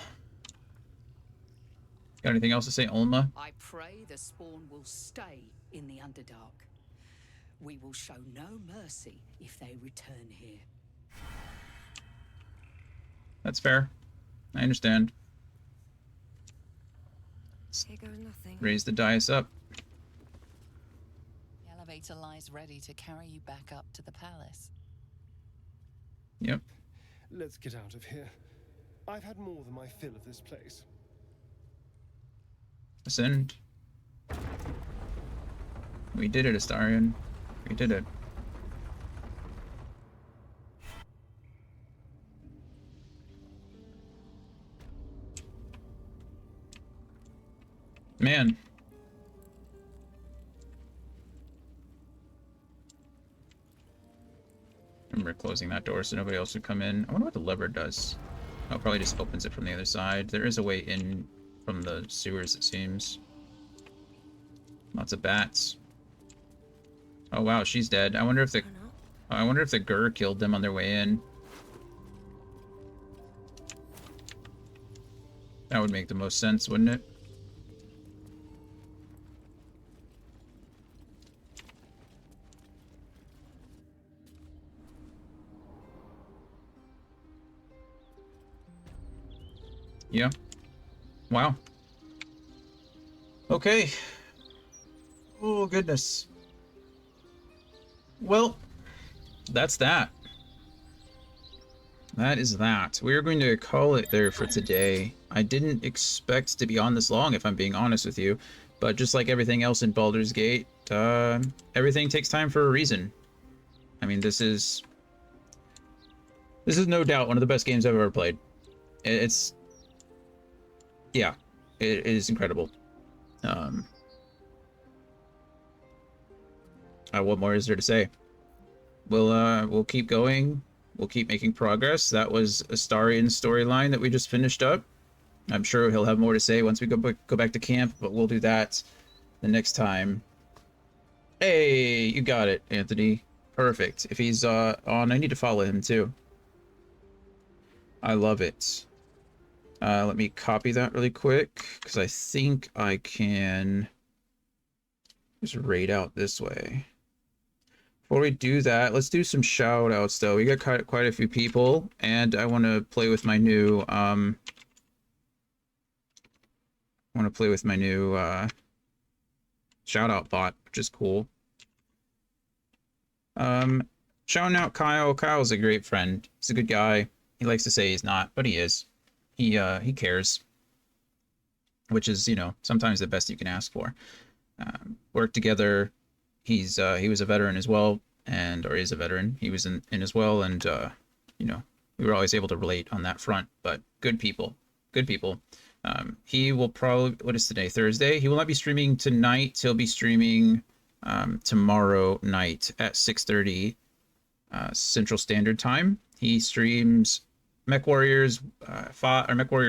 Got anything else to say, Olma? I pray the spawn will stay in the Underdark. We will show no mercy if they return here. That's fair. I understand. Here goes nothing. Raise the dice up. The elevator lies ready to carry you back up to the palace. Yep. Let's get out of here. I've had more than my fill of this place. Ascend. We did it, Astarion. We did it. Man. Remember closing that door so nobody else would come in. I wonder what the lever does. Oh, it probably just opens it from the other side. There is a way in from the sewers, it seems. Lots of bats. Oh wow, she's dead. I wonder if the Gur killed them on their way in. That would make the most sense, wouldn't it? Yeah. Wow. Okay. Oh, goodness. Well, that's that. That is that. We're going to call it there for today. I didn't expect to be on this long, if I'm being honest with you. But just like everything else in Baldur's Gate, everything takes time for a reason. I mean, this is no doubt one of the best games I've ever played. It's... yeah, it is incredible. What more is there to say? We'll keep going. We'll keep making progress. That was Astarian's storyline that we just finished up. I'm sure he'll have more to say once we go back to camp, but we'll do that the next time. Hey, you got it, Anthony. Perfect. If he's on, I need to follow him too. I love it. Let me copy that really quick, because I think I can just raid out this way. Before we do that, let's do some shout outs though. We got quite a few people, and I want to play with my new shout out bot, which is cool. Shouting out Kyle. Kyle's a great friend. He's a good guy. He likes to say he's not, but he is. He cares, which is, you know, sometimes the best you can ask for. Work together. He was a veteran as well, or is a veteran. He was in as well, and you know, we were always able to relate on that front. But good people. He will probably, what is today? Thursday. He will not be streaming tonight. He'll be streaming tomorrow night at 6:30 Central Standard Time. He streams MechWarrior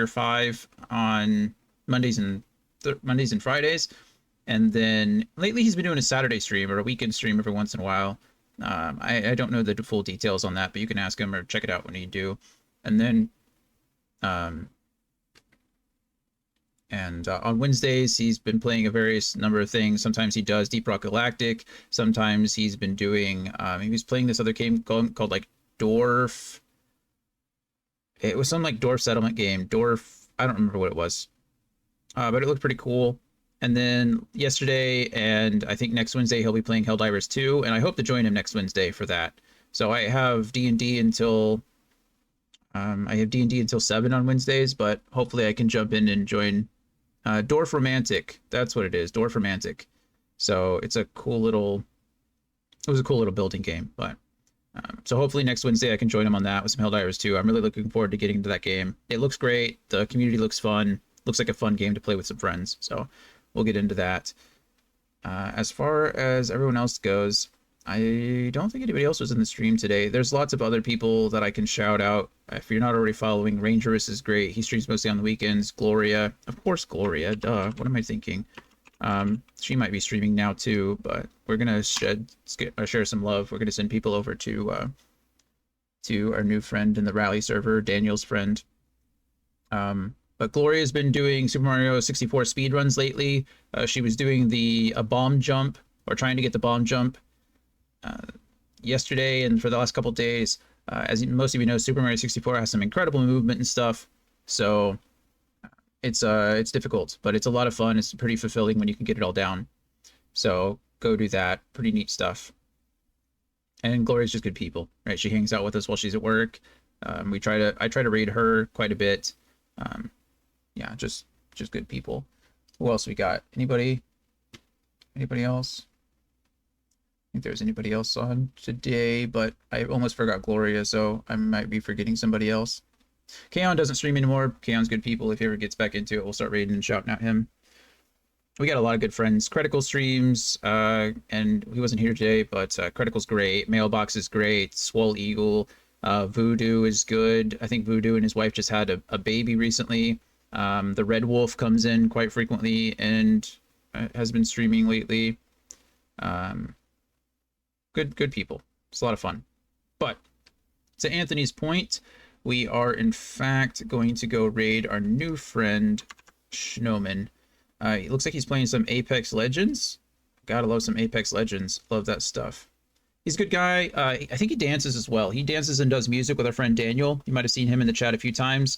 5 on Mondays and Fridays. And then lately he's been doing a Saturday stream or a weekend stream every once in a while. I don't know the full details on that, but you can ask him or check it out when you do. And then on Wednesdays, he's been playing a various number of things. Sometimes he does Deep Rock Galactic. Sometimes he's been doing, he was playing this other game called like Dwarf. It was some like Dwarf settlement game. Dwarf, I don't remember what it was. But it looked pretty cool. And then yesterday, and I think next Wednesday, he'll be playing Helldivers 2, and I hope to join him next Wednesday for that. So I have D&D until 7 on Wednesdays, but hopefully I can jump in and join Dwarf Romantic. That's what it is, Dwarf Romantic. So it was a cool little building game. But so hopefully next Wednesday I can join him on that with some Helldivers 2. I'm really looking forward to getting into that game. It looks great. The community looks fun. Looks like a fun game to play with some friends. So we'll get into that. As far as everyone else goes, I don't think anybody else was in the stream today. There's lots of other people that I can shout out. If you're not already following, Rangerus is great. He streams mostly on the weekends. Gloria, of course, Gloria. Duh. What am I thinking? She might be streaming now too, but we're gonna share some love. We're gonna send people over to our new friend in the rally server, Daniel's friend. But Gloria's been doing Super Mario 64 speedruns lately. She was doing a bomb jump, or trying to get the bomb jump, yesterday and for the last couple days. As most of you know, Super Mario 64 has some incredible movement and stuff, so it's difficult, but it's a lot of fun. It's pretty fulfilling when you can get it all down. So go do that. Pretty neat stuff. And Gloria's just good people, right? She hangs out with us while she's at work. I try to raid her quite a bit. Yeah, just good people. Who else we got? Anybody else? I think there's anybody else on today, but I almost forgot Gloria, so I might be forgetting somebody else. Kaon doesn't stream anymore. Kaon's good people. If he ever gets back into it, we'll start raiding and shouting at him. We got a lot of good friends. Critical streams, and he wasn't here today, but Critical's great. Mailbox is great. Swole Eagle. Voodoo is good. I think Voodoo and his wife just had a baby recently. The Red Wolf comes in quite frequently and has been streaming lately. Good people. It's a lot of fun. But to Anthony's point, we are in fact going to go raid our new friend Schnoman. It looks like he's playing some Apex Legends. Gotta love some Apex Legends. Love that stuff. He's a good guy. I think he dances as well. He dances and does music with our friend Daniel. You might have seen him in the chat a few times.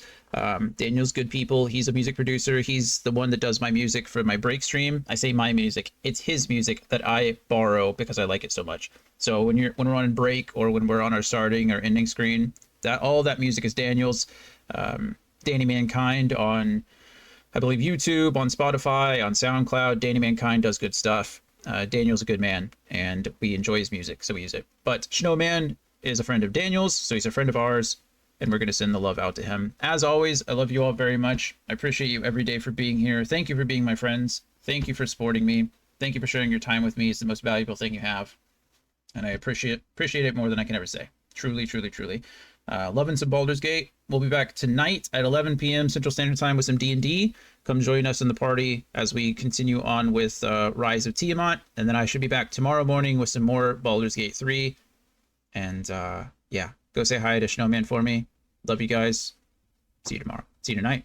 Daniel's good people. He's a music producer. He's the one that does my music for my break stream. I say my music. It's his music that I borrow because I like it so much. So when we're on break or when we're on our starting or ending screen, all that music is Daniel's. Danny Mankind on, I believe, YouTube, on Spotify, on SoundCloud. Danny Mankind does good stuff. Daniel's a good man, and we enjoy his music, so we use it. But Snowman is a friend of Daniel's, so he's a friend of ours, and we're going to send the love out to him. As always, I love you all very much. I appreciate you every day for being here. Thank you for being my friends. Thank you for supporting me. Thank you for sharing your time with me. It's the most valuable thing you have, and I appreciate it more than I can ever say. Truly, truly, truly. Loving some Baldur's Gate. We'll be back tonight at 11 p.m. Central Standard Time with some D&D. Come join us in the party as we continue on with Rise of Tiamat. And then I should be back tomorrow morning with some more Baldur's Gate 3. And yeah, go say hi to Snowman for me. Love you guys. See you tomorrow. See you tonight.